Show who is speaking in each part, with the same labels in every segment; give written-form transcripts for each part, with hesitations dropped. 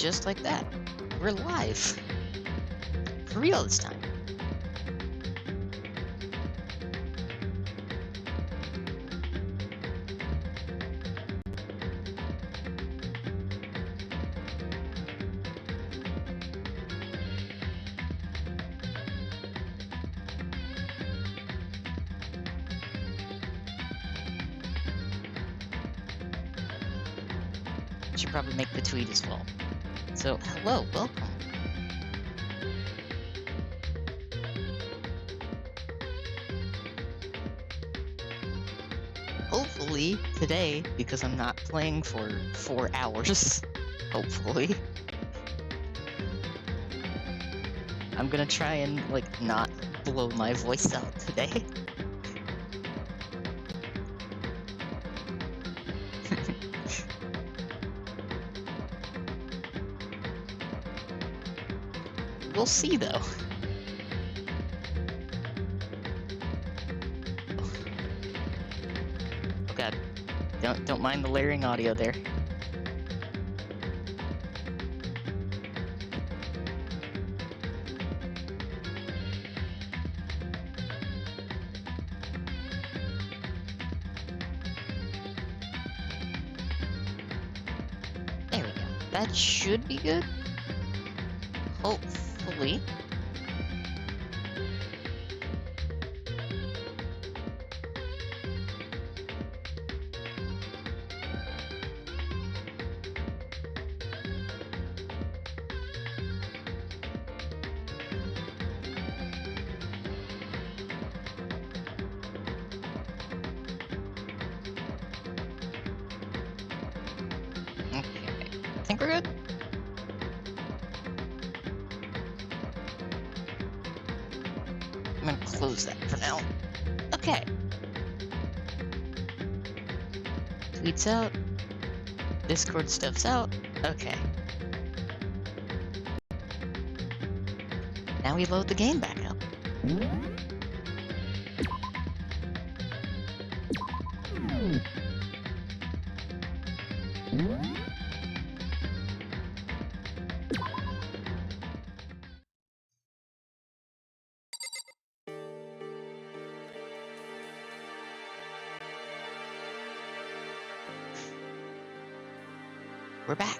Speaker 1: just like that. We're live. For real this time. Should probably make the tweet as well. So, hello, welcome. Hopefully today, because I'm not playing for 4 hours, hopefully, I'm gonna try and, like, not blow my voice out today. We'll see, though. Oh god. Don't mind the layering audio there. There we go. That should be good. Hopefully. Okay, I think we're good. I'm gonna close that for now. Okay. Tweets out. Discord stuff's out. Okay. Now we load the game back up. We're back.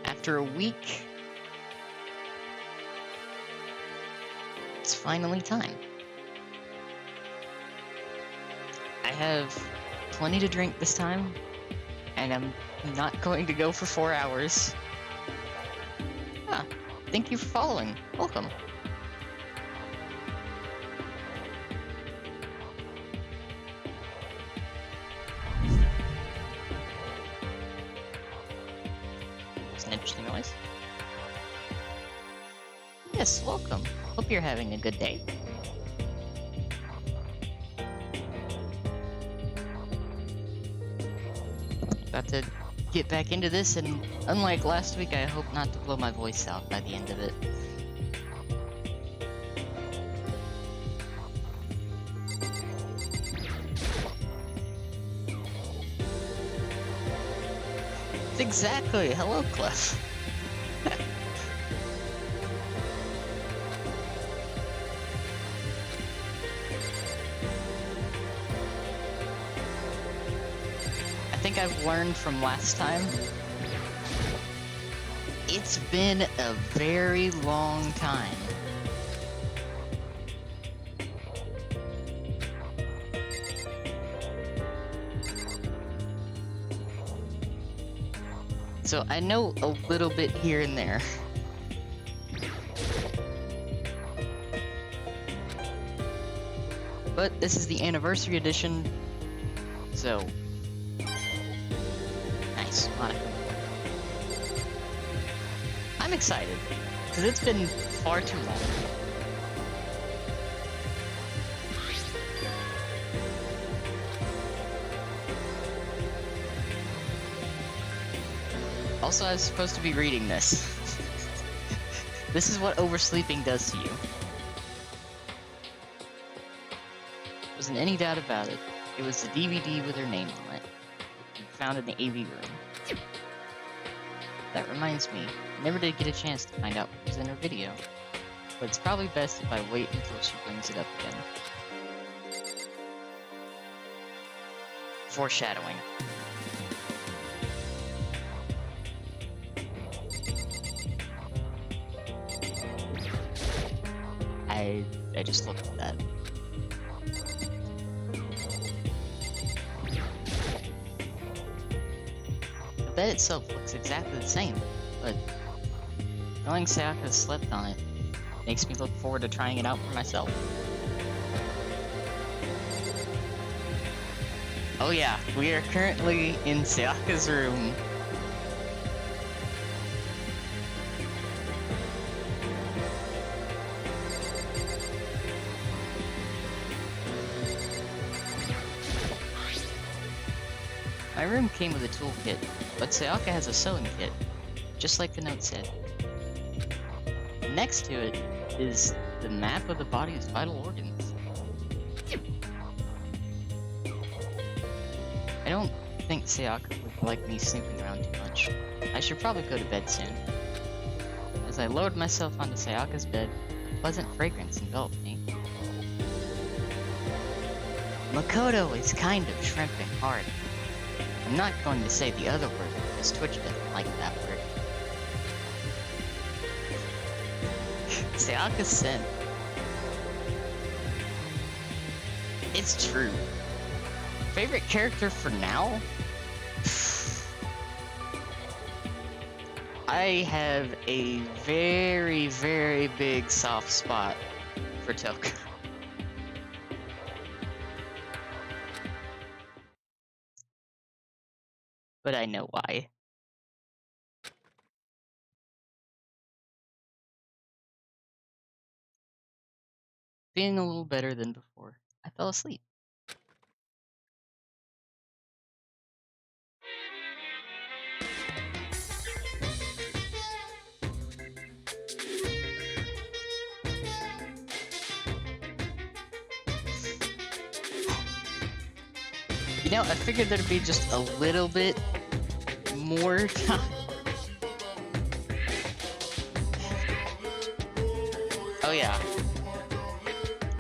Speaker 1: After a week, it's finally time. I have plenty to drink this time, and I'm not going to go for 4 hours. Ah, thank you for following. Welcome. An interesting noise. Yes, welcome. Hope you're having a good day. About to get back into this, and unlike last week, I hope not to blow my voice out by the end of it. Exactly. Hello, Clef. I think I've learned from last time. It's been a very long time. So I know a little bit here and there. But this is the anniversary edition, so nice, Monica. I'm excited, because it's been far too long. Also, I was supposed to be reading this. This is what oversleeping does to you. Wasn't any doubt about it. It was the DVD with her name on it. found in the AV room. That reminds me, I never did get a chance to find out what was in her video, but it's probably best if I wait until she brings it up again. Foreshadowing. I just looked at that. The bed itself looks exactly the same, but knowing Sayaka slept on it makes me look forward to trying it out for myself. Oh yeah, we are currently in Sayaka's room. My room came with a toolkit, but Sayaka has a sewing kit, just like the note said. Next to it is the map of the body's vital organs. I don't think Sayaka would like me snooping around too much. I should probably go to bed soon. As I lowered myself onto Sayaka's bed, a pleasant fragrance enveloped me. Makoto is kind of shrimping hard. I'm not going to say the other word because Twitch doesn't like that word. Sayaka's scent. It's true. Favorite character for now? I have a very, very big soft spot for Toka. But I know why. Feeling a little better than before, I fell asleep. You know, I figured there'd be just a little bit more time. Oh yeah.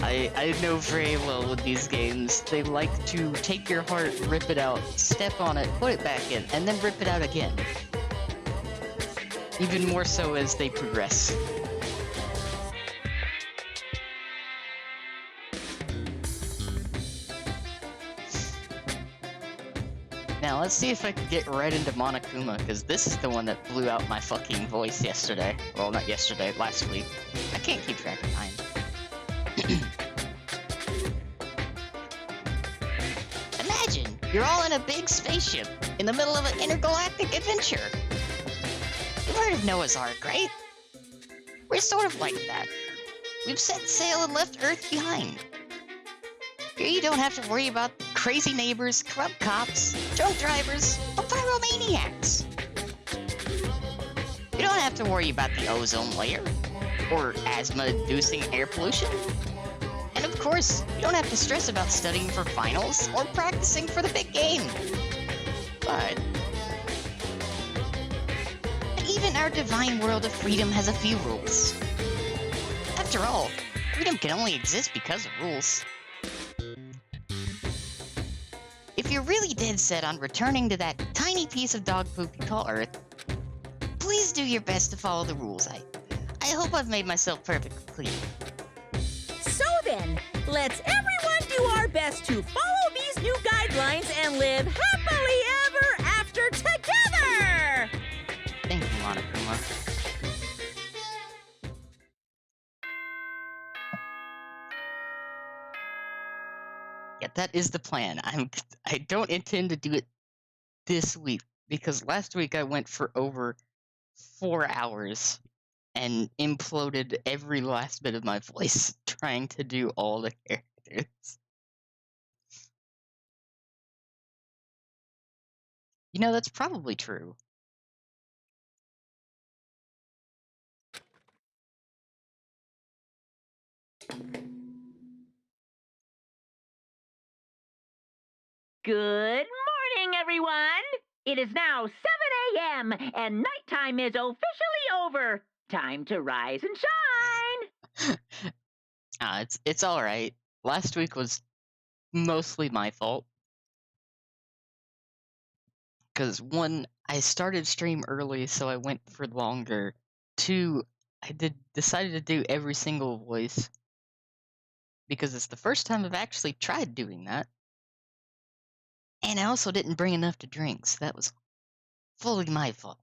Speaker 1: I know very well with these games. They like to take your heart, rip it out, step on it, put it back in, and then rip it out again. Even more so as they progress. Now, let's see if I can get right into Monokuma, because this is the one that blew out my fucking voice yesterday. Well, not yesterday, last week. I can't keep track of time. Imagine, you're all in a big spaceship, in the middle of an intergalactic adventure. You've heard of Noah's Ark, right? We're sort of like that. We've set sail and left Earth behind. Here you don't have to worry about crazy neighbors, corrupt cops, drunk drivers, or pyromaniacs. You don't have to worry about the ozone layer, or asthma-inducing air pollution. And of course, you don't have to stress about studying for finals or practicing for the big game. But even our divine world of freedom has a few rules. After all, freedom can only exist because of rules. If you're really dead set on returning to that tiny piece of dog poop you call Earth, please do your best to follow the rules. I hope I've made myself perfectly clear.
Speaker 2: So then, let's everyone do our best to follow these new guidelines and live happily ever after together!
Speaker 1: Thank you, Monokuma. Yeah, that is the plan. I don't intend to do it this week because last week I went for over 4 hours and imploded every last bit of my voice trying to do all the characters. You know, that's probably true.
Speaker 2: Good morning, everyone! It is now 7 a.m. and nighttime is officially over. Time to rise and shine!
Speaker 1: It's all right. Last week was mostly my fault. Because one, I started stream early, so I went for longer. Two, I decided to do every single voice because it's the first time I've actually tried doing that. And I also didn't bring enough to drink, so that was fully my fault.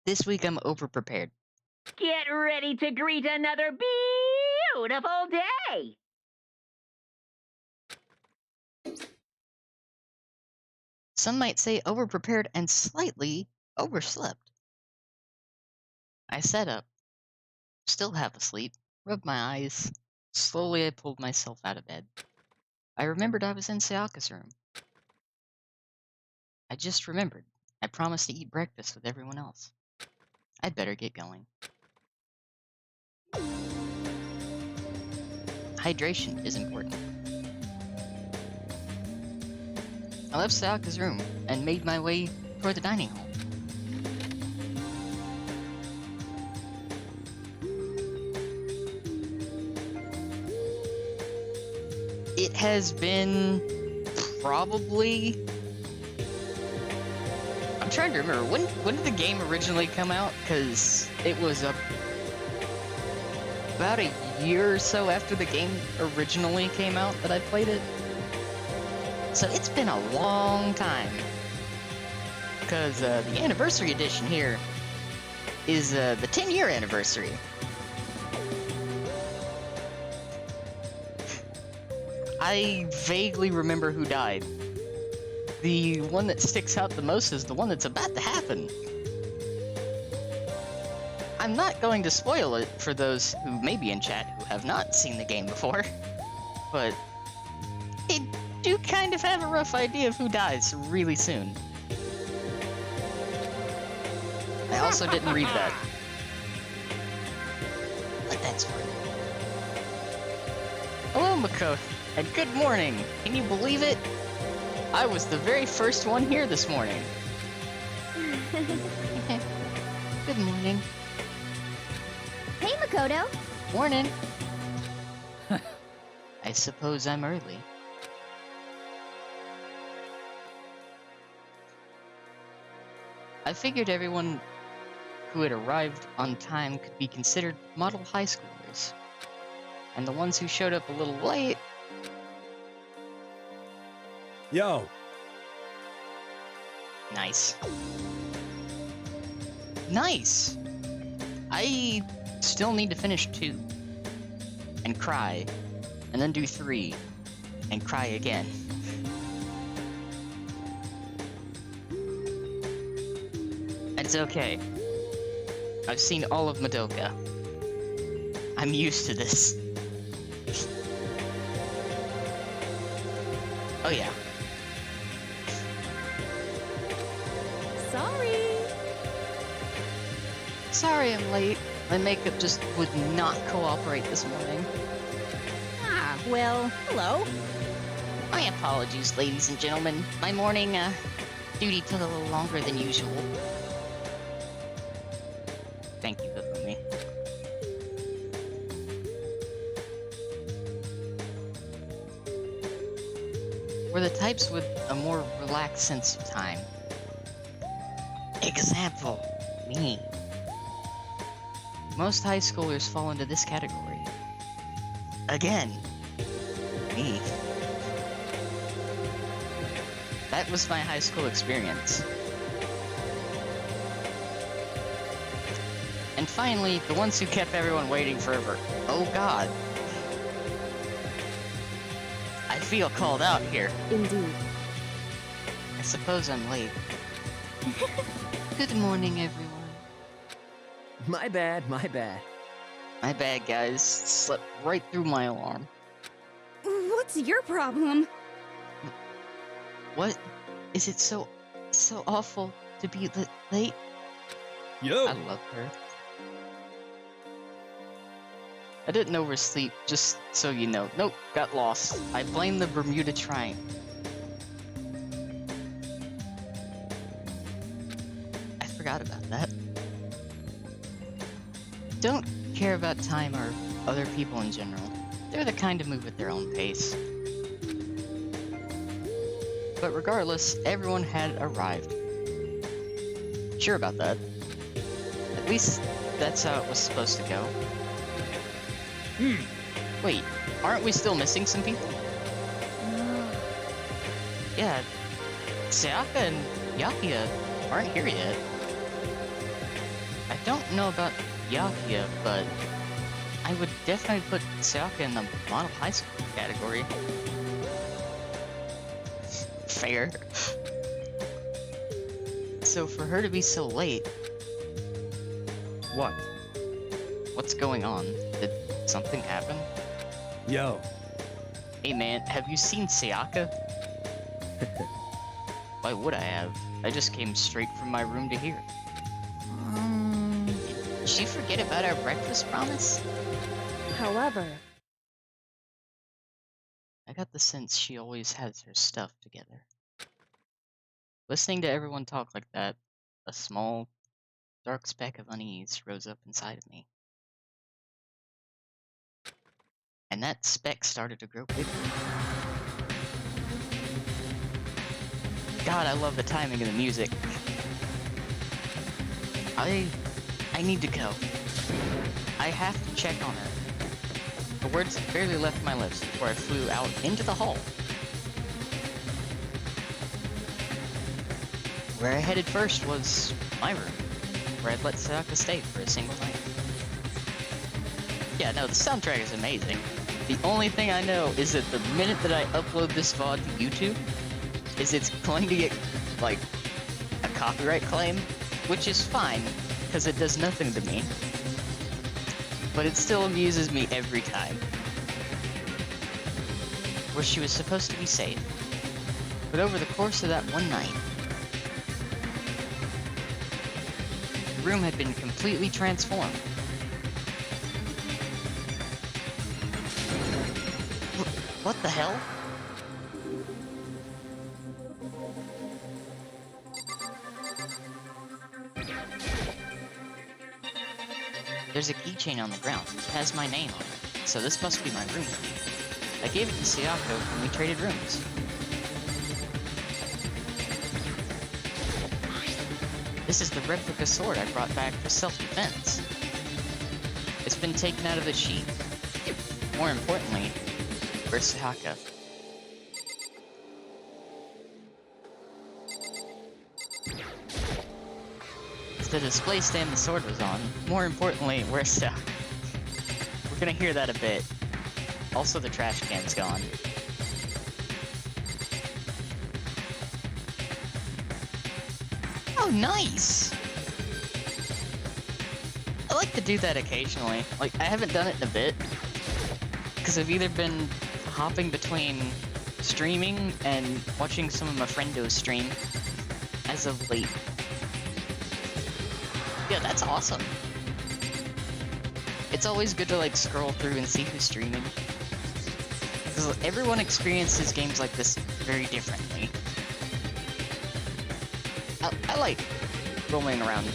Speaker 1: This week I'm overprepared.
Speaker 2: Get ready to greet another beautiful day!
Speaker 1: Some might say overprepared and slightly overslept. I sat up, still half asleep, rubbed my eyes. Slowly I pulled myself out of bed. I remembered I was in Sayaka's room. I just remembered. I promised to eat breakfast with everyone else. I'd better get going. Hydration is important. I left Sayaka's room and made my way toward the dining hall. It has been probably... I'm trying to remember, when did the game originally come out? Because it was about a year or so after the game originally came out that I played it. So it's been a long time. Because the anniversary edition here is the 10-year anniversary. I vaguely remember who died. The one that sticks out the most is the one that's about to happen. I'm not going to spoil it for those who may be in chat who have not seen the game before, but I do kind of have a rough idea of who dies really soon. I also didn't read that. But that's fine. Hello, Makoto, and good morning. Can you believe it? I was the very first one here this morning. Good morning.
Speaker 3: Hey, Makoto.
Speaker 1: Morning. I suppose I'm early. I figured everyone who had arrived on time could be considered model high schoolers. And the ones who showed up a little late...
Speaker 4: Yo!
Speaker 1: Nice. Nice! I still need to finish 2. And cry. And then do 3. And cry again. It's okay. I've seen all of Madoka. I'm used to this. Oh yeah. Sorry I'm late. My makeup just would not cooperate this morning.
Speaker 2: Ah, well, hello.
Speaker 1: My apologies, ladies and gentlemen. My morning, duty took a little longer than usual. Thank you, Hifumi. We're the types with a more relaxed sense of time. Example, me. Most high schoolers fall into this category. Again, me. That was my high school experience. And finally, the ones who kept everyone waiting forever. Oh god. I feel called out here.
Speaker 3: Indeed.
Speaker 1: I suppose I'm late. Good morning, everyone.
Speaker 4: My bad, my bad.
Speaker 1: My bad, guys. Slept right through my alarm.
Speaker 3: What's your problem?
Speaker 1: What? Is it so awful to be late?
Speaker 4: Yo!
Speaker 1: I love her. I didn't oversleep, just so you know. Nope, got lost. I blame the Bermuda Triangle. forgot about that. Don't care about time or other people in general. They're the kind to move at their own pace. But regardless, everyone had arrived. Sure about that. At least that's how it was supposed to go. Wait, aren't we still missing some people? Yeah, Sayaka and Yakuya aren't here yet. I don't know about Yakuya, but I would definitely put Sayaka in the model high school category. Fair. So for her to be so late...
Speaker 4: What?
Speaker 1: What's going on? Did something happen?
Speaker 4: Yo.
Speaker 1: Hey man, have you seen Sayaka? Why would I have? I just came straight from my room to here. Did she forget about our breakfast promise?
Speaker 2: However,
Speaker 1: I got the sense she always has her stuff together. Listening to everyone talk like that, a small, dark speck of unease rose up inside of me. And that speck started to grow bigger. God, I love the timing of the music. I need to go. I have to check on her. The words barely left my lips before I flew out into the hall. Where I headed first was my room, where I'd let Sayaka stay for a single night. Yeah, no, the soundtrack is amazing. The only thing I know is that the minute that I upload this VOD to YouTube, is it's going to get, like, a copyright claim, which is fine, because it does nothing to me. But it still amuses me every time. Where she was supposed to be safe. But over the course of that one night, the room had been completely transformed. What the hell? There's a keychain on the ground. It has my name on it, so this must be my room key. I gave it to Sayaka when we traded rooms. This is the replica sword I brought back for self-defense. It's been taken out of the sheath. More importantly, where's Sayaka? It's the display stand the sword was on. More importantly, where's Sayaka? We're gonna hear that a bit. Also, the trash can's gone. Oh, nice! I like to do that occasionally. Like, I haven't done it in a bit. Because I've either been hopping between streaming and watching some of my friendos stream as of late. Yeah, that's awesome. It's always good to like scroll through and see who's streaming. Because everyone experiences games like this very differently. I like rolling around,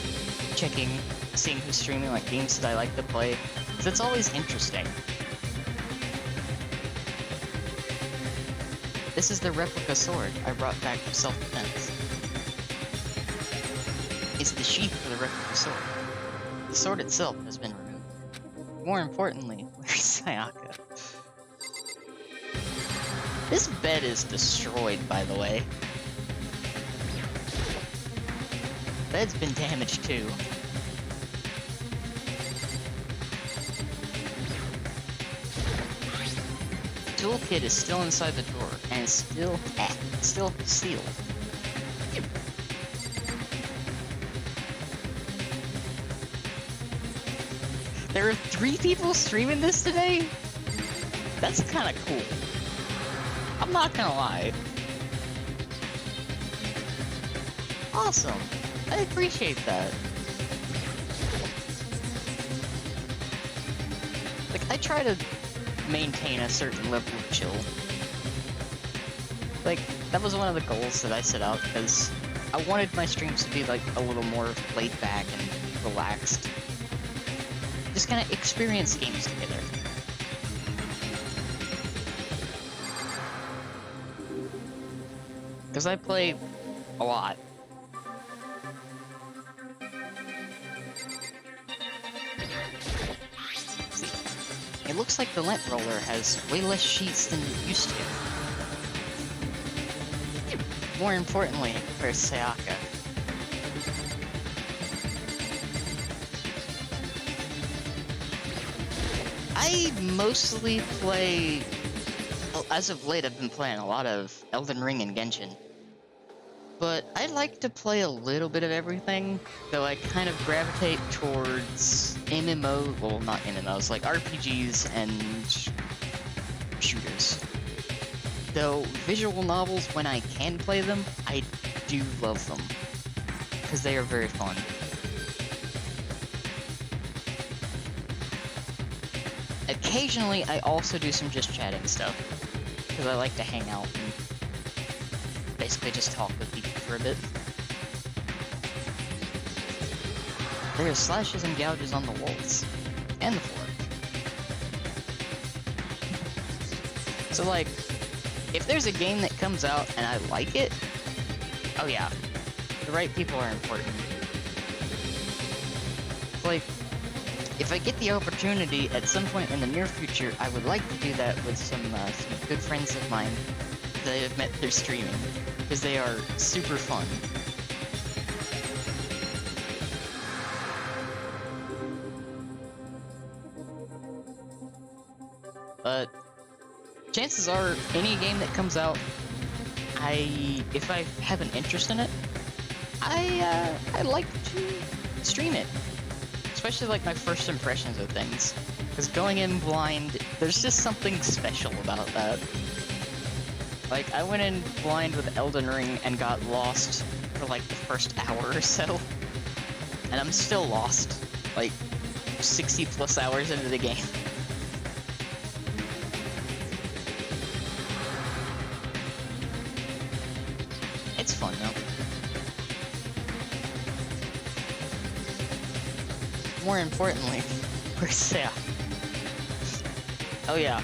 Speaker 1: checking, seeing who's streaming, like games that I like to play. Because it's always interesting. This is the replica sword I brought back for self-defense. It's the sheath for the replica sword. The sword itself has been removed. More importantly, where's Sayaka? This bed is destroyed, by the way. Bed's been damaged too. Toolkit is still inside the drawer, and it's still sealed. There are 3 people streaming this today? That's kinda cool. I'm not gonna lie. Awesome. I appreciate that. Like, I try to maintain a certain level of chill. Like, that was one of the goals that I set out, because I wanted my streams to be like a little more laid back and relaxed. Just kind of experience games together. Because I play a lot. See, it looks like the lint roller has way less sheets than it used to. More importantly, for Sayaka. I mostly play... Well, as of late, I've been playing a lot of Elden Ring and Genshin. But I like to play a little bit of everything, though I kind of gravitate towards MMO, well, not MMOs, like RPGs and shooters. Though visual novels, when I can play them, I do love them, because they are very fun. Occasionally, I also do some just chatting stuff, because I like to hang out and basically just talk with people for a bit. There are slashes and gouges on the walls, and the floor. So like, if there's a game that comes out and I like it, oh yeah, the right people are important. Like, if I get the opportunity at some point in the near future, I would like to do that with some good friends of mine that I have met through streaming, because they are super fun. But chances are, any game that comes out, if I have an interest in it, I like to stream it. Especially like my first impressions of things. Because going in blind, there's just something special about that. Like, I went in blind with Elden Ring and got lost for like the first hour or so. And I'm still lost, like 60 plus hours into the game. It's fun though. More importantly, where's Sayaka? Oh yeah,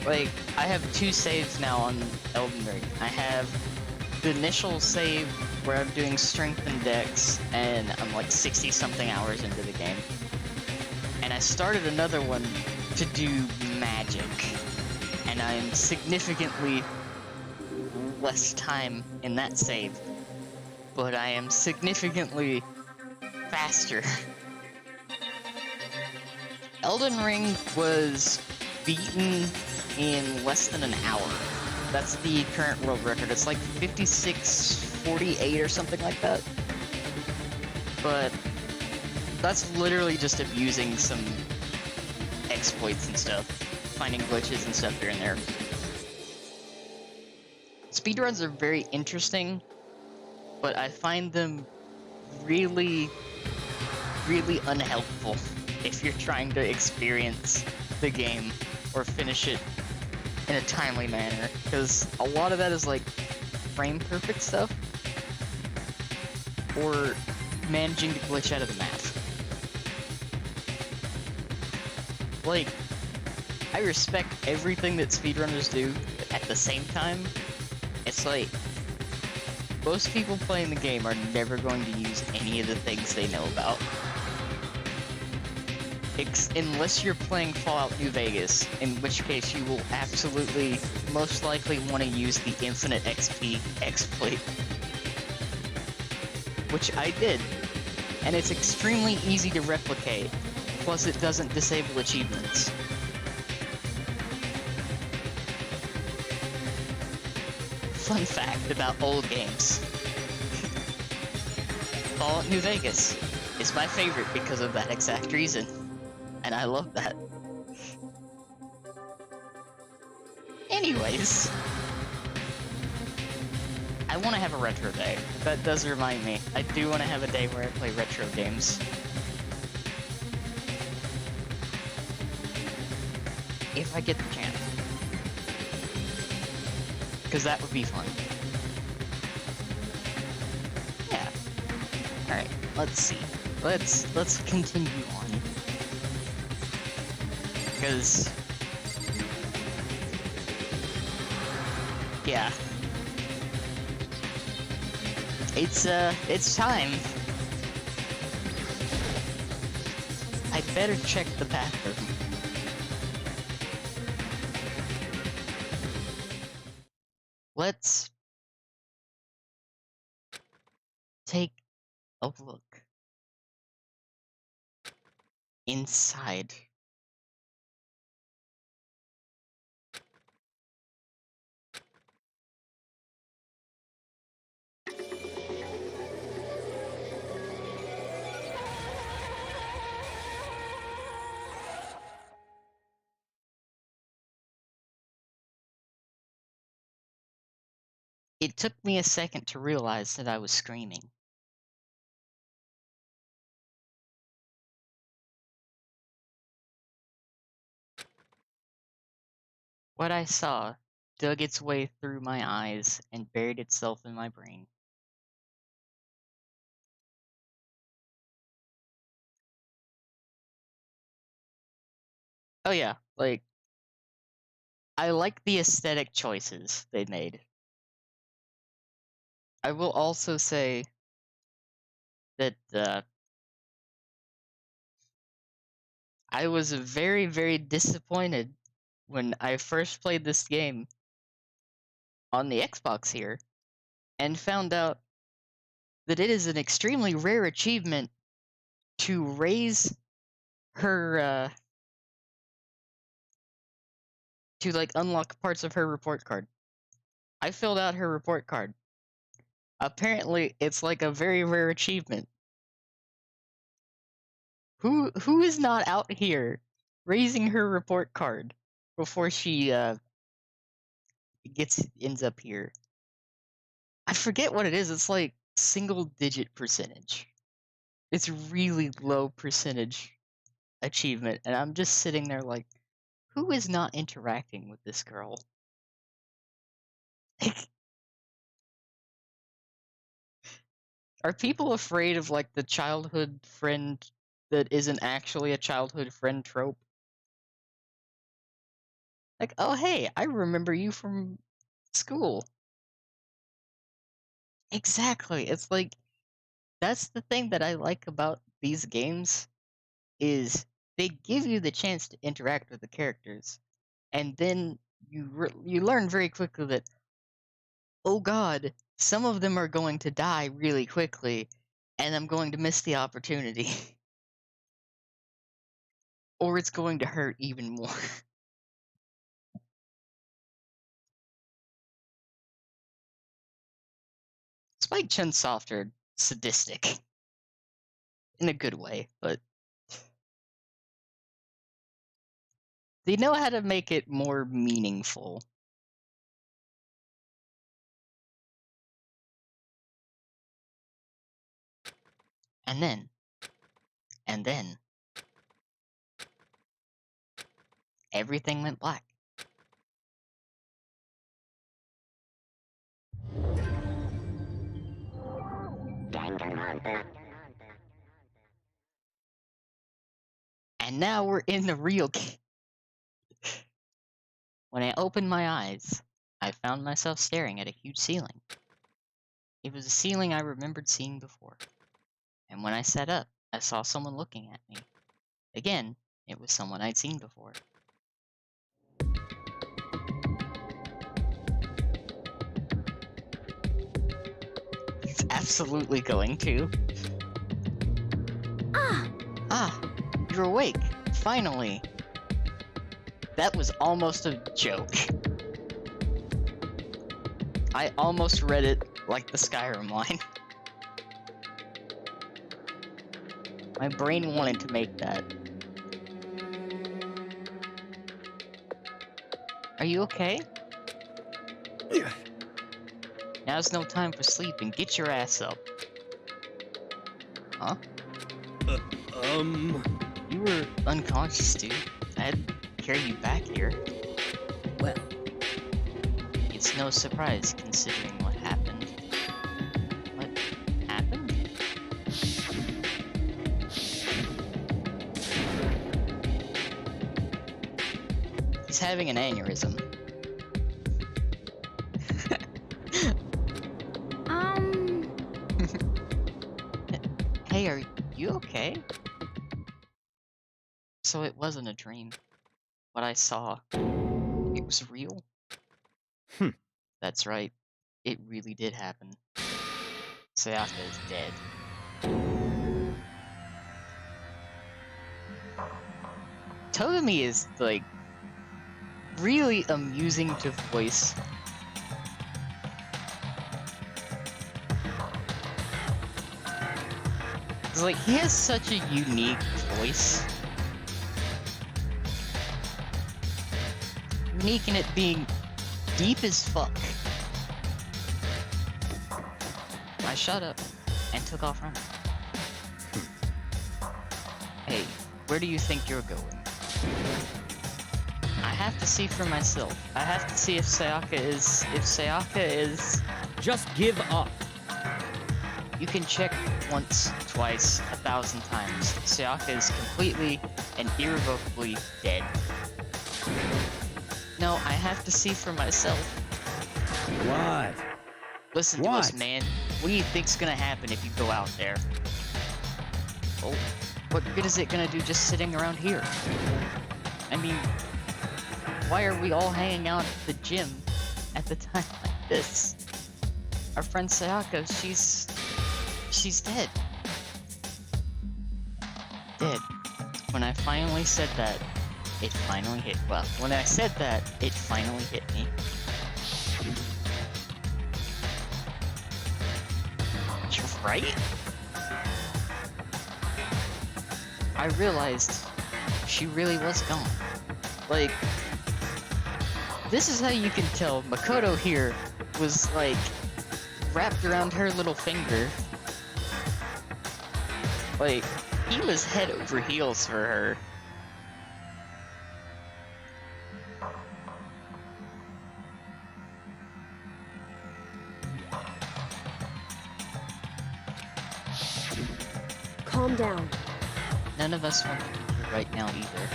Speaker 1: like, I have 2 saves now on Elden Ring. I have the initial save where I'm doing strength and dex, and I'm like 60-something hours into the game. And I started another one to do magic, and I'm significantly less time in that save, but I am significantly faster. Elden Ring was beaten in less than an hour. That's the current world record. It's like 56:48 or something like that. But that's literally just abusing some exploits and stuff. Finding glitches and stuff here and there. Speedruns are very interesting, but I find them really, really unhelpful if you're trying to experience the game or finish it in a timely manner, because a lot of that is like frame perfect stuff or managing to glitch out of the map. Like, I respect everything that speedrunners do, but at the same time, it's like most people playing the game are never going to use any of the things they know about. Unless you're playing Fallout New Vegas, in which case you will absolutely, most likely want to use the Infinite XP exploit. Which I did, and it's extremely easy to replicate, plus it doesn't disable achievements. Fun fact about old games. Fallout New Vegas is my favorite because of that exact reason. And I love that. Anyways, I want to have a retro day. That does remind me. I do want to have a day where I play retro games. If I get the chance. Because that would be fun. Alright, let's see. Let's continue on. Because... yeah. It's time. I better check the bathroom. Let's take a look inside. It took me a second to realize that I was screaming. What I saw dug its way through my eyes and buried itself in my brain. Oh yeah, like, I like the aesthetic choices they made. I will also say that I was very, very disappointed when I first played this game on the Xbox here and found out that it is an extremely rare achievement to raise her, to like unlock parts of her report card. I filled out her report card. Apparently, it's like a very rare achievement. Who is not out here raising her report card before she ends up here? I forget what it is. It's like single-digit percentage. It's really low percentage achievement, and I'm just sitting there like, who is not interacting with this girl? Are people afraid of like the childhood friend that isn't actually a childhood friend trope? Like, oh hey, I remember you from school. Exactly. It's like, that's the thing that I like about these games, is they give you the chance to interact with the characters, and then you learn very quickly that, oh god, some of them are going to die really quickly, and I'm going to miss the opportunity. Or it's going to hurt even more. Spike Chunsoft are sadistic. In a good way, but they know how to make it more meaningful. And then, everything went black. And now we're in the real game. When I opened my eyes, I found myself staring at a huge ceiling. It was a ceiling I remembered seeing before. And when I sat up, I saw someone looking at me. Again, it was someone I'd seen before. He's absolutely going to. Ah, you're awake. Finally. That was almost a joke. I almost read it like the Skyrim line. My brain wanted to make that. Are you okay? Now's no time for sleeping. Get your ass up. Huh? You were unconscious, dude. I had to carry you back here.
Speaker 2: Well,
Speaker 1: It's no surprise considering what happened. What happened? having an aneurysm. Hey, are you okay? So it wasn't a dream. What I saw, it was real? That's right. It really did happen. Sayaka is dead. Togami is, like, really amusing to voice. It's like, he has such a unique voice. Unique in it being deep as fuck. I shut up and took off running. Hey, where do you think you're going? I have to see for myself. I have to see if Sayaka is...
Speaker 4: Just give up.
Speaker 1: You can check once, twice, 1,000 times. Sayaka is completely and irrevocably dead. No, I have to see for myself.
Speaker 4: What?
Speaker 1: Listen to us, man. What do you think's gonna happen if you go out there? Oh, what good is it gonna do just sitting around here? I mean, why are we all hanging out at the gym at the time like this? Our friend Sayaka, she's dead. Dead. When I finally said that, it finally hit. Well, when I said that, it finally hit me. You're right? I realized she really was gone. Like, this is how you can tell Makoto here was, like, wrapped around her little finger. Like, he was head over heels for her.
Speaker 5: Calm down.
Speaker 1: None of us want to be here right now either.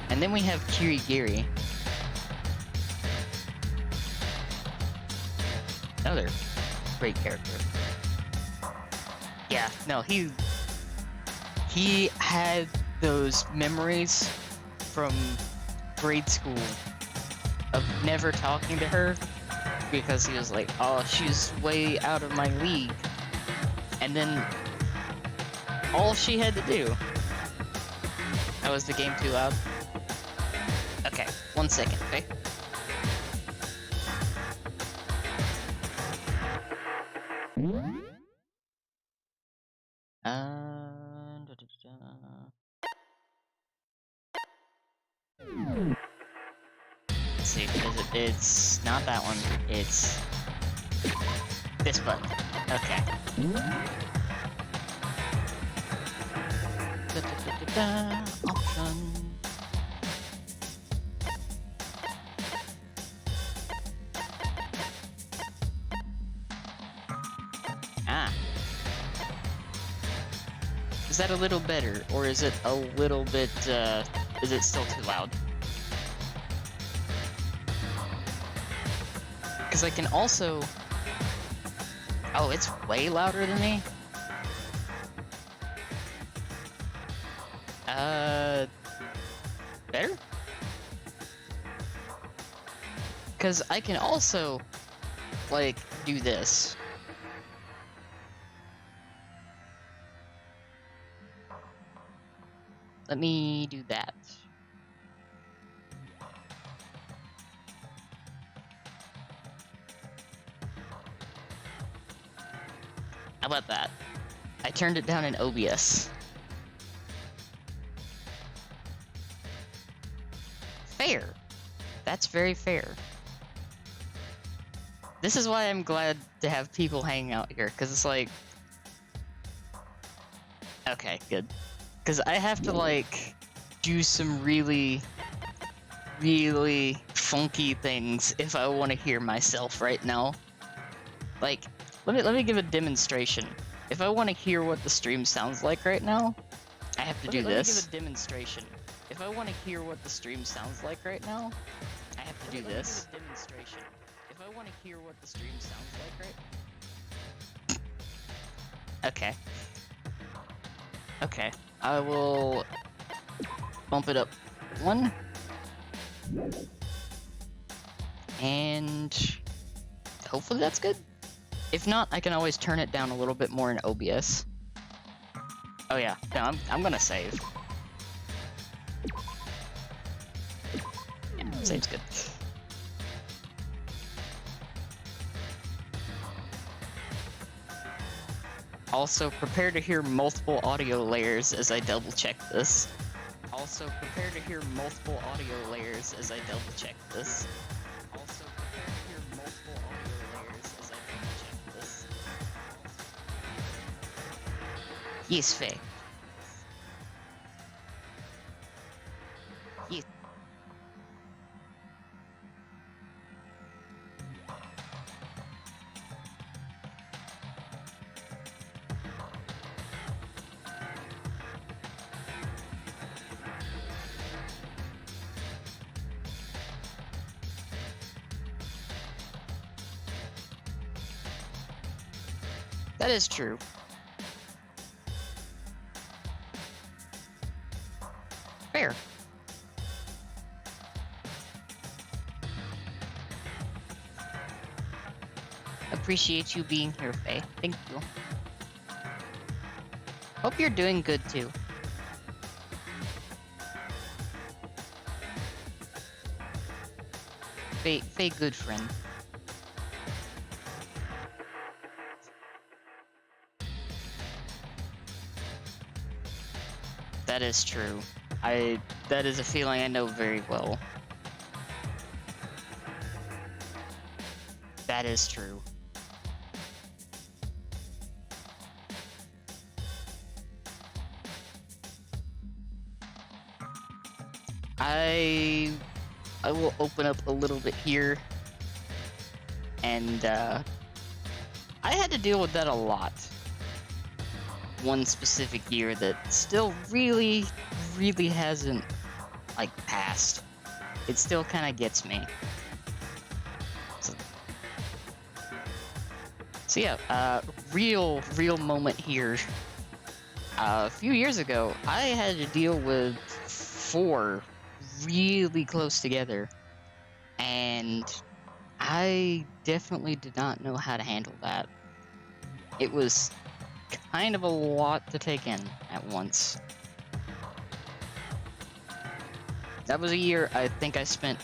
Speaker 1: And then we have Kirigiri. Another great character. Yeah, no, he had those memories from grade school of never talking to her because he was like, oh, she's way out of my league. And then all she had to do... Oh, was the game too loud? Okay, 1 second, okay? Let's see, it's not that one, it's this button. Okay. Option. Ah. Is that a little better, or is it a little bit, is it still too loud? Because I can also... Oh, it's way louder than me? Better? Because I can also, like, do this. Let me do that. How about that? I turned it down in OBS. Fair. That's very fair. This is why I'm glad to have people hanging out here, because it's like... Okay, good. Because I have to, like, do some really, really funky things if I want to hear myself right now. Like, let me give a demonstration. If I want to hear what the stream sounds like right now, I have to do this. Let me give a demonstration. If If I want to hear what the stream sounds like right now, I have to do this. Demonstration. If I want to hear what the stream sounds like right. Okay. Okay. I will bump it up 1. And hopefully that's good. If not, I can always turn it down a little bit more in OBS. Oh yeah, no, I'm gonna save. Yeah, save's good. Also, prepare to hear multiple audio layers as I double check this. Also, prepare to hear multiple audio layers as I double check this. Also, prepare to hear multiple audio layers as I double check this. Yes, Faye. Yes. That is true. Fair. Appreciate you being here, Faye. Thank you. Hope you're doing good too. Faye, good friend. That is true. That is a feeling I know very well. That is true. I will open up a little bit here, and I had to deal with that a lot. One specific year that still really hasn't, like, passed. It still kind of gets me. So yeah, real moment here. A few years ago, I had to deal with 4 really close together, and I definitely did not know how to handle that. It was kind of a lot to take in at once. That was a year I think I spent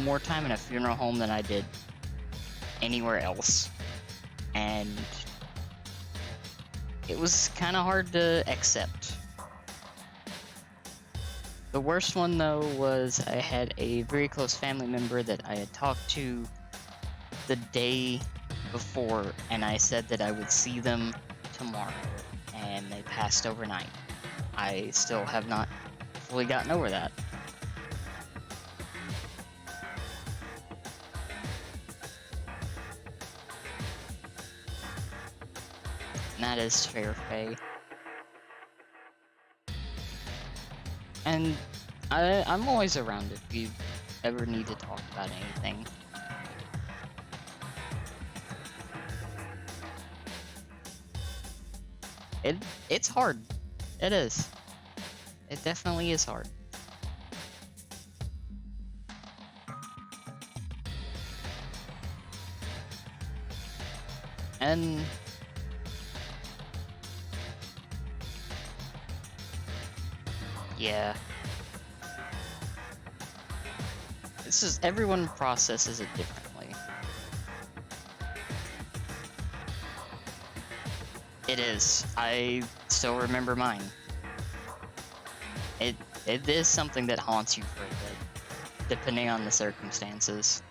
Speaker 1: more time in a funeral home than I did anywhere else. And it was kind of hard to accept. The worst one, though, was I had a very close family member that I had talked to the day before, and I said that I would see them tomorrow, and they passed overnight. I still have not fully gotten over that. And that is fair, Faye. And I'm always around if you ever need to talk about anything. It's hard. It is. It definitely is hard. And yeah. This is, everyone processes it differently. It is. I still remember mine. It is something that haunts you for a bit, depending on the circumstances.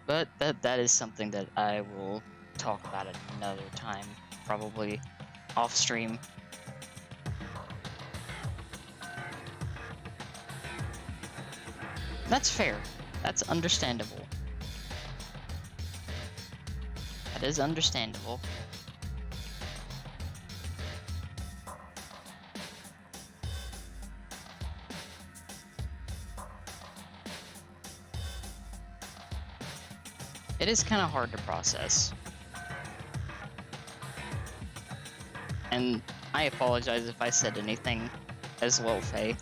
Speaker 1: But that is something that I will talk about at another time, probably off stream. That's fair. That's understandable. That is understandable. It is kind of hard to process. And I apologize if I said anything as well, Faye.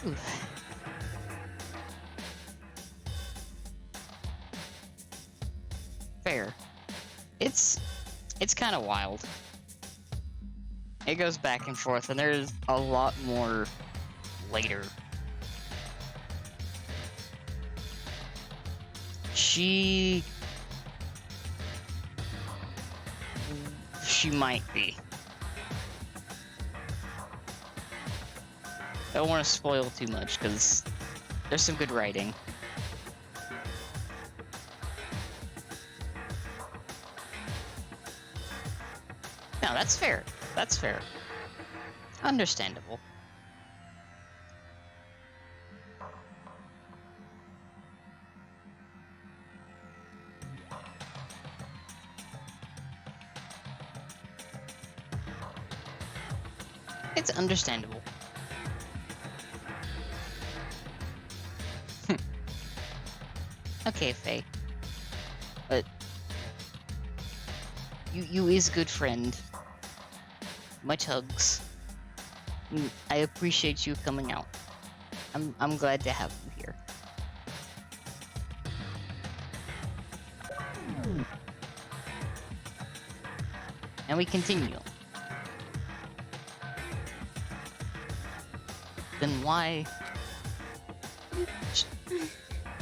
Speaker 1: Oof. Fair. It's kind of wild. It goes back and forth, and there's a lot more later. She might be. I don't want to spoil too much, because there's some good writing. No, that's fair. That's fair. Understandable. It's understandable. Okay, Faye. But you is good friend. Much hugs. I appreciate you coming out. I'm glad to have you here. And we continue. Then why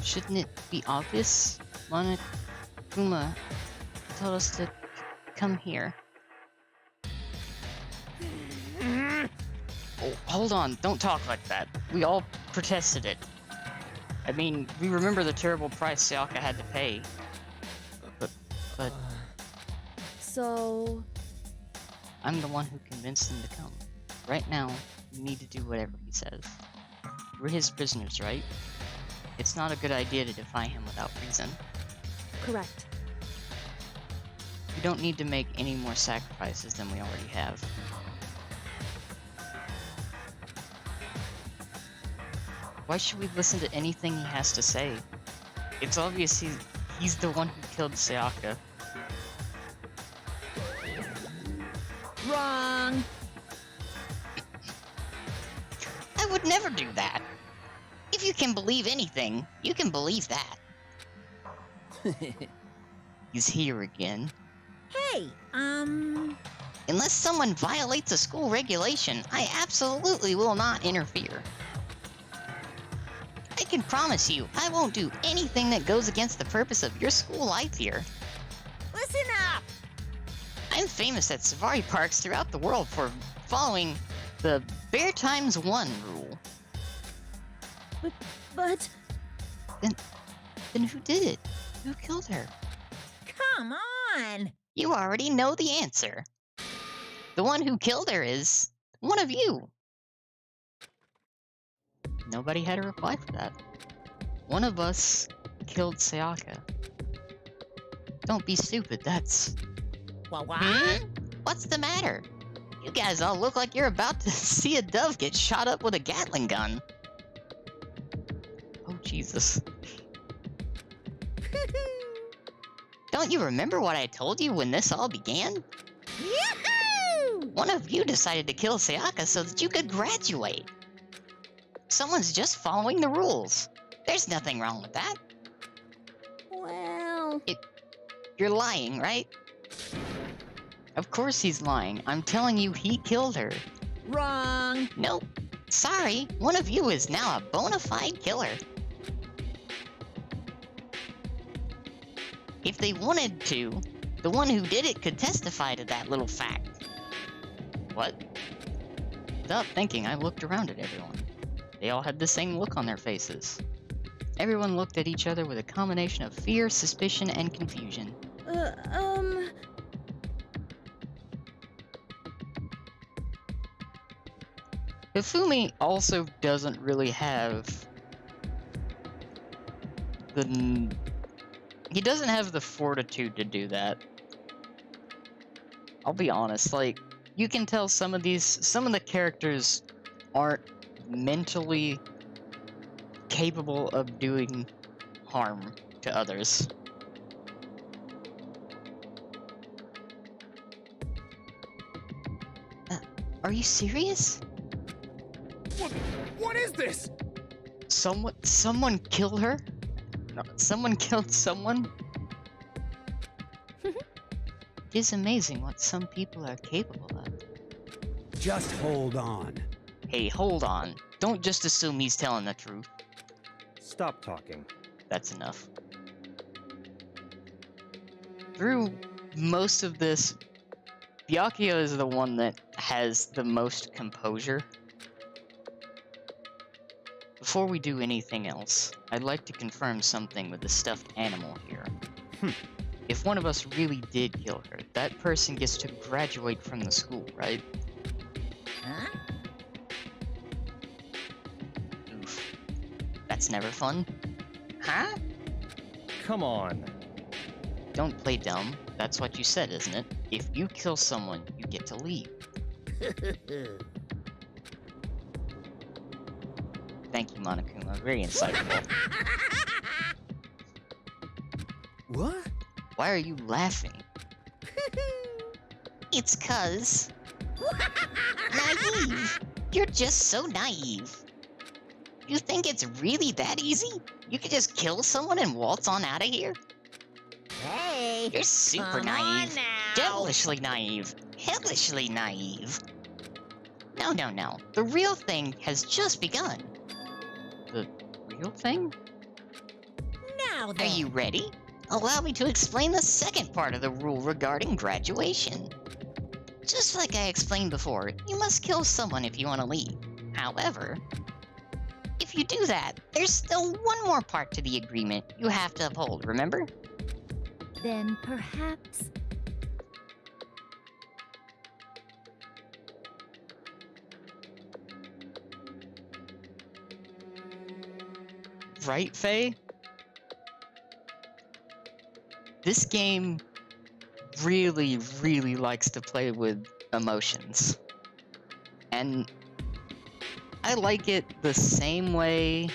Speaker 1: shouldn't it be obvious? Monokuma told us to come here. Oh, hold on, don't talk like that. We all protested it. I mean, we remember the terrible price Sayaka had to pay. But
Speaker 3: So...
Speaker 1: I'm the one who convinced them to come. Right now, we need to do whatever he says. We're his prisoners, right? It's not a good idea to defy him without reason.
Speaker 3: Correct.
Speaker 1: We don't need to make any more sacrifices than we already have. Why should we listen to anything he has to say? It's obvious he's the one who killed Sayaka.
Speaker 2: Wrong.
Speaker 1: I would never do that. If you can believe anything, you can believe that. He's here again.
Speaker 2: Hey,
Speaker 1: Unless someone violates a school regulation, I absolutely will not interfere. I can promise you, I won't do anything that goes against the purpose of your school life here.
Speaker 2: listen up.
Speaker 1: I'm famous at safari parks throughout the world for following the Bear Times 1 rule.
Speaker 3: But...
Speaker 1: Then who did it? Who killed her?
Speaker 2: Come on.
Speaker 1: You already know the answer. The one who killed her is one of you. Nobody had a reply for that. One of us killed Sayaka. Don't be stupid, that's...
Speaker 2: What?
Speaker 1: What's the matter? You guys all look like you're about to see a dove get shot up with a Gatling gun. Oh, Jesus. Don't you remember what I told you when this all began?
Speaker 2: Yahoo!
Speaker 1: One of you decided to kill Sayaka so that you could graduate. Someone's just following the rules. There's nothing wrong with that.
Speaker 3: well...
Speaker 1: You're lying, right? Of course he's lying. I'm telling you, he killed her.
Speaker 2: Wrong.
Speaker 1: Nope. Sorry, one of you is now a bona fide killer. If they wanted to, the one who did it could testify to that little fact. What? Without thinking, I looked around at everyone. They all had the same look on their faces. Everyone looked at each other with a combination of fear, suspicion, and confusion. Hifumi also doesn't really have he doesn't have the fortitude to do that. I'll be honest, like, you can tell some of the characters aren't mentally capable of doing harm to others. Are you serious?
Speaker 5: What is this?
Speaker 1: Someone killed her? No, someone killed someone? It is amazing what some people are capable of.
Speaker 4: Just hold on.
Speaker 1: Hey, hold on. Don't just assume he's telling the truth.
Speaker 5: Stop talking.
Speaker 1: That's enough. Through most of this, Byakuya is the one that has the most composure. Before we do anything else, I'd like to confirm something with the stuffed animal here. If one of us really did kill her, that person gets to graduate from the school, right?
Speaker 2: Huh?
Speaker 1: Oof. That's never fun. Huh?
Speaker 5: Come on.
Speaker 1: Don't play dumb. That's what you said, isn't it? If you kill someone, you get to leave. Thank you, Monokuma. Very insightful.
Speaker 4: What?
Speaker 1: Why are you laughing? It's 'cause... naive! You're just so naive. You think it's really that easy? You could just kill someone and waltz on out of here?
Speaker 2: Hey!
Speaker 1: You're super
Speaker 2: Come
Speaker 1: naive.
Speaker 2: on now.
Speaker 1: Devilishly naive. Hellishly naive. No, no, no. The real thing has just begun. The real thing?
Speaker 2: Now
Speaker 1: Are
Speaker 2: then.
Speaker 1: you ready? Allow me to explain the second part of the rule regarding graduation. Just like I explained before, you must kill someone if you want to leave. However, if you do that, there's still one more part to the agreement you have to uphold, remember?
Speaker 3: Then perhaps...
Speaker 1: Right, Faye? This game really, really likes to play with emotions. And I like it the same way...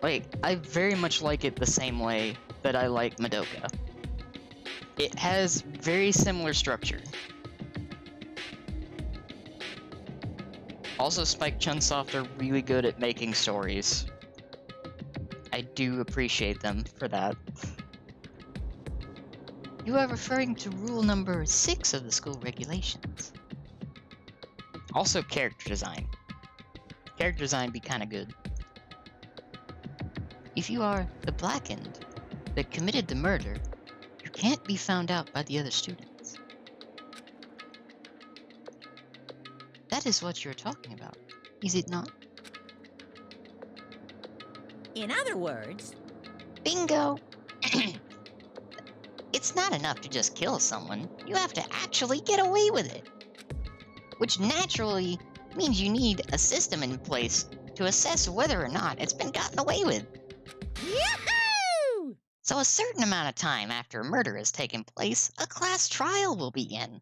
Speaker 1: Like, I very much like it the same way that I like Madoka. It has very similar structure. Also, Spike Chunsoft are really good at making stories. I do appreciate them for that. You are referring to rule number 6 of the school regulations. Also, character design. Character design be kinda good. If you are the Blackened that committed the murder, you can't be found out by the other students. That is what you're talking about, is it not?
Speaker 2: In other words,
Speaker 1: Bingo! It's not enough to just kill someone, you have to actually get away with it. Which naturally means you need a system in place to assess whether or not it's been gotten away with.
Speaker 2: Yahoo!
Speaker 1: So a certain amount of time after a murder has taken place, a class trial will begin.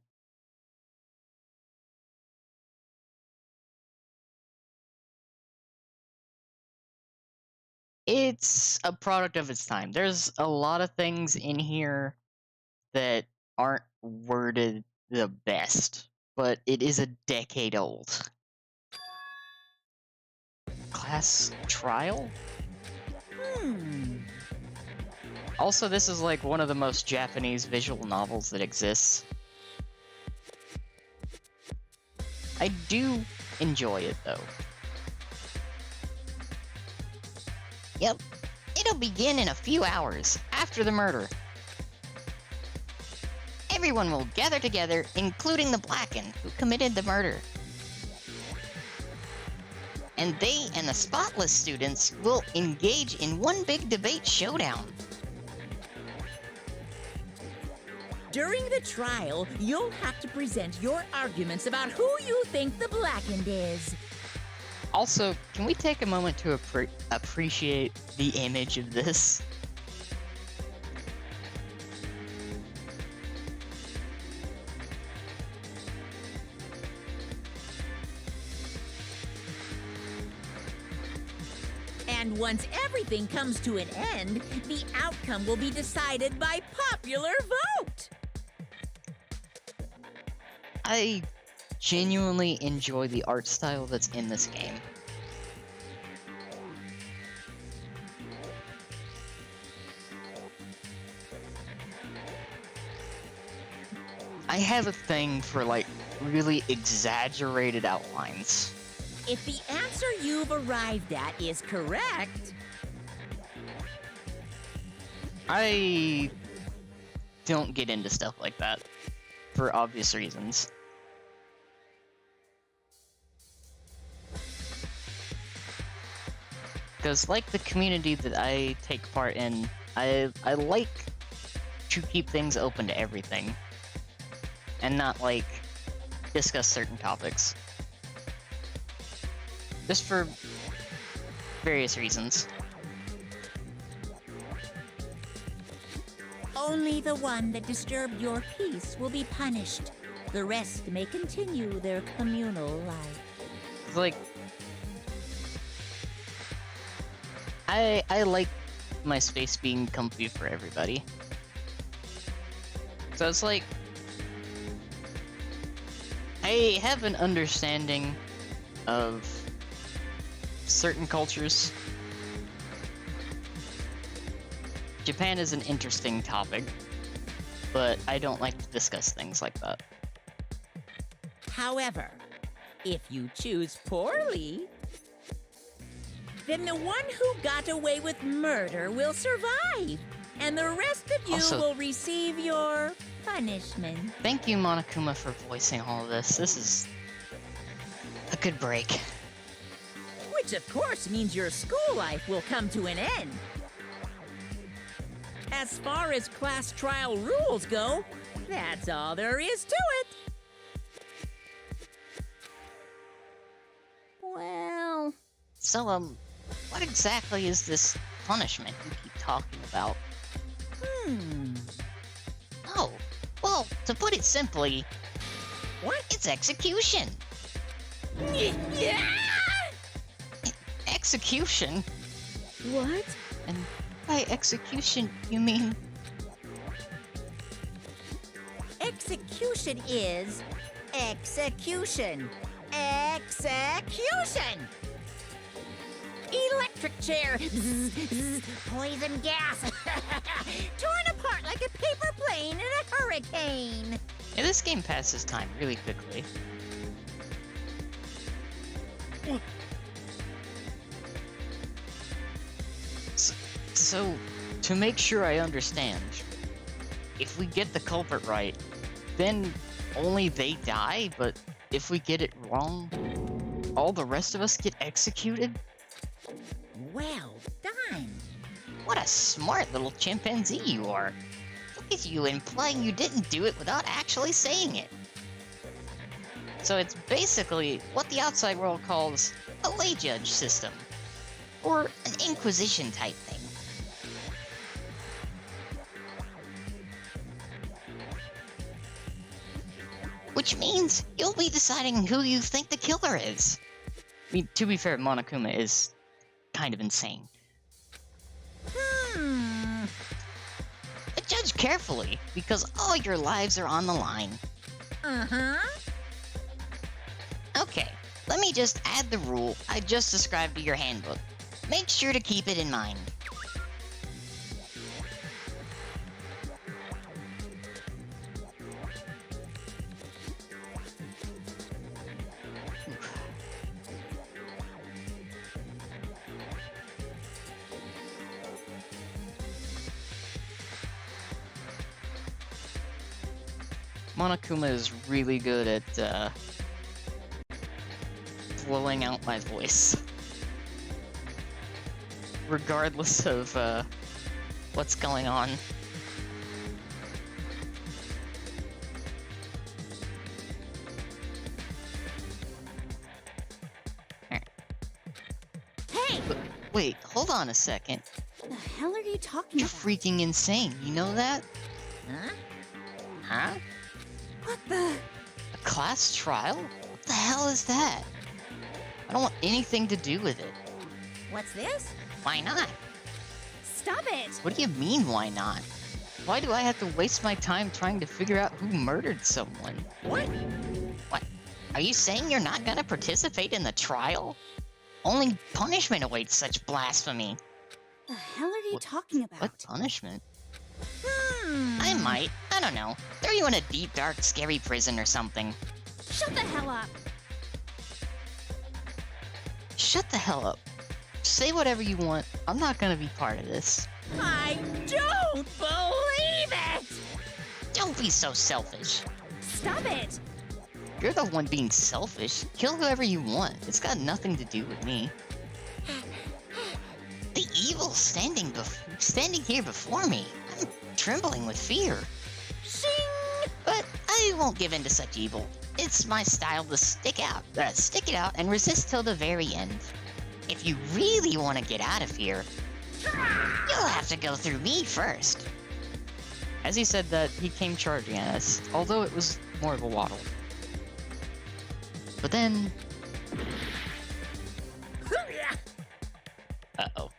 Speaker 1: It's a product of its time. There's a lot of things in here that aren't worded the best, but it is a decade old. Class trial? Also, this is like one of the most Japanese visual novels that exists. I do enjoy it, though. Yep, it'll begin in a few hours, after the murder. Everyone will gather together, including the Blackened, who committed the murder. And they and the Spotless students will engage in one big debate showdown.
Speaker 2: During the trial, you'll have to present your arguments about who you think the Blackened is.
Speaker 1: Also, can we take a moment to appreciate the image of this?
Speaker 2: And once everything comes to an end, the outcome will be decided by popular vote.
Speaker 1: I genuinely enjoy the art style that's in this game. I have a thing for, like, really exaggerated outlines.
Speaker 2: If the answer you've arrived at is correct,
Speaker 1: I don't get into stuff like that, for obvious reasons. Because, like the community that I take part in, I like to keep things open to everything. And not, like, discuss certain topics. Just for various reasons.
Speaker 2: only the one that disturbed your peace will be punished. The rest may continue their communal life.
Speaker 1: Like, I like my space being comfy for everybody. So it's like, I have an understanding of certain cultures. Japan is an interesting topic, but I don't like to discuss things like that.
Speaker 2: However, if you choose poorly, then the one who got away with murder will survive, and the rest of you
Speaker 1: Also-
Speaker 2: will receive your punishment.
Speaker 1: Thank you, Monokuma, for voicing all of this. This is a good break.
Speaker 2: Which of course means your school life will come to an end. As far as class trial rules go, that's all there is to it. Well,
Speaker 1: So, what exactly is this punishment you keep talking about? Oh, well, to put it simply,
Speaker 2: What?
Speaker 1: it's execution.
Speaker 2: Yeah!
Speaker 1: Execution?
Speaker 2: What?
Speaker 1: And by execution, you mean...
Speaker 2: Execution is execution. Execution! Electric chair. Poison gas. Torn apart like a paper plane in a hurricane.
Speaker 1: Yeah, this game passes time really quickly. So, to make sure I understand, if we get the culprit right, then only they die, but if we get it wrong, all the rest of us get executed?
Speaker 2: Well done.
Speaker 1: What a smart little chimpanzee you are. Look at you implying you didn't do it without actually saying it. So it's basically what the outside world calls a lay judge system, or an inquisition type thing. Which means you'll be deciding who you think the killer is. I mean, to be fair, Monokuma is kind of insane. But judge carefully, because all your lives are on the line.
Speaker 2: Uh-huh.
Speaker 1: Okay, let me just add the rule I just described to your handbook. Make sure to keep it in mind. Monokuma is really good at, blowing out my voice. Regardless of, what's going on.
Speaker 2: insane!
Speaker 1: Wait, hold on a second.
Speaker 3: The hell are you talking
Speaker 1: You're
Speaker 3: about?
Speaker 1: freaking insane, you know that?
Speaker 2: Huh?
Speaker 1: Huh?
Speaker 3: What the?
Speaker 1: A class trial? What the hell is that? I don't want anything to do with it.
Speaker 2: What's this?
Speaker 1: Why not?
Speaker 3: Stop it!
Speaker 1: What do you mean, why not? Why do I have to waste my time trying to figure out who murdered someone?
Speaker 2: What?
Speaker 1: What? Are you saying you're not gonna participate in the trial? Only punishment awaits such blasphemy.
Speaker 3: The hell are you talking about?
Speaker 1: What punishment?
Speaker 2: Hmm.
Speaker 1: I might. I don't know. Throw you in a deep, dark, scary prison or something.
Speaker 3: Shut the hell up!
Speaker 1: Shut the hell up. Say whatever you want. I'm not gonna be part of this.
Speaker 2: I don't believe it!
Speaker 1: Don't be so selfish.
Speaker 3: Stop it!
Speaker 1: You're the one being selfish. Kill whoever you want. It's got nothing to do with me. The evil standing here before me. I'm trembling with fear.
Speaker 2: Shing!
Speaker 1: But I won't give in to such evil. It's my style to stick it out and resist till the very end. If you really want to get out of here, you'll have to go through me first. As he said that, he came charging at us, although it was more of a waddle. But then... Uh-oh.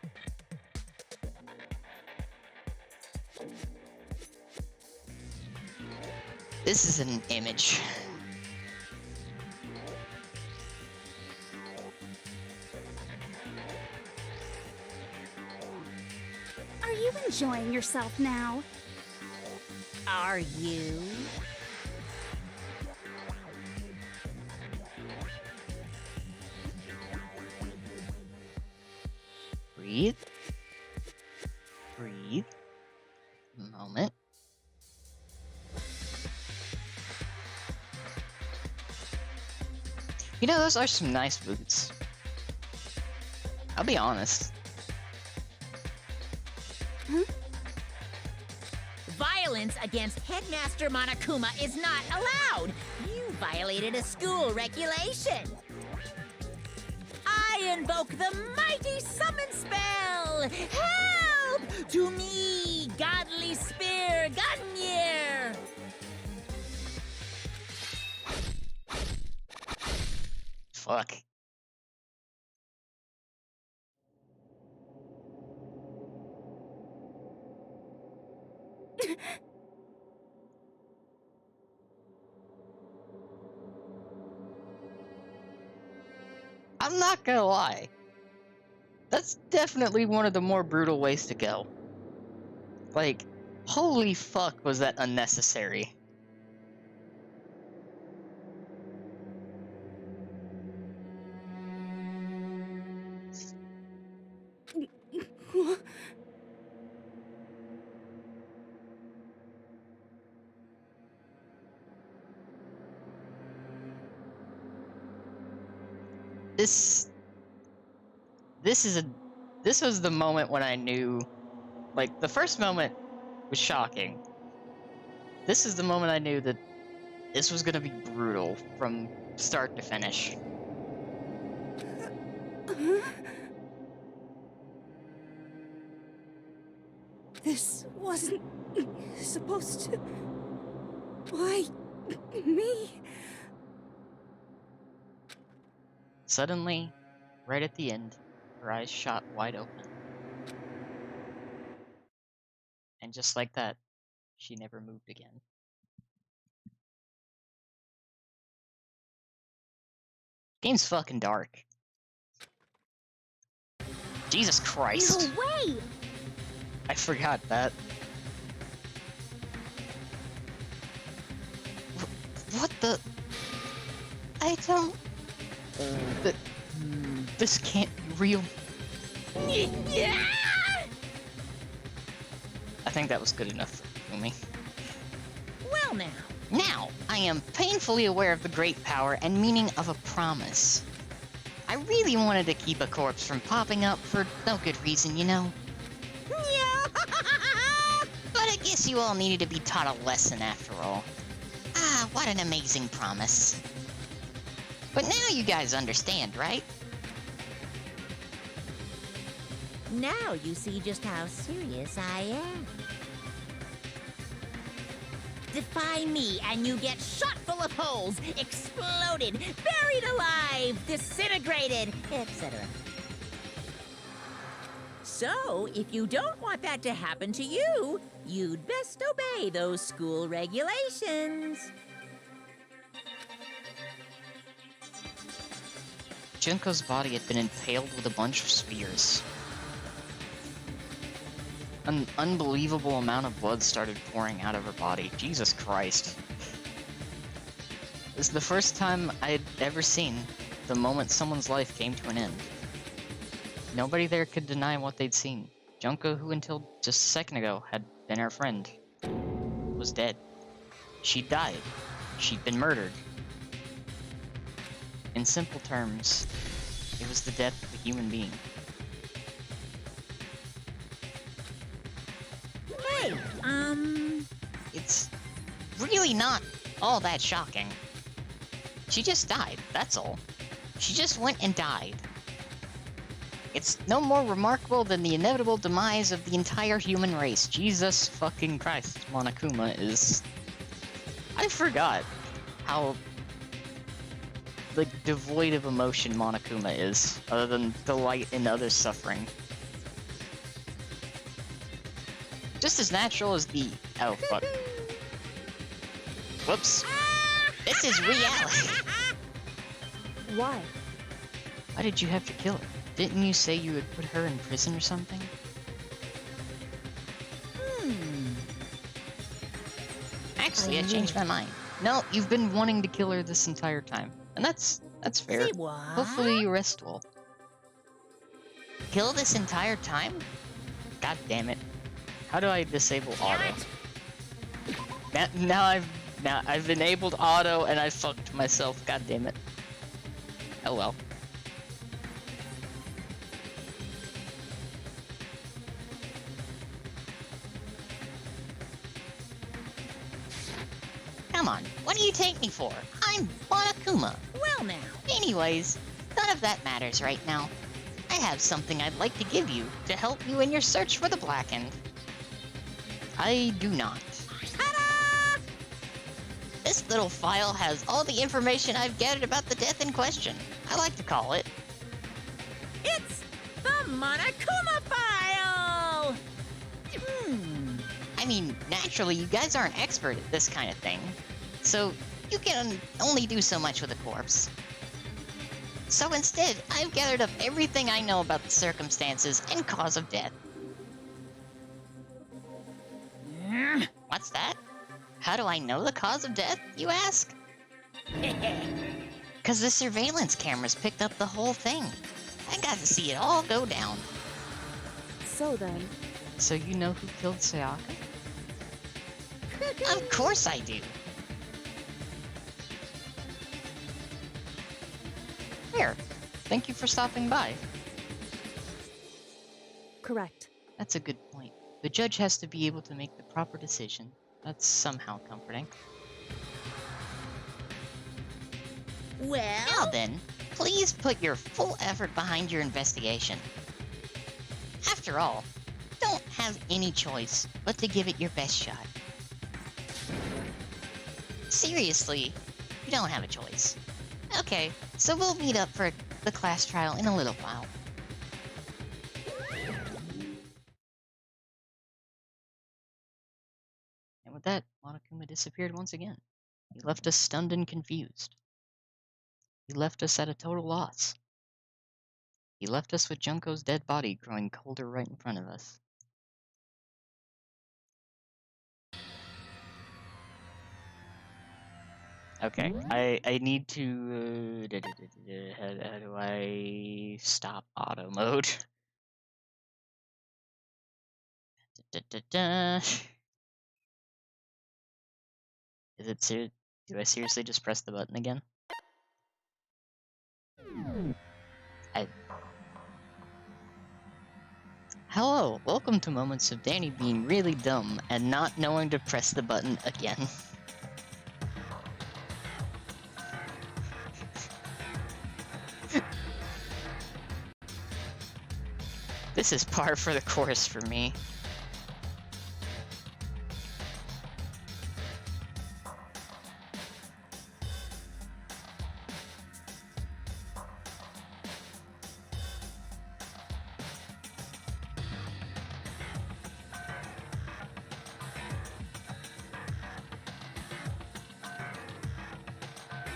Speaker 1: This is an image.
Speaker 3: Are you enjoying yourself now?
Speaker 2: Are you?
Speaker 1: Breathe. Breathe. A moment. You know, those are some nice boots. I'll be honest.
Speaker 2: Violence against Headmaster Monokuma is not allowed. You violated a school regulation. I invoke the mighty summon spell. Help! To me, godly spear, Gungnir!
Speaker 1: Fuck. I'm not gonna lie. That's definitely one of the more brutal ways to go. Like, holy fuck, was that unnecessary. This was the moment when I knew, like, the first moment was shocking. This is the moment I knew that this was gonna be brutal from start to finish.
Speaker 3: This wasn't supposed to... Why... me?
Speaker 1: Suddenly, right at the end, her eyes shot wide open. And just like that, she never moved again. Game's fucking dark. Jesus Christ.
Speaker 3: No way!
Speaker 1: I forgot that. What the... I don't... This can't be real.
Speaker 2: Yeah!
Speaker 1: I think that was good enough for me.
Speaker 2: Well now.
Speaker 1: Now, I am painfully aware of the great power and meaning of a promise. I really wanted to keep a corpse from popping up for no good reason, you know?
Speaker 2: Yeah!
Speaker 1: But I guess you all needed to be taught a lesson after all. Ah, what an amazing promise. But now you guys understand, right?
Speaker 2: Now you see just how serious I am. Defy me and you get shot full of holes, exploded, buried alive, disintegrated, etc. So, if you don't want that to happen to you, you'd best obey those school regulations.
Speaker 1: Junko's body had been impaled with a bunch of spears. An unbelievable amount of blood started pouring out of her body. Jesus Christ. This is the first time I'd ever seen the moment someone's life came to an end. Nobody there could deny what they'd seen. Junko, who until just a second ago had been our friend, was dead. She'd died. She'd been murdered. In simple terms, it was the death of a human being.
Speaker 2: Hey,
Speaker 1: It's really not all that shocking. She just died, that's all. She just went and died. It's no more remarkable than the inevitable demise of the entire human race. Jesus fucking Christ, Monokuma is... I forgot how, like, devoid of emotion Monokuma is, other than delight in others' suffering. Just as natural as the... Oh, fuck. Whoops. This is reality.
Speaker 3: Why?
Speaker 1: Why did you have to kill her? Didn't you say you would put her in prison or something? Actually, I changed my mind. No, you've been wanting to kill her this entire time. And that's fair.
Speaker 2: Say what?
Speaker 1: Hopefully you rest well. Kill this entire time? God damn it. How do I disable auto? Now I've enabled auto and I fucked myself. God damn it. Oh well. Come on, what do you take me for? I'm Monokuma.
Speaker 2: Well now.
Speaker 1: Anyways, none of that matters right now. I have something I'd like to give you to help you in your search for the Blackened. I do not.
Speaker 2: Ta-da!
Speaker 1: This little file has all the information I've gathered about the death in question. I like to call it.
Speaker 2: It's the Monokuma file!
Speaker 1: I mean, naturally, you guys aren't expert at this kind of thing, so you can only do so much with a corpse. So instead, I've gathered up everything I know about the circumstances and cause of death. What's that? How do I know the cause of death, you ask? Because the surveillance cameras picked up the whole thing. I got to see it all go down.
Speaker 3: So then,
Speaker 1: So you know who killed Sayaka? Of course I do. Here, thank you for stopping by.
Speaker 3: correct.
Speaker 1: That's a good point. The judge has to be able to make the proper decision. That's somehow comforting. Now
Speaker 2: Well,
Speaker 1: then, please put your full effort behind your investigation. After all, you don't have any choice but to give it your best shot. Seriously, you don't have a choice. Okay, so we'll meet up for the class trial in a little while. And with that, Monokuma disappeared once again. He left us stunned and confused. He left us at a total loss. He left us with Junko's dead body growing colder right in front of us. Okay, I need to... how do I stop auto mode? Is it serious? Do I seriously just press the button again? Hello, welcome to moments of Danny being really dumb and not knowing to press the button again. This is par for the course for me.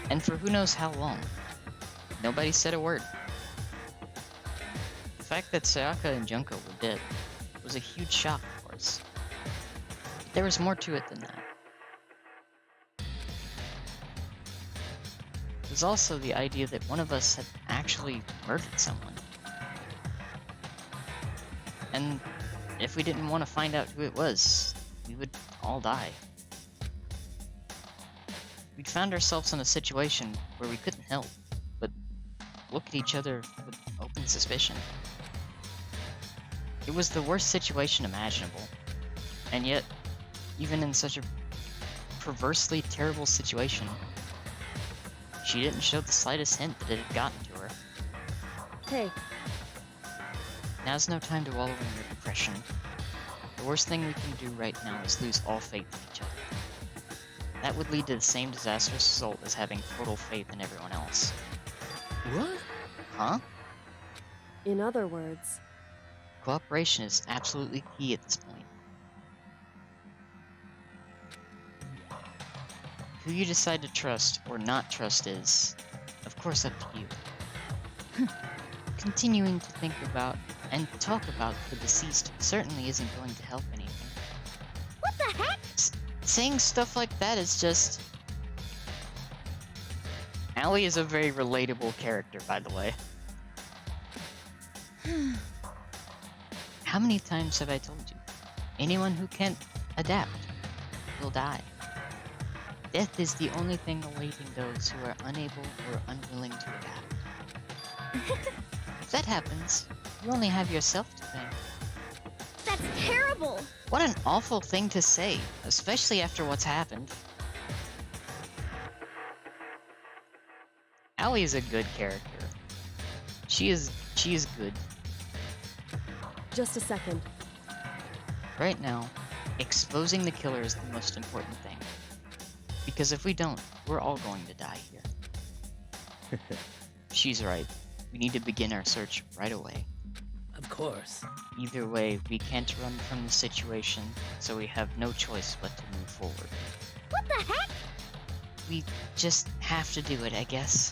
Speaker 1: And for who knows how long. Nobody said a word. The fact that Sayaka and Junko were dead was a huge shock, of course. But there was more to it than that. It was also the idea that one of us had actually murdered someone. And if we didn't want to find out who it was, we would all die. We'd found ourselves in a situation where we couldn't help but look at each other with open suspicion. It was the worst situation imaginable, and yet, even in such a perversely terrible situation, she didn't show the slightest hint that it had gotten to her.
Speaker 3: Hey,
Speaker 1: Now's no time to wallow in your depression. The worst thing we can do right now is lose all faith in each other. That would lead to the same disastrous result as having total faith in everyone else.
Speaker 4: What?
Speaker 1: Huh?
Speaker 3: in other words,
Speaker 1: Cooperation is absolutely key at this point. Who you decide to trust or not trust is, of course, up to you. Continuing to think about and talk about the deceased certainly isn't going to help anything.
Speaker 2: What the heck?
Speaker 1: Saying stuff like that is just... Allie is a very relatable character, by the way. How many times have I told you? Anyone who can't adapt will die. Death is the only thing awaiting those who are unable or unwilling to adapt. If that happens, you only have yourself to thank.
Speaker 2: That's terrible!
Speaker 1: What an awful thing to say, especially after what's happened. Allie is a good character. She is good.
Speaker 3: just a second.
Speaker 1: Right now, exposing the killer is the most important thing. Because if we don't, we're all going to die here. She's right. We need to begin our search right away.
Speaker 6: Of course.
Speaker 1: Either way, we can't run from the situation, so we have no choice but to move forward.
Speaker 2: What the heck?
Speaker 1: We just have to do it, I guess.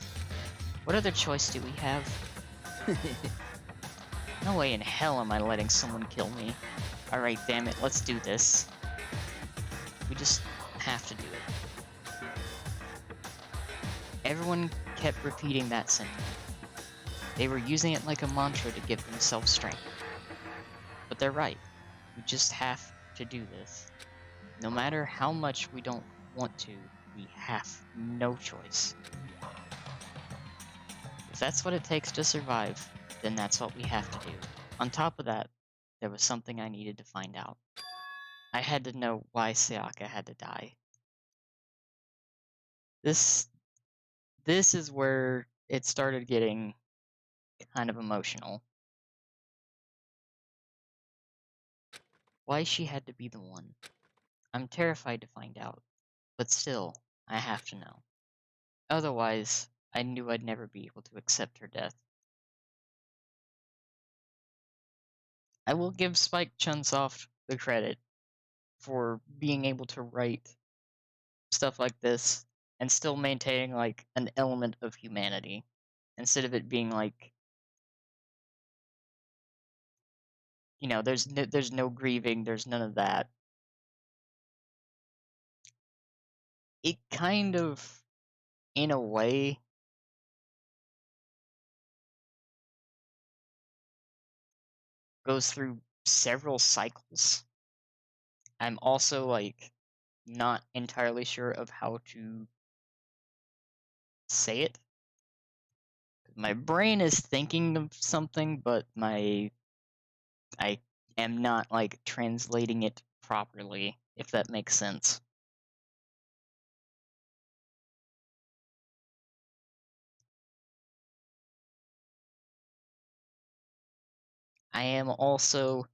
Speaker 1: What other choice do we have? No way in hell am I letting someone kill me. Alright, damn it, let's do this. We just have to do it. Everyone kept repeating that sentiment. They were using it like a mantra to give themselves strength. But they're right. We just have to do this. No matter how much we don't want to, we have no choice. If that's what it takes to survive, then that's what we have to do. On top of that, there was something I needed to find out. I had to know why Sayaka had to die. This is where it started getting kind of emotional. Why she had to be the one. I'm terrified to find out, but still, I have to know. Otherwise, I knew I'd never be able to accept her death. I will give Spike Chunsoft the credit for being able to write stuff like this and still maintaining like an element of humanity instead of it being like, you know, there's no grieving, there's none of that. It kind of, in a way, goes through several cycles. I'm also like not entirely sure of how to say it. My brain is thinking of something, but I am not like translating it properly, if that makes sense. I am also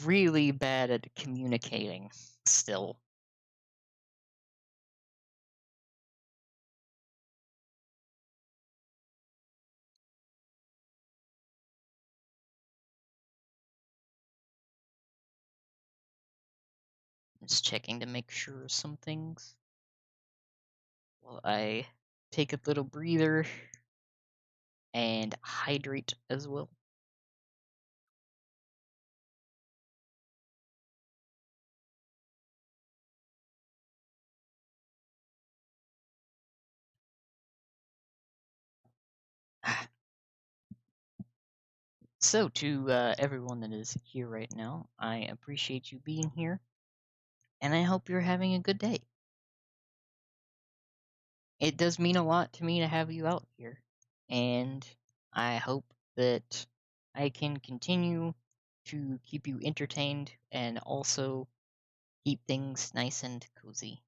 Speaker 1: really bad at communicating still. Just checking to make sure of some things while I take a little breather and hydrate as well. So, to everyone that is here right now, I appreciate you being here, and I hope you're having a good day. It does mean a lot to me to have you out here, and I hope that I can continue to keep you entertained and also keep things nice and cozy.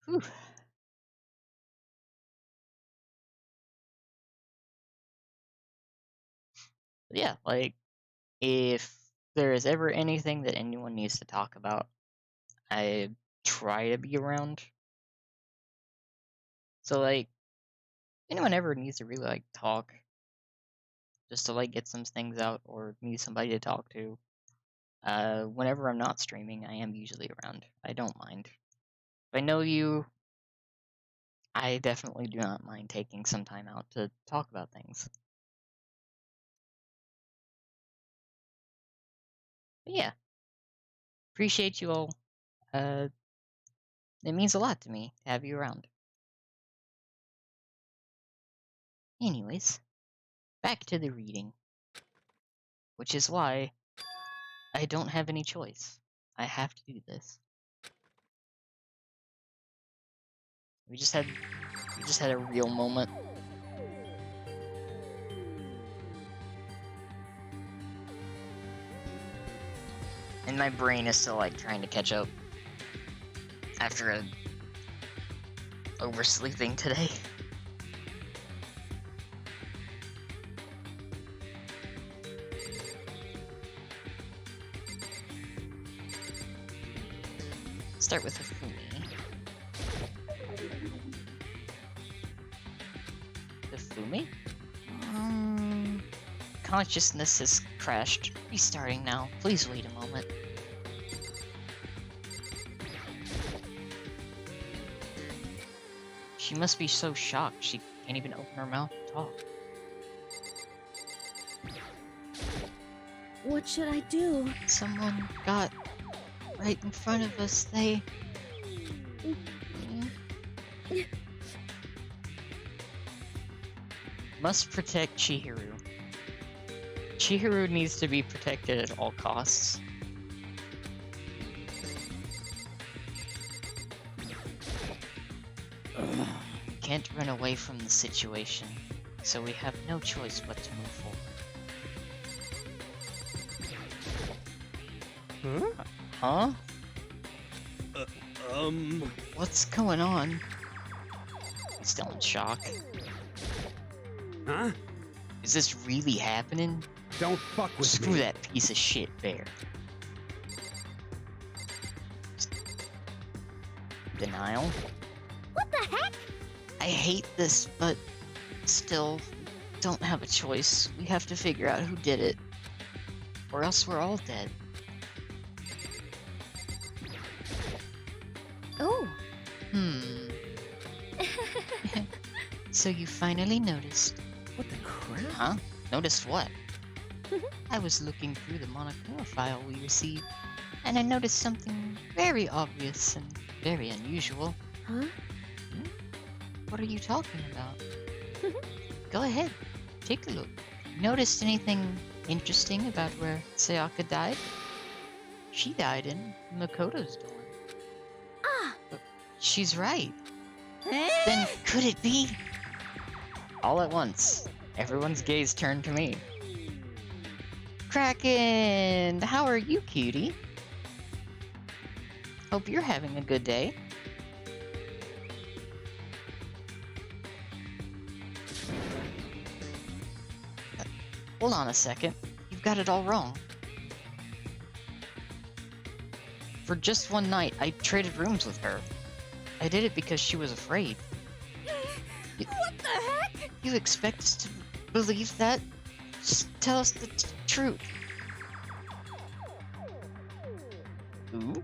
Speaker 1: Whew. But yeah, like, if there is ever anything that anyone needs to talk about, I try to be around. So, like, anyone ever needs to really, like, talk, just to, like, get some things out or need somebody to talk to, whenever I'm not streaming, I am usually around. I don't mind. If I know you, I definitely do not mind taking some time out to talk about things. But yeah, appreciate you all. Uh, it means a lot to me to have you around. Anyways, back to the reading, which is why I don't have any choice. I have to do this. We just had a real moment. And my brain is still like trying to catch up after oversleeping today. Start with Hifumi. Hifumi? Consciousness has crashed. Restarting now. Please wait a moment. She must be so shocked she can't even open her mouth to talk.
Speaker 3: What should I do?
Speaker 1: Someone got right in front of us. They... Must protect Chihiro. Chihiro needs to be protected at all costs. We can't run away from the situation, so we have no choice but to move forward.
Speaker 4: Huh?
Speaker 1: Huh? What's going on? He's still in shock.
Speaker 4: Huh?
Speaker 1: Is this really happening?
Speaker 4: Don't fuck with
Speaker 1: Screw
Speaker 4: me.
Speaker 1: that piece of shit bear. Denial?
Speaker 2: What the heck?
Speaker 1: I hate this, but still, don't have a choice. We have to figure out who did it. Or else we're all dead.
Speaker 2: Oh.
Speaker 1: So you finally noticed.
Speaker 4: What the crap?
Speaker 1: Huh? Noticed what? I was looking through the Monokuma file we received, and I noticed something very obvious and very unusual.
Speaker 3: Huh?
Speaker 1: What are you talking about? Go ahead, take a look. Noticed anything interesting about where Sayaka died? She died in Makoto's dorm.
Speaker 2: Ah.
Speaker 1: She's right. Then could it be? All at once, everyone's gaze turned to me. Kraken! How are you, cutie? Hope you're having a good day. Hold on a second. You've got it all wrong. For just one night, I traded rooms with her. I did it because she was afraid.
Speaker 2: What the heck?
Speaker 1: You expect us to believe that? Just tell us the truth. Ooh?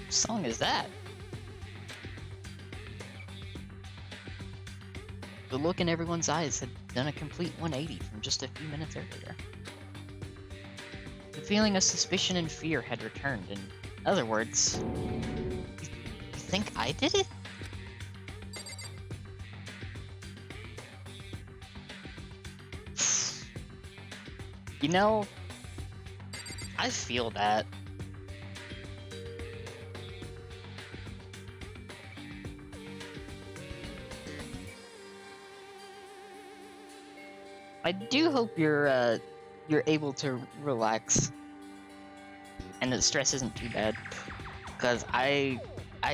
Speaker 1: What song is that? The look in everyone's eyes had done a complete 180 from just a few minutes earlier. The feeling of suspicion and fear had returned. In other words, you think I did it? You know, I feel that. I do hope you're able to relax and that stress isn't too bad, because I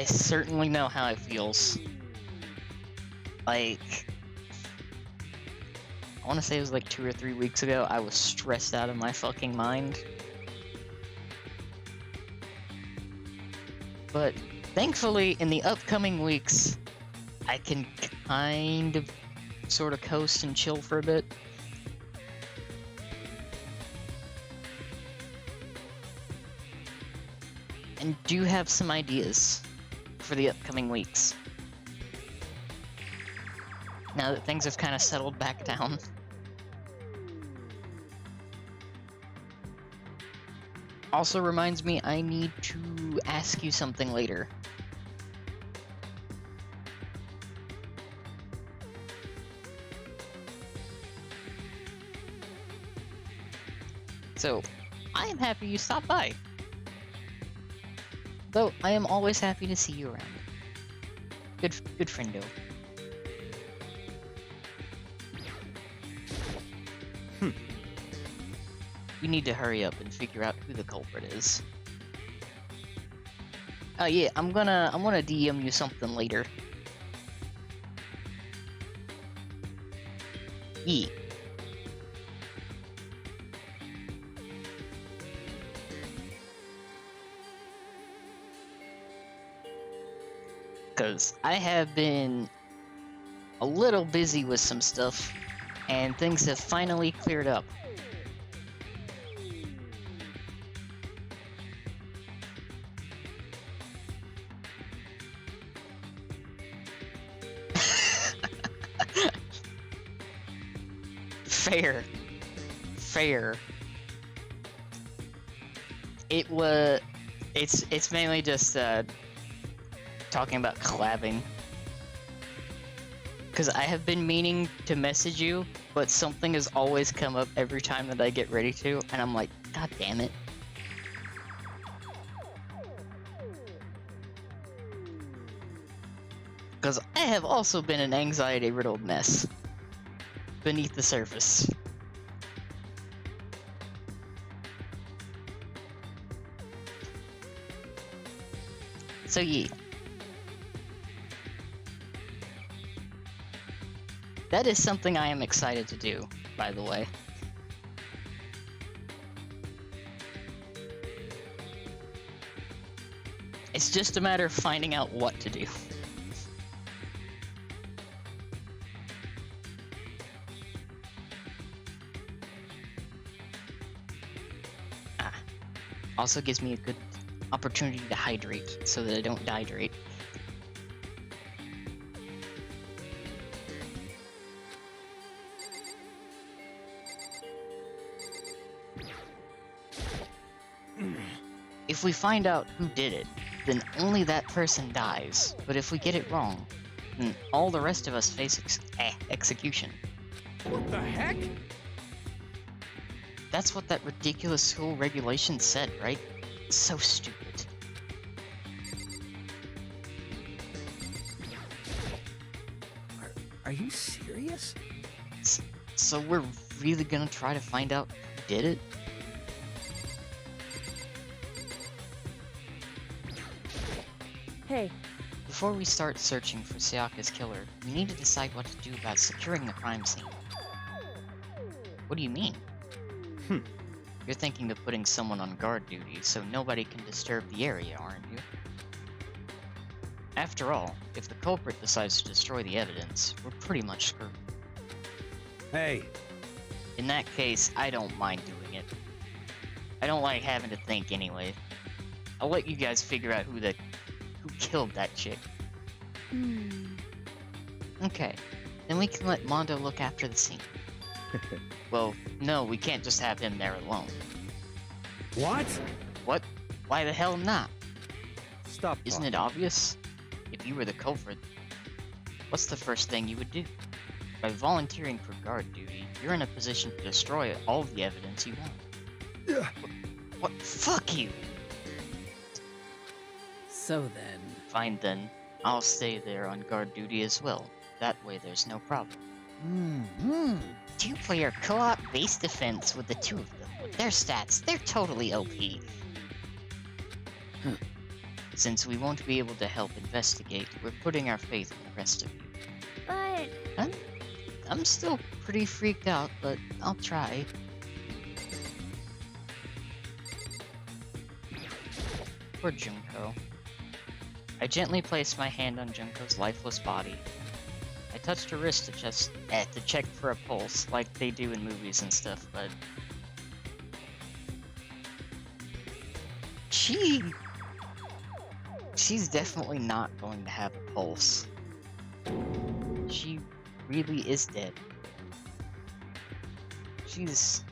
Speaker 1: certainly know how it feels. Like, I want to say it was like 2 or 3 weeks ago, I was stressed out of my fucking mind. But thankfully, in the upcoming weeks, I can kind of sort of coast and chill for a bit. And do have some ideas for the upcoming weeks. Now that things have kind of settled back down. Also reminds me I need to ask you something later. So, I am happy you stopped by. Though, I am always happy to see you around. Good friendo. We need to hurry up and figure out who the culprit is. Oh yeah, I'm gonna DM you something later. Yeah. Because I have been a little busy with some stuff, and things have finally cleared up. Fair. It's mainly just talking about collabing. Because I have been meaning to message you, but something has always come up every time that I get ready to, and I'm like, God damn it. Because I have also been an anxiety-riddled mess beneath the surface. So yeah. That is something I am excited to do, by the way. It's just a matter of finding out what to do. Also gives me a good opportunity to hydrate so that I don't dehydrate. If we find out who did it, then only that person dies. But if we get it wrong, then all the rest of us face execution.
Speaker 4: What the heck?
Speaker 1: That's what that ridiculous school regulation said, right? So stupid.
Speaker 4: Are you serious?
Speaker 1: So we're really gonna try to find out who did it?
Speaker 3: Hey,
Speaker 1: Before we start searching for Sayaka's killer, we need to decide what to do about securing the crime scene. What do you mean? You're thinking of putting someone on guard duty so nobody can disturb the area, aren't you? After all, if the culprit decides to destroy the evidence, we're pretty much screwed.
Speaker 4: Hey,
Speaker 1: In that case, I don't mind doing it. I don't like having to think anyway. I'll let you guys figure out who killed that chick. Okay, then we can let Mondo look after the scene. Well, no, we can't just have him there alone.
Speaker 4: what?
Speaker 1: What? Why the hell not?
Speaker 5: Stop
Speaker 1: Isn't
Speaker 5: talking.
Speaker 1: it obvious? If you were the culprit, what's the first thing you would do? By volunteering for guard duty, you're in a position to destroy all the evidence you want. What? Fuck you!
Speaker 6: So then,
Speaker 1: Fine then, I'll stay there on guard duty as well. That way there's no problem. Two-player co-op base defense with the two of them. With their stats, they're totally OP. Since we won't be able to help investigate, we're putting our faith in the rest of you.
Speaker 2: But
Speaker 1: I'm still pretty freaked out, but I'll try. Poor Junko. I gently placed my hand on Junko's lifeless body. I touched her wrist to check for a pulse, like they do in movies and stuff, but... She's definitely not going to have a pulse. She really is dead. She's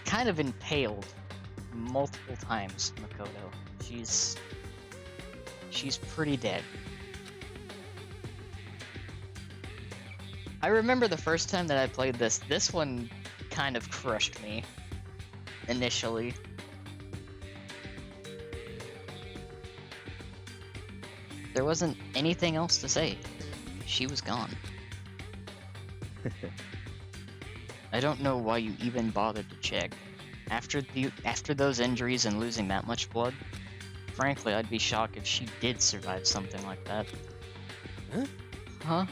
Speaker 1: kind of impaled multiple times, Makoto. She's pretty dead. I remember the first time that I played this one kind of crushed me initially. There wasn't anything else to say. She was gone. I don't know why you even bothered to check. After those injuries and losing that much blood, frankly, I'd be shocked if she did survive something like that. Huh?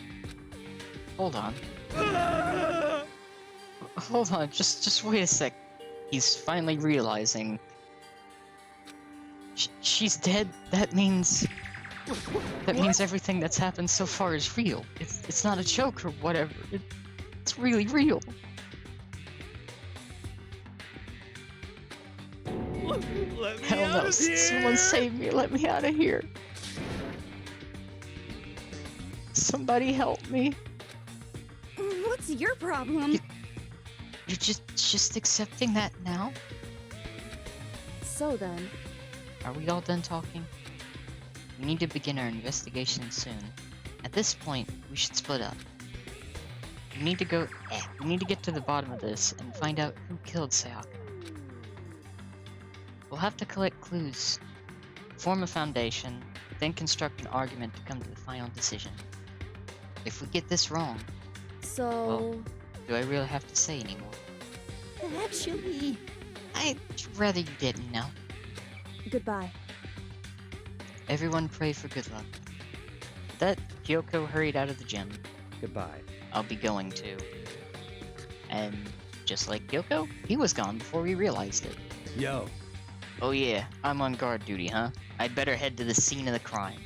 Speaker 1: Hold on. Hold on, just wait a sec. He's finally realizing... She's dead? That means everything that's happened so far is real. It's not a joke or whatever. It's really real.
Speaker 4: Let me
Speaker 1: Hell
Speaker 4: out
Speaker 1: no,
Speaker 4: of here!
Speaker 1: someone save me, let me out of here. Somebody help me.
Speaker 2: what's your problem?
Speaker 1: You're just accepting that now?
Speaker 3: so then,
Speaker 1: Are we all done talking? We need to begin our investigation soon. At this point, we should split up. We need to get to the bottom of this and find out who killed Sayaka. We'll have to collect clues, form a foundation, then construct an argument to come to the final decision. If we get this wrong,
Speaker 3: so...
Speaker 1: do I really have to say anymore?
Speaker 2: Actually,
Speaker 1: I'd rather you didn't know.
Speaker 3: Goodbye.
Speaker 1: Everyone pray for good luck. With that, Kyoko hurried out of the gym.
Speaker 5: Goodbye.
Speaker 1: I'll be going too. And just like Kyoko, he was gone before we realized it.
Speaker 4: Yo,
Speaker 1: Oh yeah, I'm on guard duty, huh? I'd better head to the scene of the crime.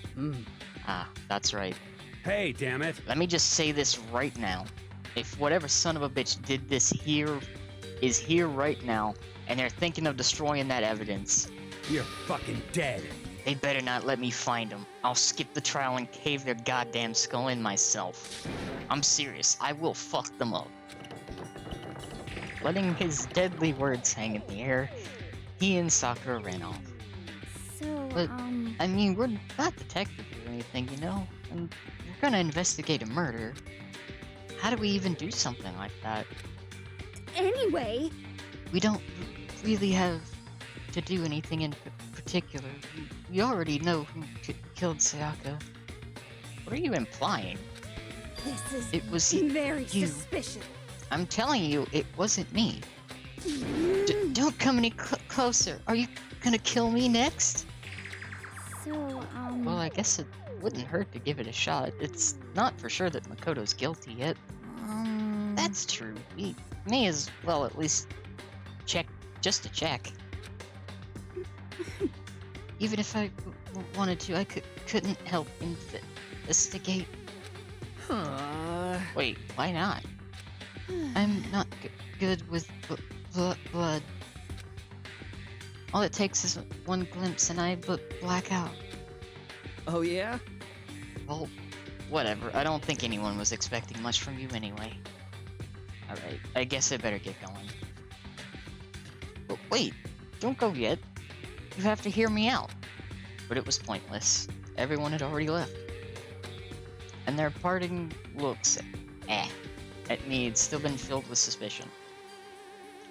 Speaker 1: Ah, that's right.
Speaker 4: hey, damn it.
Speaker 1: Let me just say this right now. If whatever son of a bitch did this here is here right now, and they're thinking of destroying that evidence,
Speaker 4: You're fucking dead.
Speaker 1: they better not let me find them. I'll skip the trial and cave their goddamn skull in myself. I'm serious, I will fuck them up. Letting his deadly words hang in the air, he and Sakura ran off.
Speaker 2: so,
Speaker 1: But- I mean, we're not detectives or anything, you know? And we're gonna investigate a murder. How do we even do something like that?
Speaker 2: anyway,
Speaker 1: We don't really have to do anything in particular. We already know who killed Sayaka. What are you implying?
Speaker 2: this is
Speaker 1: It was
Speaker 2: very
Speaker 1: you.
Speaker 2: suspicious.
Speaker 1: I'm telling you, it wasn't me. Don't come any closer. Are you gonna kill me next?
Speaker 3: So,
Speaker 1: Well, I guess it wouldn't hurt to give it a shot. It's not for sure that Makoto's guilty yet. That's true. We may as well at least check, just to check. Even if I wanted to, I couldn't help investigate. Wait, why not? I'm not good with blood. All it takes is one glimpse and I black out.
Speaker 2: Oh, yeah?
Speaker 1: Well, whatever. I don't think anyone was expecting much from you anyway. Alright, I guess I better get going. But wait, don't go yet. You have to hear me out. But it was pointless. Everyone had already left. And their parting looks at me had still been filled with suspicion.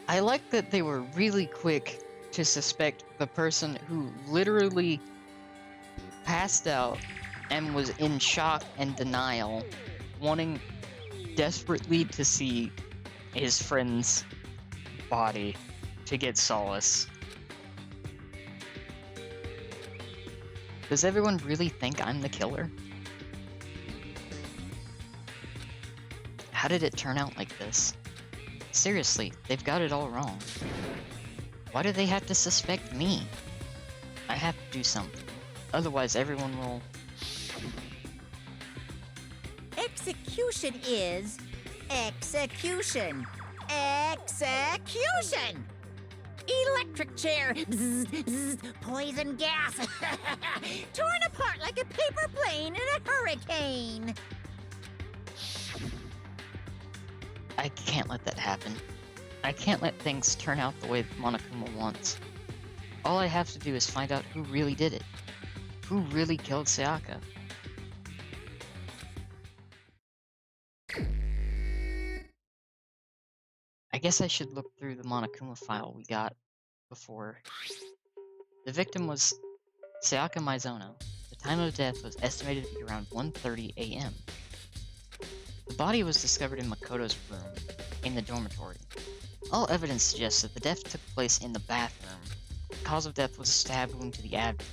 Speaker 1: I like that they were really quick to suspect the person who literally passed out and was in shock and denial, wanting desperately to see his friend's body to get solace. Does everyone really think I'm the killer? How did it turn out like this? Seriously, they've got it all wrong. Why do they have to suspect me? I have to do something. Otherwise, everyone will...
Speaker 2: Execution is execution. Execution! Electric chair. Bzz, bzz, poison gas. Torn apart like a paper plane in a hurricane.
Speaker 1: I can't let that happen. I can't let things turn out the way Monokuma wants. All I have to do is find out who really did it. Who really killed Sayaka? I guess I should look through the Monokuma file we got before. The victim was Sayaka Mizono. The time of death was estimated to be around 1:30 a.m. The body was discovered in Makoto's room, in the dormitory. All evidence suggests that the death took place in the bathroom. The cause of death was a stab wound to the abdomen.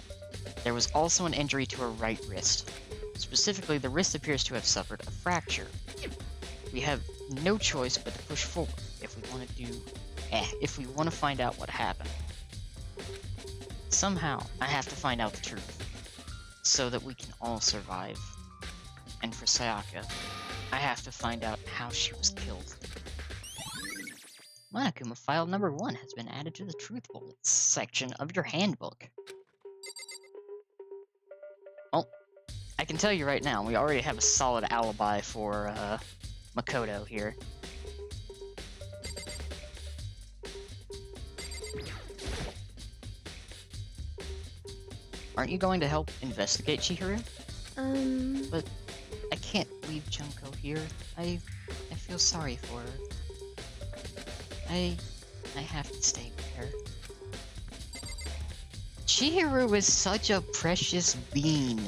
Speaker 1: There was also an injury to her right wrist. Specifically, the wrist appears to have suffered a fracture. We have no choice but to push forward if we want to find out what happened. Somehow, I have to find out the truth, so that we can all survive. And for Sayaka, I have to find out how she was killed. Monokuma file number 1 has been added to the Truth Bullets section of your handbook. Well, I can tell you right now, we already have a solid alibi for, Makoto here. Aren't you going to help investigate Chihiro? But I can't leave Junko here. I feel sorry for her. I have to stay with her. Chihiro is such a precious being.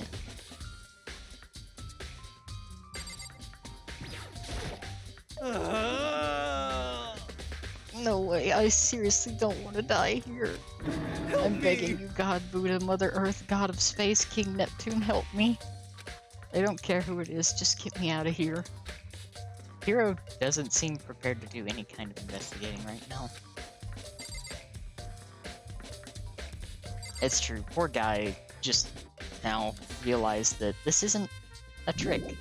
Speaker 1: No way, I seriously don't want to die here. I'm begging you, God, Buddha, Mother Earth, God of Space, King Neptune, help me. I don't care who it is, just get me out of here. Hiro doesn't seem prepared to do any kind of investigating right now. It's true, poor guy just now realized that this isn't a trick.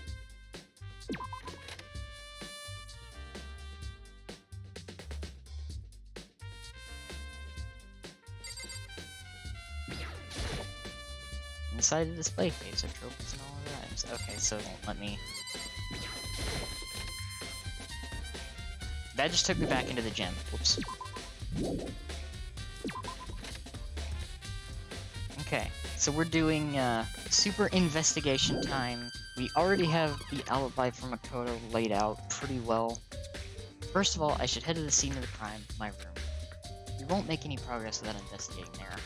Speaker 1: Inside the display case are trophies and all of that. Okay, so it won't let me... That just took me back into the gym. Whoops. Okay, so we're doing super investigation time. We already have the alibi for Makoto laid out pretty well. First of all, I should head to the scene of the crime, my room. We won't make any progress without investigating there.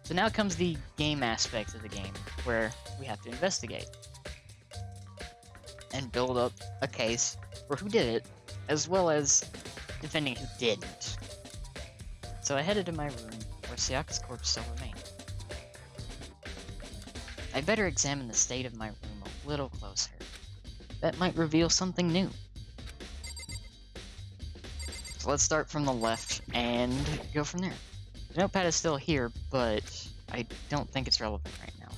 Speaker 1: So now comes the game aspect of the game, where we have to investigate. And build up a case for who did it, as well as defending who didn't. So I headed to my room, where Sayaka's corpse still remained. I'd better examine the state of my room a little closer. That might reveal something new. So let's start from the left and go from there. The notepad is still here, but I don't think it's relevant right now.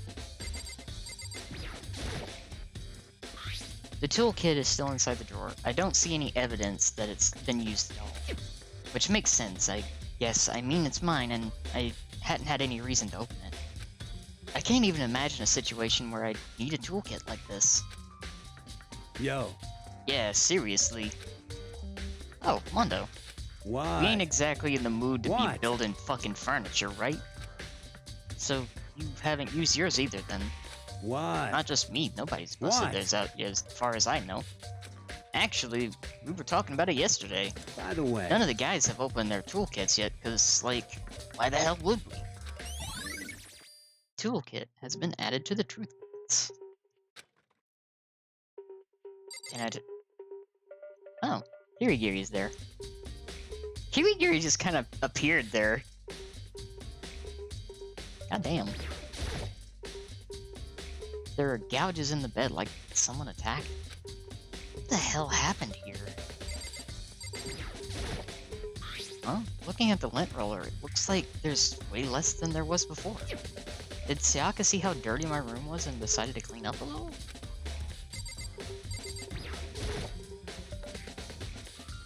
Speaker 1: The toolkit is still inside the drawer. I don't see any evidence that it's been used at all. Which makes sense, I guess. I mean, it's mine, and I hadn't had any reason to open it. I can't even imagine a situation where I'd need a toolkit like this.
Speaker 4: Yo,
Speaker 1: Yeah, seriously. Oh, Mondo.
Speaker 4: why?
Speaker 1: We ain't exactly in the mood to be
Speaker 4: What?
Speaker 1: building fucking furniture, right? So, you haven't used yours either, then.
Speaker 4: Why?
Speaker 1: Not just me, nobody's busted
Speaker 4: What?
Speaker 1: theirs out as far as I know. Actually, we were talking about it yesterday.
Speaker 4: By the way,
Speaker 1: None of the guys have opened their toolkits yet, because, like, why the hell would we? Toolkit has been added to the truth kits. Can I Oh, Kirigiri's there. Kirigiri just kind of appeared there. God damn. There are gouges in the bed like someone attacked. What the hell happened here? Huh? Looking at the lint roller, it looks like there's way less than there was before. Did Sayaka see how dirty my room was and decided to clean up a little?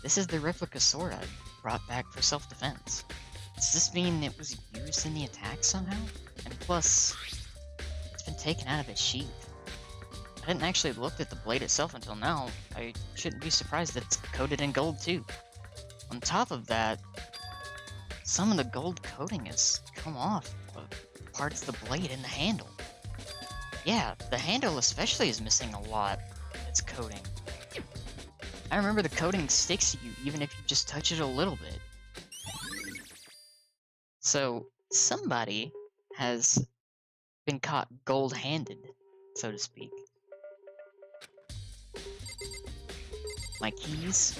Speaker 1: This is the replica sword I brought back for self-defense. Does this mean it was used in the attack somehow? And plus, it's been taken out of its sheath. I didn't actually look at the blade itself until now. I shouldn't be surprised that it's coated in gold too. On top of that, some of the gold coating has come off parts of the blade and the handle. Yeah, the handle especially is missing a lot of its coating. I remember the coating sticks to you even if you just touch it a little bit. So, somebody has been caught gold-handed, so to speak. My keys.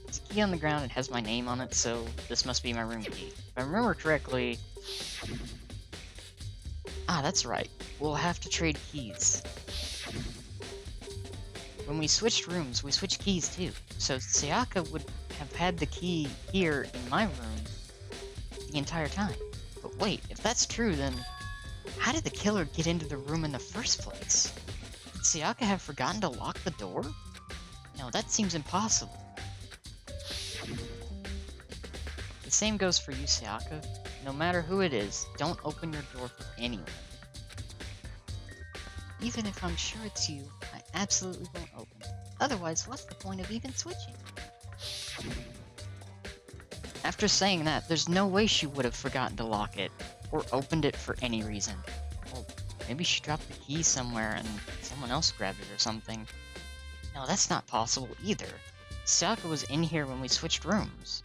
Speaker 1: There's a key on the ground, it has my name on it, so this must be my room key. If I remember correctly... Ah, that's right. We'll have to trade keys. When we switched rooms, we switched keys too. So Sayaka would have had the key here in my room the entire time. But wait, if that's true, then how did the killer get into the room in the first place? Did Sayaka have forgotten to lock the door? No, that seems impossible. The same goes for you, Sayaka. No matter who it is, don't open your door for anyone. Even if I'm sure it's you, I absolutely won't open it. Otherwise, what's the point of even switching? After saying that, there's no way she would have forgotten to lock it, or opened it for any reason. Well, maybe she dropped the key somewhere and someone else grabbed it or something. No, that's not possible either. Sayaka was in here when we switched rooms.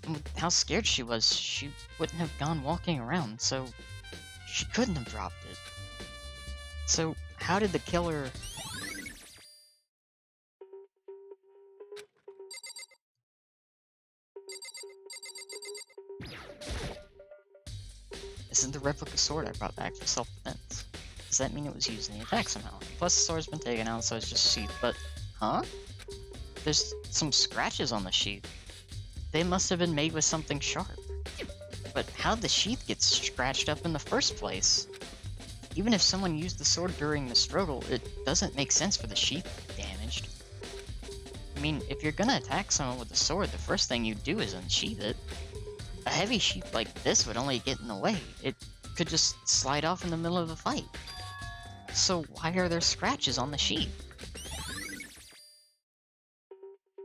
Speaker 1: And with how scared she was, she wouldn't have gone walking around, so she couldn't have dropped it. So, how did the killer... This is the replica sword I brought back for self-defense. Does that mean it was used in the attack somehow? Plus the sword's been taken out, so it's just a sheath, but... Huh? There's some scratches on the sheath. They must have been made with something sharp. But how'd the sheath get scratched up in the first place? Even if someone used the sword during the struggle, it doesn't make sense for the sheath to be damaged. I mean, if you're gonna attack someone with a sword, the first thing you do is unsheath it. A heavy sheath like this would only get in the way. It could just slide off in the middle of a fight. So why are there scratches on the sheath?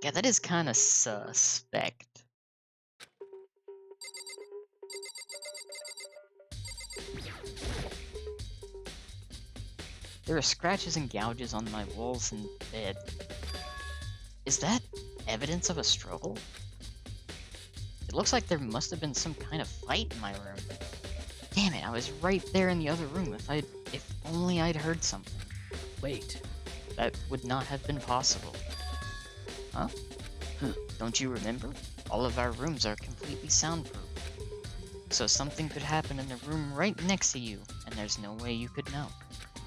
Speaker 1: Yeah, that is kinda suspect. There are scratches and gouges on my walls and bed. Is that evidence of a struggle? It looks like there must have been some kind of fight in my room. Damn it, I was right there in the other room. If only I'd heard something.
Speaker 6: Wait.
Speaker 1: That would not have been possible. Huh? Don't you remember? All of our rooms are completely soundproof. So something could happen in the room right next to you, and there's no way you could know.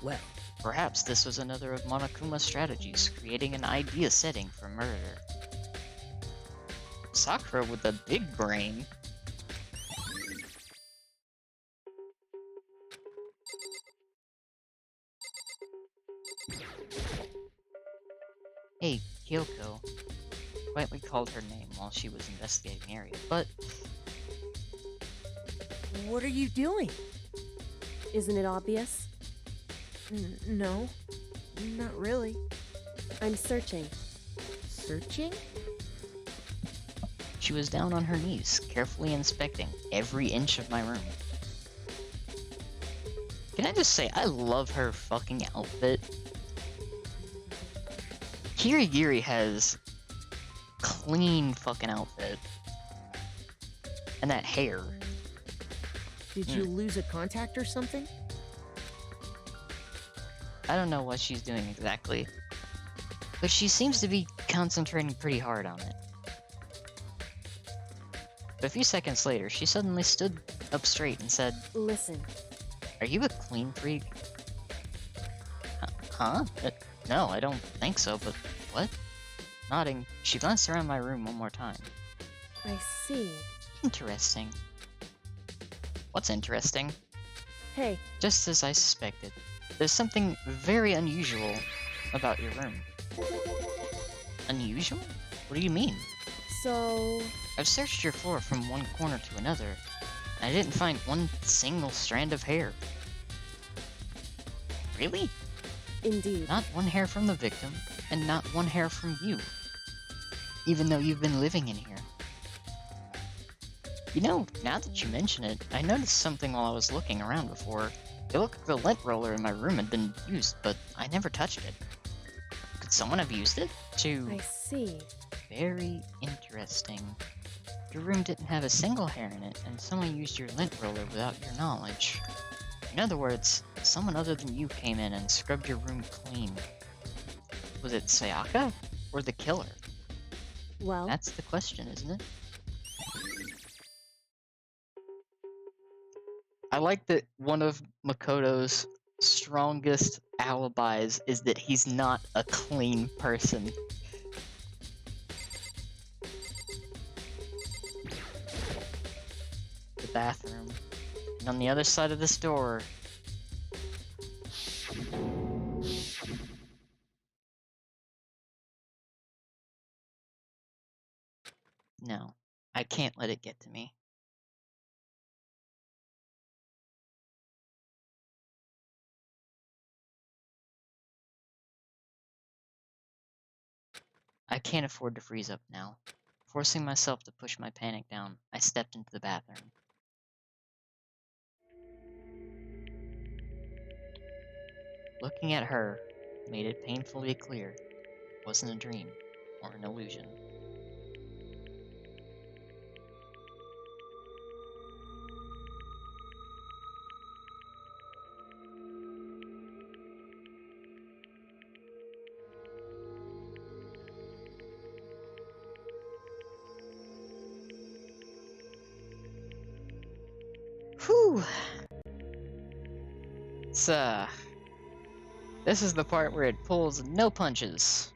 Speaker 2: Well,
Speaker 1: Perhaps this was another of Monokuma's strategies, creating an idea setting for murder. Sakura with a big brain. Hey, Kyoko. Quietly called her name while she was investigating the area, but
Speaker 2: what are you doing?
Speaker 6: Isn't it obvious?
Speaker 2: No, not really.
Speaker 6: I'm searching.
Speaker 2: Searching?
Speaker 1: she was down on her knees, carefully inspecting every inch of my room. Can I just say, I love her fucking outfit. Kirigiri has clean fucking outfit. And that hair.
Speaker 2: Did you lose a contact or something?
Speaker 1: I don't know what she's doing exactly. But she seems to be concentrating pretty hard on it. But a few seconds later, she suddenly stood up straight and said,
Speaker 6: Listen,
Speaker 1: "Are you a clean freak?" Huh? No, I don't think so, but what? Nodding, she glanced around my room one more time.
Speaker 6: I see.
Speaker 1: Interesting. What's interesting?
Speaker 6: Hey,
Speaker 1: Just as I suspected, there's something very unusual about your room. Unusual? What do you mean?
Speaker 6: so
Speaker 1: I've searched your floor from one corner to another, and I didn't find one single strand of hair. Really?
Speaker 6: indeed.
Speaker 1: Not one hair from the victim, and not one hair from you. Even though you've been living in here. You know, now that you mention it, I noticed something while I was looking around before. It looked like the lint roller in my room had been used, but I never touched it. Could someone have used it?
Speaker 6: I see.
Speaker 1: Very interesting. Your room didn't have a single hair in it, and someone used your lint roller without your knowledge. In other words, someone other than you came in and scrubbed your room clean. Was it Sayaka? Or the killer?
Speaker 6: Well,
Speaker 1: That's the question, isn't it? I like that one of Makoto's strongest alibis is that he's not a clean person. The bathroom. And on the other side of this door... No, I can't let it get to me. I can't afford to freeze up now. Forcing myself to push my panic down, I stepped into the bathroom. Looking at her made it painfully clear it wasn't a dream or an illusion. Whew. This is the part where it pulls no punches.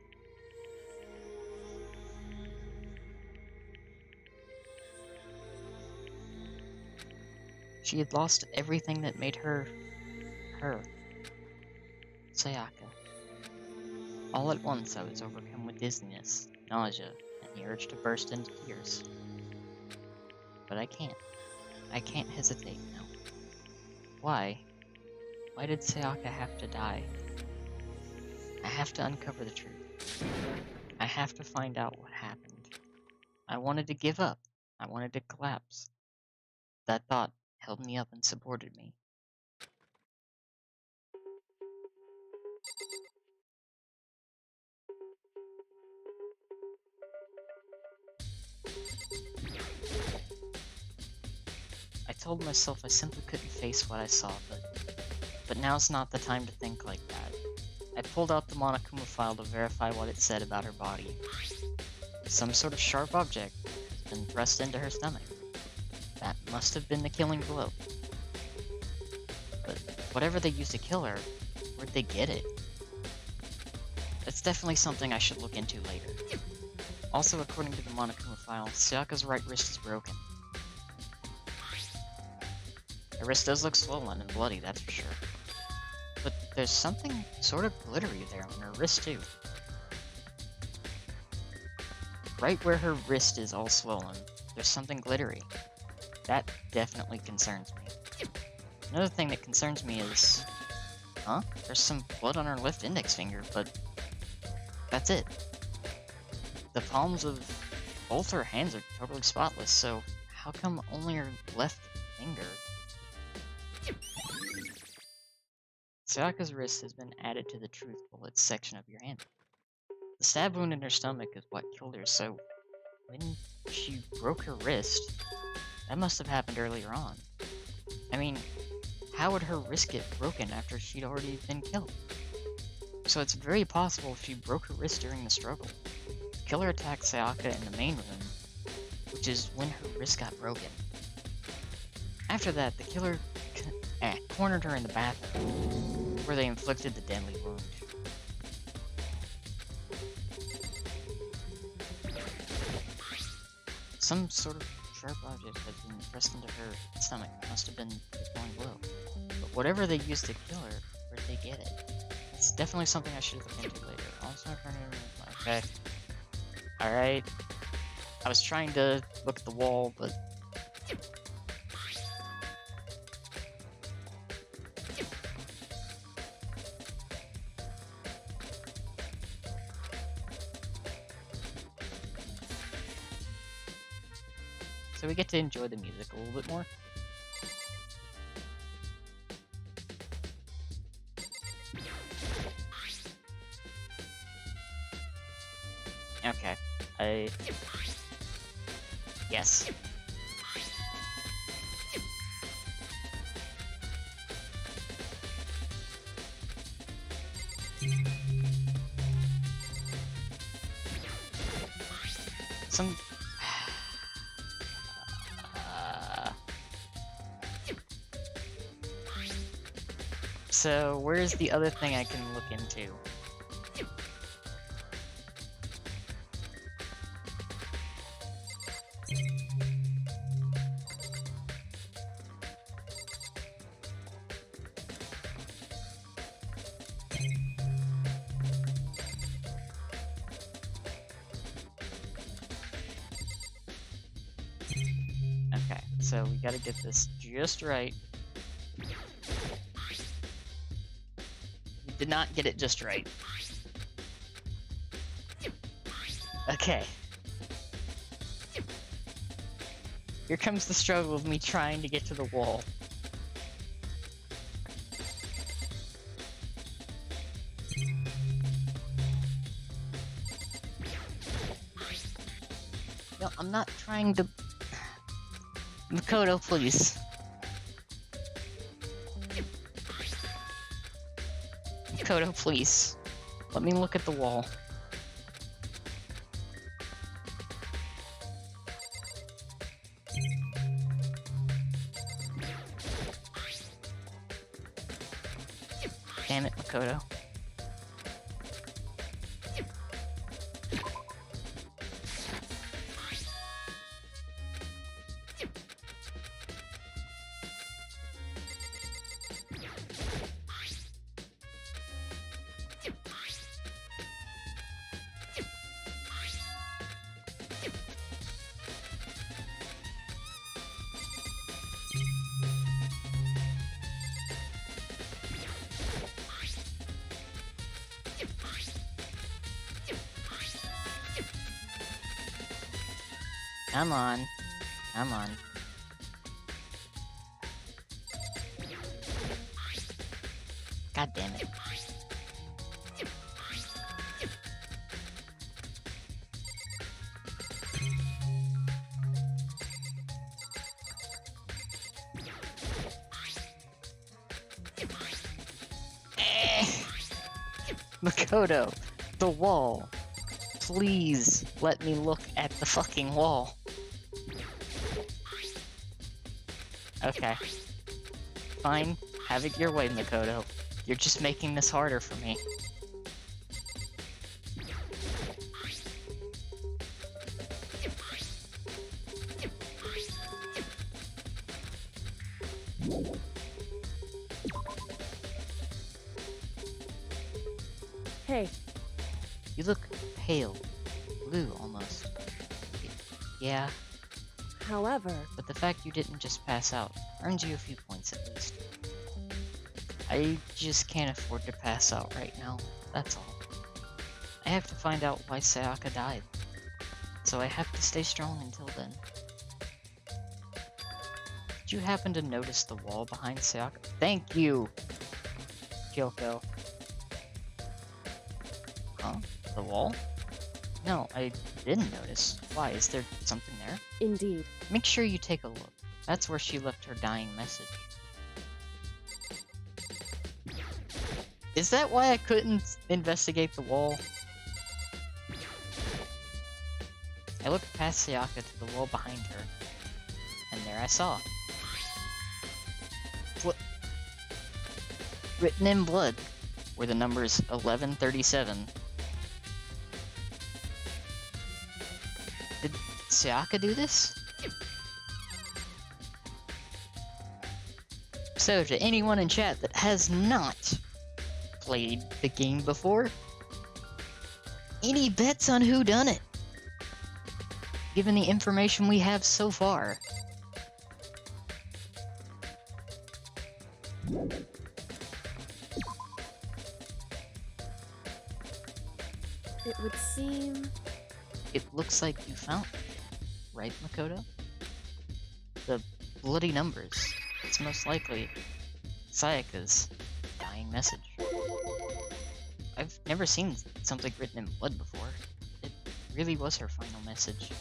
Speaker 1: She had lost everything that made her, her. Sayaka. All at once I was overcome with dizziness, nausea, and the urge to burst into tears. But I can't. I can't hesitate now. Why? Why did Sayaka have to die? I have to uncover the truth. I have to find out what happened. I wanted to give up. I wanted to collapse. That thought held me up and supported me. I told myself I simply couldn't face what I saw, but now's not the time to think like that. I pulled out the Monokuma file to verify what it said about her body. some sort of sharp object has been thrust into her stomach. That must have been the killing blow. But whatever they used to kill her, where'd they get it? That's definitely something I should look into later. Also, according to the Monokuma file, Sayaka's right wrist is broken. Her wrist does look swollen and bloody, that's for sure. But there's something sort of glittery there on her wrist, too. Right where her wrist is all swollen, there's something glittery. That definitely concerns me. Another thing that concerns me is... Huh? There's some blood on her left index finger, but... That's it. The palms of both her hands are totally spotless, so how come only her left finger? Sayaka's wrist has been added to the truth bullets section of your hand. The stab wound in her stomach is what killed her, so when she broke her wrist, that must have happened earlier on. I mean, how would her wrist get broken after she'd already been killed? So it's very possible she broke her wrist during the struggle. The killer attacked Sayaka in the main room, which is when her wrist got broken. After that, the killer cornered her in the bathroom, where they inflicted the deadly wound. Some sort of sharp object has been pressed into her stomach. It must have been the killing blow. But whatever they used to kill her, where'd they get it? It's definitely something I should look into later. Also, okay. Alright. I was trying to look at the wall, but... So we get to enjoy the music a little bit more. Okay, yes. Some... So, where's the other thing I can look into? Okay, so we gotta get this just right. Did not get it just right. Okay. Here comes the struggle of me trying to get to the wall. No, I'm not trying to... Makoto, please. Makoto, please. Let me look at the wall. Damn it, Makoto. Come on. Come on. God damn it. Makoto, the wall. please let me look at the fucking wall. Okay. Fine. Have it your way, Makoto. You're just making this harder for me.
Speaker 6: Hey,
Speaker 1: You look pale. Blue, almost. Yeah,
Speaker 6: however,
Speaker 1: but the fact you didn't just pass out earns you a few points at least. I just can't afford to pass out right now, that's all. I have to find out why Sayaka died, so I have to stay strong until then. Did you happen to notice the wall behind Sayaka? Thank you, Kyoko. Huh? The wall? No, I didn't notice. Why? Is there something there?
Speaker 6: indeed.
Speaker 1: Make sure you take a look. That's where she left her dying message. Is that why I couldn't investigate the wall? I looked past Sayaka to the wall behind her, and there I saw. Written in blood were the numbers 1137. Did Sayaka do this? So, to anyone in chat that has not played the game before, any bets on who done it? Given the information we have so far.
Speaker 6: It would seem...
Speaker 1: It looks like you found it, right, Makoto? The bloody numbers. It's most likely Sayaka's dying message. I've never seen something written in blood before. It really was her final message.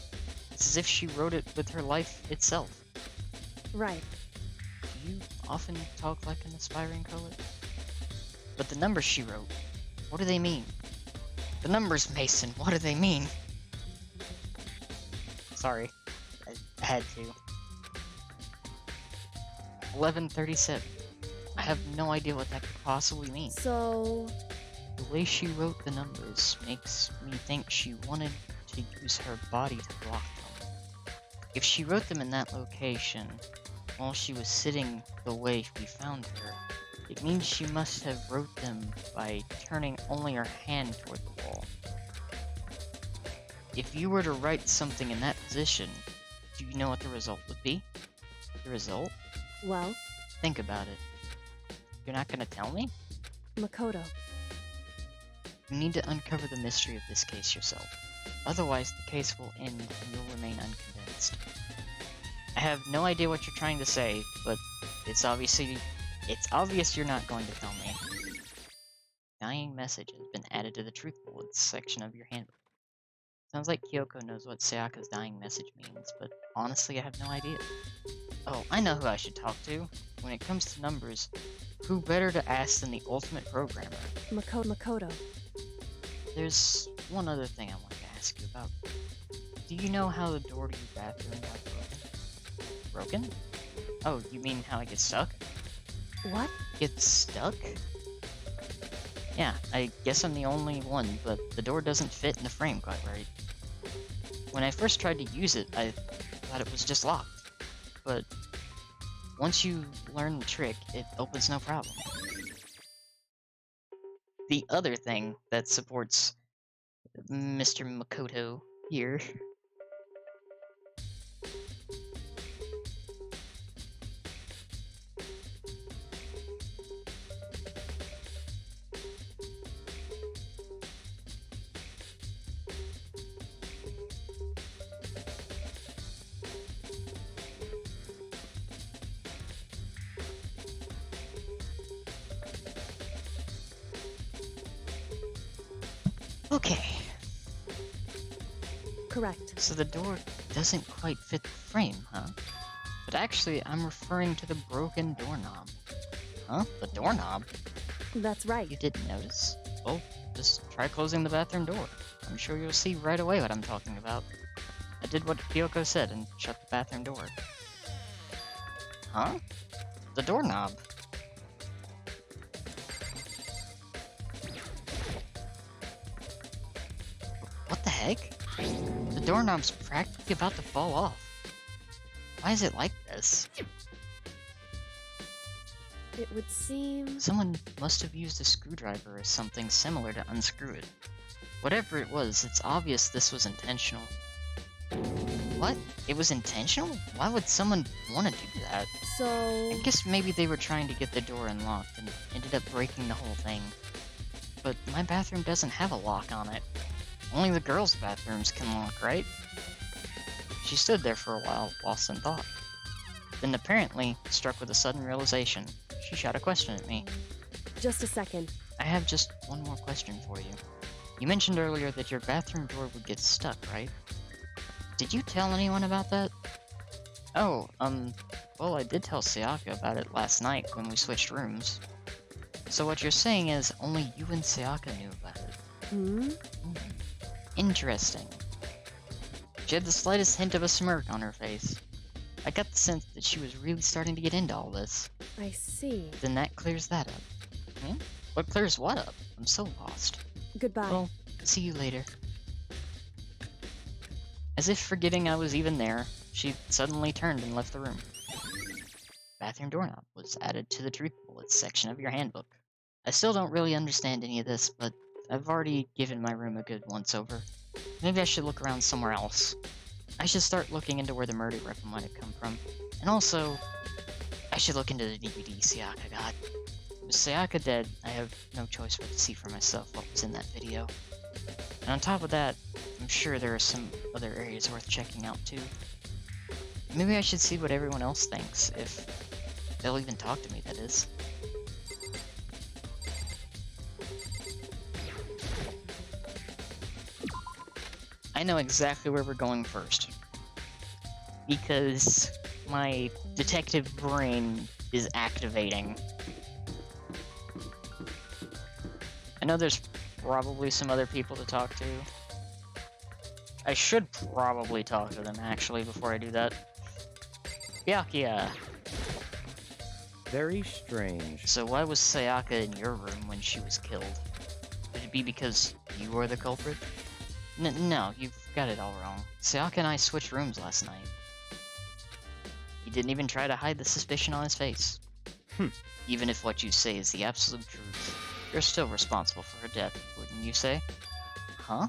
Speaker 1: It's as if she wrote it with her life itself.
Speaker 6: Right.
Speaker 1: Do you often talk like an aspiring poet? But the numbers she wrote, what do they mean? The numbers, Mason, what do they mean? Sorry, I had to. 1137. I have no idea what that could possibly mean.
Speaker 6: So...
Speaker 1: The way she wrote the numbers makes me think she wanted to use her body to block them. If she wrote them in that location, while she was sitting the way we found her, it means she must have wrote them by turning only her hand toward the wall. If you were to write something in that position, do you know what the result would be? The result?
Speaker 6: well,
Speaker 1: Think about it. You're not gonna tell me?
Speaker 6: Makoto.
Speaker 1: You need to uncover the mystery of this case yourself. Otherwise, the case will end and you'll remain unconvinced. I have no idea what you're trying to say, but it's obvious you're not going to tell me. Dying message has been added to the truth bullets section of your handbook. Sounds like Kyoko knows what Sayaka's dying message means, but honestly I have no idea. Oh, I know who I should talk to. When it comes to numbers, who better to ask than the ultimate programmer?
Speaker 6: Makoto.
Speaker 1: There's one other thing I wanted to ask you about. Do you know how the door to your bathroom got broken? Broken? Oh, you mean how it gets stuck?
Speaker 6: What?
Speaker 1: Gets stuck? Yeah, I guess I'm the only one, but the door doesn't fit in the frame quite right. When I first tried to use it, I thought it was just locked. But once you learn the trick, it opens no problem. The other thing that supports Mr. Makoto here. Okay,
Speaker 6: Correct.
Speaker 1: so the door doesn't quite fit the frame, huh? But actually, I'm referring to the broken doorknob. Huh? The doorknob?
Speaker 6: That's right.
Speaker 1: You didn't notice? Well, just try closing the bathroom door. I'm sure you'll see right away what I'm talking about. I did what Kyoko said and shut the bathroom door. Huh? The doorknob. What the heck? The doorknob's practically about to fall off. Why is it like this?
Speaker 6: It would seem...
Speaker 1: Someone must have used a screwdriver or something similar to unscrew it. Whatever it was, it's obvious this was intentional. What? It was intentional? Why would someone want to do that?
Speaker 6: So...
Speaker 1: I guess maybe they were trying to get the door unlocked and ended up breaking the whole thing. But my bathroom doesn't have a lock on it. Only the girls' bathrooms can lock, right? She stood there for a while, lost in thought. Then apparently, struck with a sudden realization, she shot a question at me.
Speaker 6: Just a second.
Speaker 1: I have just one more question for you. You mentioned earlier that your bathroom door would get stuck, right? Did you tell anyone about that? Oh, well, I did tell Sayaka about it last night when we switched rooms. So what you're saying is only you and Sayaka knew about it.
Speaker 6: Hmm?
Speaker 1: Interesting. She had the slightest hint of a smirk on her face. I got the sense that she was really starting to get into all this.
Speaker 6: I see.
Speaker 1: Then that clears that up. Hmm? What clears what up? I'm so lost.
Speaker 6: Goodbye.
Speaker 1: Well, see you later. As if forgetting I was even there, she suddenly turned and left the room. Bathroom doorknob was added to the truth bullets section of your handbook. I still don't really understand any of this, but I've already given my room a good once-over. Maybe I should look around somewhere else. I should start looking into where the murder weapon might have come from. And also, I should look into the DVD Sayaka got. With Sayaka dead, I have no choice but to see for myself what was in that video. And on top of that, I'm sure there are some other areas worth checking out too. Maybe I should see what everyone else thinks, if they'll even talk to me, that is. I know exactly where we're going first. Because my detective brain is activating. I know there's probably some other people to talk to. I should probably talk to them, actually, before I do that. Byakuya.
Speaker 5: Very strange.
Speaker 1: So why was Sayaka in your room when she was killed? Could it be because you were the culprit? No, you've got it all wrong. Sayaka and I switched rooms last night. He didn't even try to hide the suspicion on his face. Even if what you say is the absolute truth, you're still responsible for her death, wouldn't you say? Huh?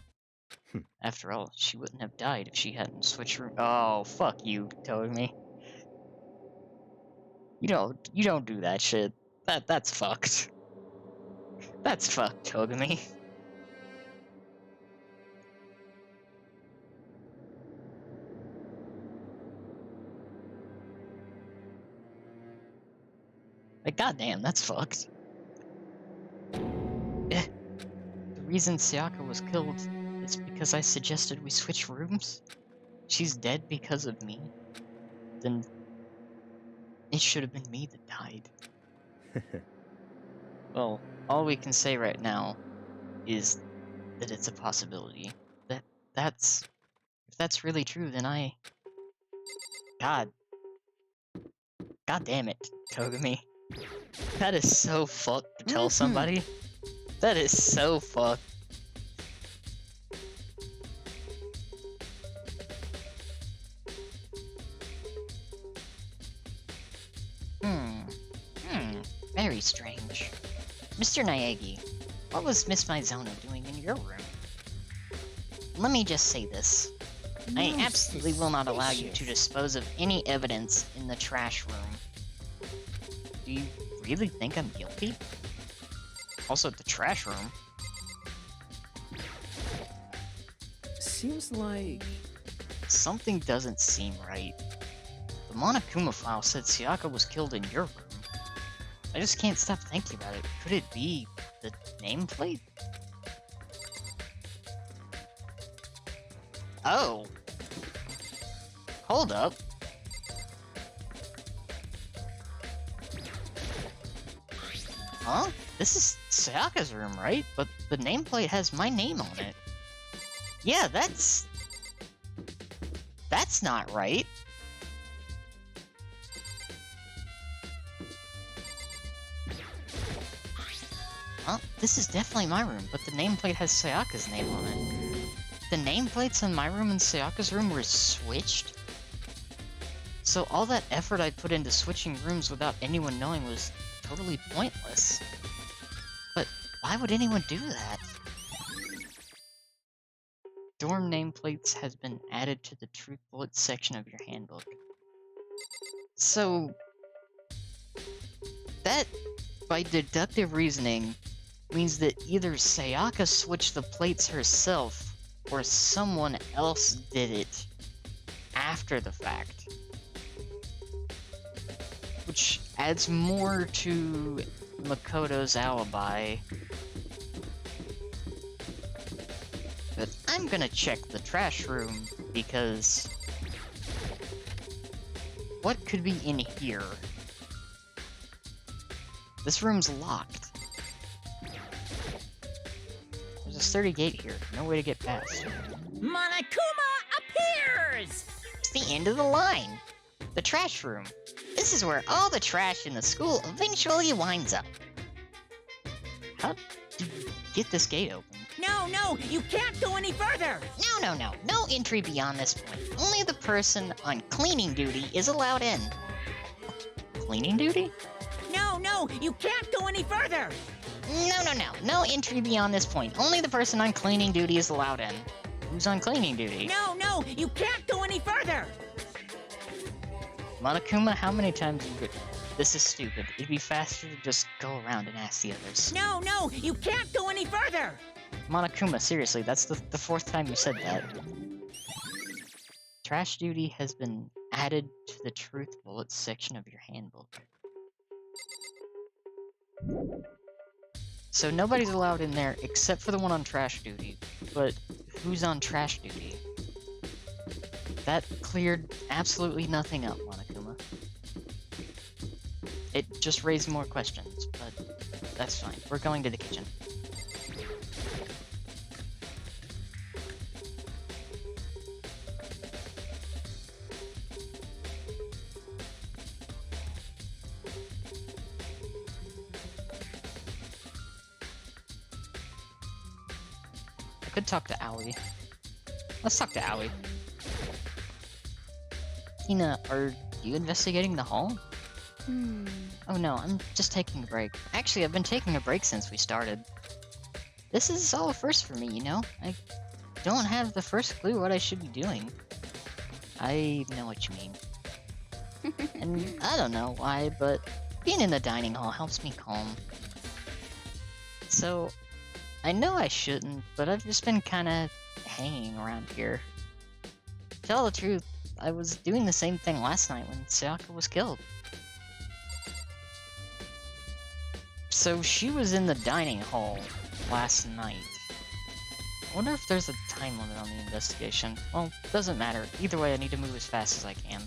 Speaker 1: After all, she wouldn't have died if she hadn't switched rooms. Oh, fuck you, Togami. You don't do that shit. That's fucked. That's fucked, Togami. Like, goddamn, that's fucked. The reason Sayaka was killed is because I suggested we switch rooms? She's dead because of me? Then it should have been me that died. Well, all we can say right now is that it's a possibility. If that's really true, then God damn it, Togami. That is so fucked to tell somebody. That is so fucked. Very strange. Mr. Naegi, what was Miss Mizono doing in your room? Let me just say this. I absolutely will not allow you to dispose of any evidence in the trash room. Do you really think I'm guilty? Also, the trash room?
Speaker 4: Seems like...
Speaker 1: Something doesn't seem right. The Monokuma file said Sayaka was killed in your room. I just can't stop thinking about it. Could it be the nameplate? Oh. Hold up. Huh? This is Sayaka's room, right? But the nameplate has my name on it. Yeah, that's not right. Well, this is definitely my room, but the nameplate has Sayaka's name on it. The nameplates in my room and Sayaka's room were switched? So all that effort I put into switching rooms without anyone knowing was totally pointless. But why would anyone do that? Dorm nameplates has been added to the Truth Bullets section of your handbook. So that, by deductive reasoning, means that either Sayaka switched the plates herself, or someone else did it after the fact. Which adds more to Makoto's alibi. But I'm gonna check the trash room, because what could be in here? This room's locked. There's a sturdy gate here, no way to get past.
Speaker 2: Monokuma appears!
Speaker 1: It's the end of the line. The trash room. This is where all the trash in the school eventually winds up. How did you get this gate open?
Speaker 2: No, you can't go any further!
Speaker 1: No entry beyond this point. Only the person on cleaning duty is allowed in. Cleaning duty?
Speaker 2: No, you can't go any further!
Speaker 1: No entry beyond this point. Only the person on cleaning duty is allowed in. Who's on cleaning duty?
Speaker 2: No, you can't go any further!
Speaker 1: Monokuma, how many times have you... This is stupid. It'd be faster to just go around and ask the others.
Speaker 2: No, you can't go any further!
Speaker 1: Monokuma, seriously, that's the fourth time you said that. Trash duty has been added to the Truth Bullets section of your handbook. So nobody's allowed in there except for the one on trash duty. But who's on trash duty? That cleared absolutely nothing up, Monokuma. It just raised more questions, but that's fine. We're going to the kitchen. I could talk to Aoi. Let's talk to Aoi. Tina, are you investigating the hall? Oh no, I'm just taking a break. Actually, I've been taking a break since we started. This is all a first for me, you know? I don't have the first clue what I should be doing. I know what you mean. And I don't know why, but being in the dining hall helps me calm. So, I know I shouldn't, but I've just been kinda hanging around here. To tell the truth, I was doing the same thing last night when Sayaka was killed. So she was in the dining hall last night. I wonder if there's a time limit on the investigation. Well, doesn't matter. Either way, I need to move as fast as I can.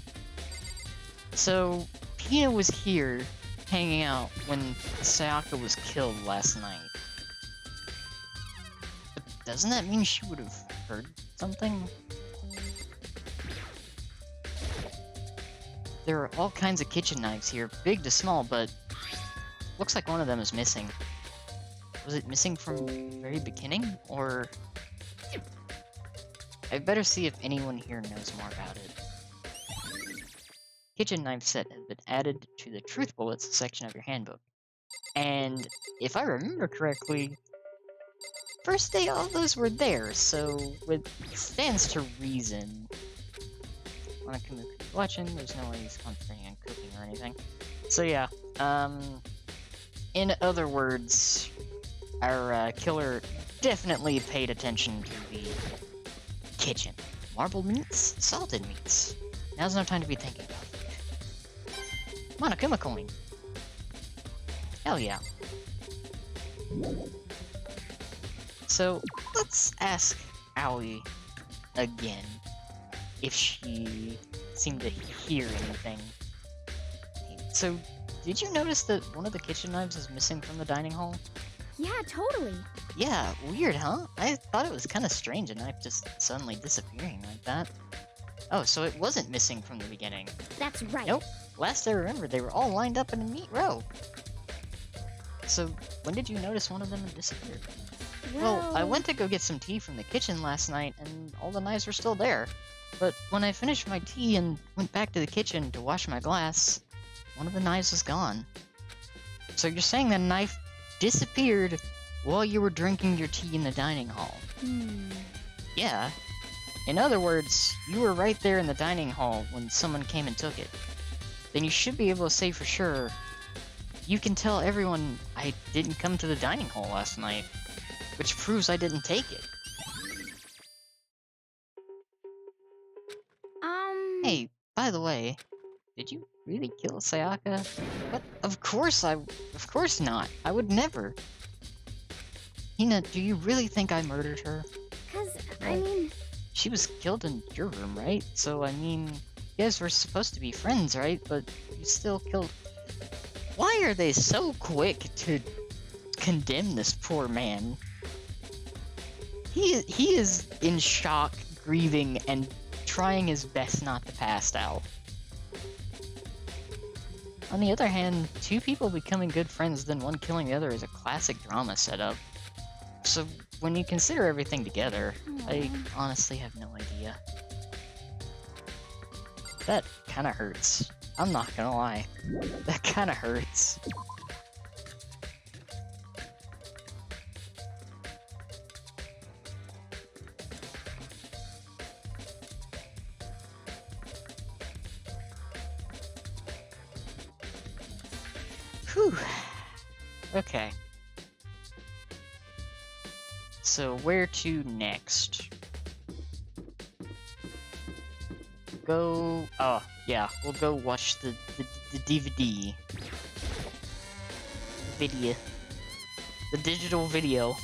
Speaker 1: So, Pina was here, hanging out, when Sayaka was killed last night. But doesn't that mean she would have heard something? There are all kinds of kitchen knives here, big to small, but looks like one of them is missing. Was it missing from the very beginning, or... I'd better see if anyone here knows more about it. Kitchen knife set has been added to the Truth Bullets section of your handbook. And if I remember correctly, first day all those were there, so it stands to reason. Monokuma could be watching, there's no way he's concentrating on cooking or anything. So yeah, in other words, our killer definitely paid attention to the kitchen. Marbled meats, salted meats. Now's no time to be thinking about food. Monokuma coin. Hell yeah. So, let's ask Aoi again if she seemed to hear anything. So, did you notice that one of the kitchen knives is missing from the dining hall?
Speaker 3: Yeah, totally.
Speaker 1: Yeah, weird, huh? I thought it was kind of strange, a knife just suddenly disappearing like that. Oh, so it wasn't missing from the beginning.
Speaker 3: That's right.
Speaker 1: Nope. Last I remember, they were all lined up in a neat row. So, when did you notice one of them had disappeared? Well, I went to go get some tea from the kitchen last night, and all the knives were still there. But when I finished my tea and went back to the kitchen to wash my glass, one of the knives was gone. So you're saying the knife disappeared while you were drinking your tea in the dining hall? Yeah. In other words, you were right there in the dining hall when someone came and took it. Then you should be able to say for sure, you can tell everyone I didn't come to the dining hall last night, which proves I didn't take it. Hey, by the way, did you really kill Sayaka? What? Of course not. I would never. Hina, do you really think I murdered her?
Speaker 3: 'Cause, I mean...
Speaker 1: She was killed in your room, right? So, I mean, you guys were supposed to be friends, right? But you still killed... Why are they so quick to condemn this poor man? He is in shock, grieving, and trying his best not to pass out. On the other hand, two people becoming good friends then one killing the other is a classic drama setup. So when you consider everything together, I honestly have no idea. That kinda hurts. I'm not gonna lie. That kinda hurts. Whew. Okay. So where to next? Go... Oh, yeah. We'll go watch the DVD. Video. The digital video.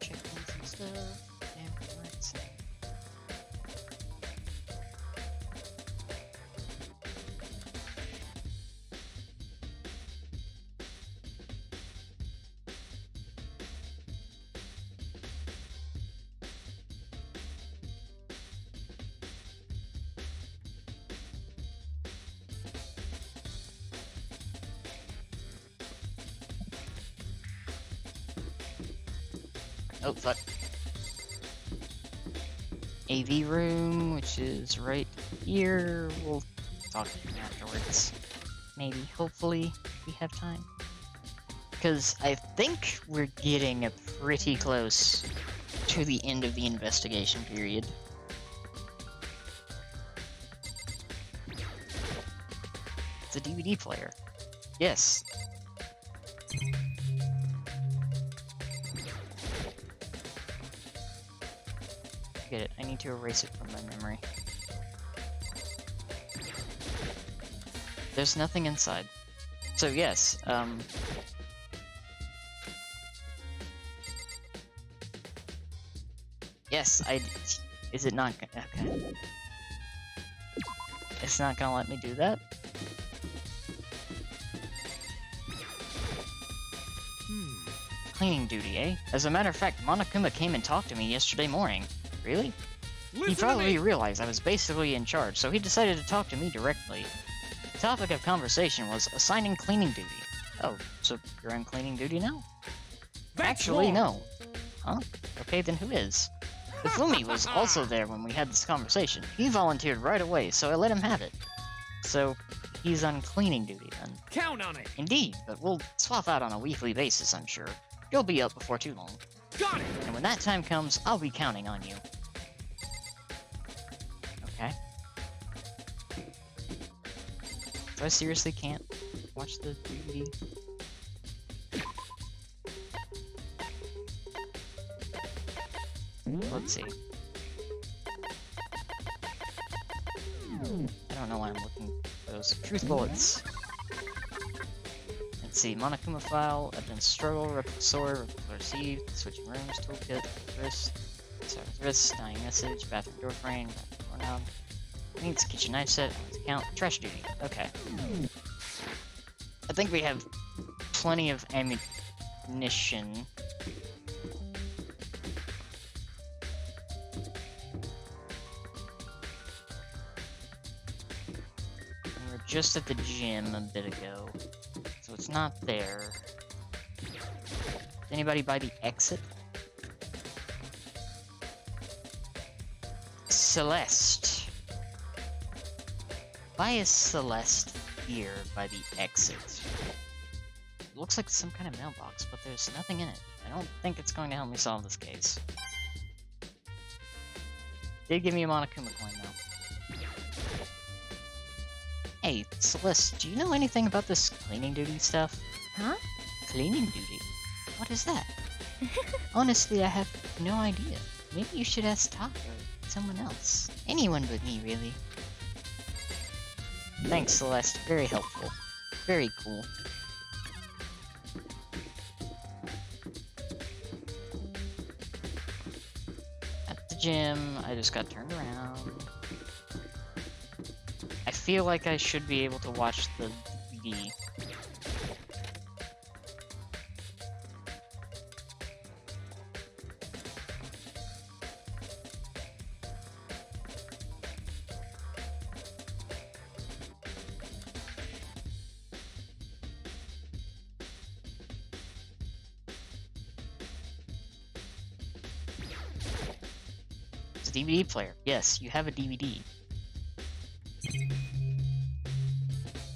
Speaker 1: Check some stuff. And let's see. Oh, fuck. AV room, which is right here. We'll talk to him afterwards. Maybe, hopefully, if we have time. Because I think we're getting pretty close to the end of the investigation period. It's a DVD player. Yes. Get it. I need to erase it from my memory. There's nothing inside. So yes, yes, is it not okay. It's not gonna let me do that? Cleaning duty, eh? As a matter of fact, Monokuma came and talked to me yesterday morning. Really? He probably realized I was basically in charge, so he decided to talk to me directly. The topic of conversation was assigning cleaning duty. Oh, so you're on cleaning duty now? Actually, no. Huh? Okay, then who is? Ifumi was also there when we had this conversation. He volunteered right away, so I let him have it. So, he's on cleaning duty then.
Speaker 4: Count on it!
Speaker 1: Indeed, but we'll swap out on a weekly basis, I'm sure. You'll be up before too long.
Speaker 4: Got it!
Speaker 1: And when that time comes, I'll be counting on you. Okay. So I seriously can't watch the DVD? Let's see. I don't know why I'm looking for those. Truth bullets. Let's see. Monokuma file. Advanced struggle. Replica sword. Replica received. Switching rooms. Toolkit. Wrist. Wrist. Dying message. Bathroom door frame. Bathroom doorknob. Needs kitchen knife set. Count. Trash duty. Okay. I think we have plenty of ammunition. We were just at the gym a bit ago, so it's not there. Did anybody buy the exit? Celeste. Why is Celeste here by the exit? It looks like some kind of mailbox, but there's nothing in it. I don't think it's going to help me solve this case. Did give me a Monokuma coin, though. Hey, Celeste, do you know anything about this cleaning duty stuff?
Speaker 3: Huh?
Speaker 1: Cleaning duty? What is that? Honestly, I have no idea. Maybe you should ask Taka or someone else. Anyone but me, really. Thanks, Celeste. Very helpful. Very cool. At the gym, I just got turned around. I feel like I should be able to watch the DVD. DVD player. Yes, you have a DVD.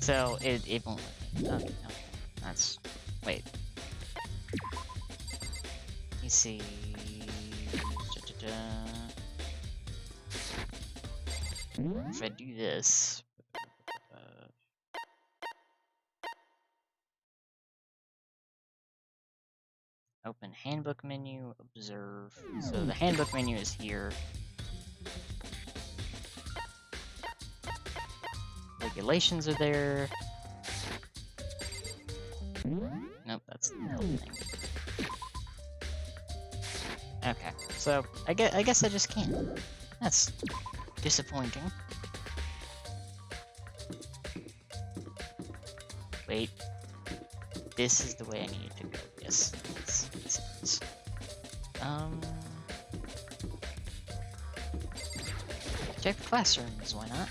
Speaker 1: So it won't let me. No, that's wait. Let me see. If I do this. Open handbook menu, observe. So the handbook menu is here. Regulations are there. Nope, that's the whole thing. Okay, so I guess I just can't. That's disappointing. Wait. This is the way I needed to go. Yes, yes, yes it is. Check the classrooms, why not?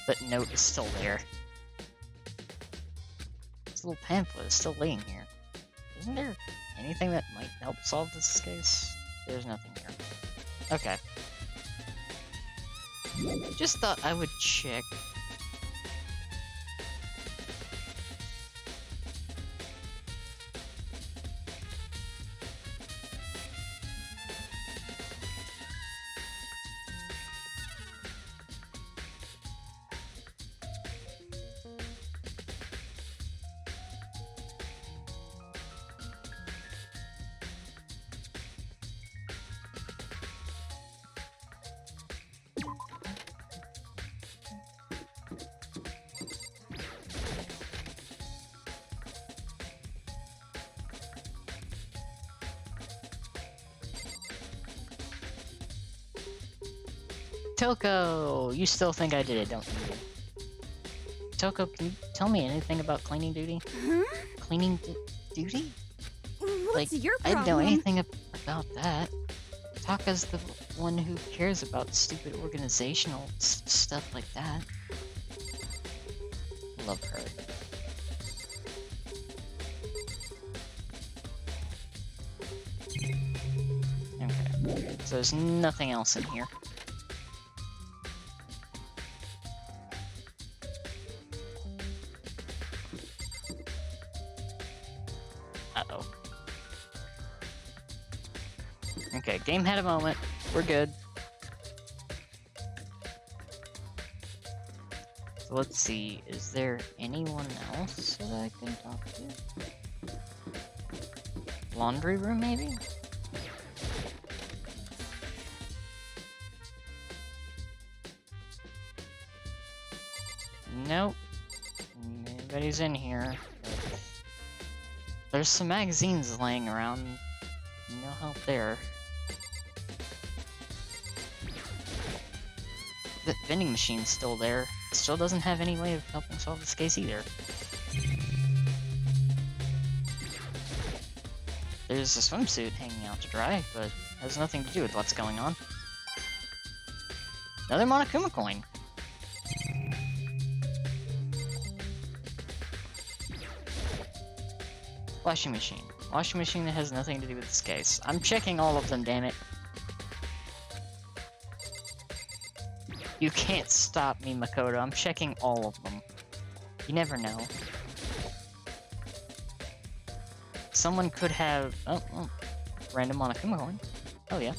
Speaker 1: That note is still there. This little pamphlet is still laying here. Isn't there anything that might help solve this case? There's nothing here. Okay. Just thought I would check. Toko! You still think I did it, don't you? Toko, can you tell me anything about cleaning duty?
Speaker 3: Huh?
Speaker 1: Cleaning duty?
Speaker 3: What's your
Speaker 1: I
Speaker 3: problem?
Speaker 1: didn't know anything about that. Taka's the one who cares about stupid organizational stuff like that. Love her. Okay, so there's nothing else in here. Uh-oh. Okay, game had a moment. We're good. So let's see, is there anyone else that I can talk to? laundry room, maybe? Nope. Nobody's in here. There's some magazines laying around. No help there. The vending machine's still there. Still doesn't have any way of helping solve this case either. There's a swimsuit hanging out to dry, but has nothing to do with what's going on. Another Monokuma coin. Washing machine. Washing machine that has nothing to do with this case. I'm checking all of them, damn it. You can't stop me, Makoto. I'm checking all of them. You never know. Someone could have... Oh, random Monokuma coin. Oh, yeah.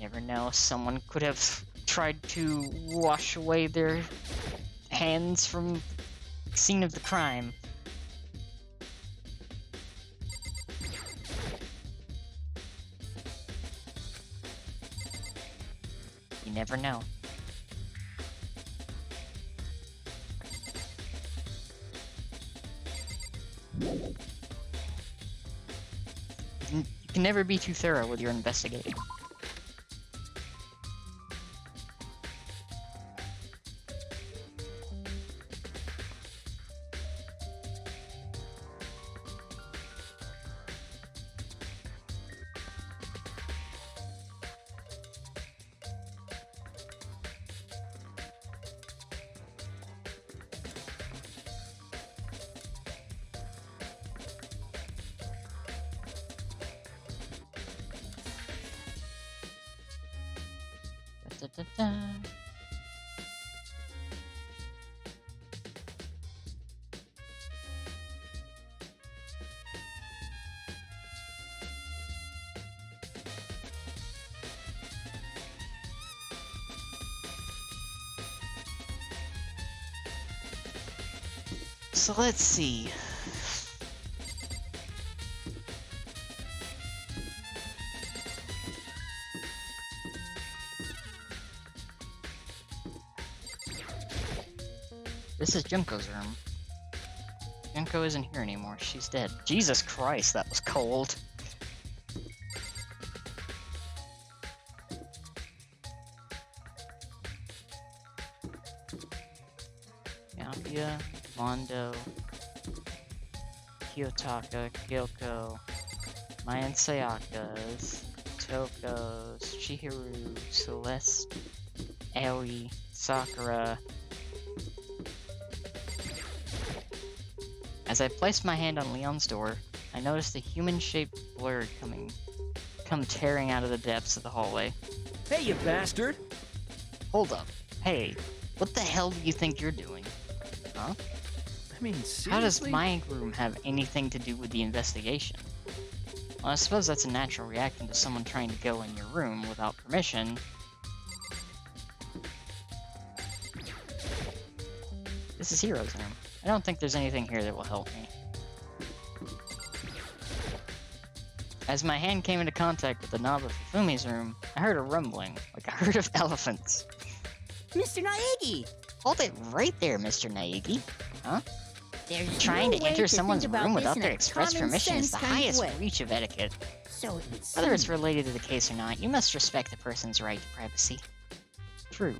Speaker 1: Never know. Someone could have tried to wash away their hands from the scene of the crime. You never know. You can never be too thorough with your investigating. Da, da, da. So let's see. This is Junko's room. Junko isn't here anymore. She's dead. Jesus Christ, that was cold. Yapia, Mondo, Kiyotaka, Kyoko, Mai and Sayaka's, Toko's, Chihiro, Celeste, Aoi, Sakura. As I placed my hand on Leon's door, I noticed a human-shaped blur come tearing out of the depths of the hallway.
Speaker 4: Hey, you bastard!
Speaker 1: Hold up. Hey, what the hell do you think you're doing? Huh?
Speaker 4: I mean, seriously?
Speaker 1: How does my room have anything to do with the investigation? Well, I suppose that's a natural reaction to someone trying to go in your room without permission. This is Hiro's room. I don't think there's anything here that will help me. As my hand came into contact with the knob of Fumi's room, I heard a rumbling, like a herd of elephants.
Speaker 2: Mr. Naegi!
Speaker 1: Hold it right there, Mr. Naegi. Huh?
Speaker 2: There's
Speaker 1: Trying
Speaker 2: no
Speaker 1: to
Speaker 2: way
Speaker 1: enter
Speaker 2: think
Speaker 1: someone's
Speaker 2: about
Speaker 1: room
Speaker 2: this
Speaker 1: without
Speaker 2: in
Speaker 1: their
Speaker 2: a
Speaker 1: express
Speaker 2: common
Speaker 1: permission is
Speaker 2: sense
Speaker 1: the
Speaker 2: kind of
Speaker 1: highest
Speaker 2: way.
Speaker 1: reach of etiquette.
Speaker 2: So it would
Speaker 1: Whether it's
Speaker 2: seem.
Speaker 1: related to the case or not, you must respect the person's right to privacy. True.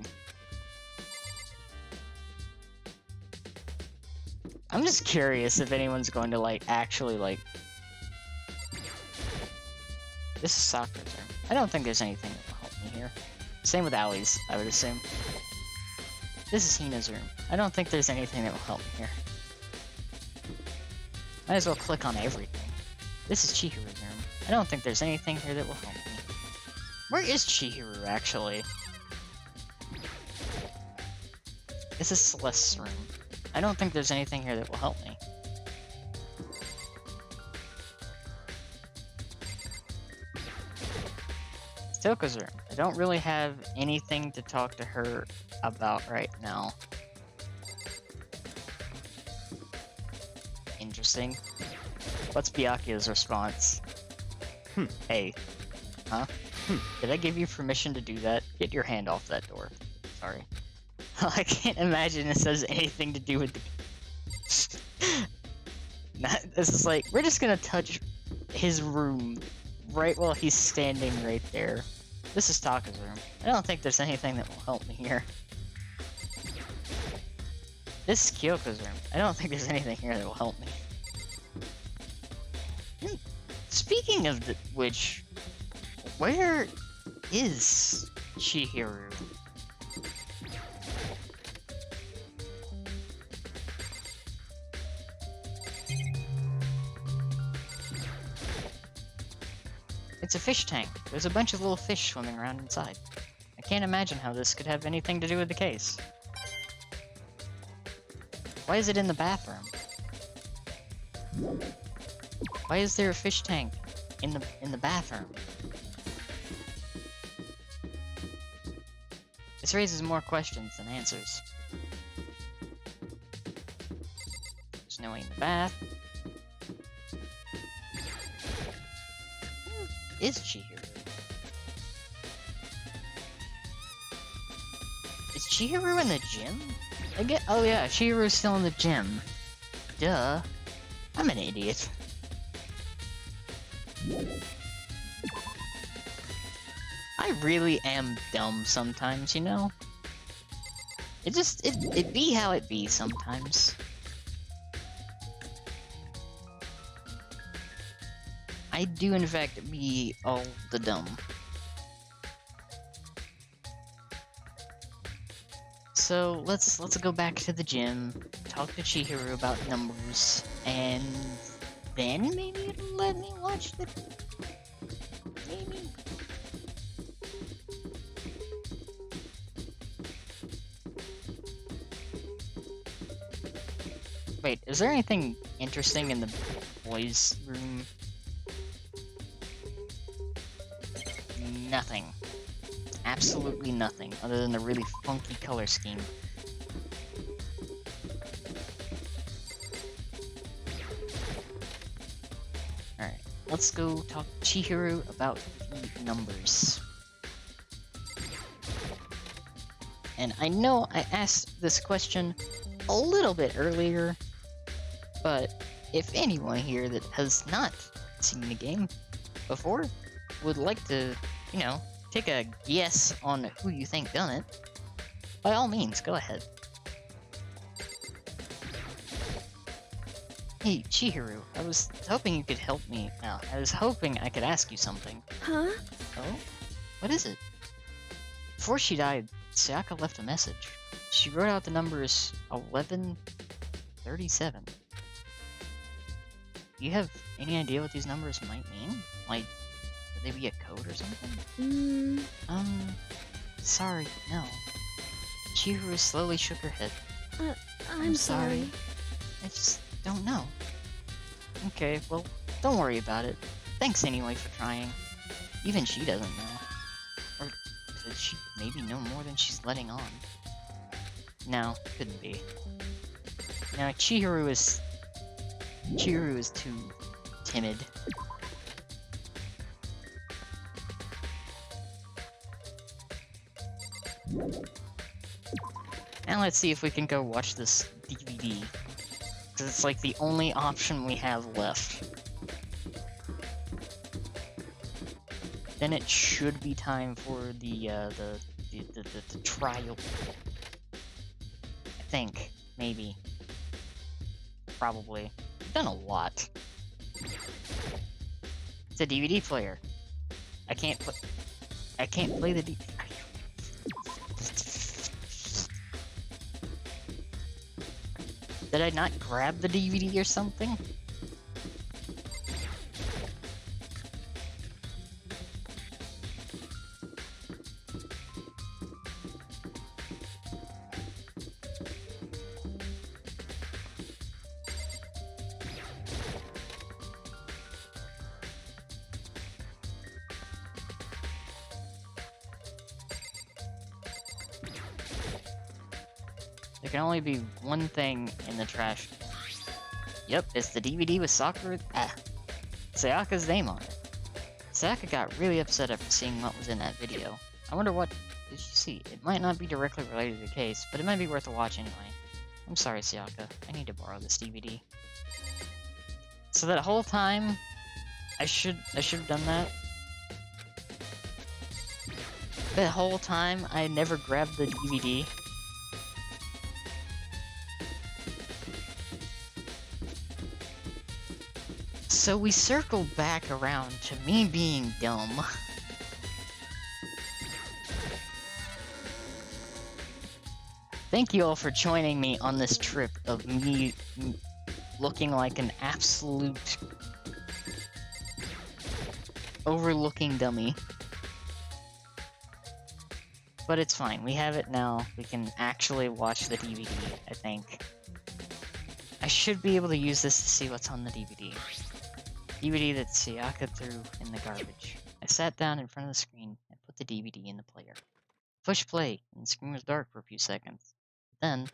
Speaker 1: I'm just curious if anyone's going to, actually, This is Sakura's room. I don't think there's anything that will help me here. Same with Ali's, I would assume. This is Hina's room. I don't think there's anything that will help me here. Might as well click on everything. This is Chihiru's room. I don't think there's anything here that will help me. Where is Chihiru, actually? This is Celeste's room. I don't think there's anything here that will help me. It's Toko's room. I don't really have anything to talk to her about right now. Interesting. interesting. What's Byakuya's response? Hey. Huh? Did I give you permission to do that? Get your hand off that door. Sorry. I can't imagine this has anything to do with the... This is like, we're just gonna touch his room right while he's standing right there. This is Taka's room. I don't think there's anything that will help me here. This is Kyoko's room. I don't think there's anything here that will help me. Speaking of which, where is Chihiro? It's a fish tank. There's a bunch of little fish swimming around inside. I can't imagine how this could have anything to do with the case. Why is it in the bathroom? Why is there a fish tank in the bathroom? This raises more questions than answers. There's no way in the bath. Who is Chihiro? Is Chihiro in the gym? Oh yeah, Chihiro's still in the gym. Duh. I'm an idiot. I really am dumb sometimes, you know? It be how it be sometimes. I do in fact be all the dumb. So let's go back to the gym, talk to Chihiro about numbers, and then maybe it'll let me watch the... maybe? Wait, is there anything interesting in the boys' room? Nothing. Absolutely nothing, other than the really funky color scheme. Alright, let's go talk to Chihiro about the numbers. And I know I asked this question a little bit earlier, but if anyone here that has not seen the game before would like to, you know, take a guess on who you think done it, by all means, go ahead. Hey, Chihiro, I was hoping you could help me out. I was hoping I could ask you something.
Speaker 6: Huh?
Speaker 1: Oh? What is it? Before she died, Sayaka left a message. She wrote out the numbers 1137. Do you have any idea what these numbers might mean? Like, could they be a code or something? Sorry, no. Chihiro slowly shook her head.
Speaker 6: I'm sorry.
Speaker 1: I just don't know. Okay, well, don't worry about it. Thanks anyway for trying. Even she doesn't know. Or could she maybe know more than she's letting on? No, couldn't be. Now, Chihiro is too timid. Now let's see if we can go watch this DVD. Because it's like the only option we have left. Then it should be time for the trial. I think. Maybe. Probably. We've done a lot. It's a DVD player. I can't play the DVD. Did I not grab the DVD or something? There can only be one thing in the trash. Yep, it's the DVD with Sayaka's name on it. Sayaka got really upset after seeing what was in that video. I wonder what did she see? It might not be directly related to the case, but it might be worth a watch anyway. I'm sorry, Sayaka. I need to borrow this DVD. So that whole time, I should have done that. That whole time, I never grabbed the DVD. So we circled back around to me being dumb. Thank you all for joining me on this trip of me looking like an absolute overlooking dummy. But it's fine, we have it now. We can actually watch the DVD, I think. I should be able to use this to see what's on the DVD. DVD that Sayaka threw in the garbage. I sat down in front of the screen and put the DVD in the player. Push play, and the screen was dark for a few seconds. Then,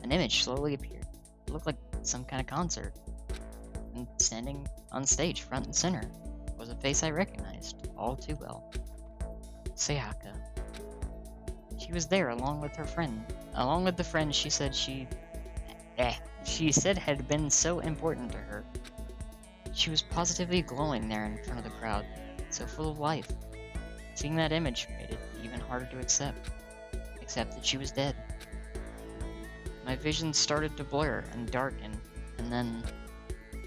Speaker 1: an image slowly appeared. It looked like some kind of concert. And standing on stage, front and center, was a face I recognized all too well. Sayaka. She was there along with her friend. Along with the friend she said she said had been so important to her. She was positively glowing there in front of the crowd, so full of life. Seeing that image made it even harder to accept that she was dead. My vision started to blur and darken, and then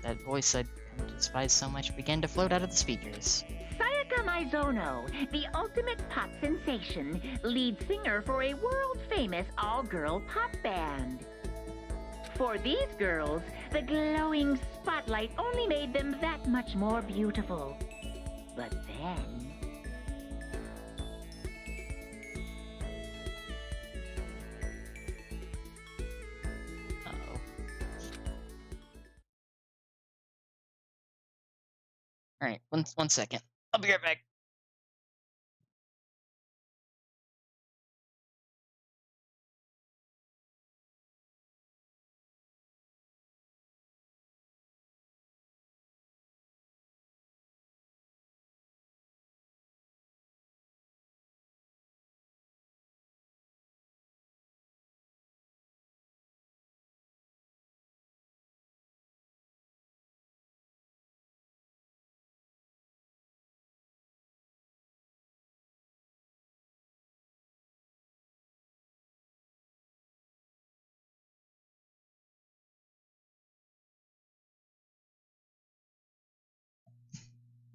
Speaker 1: that voice I'd come to despise so much began to float out of the speakers.
Speaker 2: Sayaka Mizono, the ultimate pop sensation, lead singer for a world-famous all-girl pop band. For these girls, the glowing spotlight only made them that much more beautiful. But then...
Speaker 1: Uh-oh. Alright, one second. I'll be right back.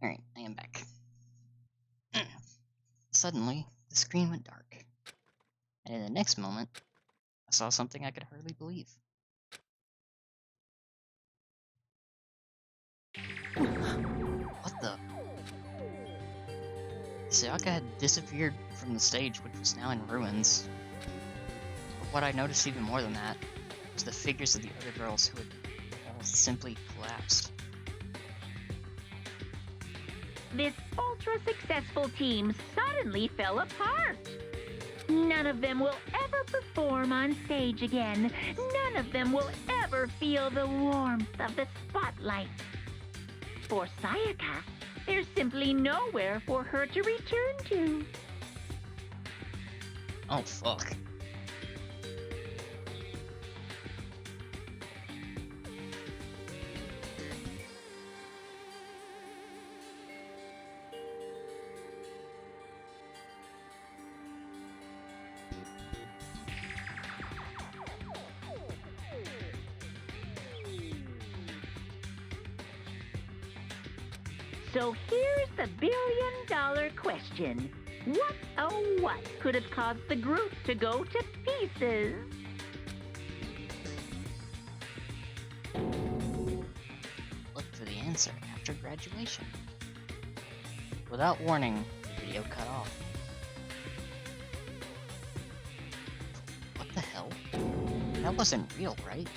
Speaker 1: Alright, I am back. Suddenly, the screen went dark. And in the next moment, I saw something I could hardly believe. What the? Sayaka had disappeared from the stage, which was now in ruins. But what I noticed even more than that was the figures of the other girls who had all simply collapsed.
Speaker 2: This ultra-successful team suddenly fell apart. None of them will ever perform on stage again. None of them will ever feel the warmth of the spotlight. For Sayaka, there's simply nowhere for her to return to.
Speaker 1: Oh, fuck.
Speaker 2: So here's the billion-dollar question. What, oh what, could have caused the group to go to pieces?
Speaker 1: Look for the answer after graduation. Without warning, the video cut off. What the hell? That wasn't real, right?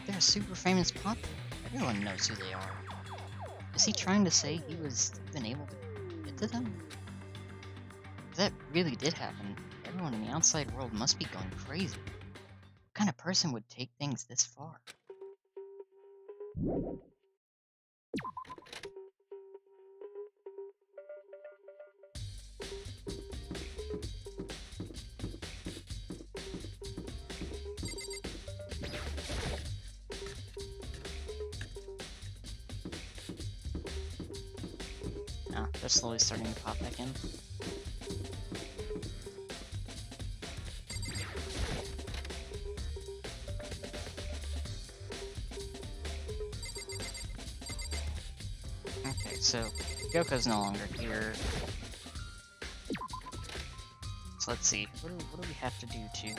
Speaker 1: They're a super famous pop group. Everyone knows who they are. Is he trying to say he was even able to get to them? If that really did happen, Everyone in the outside world must be going crazy. What kind of person would take things this far? Oh, they're slowly starting to pop back in. Okay, so Yoko's no longer here. So let's see, what do we have to do to,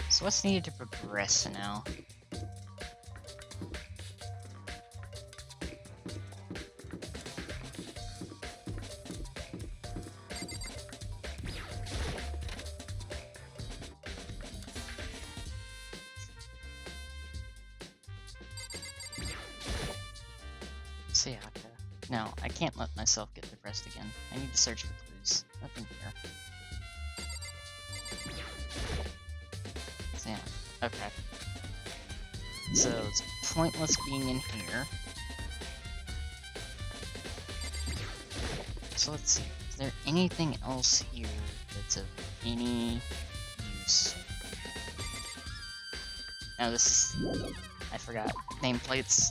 Speaker 1: So what's needed to progress now? Sayaka. No, I can't let myself get depressed again. I need to search for clues. Nothing here. So, yeah. Okay. So it's pointless being in here. So let's see. Is there anything else here that's of any use? Now this is... I forgot. Nameplates.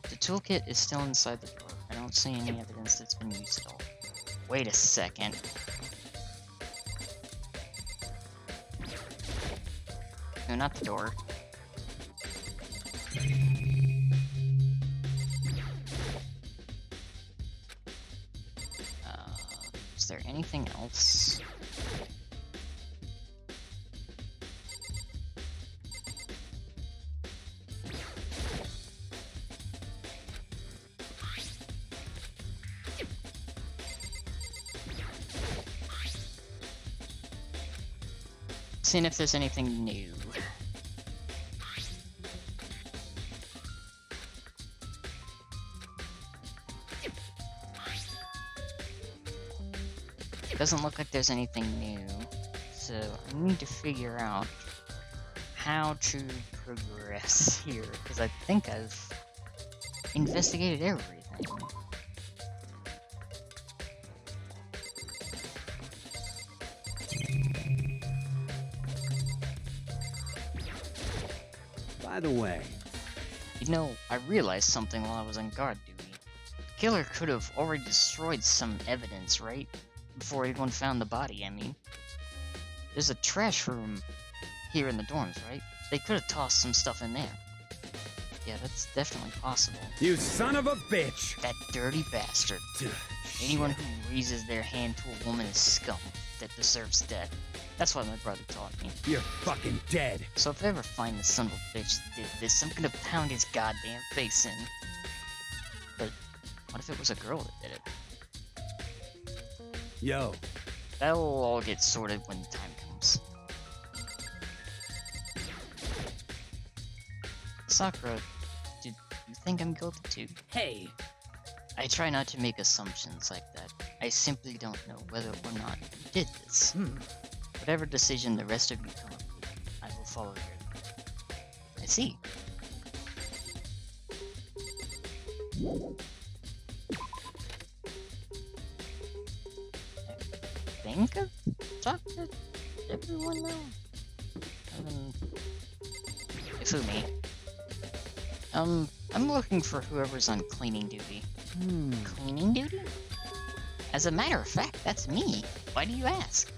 Speaker 1: The toolkit is still inside the door. I don't see any evidence that's been used at all. Wait a second. No, not the door. Is there anything else? Seeing if there's anything new. Doesn't look like there's anything new, so I need to figure out how to progress here, because I think I've investigated everything.
Speaker 5: By the way,
Speaker 1: You know, I realized something while I was on guard duty. The killer could have already destroyed some evidence, right? Before anyone found the body, I mean. There's a trash room here in the dorms, right? They could have tossed some stuff in there. Yeah, that's definitely possible.
Speaker 5: you son of a bitch!
Speaker 1: That dirty bastard. Anyone who raises their hand to a woman is scum that deserves death. That's what my brother taught me.
Speaker 5: You're fucking dead.
Speaker 1: So if I ever find the son of a bitch that did this, I'm gonna pound his goddamn face in. But what if it was a girl that did it?
Speaker 5: Yo,
Speaker 1: That'll all get sorted when the time comes. Sakura, do you think I'm guilty too?
Speaker 4: Hey,
Speaker 1: I try not to make assumptions like that. I simply don't know whether or not you did this. Whatever decision the rest of you come up with, I will follow your... I see. I think I've talked to everyone now. Ifumi. I'm looking for whoever's on cleaning duty. Cleaning duty? As a matter of fact, that's me. Why do you ask?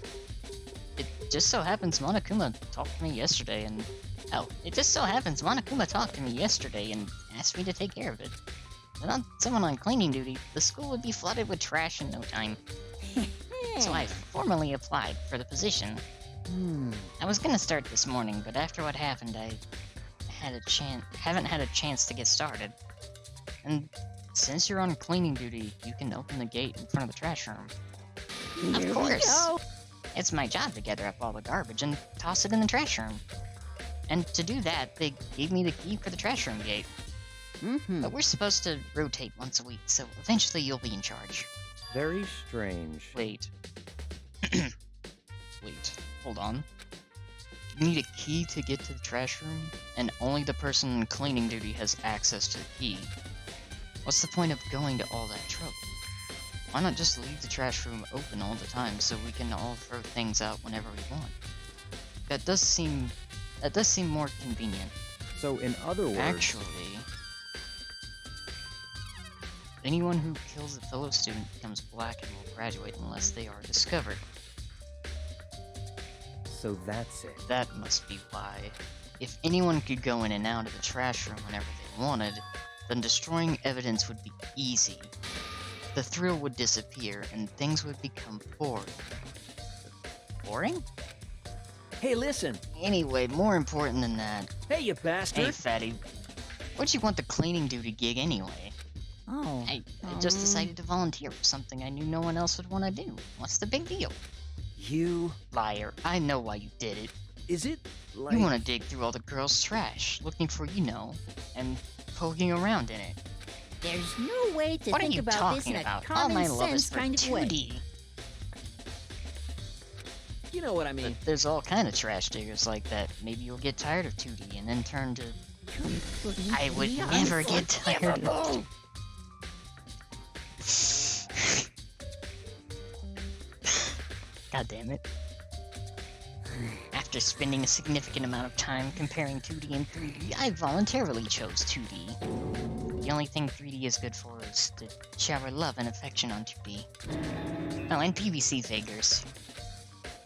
Speaker 1: It just so happens Monokuma talked to me yesterday and... Oh, it just so happens Monokuma talked to me yesterday and asked me to take care of it. Without someone on cleaning duty, the school would be flooded with trash in no time. So I formally applied for the position. I was gonna start this morning, but after what happened, I haven't had a chance to get started. And since you're on cleaning duty, you can open the gate in front of the trash room.
Speaker 3: Here
Speaker 1: Of
Speaker 3: we
Speaker 1: course.
Speaker 3: go.
Speaker 1: It's my job to gather up all the garbage and toss it in the trash room. And to do that, they gave me the key for the trash room gate.
Speaker 3: Mm-hmm.
Speaker 1: But we're supposed to rotate once a week, so eventually you'll be in charge.
Speaker 7: Very strange.
Speaker 1: Wait. Wait, hold on. You need a key to get to the trash room, and only the person in cleaning duty has access to the key. What's the point of going to all that trouble? Why not just leave the trash room open all the time so we can all throw things out whenever we want? That does seem more convenient.
Speaker 7: So, in other words,
Speaker 1: Actually, anyone who kills a fellow student becomes black and will graduate unless they are discovered.
Speaker 7: so that's it.
Speaker 1: That must be why. If anyone could go in and out of the trash room whenever they wanted, then destroying evidence would be easy. The thrill would disappear, and things would become boring. Boring?
Speaker 4: Hey, listen.
Speaker 1: Anyway, more important than that.
Speaker 4: Hey, you bastard.
Speaker 1: Hey, fatty. What'd you want the cleaning duty gig anyway?
Speaker 3: Oh.
Speaker 1: I just decided to volunteer for something I knew no one else would want to do. What's the big deal?
Speaker 4: You...
Speaker 1: Liar. I know why you did it.
Speaker 4: Is it, like...
Speaker 1: You want to dig through all the girls' trash, looking for, and poking around in it.
Speaker 3: There's no way to
Speaker 1: What are
Speaker 3: think
Speaker 1: you
Speaker 3: about this
Speaker 1: talking
Speaker 3: in a
Speaker 1: about? All
Speaker 3: common
Speaker 1: my love is
Speaker 3: sense
Speaker 1: for
Speaker 3: kind of way.
Speaker 1: 2D.
Speaker 4: You know what I mean.
Speaker 1: But there's all kind of trash diggers like that. Maybe you'll get tired of 2D and then turn to... I would never get tired of... God damn it. After spending a significant amount of time comparing 2D and 3D, I voluntarily chose 2D. The only thing 3D is good for is to shower love and affection on 2D. Oh, and PVC figures.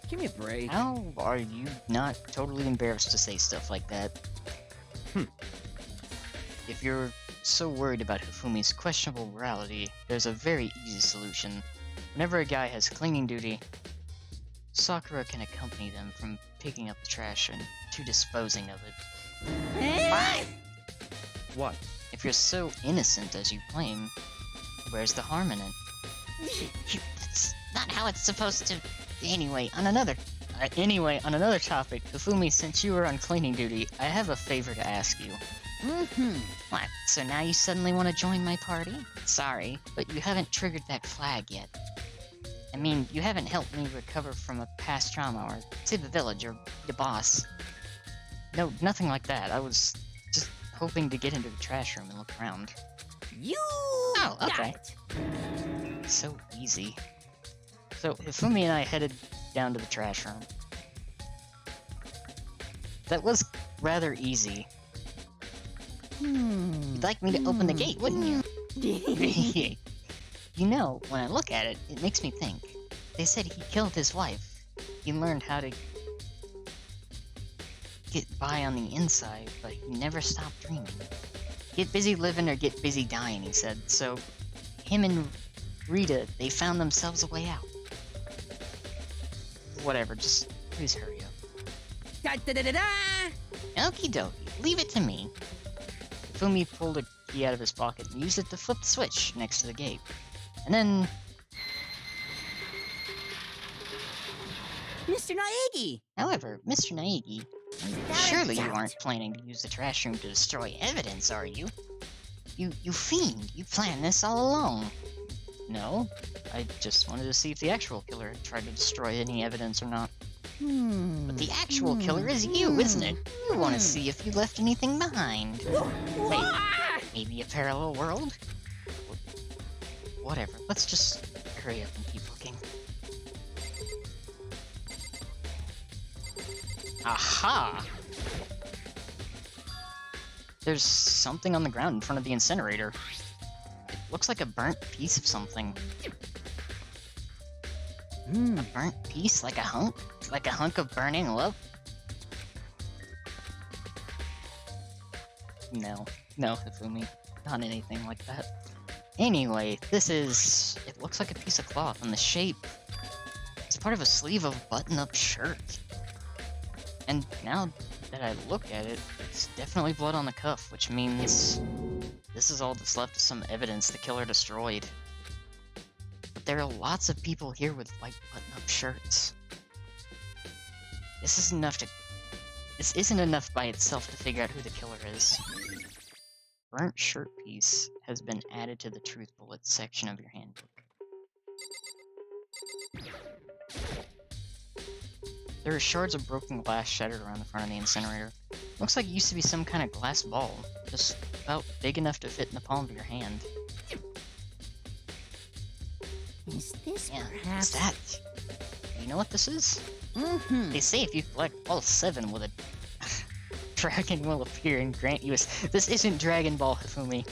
Speaker 4: Give me a break.
Speaker 1: How are you not totally embarrassed to say stuff like that? If you're so worried about Hifumi's questionable morality, there's a very easy solution. Whenever a guy has cleaning duty, Sakura can accompany them from picking up the trash and to disposing of it. Fine!
Speaker 7: What?
Speaker 1: If you're so innocent as you claim, where's the harm in it? That's not how it's supposed to... Anyway, on another topic, Hifumi, since you were on cleaning duty, I have a favor to ask you. What, so now you suddenly want to join my party? Sorry, but you haven't triggered that flag yet. I mean, you haven't helped me recover from a past trauma or save the village or the boss. No, nothing like that. I was just hoping to get into the trash room and look around.
Speaker 3: You
Speaker 1: Oh, okay.
Speaker 3: got it.
Speaker 1: So easy. So, Hifumi and I headed down to the trash room. That was rather easy. You'd like me to open the gate, wouldn't you? You know, when I look at it, it makes me think. They said he killed his wife. He learned how to get by on the inside, but he never stopped dreaming. Get busy living or get busy dying, he said. So, him and Rita, they found themselves a way out. Whatever, just please hurry up.
Speaker 3: Da-da-da-da-da!
Speaker 1: Okie dokie, leave it to me. Fumi pulled a key out of his pocket and used it to flip the switch next to the gate. And then...
Speaker 3: Mr. Naegi!
Speaker 1: However, Mr. Naegi,
Speaker 3: That
Speaker 1: surely you
Speaker 3: exact.
Speaker 1: aren't planning to use the trash room to destroy evidence, are you? You fiend, you planned this all along. No, I just wanted to see if the actual killer had tried to destroy any evidence or not. But the actual killer is you, isn't it? You want to see if you left anything behind. Wait, maybe a parallel world? Whatever, let's just hurry up and keep looking. Aha! There's something on the ground in front of the incinerator. It looks like a burnt piece of something. A burnt piece? Like a hunk? Like a hunk of burning love? No, Hifumi. Not anything like that. Anyway, this is... It looks like a piece of cloth, and the shape... It's part of a sleeve of a button-up shirt. And now that I look at it, it's definitely blood on the cuff, which means... this is all that's left of some evidence the killer destroyed. But there are lots of people here with white button-up shirts. This isn't enough by itself to figure out who the killer is. Burnt shirt piece has been added to the truth bullets section of your handbook. There are shards of broken glass shattered around the front of the incinerator. Looks like it used to be some kind of glass ball, just about big enough to fit in the palm of your hand.
Speaker 3: Is this
Speaker 1: Yeah,
Speaker 3: perhaps...
Speaker 1: what's that? You know what this is?
Speaker 3: Mm-hmm.
Speaker 1: They say if you collect all 7 with a dragon will appear and grant you a... This isn't Dragon Ball, Hifumi.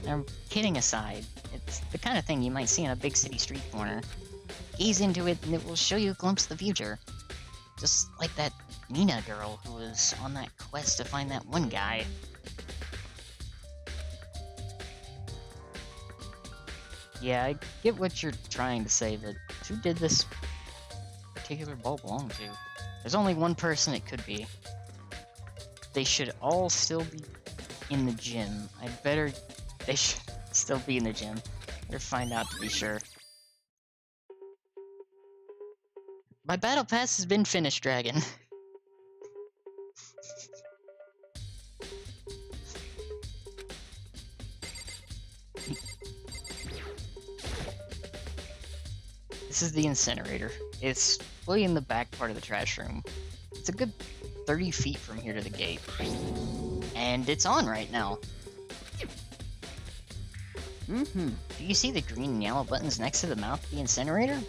Speaker 1: I'm kidding aside. It's the kind of thing you might see in a big city street corner. Gaze into it and it will show you a glimpse of the future. Just like that Nina girl who was on that quest to find that one guy. Yeah, I get what you're trying to say, but who did this particular ball belong to? There's only one person it could be. They should all still be in the gym. They should still be in the gym. Better find out to be sure. My battle pass has been finished, Dragon. This is the incinerator. It's way in the back part of the trash room. It's a good 30 feet from here to the gate. And it's on right now.
Speaker 3: Mm-hmm.
Speaker 1: Do you see the green and yellow buttons next to the mouth of the incinerator?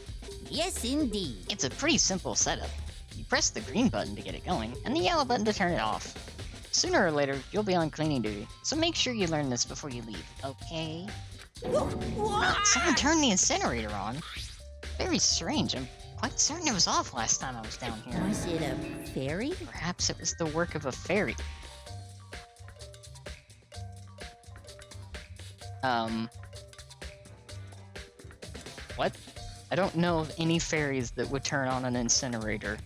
Speaker 3: Yes, indeed.
Speaker 1: It's a pretty simple setup. You press the green button to get it going, and the yellow button to turn it off. Sooner or later, you'll be on cleaning duty, so make sure you learn this before you leave, okay? Someone turned the incinerator on. Very strange. I'm quite certain it was off last time I was down here.
Speaker 3: Was it a fairy?
Speaker 1: Perhaps it was the work of a fairy. What? I don't know of any fairies that would turn on an incinerator.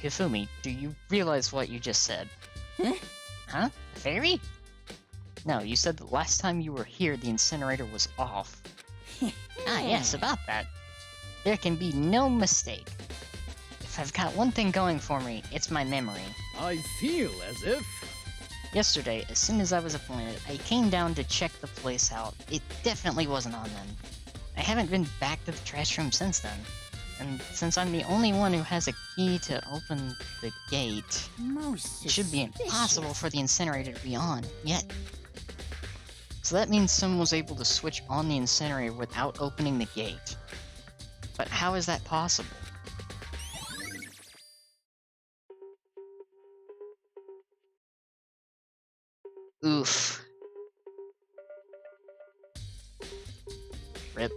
Speaker 1: Hifumi, do you realize what you just said?
Speaker 3: Huh?
Speaker 1: Huh? A fairy? No, you said that last time you were here, the incinerator was off. Ah, yes, about that. There can be no mistake. If I've got one thing going for me, it's my memory.
Speaker 5: I feel as if...
Speaker 1: Yesterday, as soon as I was appointed, I came down to check the place out. It definitely wasn't on then. I haven't been back to the trash room since then. And since I'm the only one who has a key to open the gate,
Speaker 3: Most
Speaker 1: it should be
Speaker 3: suspicious.
Speaker 1: impossible for the incinerator to be on, yet. So that means someone was able to switch on the incinerator without opening the gate. But how is that possible? Oof. Rip.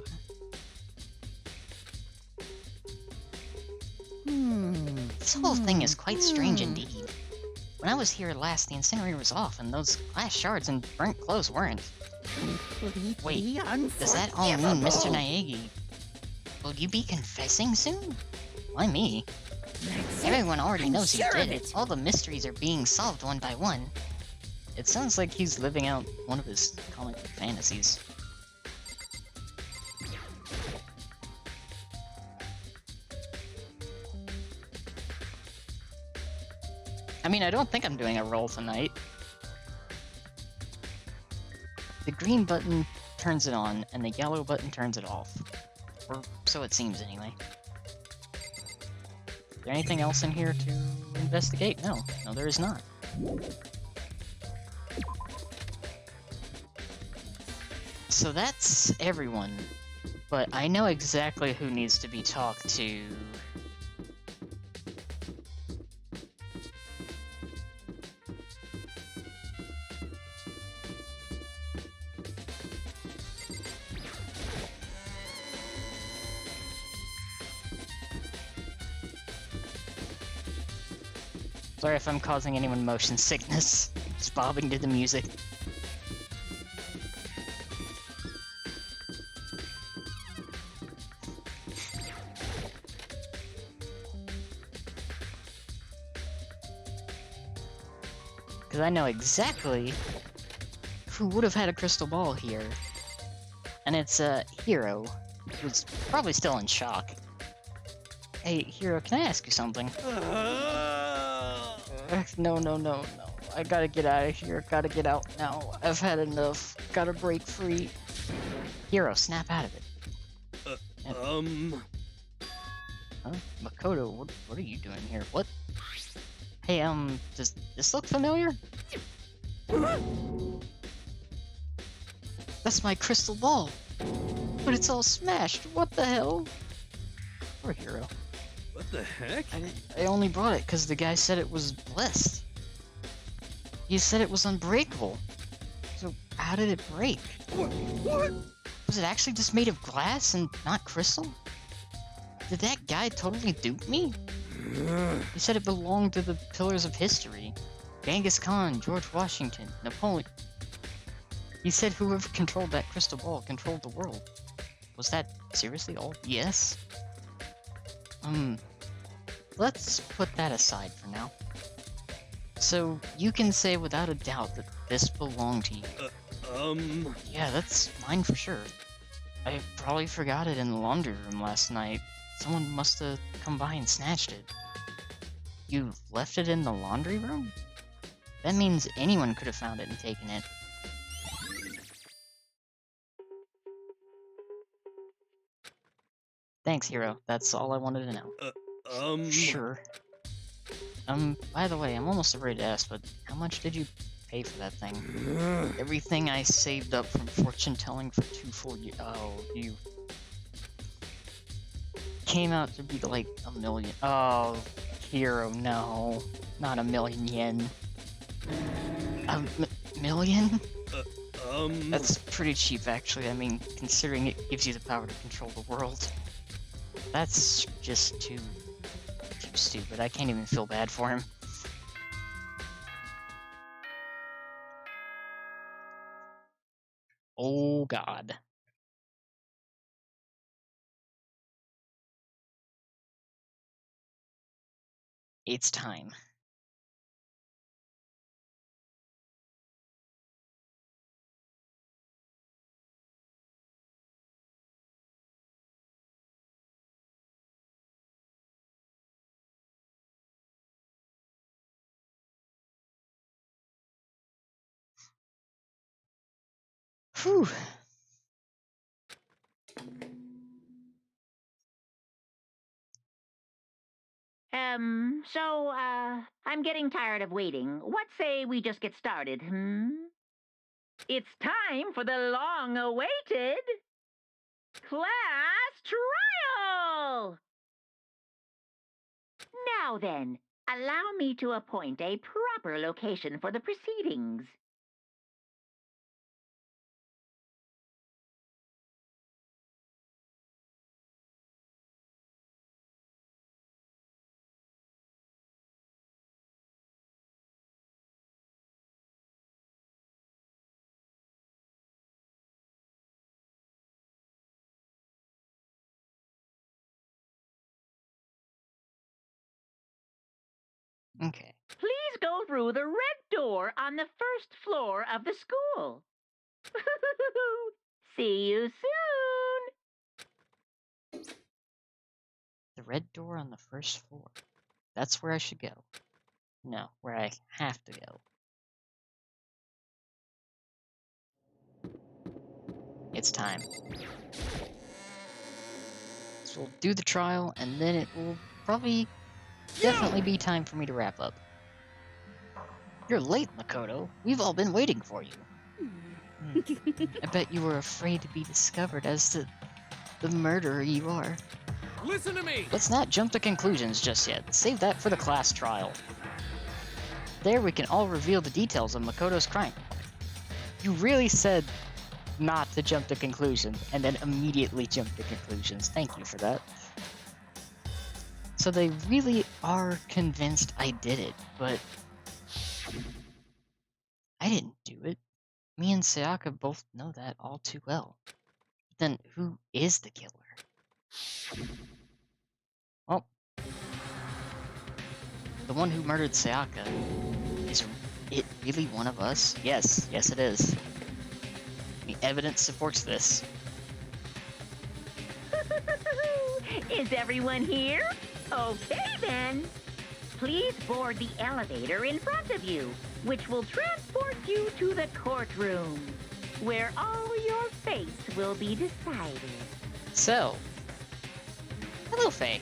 Speaker 1: This whole thing is quite strange indeed. When I was here last, the incinerator was off, and those glass shards and burnt clothes weren't. Wait, does that all mean Mr. Naegi? Will you be confessing soon? Why me? Everyone already knows who did it. All the mysteries are being solved one by one. It sounds like he's living out one of his comic book fantasies. I mean, I don't think I'm doing a roll tonight. The green button turns it on, and the yellow button turns it off. Or so it seems, anyway. Is there anything else in here to investigate? No. No, there is not. So that's everyone. But I know exactly who needs to be talked to. Sorry if I'm causing anyone motion sickness. Just bobbing to the music. because I know exactly who would have had a crystal ball here. And it's Hero, who's probably still in shock. Hey, Hero, can I ask you something? No. I gotta get out of here. Gotta get out now. I've had enough. Gotta break free. Hero, snap out of it. Huh? Makoto, what are you doing here? What? Hey, does this look familiar? That's my crystal ball. But it's all smashed. What the hell? Poor Hero.
Speaker 5: What the heck?
Speaker 1: I only brought it because the guy said it was blessed. He said it was unbreakable. So how did it break?
Speaker 5: What?
Speaker 1: Was it actually just made of glass and not crystal? Did that guy totally dupe me? He said it belonged to the pillars of history. Genghis Khan, George Washington, Napoleon. He said whoever controlled that crystal ball controlled the world. Was that seriously all BS? Let's put that aside for now. So, you can say without a doubt that this belonged to you. Yeah, that's mine for sure. I probably forgot it in the laundry room last night. Someone must have come by and snatched it. You left it in the laundry room? That means anyone could have found it and taken it. Thanks, Hero. That's all I wanted to know. Sure. By the way, I'm almost afraid to ask, but how much did you pay for that thing? Everything I saved up from fortune telling for 2 full years. Oh, you. Came out to be like 1 million. Oh, Hero, no. Not 1 million yen. Million? That's pretty cheap, actually. I mean, considering it gives you the power to control the world. That's just too stupid. I can't even feel bad for him. Oh god. It's time. Whew.
Speaker 2: I'm getting tired of waiting. What say we just get started, It's time for the long-awaited class trial! Now then, allow me to appoint a proper location for the proceedings.
Speaker 1: Okay.
Speaker 2: Please go through the red door on the first floor of the school. See you soon!
Speaker 1: The red door on the first floor. That's where I should go. No, where I have to go. It's time. So we'll do the trial, and then it will probably definitely be time for me to wrap up. You're late, Makoto. We've all been waiting for you. I bet you were afraid to be discovered as the murderer you are.
Speaker 5: Listen to me!
Speaker 1: Let's not jump to conclusions just yet. Save that for the class trial. There we can all reveal the details of Makoto's crime. You really said not to jump to conclusions, and then immediately jump to conclusions. Thank you for that. So they really are convinced I did it, but I didn't do it. Me and Sayaka both know that all too well. But then who is the killer? Well, the one who murdered Sayaka it really one of us? Yes, yes it is. The evidence supports this.
Speaker 2: Is everyone here? Okay then. Please board the elevator in front of you, which will transport you to the courtroom, where all your fates will be decided.
Speaker 1: So, hello Faye.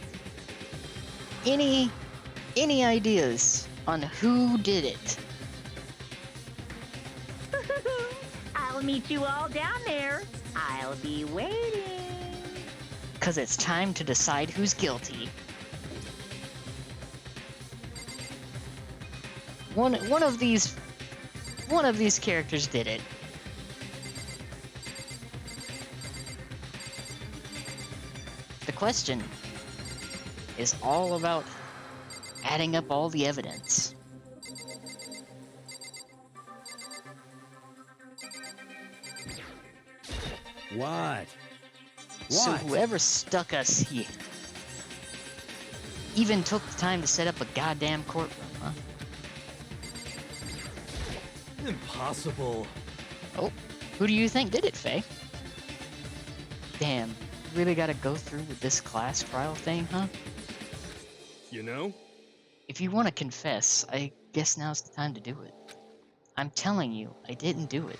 Speaker 1: Any ideas on who did it?
Speaker 2: I'll meet you all down there. I'll be waiting.
Speaker 1: Cause it's time to decide who's guilty. One of these characters did it. The question is all about adding up all the evidence.
Speaker 5: What?
Speaker 1: So whoever stuck us here even took the time to set up a goddamn courtroom, huh?
Speaker 5: Impossible.
Speaker 1: Oh, who do you think did it, Faye? Damn, really gotta go through with this class trial thing, huh?
Speaker 5: You know?
Speaker 1: If you want to confess, I guess now's the time to do it. I'm telling you, I didn't do it.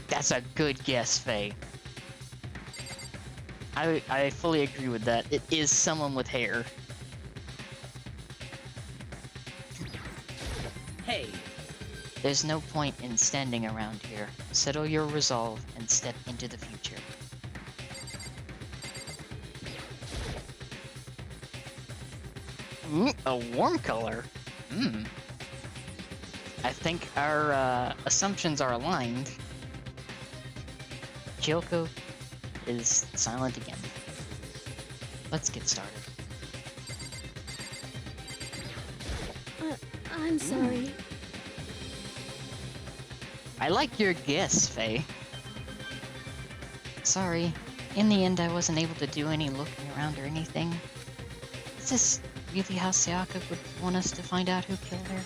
Speaker 1: That's a good guess, Faye. I fully agree with that. It is someone with hair.
Speaker 4: Hey,
Speaker 1: There's no point in standing around here. Settle your resolve and step into the future. Ooh, a warm color? I think our assumptions are aligned. Kyoko is silent again. Let's get started.
Speaker 6: I'm sorry.
Speaker 1: I like your guess, Faye. Sorry. In the end, I wasn't able to do any looking around or anything. Is this really how Sayaka would want us to find out who killed her?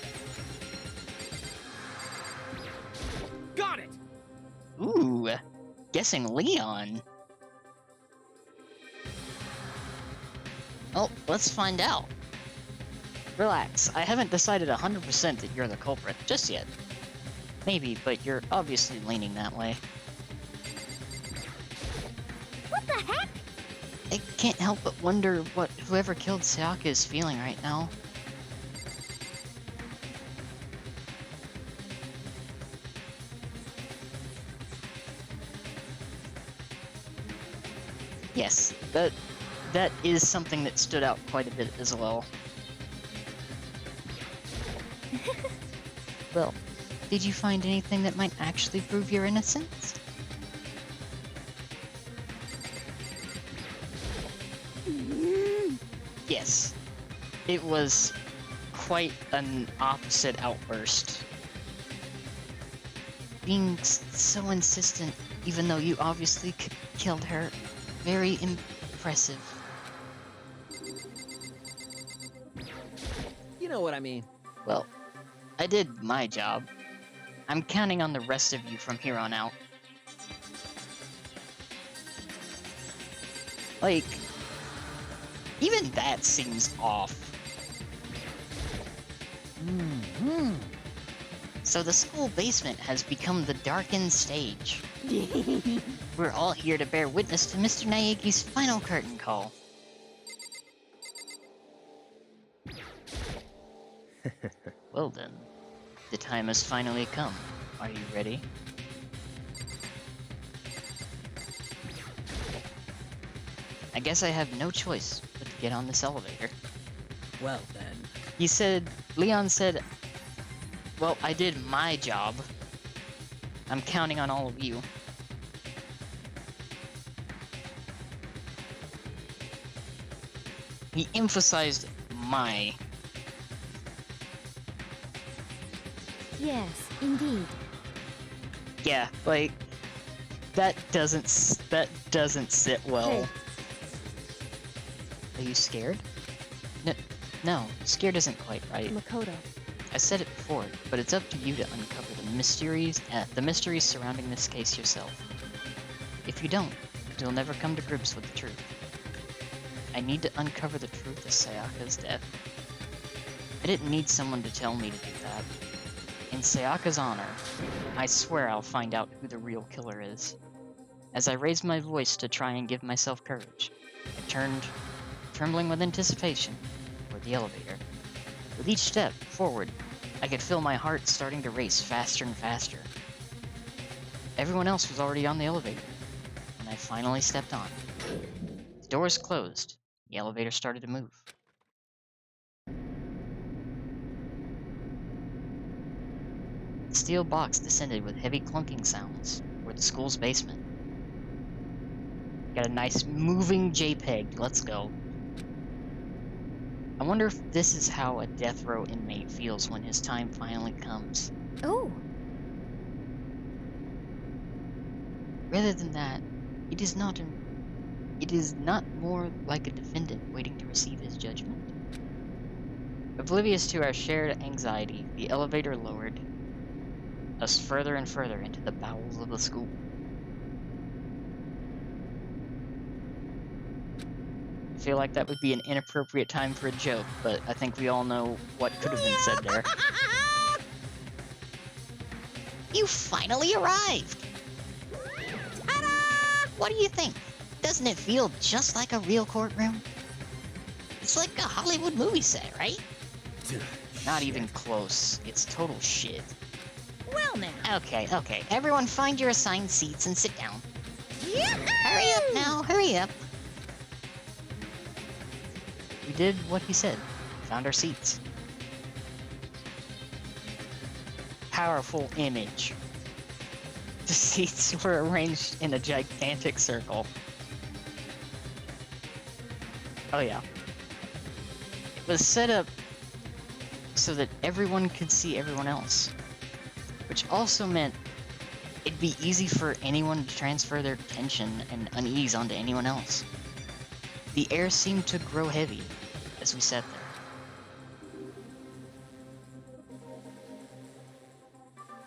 Speaker 5: Got it!
Speaker 1: Ooh, guessing Leon. Well, let's find out. Relax, I haven't decided 100% that you're the culprit just yet. Maybe, but you're obviously leaning that way.
Speaker 6: What the heck?
Speaker 1: I can't help but wonder what whoever killed Sayaka is feeling right now. Yes, that is something that stood out quite a bit as well. Well, did you find anything that might actually prove your innocence? Yes, it was quite an opposite outburst. Being so insistent, even though you obviously killed her, very impressive.
Speaker 4: you know what I mean.
Speaker 1: Well, I did my job. I'm counting on the rest of you from here on out. Like, even that seems off. So the school basement has become the darkened stage. We're all here to bear witness to Mr. Naeki's final curtain call. Well then, the time has finally come. Are you ready? I guess I have no choice but to get on this elevator.
Speaker 4: Well then.
Speaker 1: Leon said, well, I did my job. I'm counting on all of you. He emphasized my.
Speaker 6: Yes, indeed.
Speaker 1: Yeah, like, that doesn't sit well.
Speaker 6: Hey.
Speaker 1: Are you scared? No, scared isn't quite right.
Speaker 6: Makoto.
Speaker 1: I said it before, but it's up to you to uncover the mysteries surrounding this case yourself. If you don't, you'll never come to grips with the truth. I need to uncover the truth of Sayaka's death. I didn't need someone to tell me to do that. In Sayaka's honor, I swear I'll find out who the real killer is. As I raised my voice to try and give myself courage, I turned, trembling with anticipation, toward the elevator. With each step forward, I could feel my heart starting to race faster and faster. Everyone else was already on the elevator, and I finally stepped on. The doors closed. The elevator started to move. The steel box descended with heavy clunking sounds toward the school's basement. Got a nice moving JPEG. Let's go. I wonder if this is how a death row inmate feels when his time finally comes.
Speaker 6: Oh,
Speaker 1: Rather than that, it is not more like a defendant waiting to receive his judgment. Oblivious to our shared anxiety, the elevator lowered us further and further into the bowels of the school. I feel like that would be an inappropriate time for a joke, but I think we all know what could have been said there. You finally arrived! Ta-da! What do you think? Doesn't it feel just like a real courtroom? It's like a Hollywood movie set, right? Not even close. It's total shit.
Speaker 3: Well now.
Speaker 1: Okay. Everyone find your assigned seats and sit down. Hurry up now, hurry up. We did what he said. Found our seats. Powerful image. The seats were arranged in a gigantic circle. Oh yeah. It was set up so that everyone could see everyone else, which also meant it'd be easy for anyone to transfer their tension and unease onto anyone else. The air seemed to grow heavy as we sat there.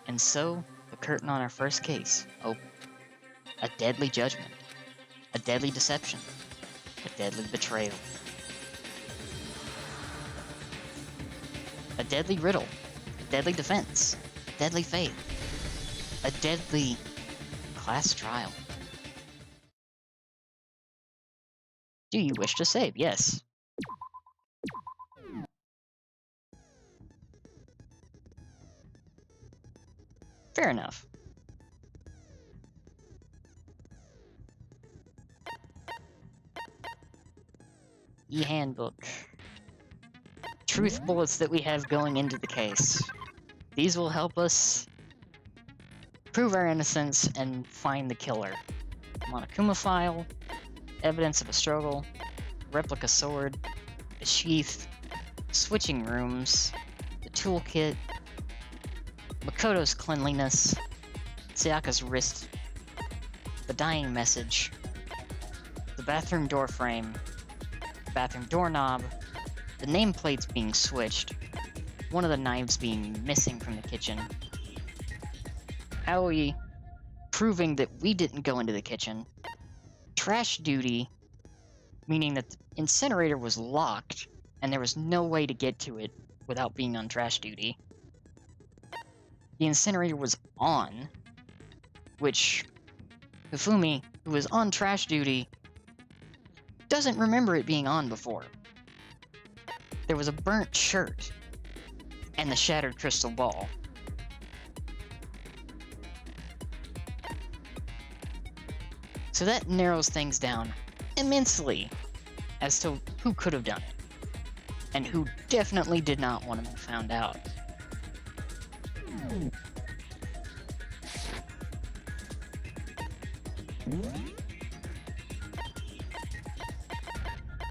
Speaker 1: And so, the curtain on our first case opened. A deadly judgment. A deadly deception. A deadly betrayal. A deadly riddle. A deadly defense. A deadly faith. A deadly class trial. Do you wish to save? Yes. Fair enough. E-handbook. Truth bullets that we have going into the case. These will help us prove our innocence and find the killer. Monokuma file, evidence of a struggle, replica sword, the sheath, switching rooms, the toolkit, Makoto's cleanliness, Sayaka's wrist, the dying message, the bathroom door frame, the bathroom doorknob, the nameplates being switched, one of the knives being missing from the kitchen, Aoi proving that we didn't go into the kitchen, trash duty, meaning that the incinerator was locked and there was no way to get to it without being on trash duty. The incinerator was on, which Hifumi, who was on trash duty, doesn't remember it being on before. There was a burnt shirt and the shattered crystal ball. So that narrows things down immensely as to who could have done it, and who definitely did not want to be found out.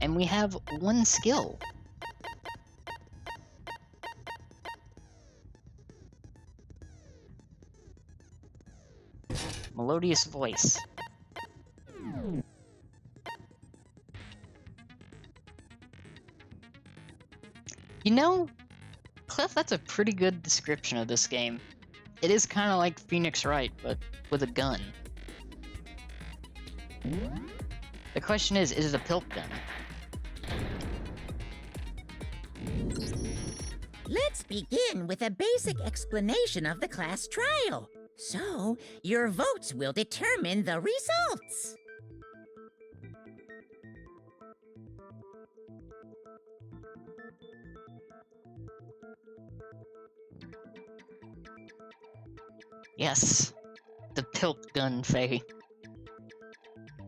Speaker 1: And we have one skill. Melodious voice. know, Cliff, that's a pretty good description of this game. It is kind of like Phoenix Wright, but with a gun. The question is it a pilt gun?
Speaker 3: Let's begin with a basic explanation of the class trial. So, your votes will determine the results.
Speaker 1: Yes, the pilt gun, Faye.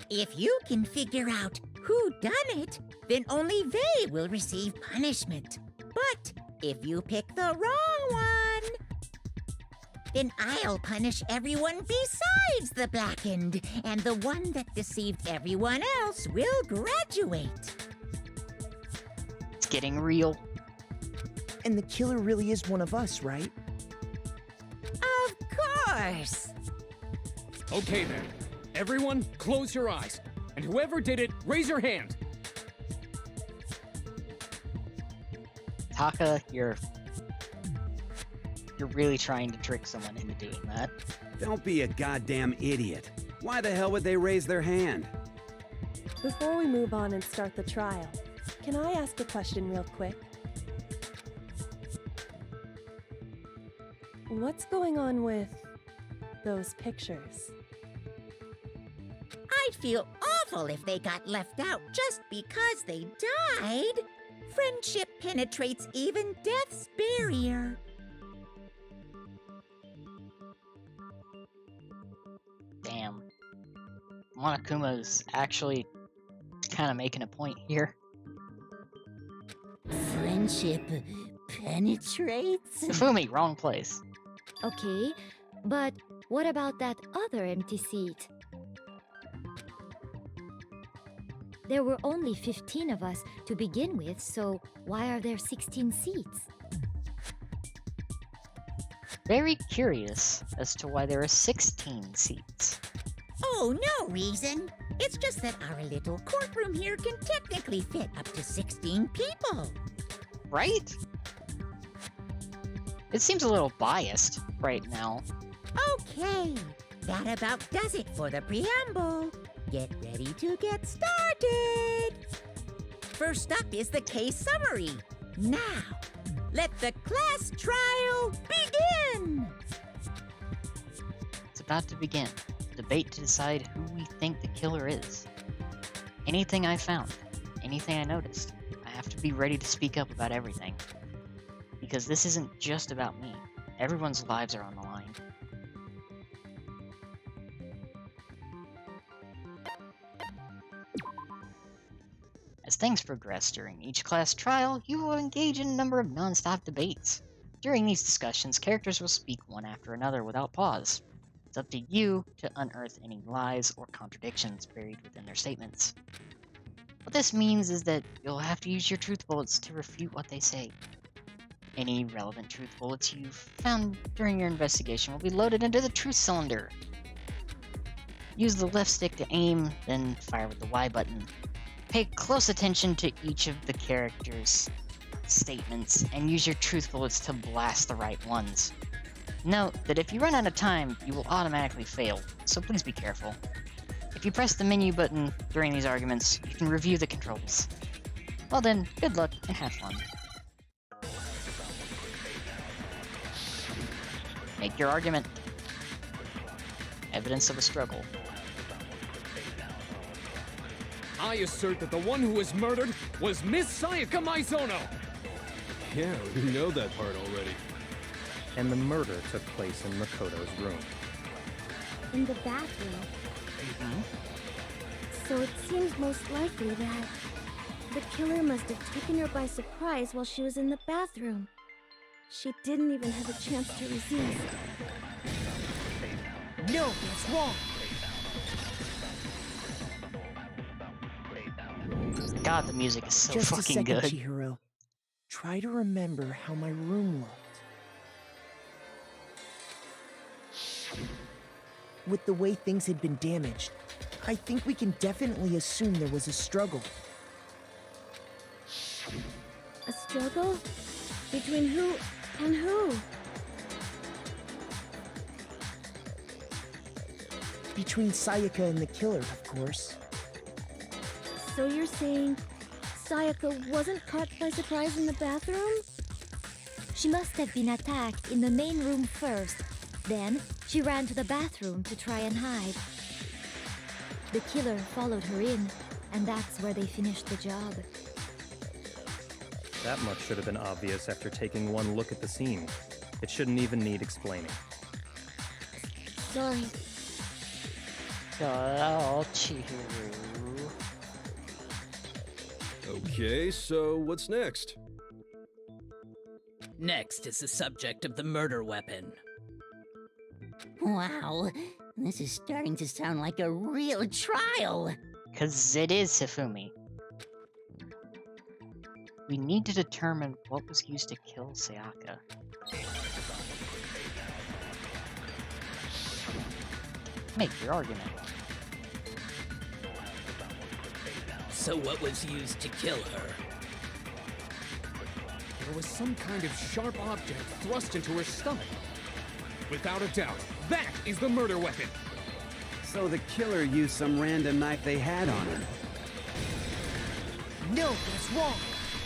Speaker 3: If you can figure out who done it, then only they will receive punishment. But if you pick the wrong one, then I'll punish everyone besides the blackened, and the one that deceived everyone else will graduate.
Speaker 1: It's getting real.
Speaker 8: And the killer really is one of us, right?
Speaker 3: Of course!
Speaker 5: Okay then. Everyone, close your eyes. And whoever did it, raise your hand.
Speaker 1: Taka, you're really trying to trick someone into doing that.
Speaker 9: Don't be a goddamn idiot. Why the hell would they raise their hand?
Speaker 6: Before we move on and start the trial, can I ask a question real quick? What's going on with those pictures?
Speaker 3: I'd feel awful if they got left out just because they died. Friendship penetrates even death's barrier.
Speaker 1: Damn. Monokuma's actually kind of making a point here.
Speaker 3: Friendship penetrates?
Speaker 1: Fumi, wrong place.
Speaker 6: Okay, but what about that other empty seat? There were only 15 of us to begin with, so why are there 16 seats?
Speaker 1: Very curious as to why there are 16 seats.
Speaker 3: Oh, no reason. It's just that our little courtroom here can technically fit up to 16 people.
Speaker 1: Right? It seems a little biased right now.
Speaker 3: Okay, that about does it for the preamble. Get ready to get started. First up is the case summary. Now, let the class trial begin.
Speaker 1: It's about to begin. Debate to decide who we think the killer is. Anything I found, anything I noticed, I have to be ready to speak up about everything. Because this isn't just about me. Everyone's lives are on the line. As things progress during each class trial, you will engage in a number of non-stop debates. During these discussions, characters will speak one after another without pause. It's up to you to unearth any lies or contradictions buried within their statements. What this means is that you'll have to use your truth bullets to refute what they say. Any relevant truth bullets you've found during your investigation will be loaded into the truth cylinder. Use the left stick to aim, then fire with the Y button. Pay close attention to each of the characters' statements and use your truth bullets to blast the right ones. Note that if you run out of time, you will automatically fail, so please be careful. If you press the menu button during these arguments, you can review the controls. Well then, good luck and have fun. Make your argument. Evidence of a struggle.
Speaker 5: I assert that the one who was murdered was Miss Sayaka Maizono. Yeah, we know that part already.
Speaker 7: And the murder took place in Makoto's room.
Speaker 6: In the bathroom. So it seems most likely that the killer must have taken her by surprise while she was in the bathroom. She didn't even have a chance to resist.
Speaker 3: No, that's wrong.
Speaker 1: God, the music is so
Speaker 8: Just a
Speaker 1: fucking
Speaker 8: second,
Speaker 1: good.
Speaker 8: Chihiro. Try to remember how my room looked. With the way things had been damaged, I think we can definitely assume there was a struggle.
Speaker 6: A struggle? Between who and who?
Speaker 8: Between Sayaka and the killer, of course.
Speaker 6: So you're saying Sayaka wasn't caught by surprise in the bathroom?
Speaker 10: She must have been attacked in the main room first. Then, she ran to the bathroom to try and hide. The killer followed her in, and that's where they finished the job.
Speaker 7: That much should have been obvious after taking one look at the scene. It shouldn't even need explaining.
Speaker 6: Sorry.
Speaker 1: Oh, Chihiro.
Speaker 5: Okay, so what's next?
Speaker 4: Next is the subject of the murder weapon.
Speaker 3: Wow, this is starting to sound like a real trial.
Speaker 1: 'Cause it is, Hifumi. We need to determine what was used to kill Sayaka. Make your argument.
Speaker 4: So what was used to kill her?
Speaker 5: There was some kind of sharp object thrust into her stomach. Without a doubt, that is the murder weapon.
Speaker 9: So the killer used some random knife they had on her.
Speaker 8: No, that's wrong.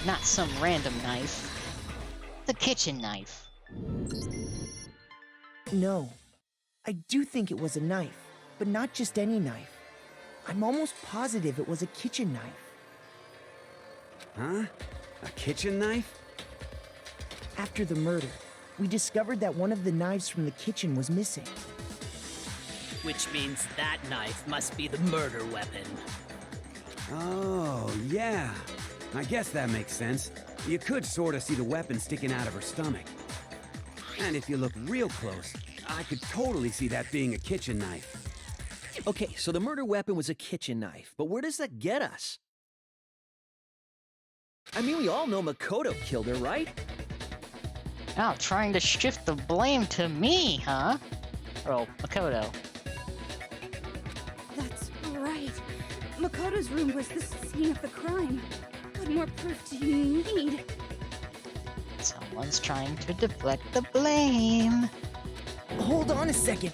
Speaker 1: Not some random knife. The kitchen knife.
Speaker 8: No. I do think it was a knife, but not just any knife. I'm almost positive it was a kitchen knife.
Speaker 9: Huh? A kitchen knife?
Speaker 8: After the murder, we discovered that one of the knives from the kitchen was missing.
Speaker 4: Which means that knife must be the murder weapon.
Speaker 9: Oh, yeah. I guess that makes sense. You could sort of see the weapon sticking out of her stomach. And if you look real close, I could totally see that being a kitchen knife.
Speaker 11: Okay, so the murder weapon was a kitchen knife, but where does that get us? I mean, we all know Makoto killed her, right?
Speaker 1: Oh, trying to shift the blame to me, huh? Oh, Makoto.
Speaker 6: That's right. Makoto's room was the scene of the crime. What more proof do you need?
Speaker 1: Someone's trying to deflect the blame.
Speaker 8: Hold on a second.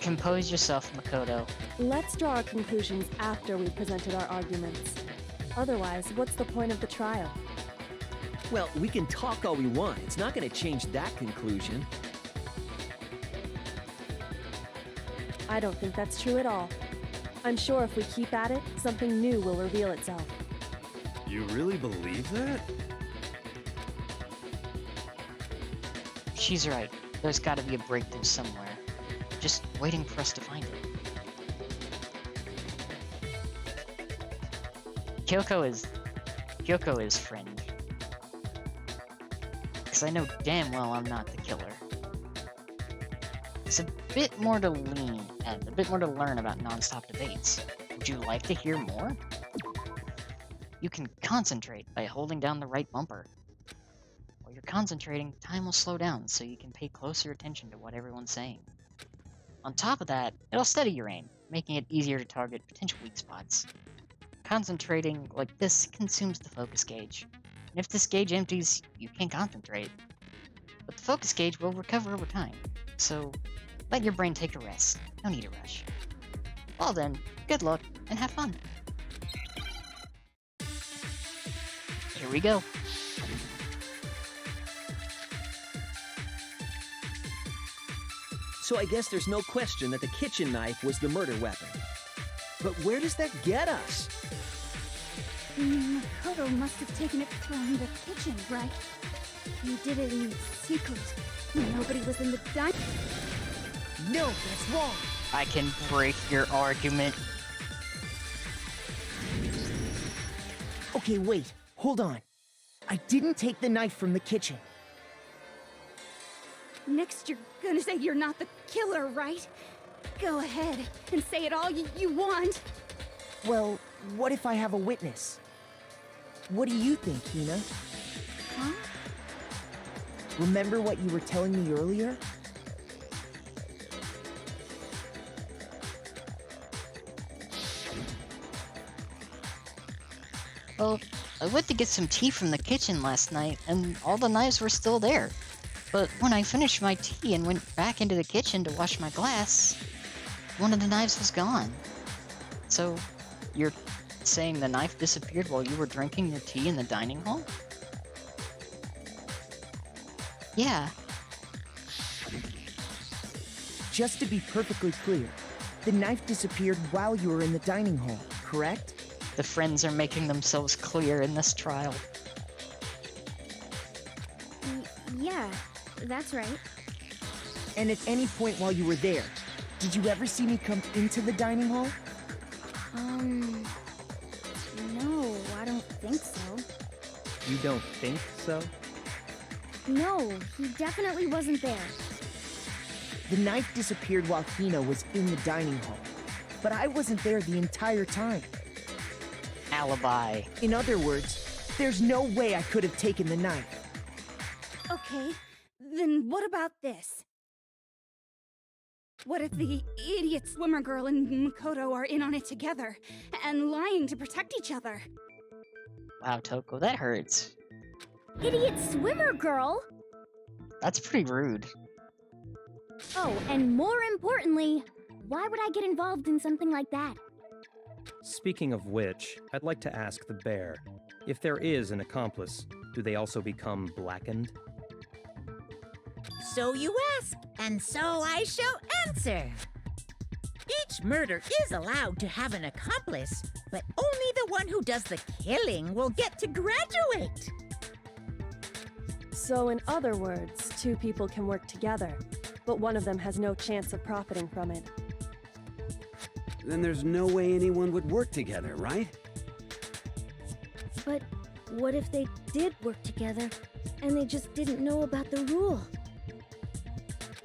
Speaker 1: Compose yourself, Makoto.
Speaker 12: Let's draw our conclusions after we've presented our arguments. Otherwise, what's the point of the trial?
Speaker 11: Well, we can talk all we want. It's not going to change that conclusion.
Speaker 12: I don't think that's true at all. I'm sure if we keep at it, something new will reveal itself.
Speaker 9: You really believe that?
Speaker 1: She's right. There's gotta be a breakthrough somewhere. Just waiting for us to find it. Kyoko is friend. Because I know damn well I'm not the killer. There's a bit more to lean and a bit more to learn about non-stop debates. Would you like to hear more? You can concentrate by holding down the right bumper. While you're concentrating, time will slow down so you can pay closer attention to what everyone's saying. On top of that, it'll steady your aim, making it easier to target potential weak spots. Concentrating like this consumes the focus gauge, and if this gauge empties, you can't concentrate. But the focus gauge will recover over time, so let your brain take a rest. No need to rush. Well then, good luck, and have fun. Here we go.
Speaker 11: So I guess there's no question that the kitchen knife was the murder weapon. But where does that get us?
Speaker 6: Makoto must have taken it from the kitchen, right? He did it in secret. Nobody was in the dining.
Speaker 8: No, that's wrong.
Speaker 1: I can break your argument.
Speaker 8: Okay, wait. Hold on. I didn't take the knife from the kitchen.
Speaker 6: Next, you're gonna say you're not the killer, right? Go ahead and say it all you want.
Speaker 8: Well, what if I have a witness? What do you think, Hina?
Speaker 6: Huh?
Speaker 8: Remember what you were telling me earlier?
Speaker 1: Well, I went to get some tea from the kitchen last night, and all the knives were still there. But when I finished my tea and went back into the kitchen to wash my glass, one of the knives was gone. So, you're saying the knife disappeared while you were drinking your tea in the dining hall? Yeah.
Speaker 8: Just to be perfectly clear, the knife disappeared while you were in the dining hall, correct?
Speaker 1: The friends are making themselves clear in this trial.
Speaker 6: Yeah, that's right.
Speaker 8: And at any point while you were there, did you ever see me come into the dining hall?
Speaker 6: No, I don't think so.
Speaker 7: You don't think so?
Speaker 6: No, he definitely wasn't there.
Speaker 8: The knife disappeared while Hina was in the dining hall, but I wasn't there the entire time.
Speaker 1: Alibi.
Speaker 8: In other words, there's no way I could have taken the knife.
Speaker 6: Okay, then what about this? What if the idiot swimmer girl and Makoto are in on it together, and lying to protect each other?
Speaker 1: Wow, Toko, that hurts.
Speaker 10: Idiot swimmer girl!
Speaker 1: That's pretty rude.
Speaker 10: Oh, and more importantly, why would I get involved in something like that?
Speaker 7: Speaking of which, I'd like to ask the bear, if there is an accomplice, do they also become blackened?
Speaker 3: So you ask, and so I shall answer. Each murder is allowed to have an accomplice, but only the one who does the killing will get to graduate.
Speaker 12: So, in other words, two people can work together, but one of them has no chance of profiting from it.
Speaker 9: Then there's no way anyone would work together, right?
Speaker 6: But what if they did work together, and they just didn't know about the rule?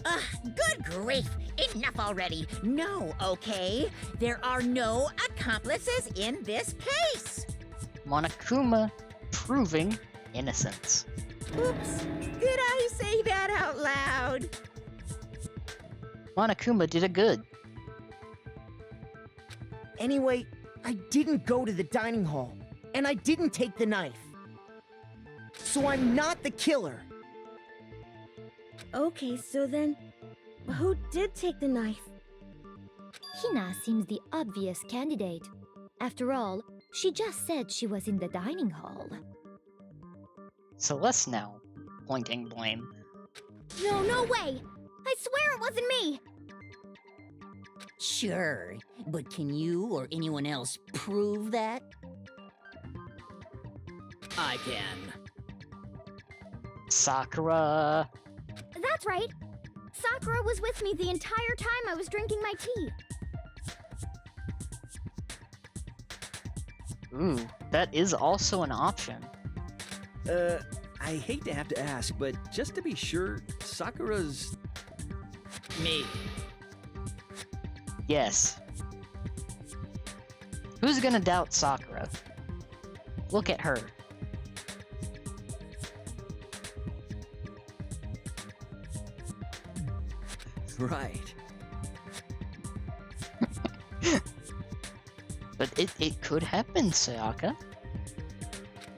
Speaker 3: Ugh, good grief! Enough already! No, okay? There are no accomplices in this case!
Speaker 1: Monokuma proving innocence.
Speaker 3: Oops, did I say that out loud?
Speaker 1: Monokuma did it good.
Speaker 8: Anyway, I didn't go to the dining hall, and I didn't take the knife. So I'm not the killer.
Speaker 6: Okay, so then, who did take the knife?
Speaker 10: Hina seems the obvious candidate. After all, she just said she was in the dining hall.
Speaker 1: Celeste now, pointing blame.
Speaker 10: No way! I swear it wasn't me!
Speaker 13: Sure, but can you or anyone else prove that?
Speaker 4: I can.
Speaker 1: Sakura.
Speaker 10: That's right! Sakura was with me the entire time I was drinking my tea.
Speaker 1: Ooh, that is also an option.
Speaker 11: I hate to have to ask, but just to be sure, Sakura's...
Speaker 4: Me.
Speaker 1: Yes. Who's gonna doubt Sakura? Look at her.
Speaker 11: Right.
Speaker 1: But it could happen, Sayaka.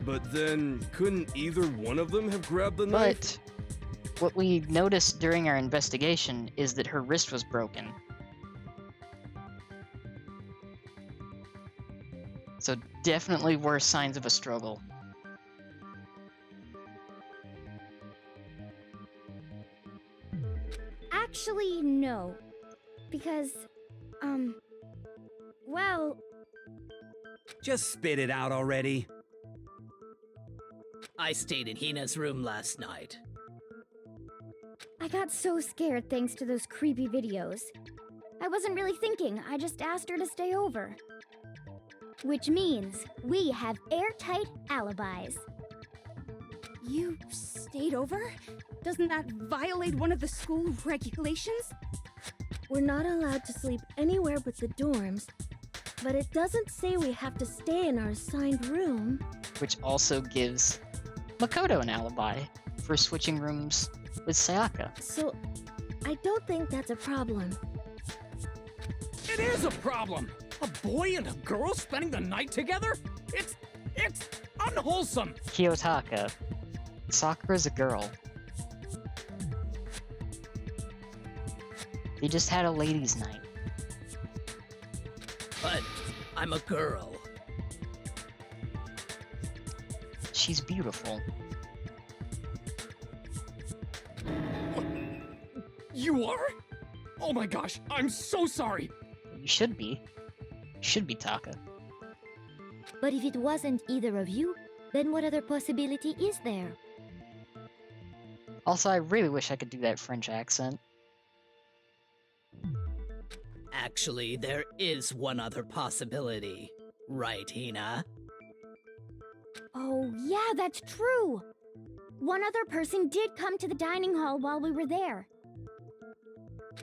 Speaker 5: But then, couldn't either one of them have grabbed the knife?
Speaker 1: But what we noticed during our investigation is that her wrist was broken. So definitely were signs of a struggle.
Speaker 10: Actually, no. Because, well...
Speaker 9: Just spit it out already.
Speaker 4: I stayed in Hina's room last night.
Speaker 10: I got so scared thanks to those creepy videos. I wasn't really thinking, I just asked her to stay over. Which means we have airtight alibis.
Speaker 6: You stayed over? Doesn't that violate one of the school regulations? We're not allowed to sleep anywhere but the dorms, but it doesn't say we have to stay in our assigned room.
Speaker 1: Which also gives Makoto an alibi for switching rooms with Sayaka.
Speaker 6: So, I don't think that's a problem.
Speaker 5: It is a problem! A boy and a girl spending the night together? It's It's unwholesome!
Speaker 1: Kiyotaka. Sakura's a girl. They just had a ladies' night.
Speaker 4: But I'm a girl.
Speaker 1: She's beautiful.
Speaker 5: You are? Oh my gosh, I'm so sorry!
Speaker 1: You should be. You should be Taka.
Speaker 10: But if it wasn't either of you, then what other possibility is there?
Speaker 1: Also, I really wish I could do that French accent.
Speaker 4: Actually, there is one other possibility. Right, Hina?
Speaker 6: Oh, yeah, that's true. One other person did come to the dining hall while we were there.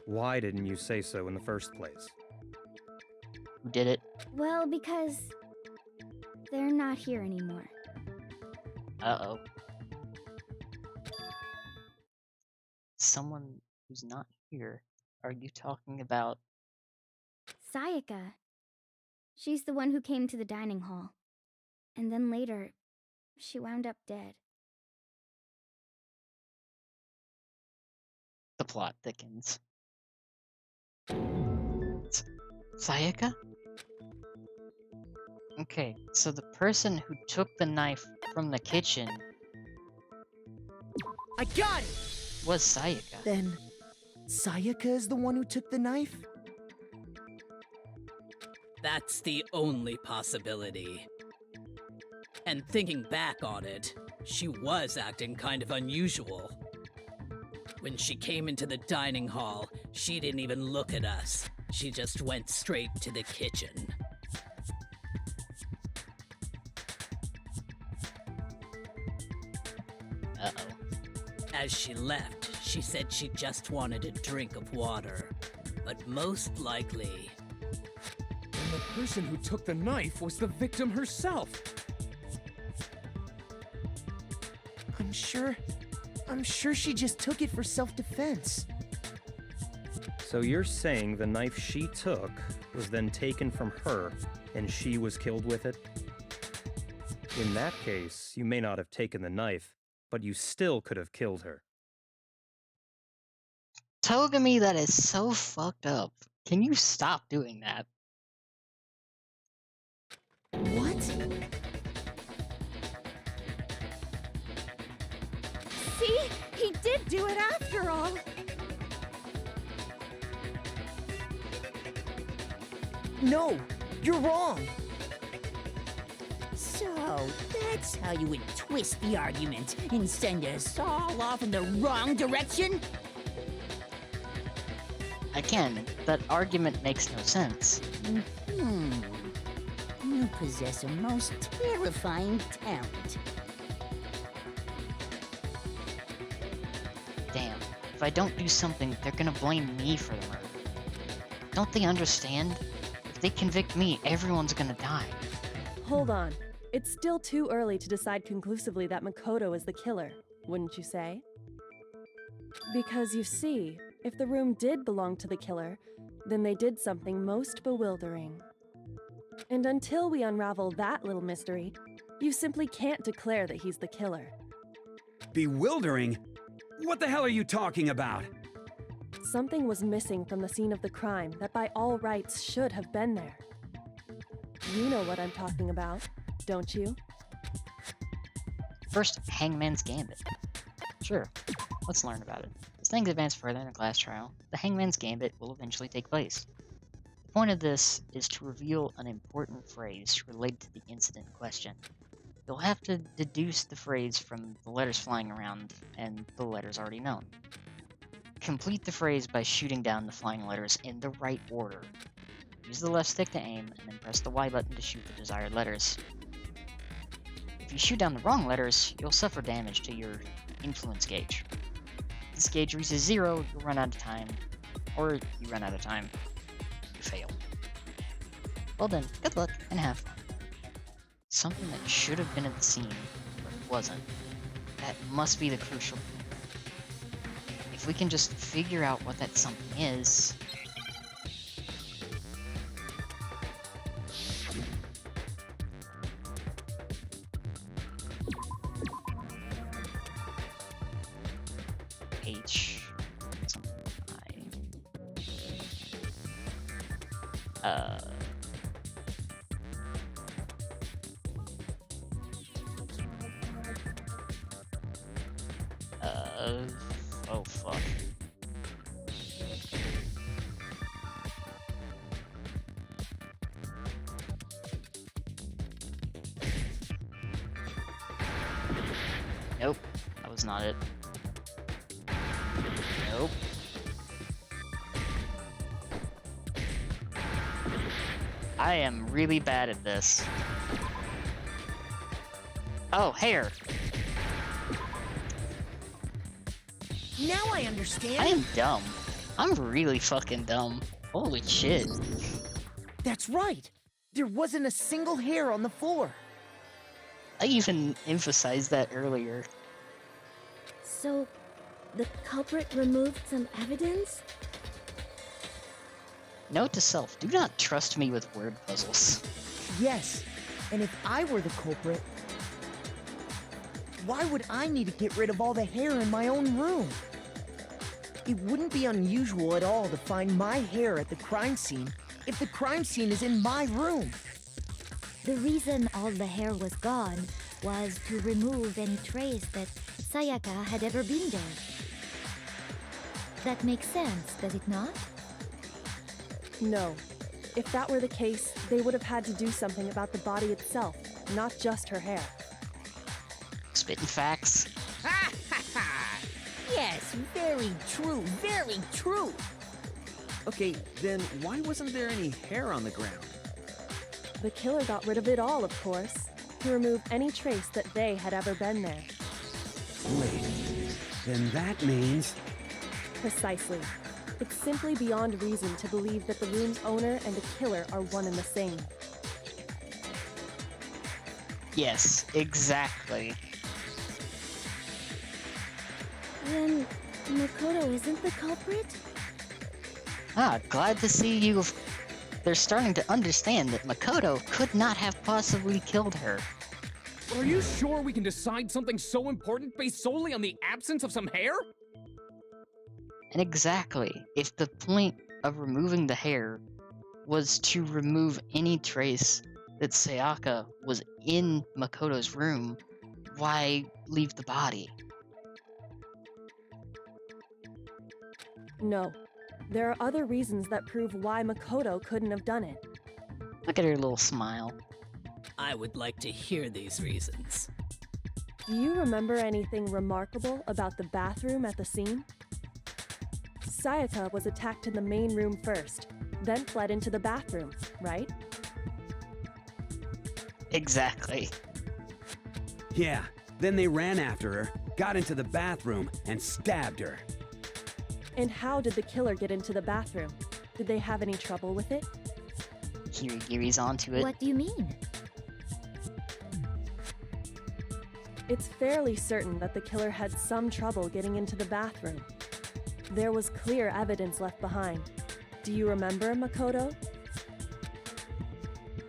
Speaker 7: Why didn't you say so in the first place?
Speaker 1: Who did it?
Speaker 6: Well, because they're not here anymore.
Speaker 1: Uh-oh. Someone who's not here. Are you talking about...
Speaker 6: Sayaka. She's the one who came to the dining hall. And then later, she wound up dead.
Speaker 1: The plot thickens. Sayaka? Okay, so the person who took the knife from the kitchen
Speaker 8: I got it!
Speaker 1: was Sayaka.
Speaker 8: Then, Sayaka is the one who took the knife?
Speaker 4: That's the only possibility. And thinking back on it, she was acting kind of unusual. When she came into the dining hall, she didn't even look at us. She just went straight to the kitchen.
Speaker 1: Uh-oh.
Speaker 4: As she left, she said she just wanted a drink of water. But most likely...
Speaker 5: And the person who took the knife was the victim herself!
Speaker 8: I'm sure she just took it for self-defense.
Speaker 7: So you're saying the knife she took was then taken from her, and she was killed with it? In that case, you may not have taken the knife, but you still could have killed her.
Speaker 1: Togami, that is so fucked up. Can you stop doing that?
Speaker 8: What?
Speaker 6: See? He did do it after all!
Speaker 8: No! You're wrong!
Speaker 13: So, that's how you would twist the argument and send us all off in the wrong direction?
Speaker 1: Again, that argument makes no sense.
Speaker 13: You possess a most terrifying talent.
Speaker 1: Damn, if I don't do something, they're gonna blame me for the murder. Don't they understand? If they convict me, everyone's gonna die.
Speaker 12: Hold on. It's still too early to decide conclusively that Makoto is the killer, wouldn't you say? Because you see, if the room did belong to the killer, then they did something most bewildering. And until we unravel that little mystery, you simply can't declare that he's the killer.
Speaker 9: Bewildering? What the hell are you talking about?
Speaker 12: Something was missing from the scene of the crime that by all rights should have been there. You know what I'm talking about, don't you?
Speaker 1: First, Hangman's Gambit. Sure, let's learn about it. As things advance further in the class trial, the Hangman's Gambit will eventually take place. The point of this is to reveal an important phrase related to the incident in question. You'll have to deduce the phrase from the letters flying around and the letters already known. Complete the phrase by shooting down the flying letters in the right order. Use the left stick to aim, and then press the Y button to shoot the desired letters. If you shoot down the wrong letters, you'll suffer damage to your influence gauge. If this gauge reaches 0, you'll run out of time, or you run out of time, you fail. Well then, good luck, and have fun. Something that should have been at the scene, but wasn't. That must be the crucial point. If we can just figure out what that something is... Oh fuck. Nope, that was not it. Nope. I am really bad at this. Oh, hair.
Speaker 8: Now I understand.
Speaker 1: I am dumb. I'm really fucking dumb. Holy shit.
Speaker 8: That's right. There wasn't a single hair on the floor.
Speaker 1: I even emphasized that earlier.
Speaker 6: So, the culprit removed some evidence?
Speaker 1: Note to self, do not trust me with word puzzles.
Speaker 8: Yes, and if I were the culprit, why would I need to get rid of all the hair in my own room? It wouldn't be unusual at all to find my hair at the crime scene if the crime scene is in my room.
Speaker 10: The reason all the hair was gone was to remove any trace that Sayaka had ever been there. That makes sense, does it not?
Speaker 12: No. If that were the case, they would have had to do something about the body itself, not just her hair.
Speaker 1: Spitting facts.
Speaker 13: Ha ha ha! Yes, very true, very true.
Speaker 11: Okay, then why wasn't there any hair on the ground?
Speaker 12: The killer got rid of it all, of course, to remove any trace that they had ever been there.
Speaker 9: Wait, then that means...
Speaker 12: Precisely. It's simply beyond reason to believe that the room's owner and the killer are one and the same.
Speaker 1: Yes, exactly.
Speaker 6: Then, Makoto isn't the culprit?
Speaker 1: Ah, glad to see you. They're starting to understand that Makoto could not have possibly killed her.
Speaker 5: Are you sure we can decide something so important based solely on the absence of some hair?
Speaker 1: And exactly, if the point of removing the hair was to remove any trace that Sayaka was in Makoto's room, why leave the body?
Speaker 12: No. There are other reasons that prove why Makoto couldn't have done it.
Speaker 1: Look at her little smile.
Speaker 4: I would like to hear these reasons.
Speaker 12: Do you remember anything remarkable about the bathroom at the scene? Sayaka was attacked in the main room first, then fled into the bathroom, right?
Speaker 1: Exactly.
Speaker 9: Yeah, then they ran after her, got into the bathroom, and stabbed her.
Speaker 12: And how did the killer get into the bathroom? Did they have any trouble with it?
Speaker 1: Kirigiri's onto it.
Speaker 10: What do you mean?
Speaker 12: It's fairly certain that the killer had some trouble getting into the bathroom. There was clear evidence left behind. Do you remember, Makoto?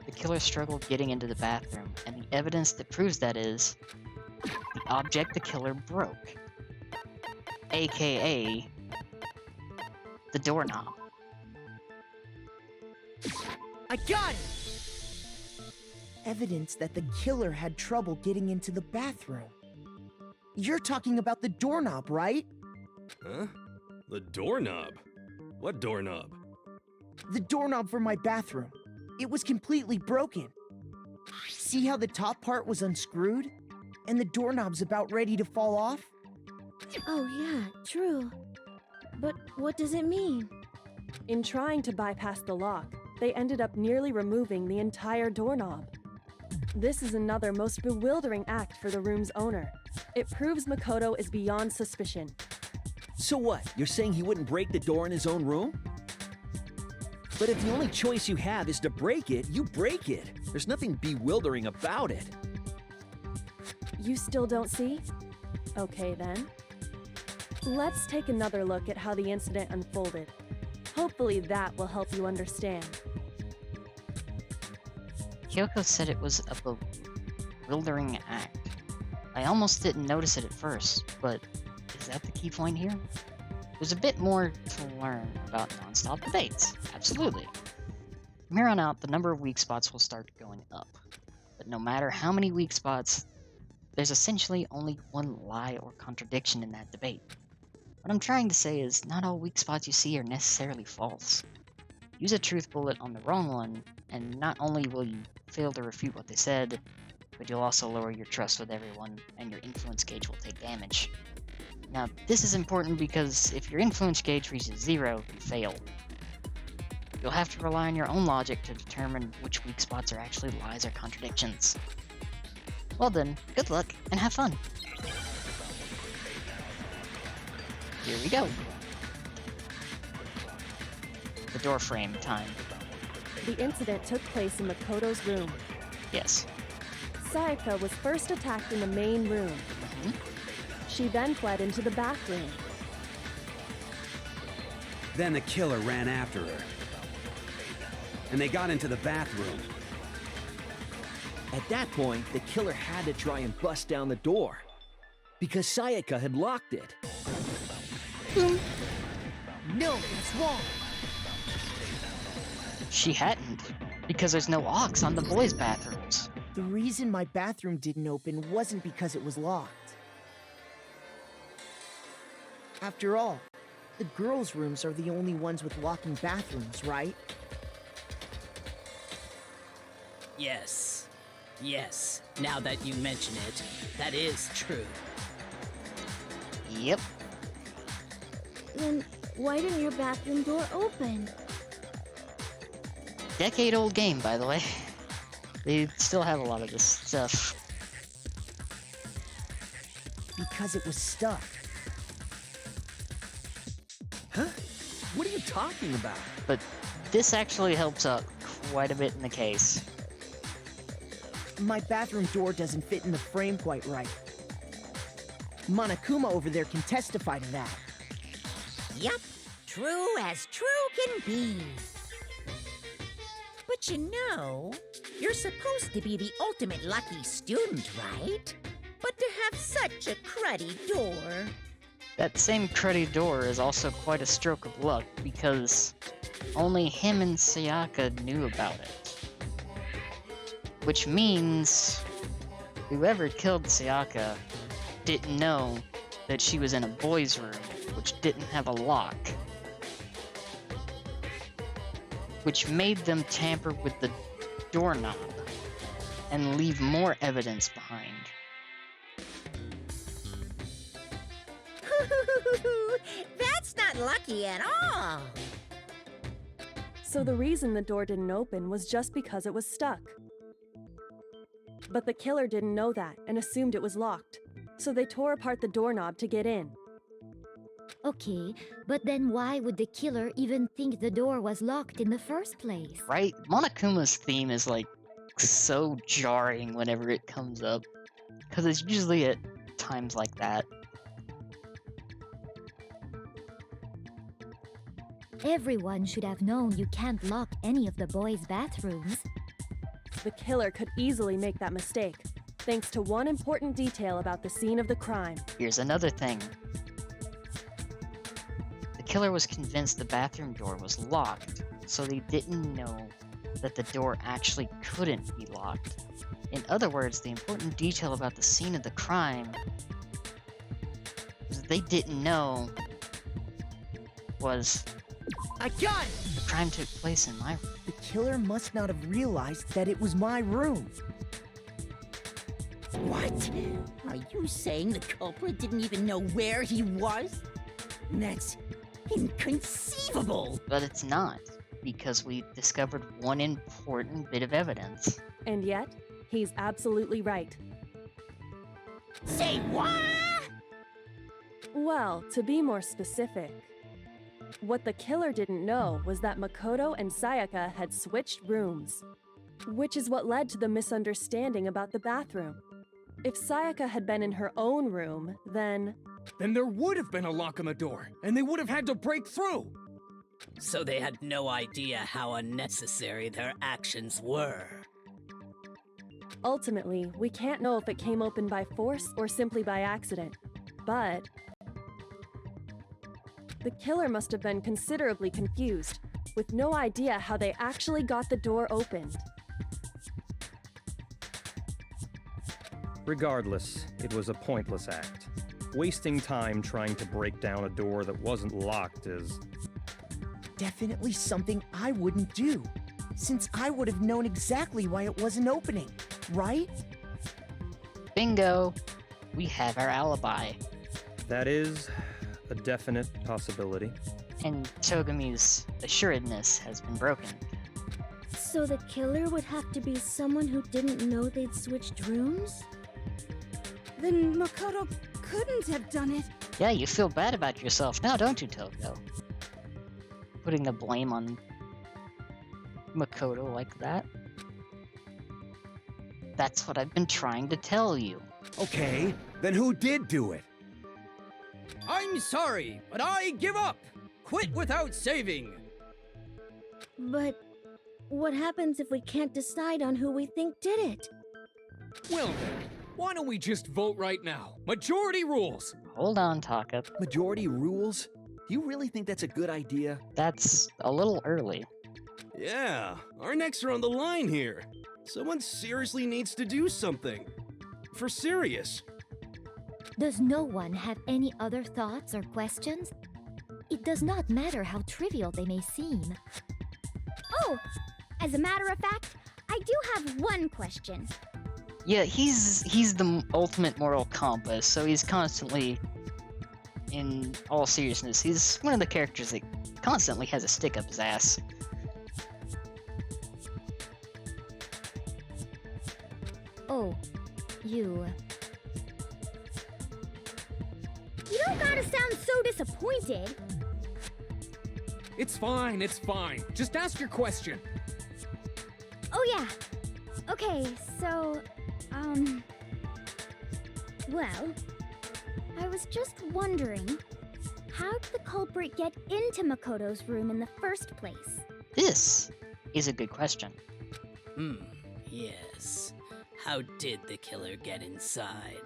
Speaker 1: The killer struggled getting into the bathroom, and the evidence that proves that is the object the killer broke, aka the doorknob.
Speaker 8: I got it! Evidence that the killer had trouble getting into the bathroom. You're talking about the doorknob, right?
Speaker 5: Huh? The doorknob? What doorknob?
Speaker 8: The doorknob for my bathroom. It was completely broken. See how the top part was unscrewed? And the doorknob's about ready to fall off?
Speaker 6: Oh yeah, true. But what does it mean?
Speaker 12: In trying to bypass the lock, they ended up nearly removing the entire doorknob. This is another most bewildering act for the room's owner. It proves Makoto is beyond suspicion.
Speaker 11: So what? You're saying he wouldn't break the door in his own room? But if the only choice you have is to break it, you break it. There's nothing bewildering about it.
Speaker 12: You still don't see? Okay then. Let's take another look at how the incident unfolded. Hopefully that will help you understand.
Speaker 1: Kyoko said it was a bewildering act. I almost didn't notice it at first, but is that the key point here? There's a bit more to learn about non-stop debates, absolutely. From here on out, the number of weak spots will start going up. But no matter how many weak spots, there's essentially only one lie or contradiction in that debate. What I'm trying to say is, not all weak spots you see are necessarily false. Use a truth bullet on the wrong one, and not only will you fail to refute what they said, but you'll also lower your trust with everyone, and your influence gauge will take damage. Now, this is important because if your influence gauge reaches 0, you fail. You'll have to rely on your own logic to determine which weak spots are actually lies or contradictions. Well then, good luck, and have fun! Here we go! The door frame time.
Speaker 12: The incident took place in Makoto's room.
Speaker 1: Yes.
Speaker 12: Sayaka was first attacked in the main room. She then fled into the bathroom.
Speaker 9: Then the killer ran after her. And they got into the bathroom.
Speaker 11: At that point, the killer had to try and bust down the door. Because Sayaka had locked it.
Speaker 8: No, that's wrong.
Speaker 1: She hadn't, because there's no locks on the boys' bathrooms.
Speaker 8: The reason my bathroom didn't open wasn't because it was locked. After all, the girls' rooms are the only ones with locking bathrooms, right?
Speaker 4: Yes. Yes. Now that you mention it, that is true.
Speaker 1: Yep.
Speaker 6: Then why didn't your bathroom door open?
Speaker 1: Decade-old game, by the way. They still have a lot of this stuff.
Speaker 8: Because it was stuck.
Speaker 11: Huh? What are you talking about?
Speaker 1: But this actually helps out quite a bit in the case.
Speaker 8: My bathroom door doesn't fit in the frame quite right. Monokuma over there can testify to that.
Speaker 3: Yup, true as true can be. But you know, you're supposed to be the ultimate lucky student, right? But to have such a cruddy door.
Speaker 1: That same cruddy door is also quite a stroke of luck, because only him and Sayaka knew about it. Which means whoever killed Sayaka didn't know that she was in a boys' room, which didn't have a lock. Which made them tamper with the doorknob and leave more evidence behind.
Speaker 3: That's not lucky at all.
Speaker 12: So the reason the door didn't open was just because it was stuck. But the killer didn't know that and assumed it was locked. So they tore apart the doorknob to get in.
Speaker 10: Okay, but then why would the killer even think the door was locked in the first place?
Speaker 1: Right? Monokuma's theme is like so jarring whenever it comes up. Because it's usually at times like that.
Speaker 10: Everyone should have known you can't lock any of the boys' bathrooms.
Speaker 12: The killer could easily make that mistake, thanks to one important detail about the scene of the crime.
Speaker 1: Here's another thing. The killer was convinced the bathroom door was locked, so they didn't know that the door actually couldn't be locked. In other words, the important detail about the scene of the crime was that they didn't know was
Speaker 8: I got it!
Speaker 1: the crime took place in my room.
Speaker 8: The killer must not have realized that it was my room.
Speaker 13: What? Are you saying the culprit didn't even know where he was? That's inconceivable!
Speaker 1: But it's not, because we discovered one important bit of evidence.
Speaker 12: And yet, he's absolutely right.
Speaker 13: Say what?
Speaker 12: Well, to be more specific, what the killer didn't know was that Makoto and Sayaka had switched rooms, which is what led to the misunderstanding about the bathroom. If Sayaka had been in her own room, then
Speaker 5: there would have been a lock on the door, and they would have had to break through.
Speaker 4: So they had no idea how unnecessary their actions were.
Speaker 12: ultimately, we can't know if it came open by force or simply by accident. But the killer must have been considerably confused, with no idea how they actually got the door opened.
Speaker 7: Regardless, it was a pointless act. Wasting time trying to break down a door that wasn't locked is...
Speaker 8: Definitely something I wouldn't do, since I would have known exactly why it wasn't opening, right?
Speaker 1: Bingo! We have our alibi.
Speaker 7: That is a definite possibility.
Speaker 1: And Togami's assuredness has been broken.
Speaker 6: So the killer would have to be someone who didn't know they'd switched rooms? Then Makoto couldn't have done it.
Speaker 1: Yeah, you feel bad about yourself now, don't you, Togo? Putting the blame on Makoto like that? That's what I've been trying to tell you.
Speaker 9: Okay, then who did do it?
Speaker 4: I'm sorry, but I give up! Quit without saving!
Speaker 6: But what happens if we can't decide on who we think did it?
Speaker 5: Well then, why don't we just vote right now? Majority rules!
Speaker 1: Hold on, Taka.
Speaker 11: Majority rules? Do you really think that's a good idea?
Speaker 1: That's a little early.
Speaker 14: Yeah, our necks are on the line here. Someone seriously needs to do something. For serious.
Speaker 10: Does no one have any other thoughts or questions? It does not matter how trivial they may seem.
Speaker 6: Oh, as a matter of fact, I do have one question.
Speaker 1: Yeah, he's the ultimate moral compass, so he's constantly, in all seriousness, he's one of the characters that constantly has a stick up his ass.
Speaker 10: Oh, you...
Speaker 6: You don't gotta sound so disappointed.
Speaker 5: It's fine, it's fine. Just ask your question.
Speaker 6: Oh yeah. Okay, so, well, I was just wondering, how did the culprit get into Makoto's room in the first place?
Speaker 1: This is a good question.
Speaker 4: Yes. How did the killer get inside?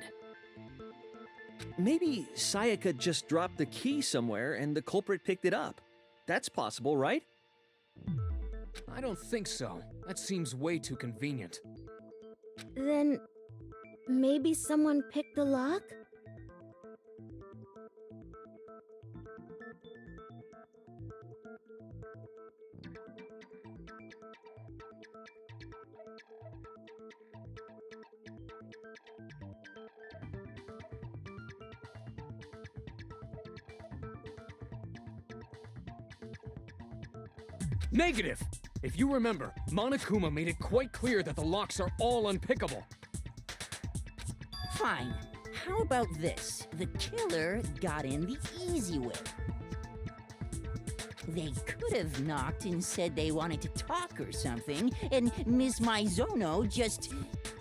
Speaker 11: Maybe Sayaka just dropped the key somewhere and the culprit picked it up. That's possible, right?
Speaker 5: I don't think so. That seems way too convenient.
Speaker 6: Then, maybe someone picked the lock?
Speaker 5: Negative! If you remember, Monokuma made it quite clear that the locks are all unpickable.
Speaker 13: Fine. How about this? The killer got in the easy way. They could have knocked and said they wanted to talk or something, and Miss Maizono just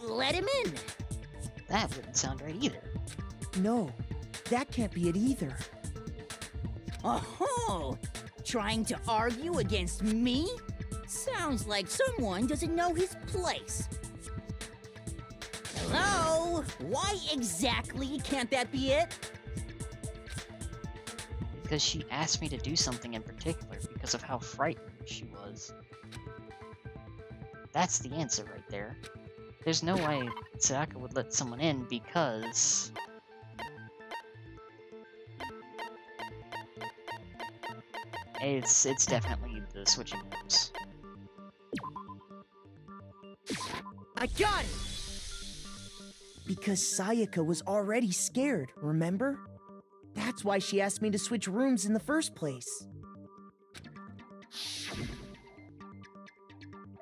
Speaker 13: let him in.
Speaker 1: That wouldn't sound right either.
Speaker 8: No, that can't be it either.
Speaker 13: Oh, trying to argue against me? Sounds like someone doesn't know his place. Hello? Why exactly can't that be it?
Speaker 1: Because she asked me to do something in particular because of how frightened she was. That's the answer right there. There's no way Sayaka would let someone in because... It's definitely the switching rooms.
Speaker 8: I got it! Because Sayaka was already scared, remember? That's why she asked me to switch rooms in the first place.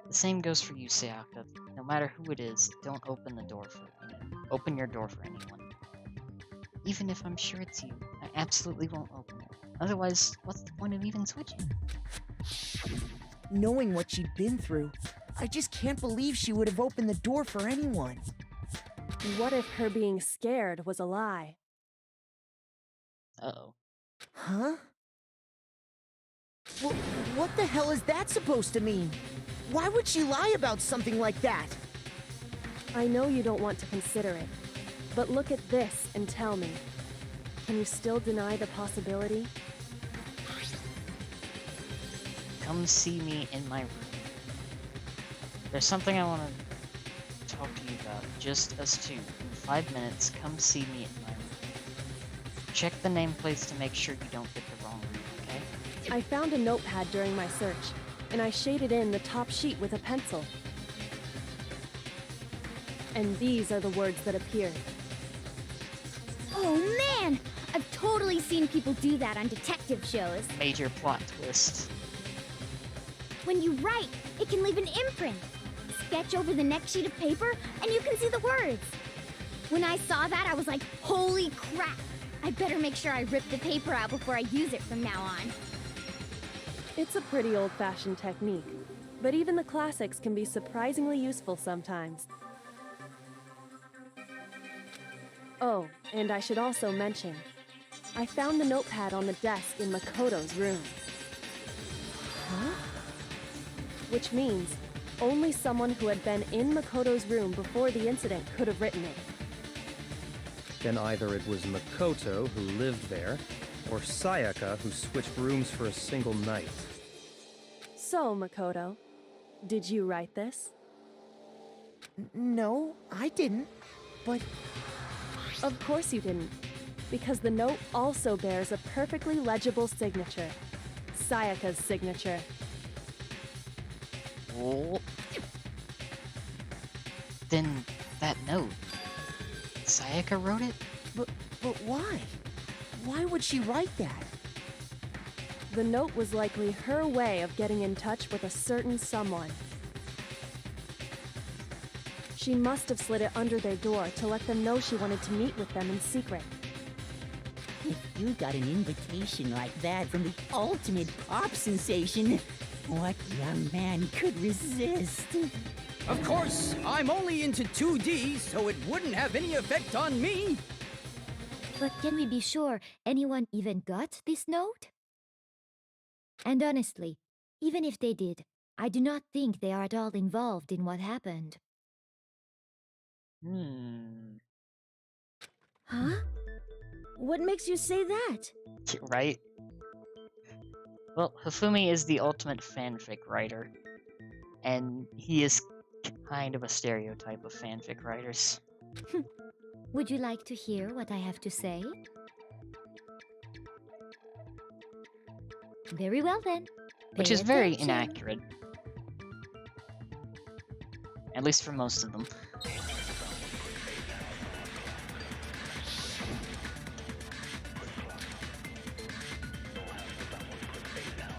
Speaker 1: The same goes for you, Sayaka. No matter who it is, don't open the door for anyone. Open your door for anyone. Even if I'm sure it's you, I absolutely won't open it. Otherwise, what's the point of even switching?
Speaker 8: Knowing what she'd been through, I just can't believe she would have opened the door for anyone.
Speaker 12: What if her being scared was a lie?
Speaker 1: Uh-oh.
Speaker 8: Huh? Well, what the hell is that supposed to mean? Why would she lie about something like that?
Speaker 12: I know you don't want to consider it, but look at this and tell me. Can you still deny the possibility?
Speaker 1: come see me in my room. There's something I want to talk to you about. Just us two. In 5 minutes, come see me in my room. Check the nameplates to make sure you don't get the wrong room, okay?
Speaker 12: I found a notepad during my search, and I shaded in the top sheet with a pencil. And these are the words that appeared.
Speaker 6: Oh man! I've totally seen people do that on detective shows.
Speaker 1: Major plot twist.
Speaker 6: When you write, it can leave an imprint. Sketch over the next sheet of paper, and you can see the words. When I saw that, I was like, holy crap! I better make sure I rip the paper out before I use it from now on.
Speaker 12: It's a pretty old-fashioned technique, but even the classics can be surprisingly useful sometimes. Oh, and I should also mention, I found the notepad on the desk in Makoto's room.
Speaker 6: Huh?
Speaker 12: Which means only someone who had been in Makoto's room before the incident could have written it.
Speaker 7: Then either it was Makoto who lived there, or Sayaka who switched rooms for a single night.
Speaker 12: So, Makoto, did you write this?
Speaker 8: No, I didn't. But
Speaker 12: Of course you didn't, because the note also bears a perfectly legible signature. Sayaka's signature.
Speaker 1: Oh. Then that note. Sayaka wrote it?
Speaker 8: but why? Why would she write that?
Speaker 12: The note was likely her way of getting in touch with a certain someone. She must have slid it under their door to let them know she wanted to meet with them in secret.
Speaker 13: If you got an invitation like that from the ultimate pop sensation, what young man could resist?
Speaker 4: Of course, I'm only into 2D, so it wouldn't have any effect on me.
Speaker 10: But can we be sure anyone even got this note? And honestly, even if they did, I do not think they are at all involved in what happened.
Speaker 6: Huh? What makes you say that?
Speaker 1: Right? Well, Hifumi is the ultimate fanfic writer. And he is kind of a stereotype of fanfic writers.
Speaker 10: Would you like to hear what I have to say? Very well then.
Speaker 1: Which
Speaker 10: Pay
Speaker 1: is very
Speaker 10: attention.
Speaker 1: inaccurate. At least for most of them.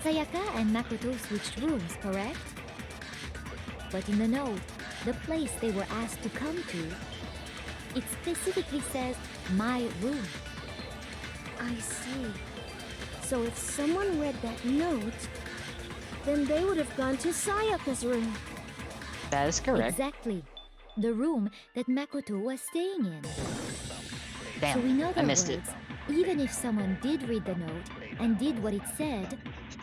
Speaker 10: Sayaka and Makoto switched rooms, correct? But in the note, the place they were asked to come to, it specifically says, my room.
Speaker 6: I see. So if someone read that note, then they would have gone to Sayaka's room.
Speaker 1: That is correct.
Speaker 10: Exactly. The room that Makoto was staying in.
Speaker 1: Damn,
Speaker 10: So in other
Speaker 1: I missed
Speaker 10: words, even if someone did read the note and did what it said,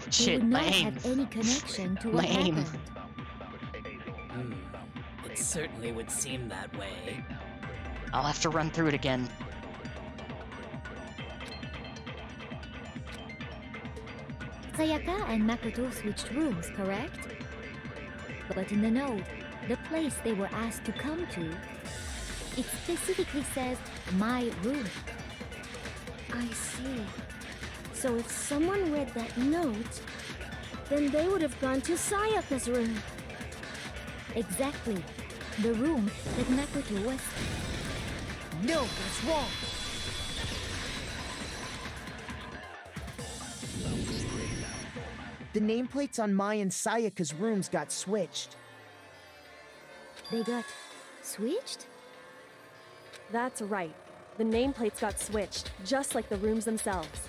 Speaker 10: they
Speaker 1: Shit,
Speaker 10: would
Speaker 1: my
Speaker 10: not
Speaker 1: aim.
Speaker 10: have any connection to what
Speaker 1: My aim.
Speaker 10: happened.
Speaker 4: It certainly would seem that way.
Speaker 1: I'll have to run through it again.
Speaker 10: Sayaka and Makoto switched rooms, correct? But in the note, the place they were asked to come to, it specifically says, my room.
Speaker 6: I see. So if someone read that note, then they would have gone to Sayaka's room.
Speaker 10: Exactly. The room that Makoto was...
Speaker 8: No, that's wrong. The nameplates on my and Sayaka's rooms got switched.
Speaker 10: They got switched?
Speaker 12: That's right. The nameplates got switched, just like the rooms themselves.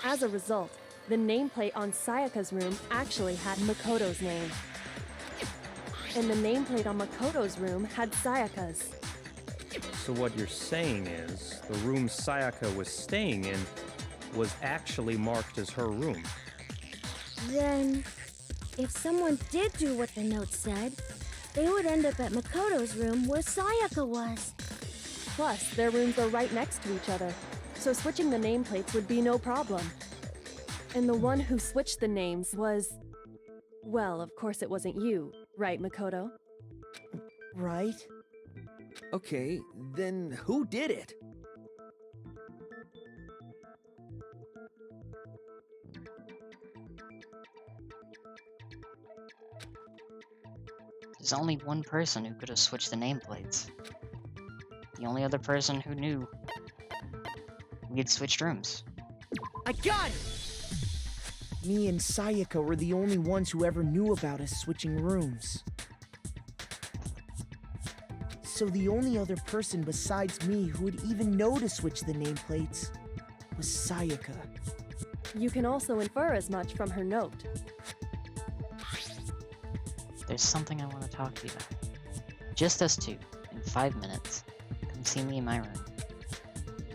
Speaker 12: As a result, the nameplate on Sayaka's room actually had Makoto's name. And the nameplate on Makoto's room had Sayaka's.
Speaker 7: So what you're saying is, the room Sayaka was staying in was actually marked as her room.
Speaker 6: Then, if someone did do what the note said, they would end up at Makoto's room where Sayaka was.
Speaker 12: Plus, their rooms are right next to each other, so switching the nameplates would be no problem. And the one who switched the names was... Well, of course it wasn't you, right, Makoto?
Speaker 8: Right?
Speaker 11: Okay, then who did it?
Speaker 1: There's only one person who could have switched the nameplates. The only other person who knew we had switched rooms.
Speaker 8: I got it! Me and Sayaka were the only ones who ever knew about us switching rooms. So the only other person besides me who would even know to switch the nameplates was Sayaka.
Speaker 12: You can also infer as much from her note.
Speaker 1: There's something I want to talk to you about. Just us two, in 5 minutes. Come see me in my room.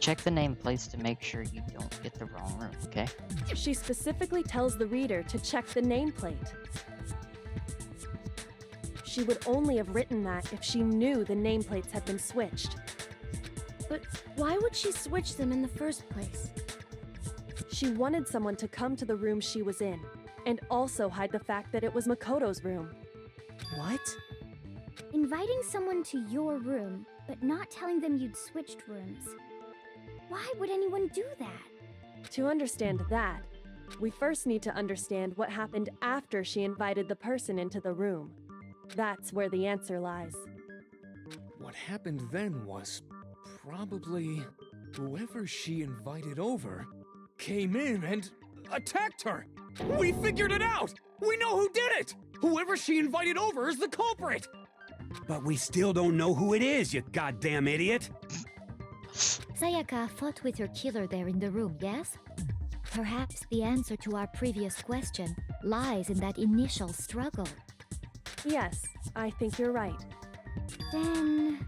Speaker 1: Check the nameplates to make sure you don't get the wrong room, okay?
Speaker 12: She specifically tells the reader to check the nameplate. She would only have written that if she knew the nameplates had been switched.
Speaker 6: But why would she switch them in the first place?
Speaker 12: She wanted someone to come to the room she was in, and also hide the fact that it was Makoto's room.
Speaker 8: What?
Speaker 6: Inviting someone to your room, but not telling them you'd switched rooms. Why would anyone do that?
Speaker 12: To understand that, we first need to understand what happened after she invited the person into the room. That's where the answer lies.
Speaker 5: What happened then was probably whoever she invited over came in and attacked her. We figured it out! We know who did it! Whoever she invited over is the culprit!
Speaker 9: But we still don't know who it is, you goddamn idiot!
Speaker 10: Sayaka fought with her killer there in the room, yes? Perhaps the answer to our previous question lies in that initial struggle.
Speaker 12: Yes, I think you're right.
Speaker 6: Then...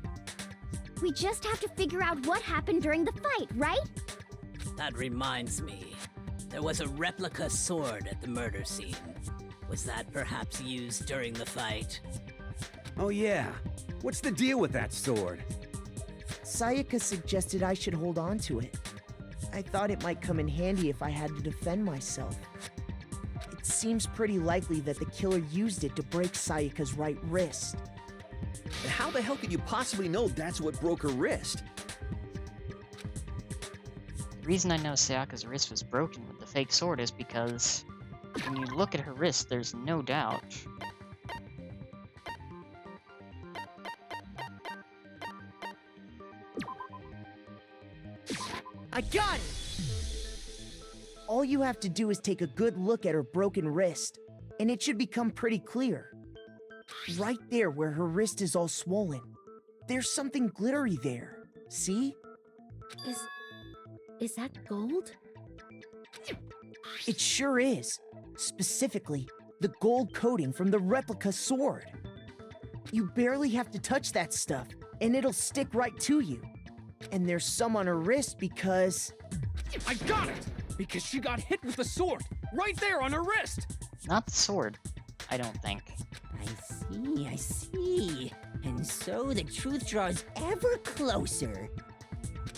Speaker 6: we just have to figure out what happened during the fight, right?
Speaker 4: That reminds me. There was a replica sword at the murder scene. Was that perhaps used during the fight?
Speaker 9: Oh yeah. What's the deal with that sword?
Speaker 8: Sayaka suggested I should hold on to it. I thought it might come in handy if I had to defend myself. It seems pretty likely that the killer used it to break Sayaka's right wrist.
Speaker 11: How the hell could you possibly know that's what broke her wrist?
Speaker 1: The reason I know Sayaka's wrist was broken with the fake sword is because when you look at her wrist, there's no doubt.
Speaker 8: I got it! All you have to do is take a good look at her broken wrist, and it should become pretty clear. Right there where her wrist is all swollen. There's something glittery there. See?
Speaker 10: Is that gold?
Speaker 8: It sure is. Specifically, the gold coating from the replica sword. You barely have to touch that stuff, and it'll stick right to you. And there's some on her wrist because...
Speaker 5: I got it! Because she got hit with the sword! Right there on her wrist!
Speaker 1: Not the sword, I don't think.
Speaker 13: I see. And so the truth draws ever closer.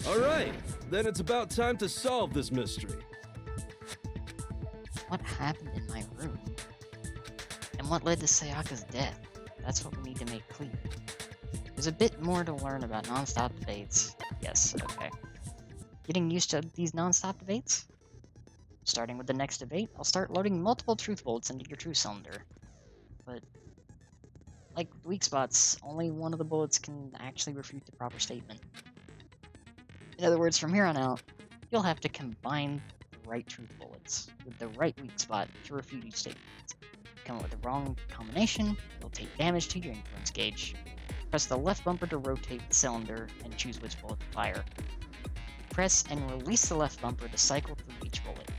Speaker 14: Alright, then it's about time to solve this mystery.
Speaker 1: What happened in my room? And what led to Sayaka's death? That's what we need to make clear. There's a bit more to learn about non-stop debates. Yes, okay. Getting used to these non-stop debates? Starting with the next debate, I'll start loading multiple truth bullets into your truth cylinder. But, like weak spots, only one of the bullets can actually refute the proper statement. In other words, from here on out, you'll have to combine the right truth bullets with the right weak spot to refute each statement. Come up with the wrong combination, you'll take damage to your influence gauge. Press the left bumper to rotate the cylinder and choose which bullet to fire. Press and release the left bumper to cycle through each bullet.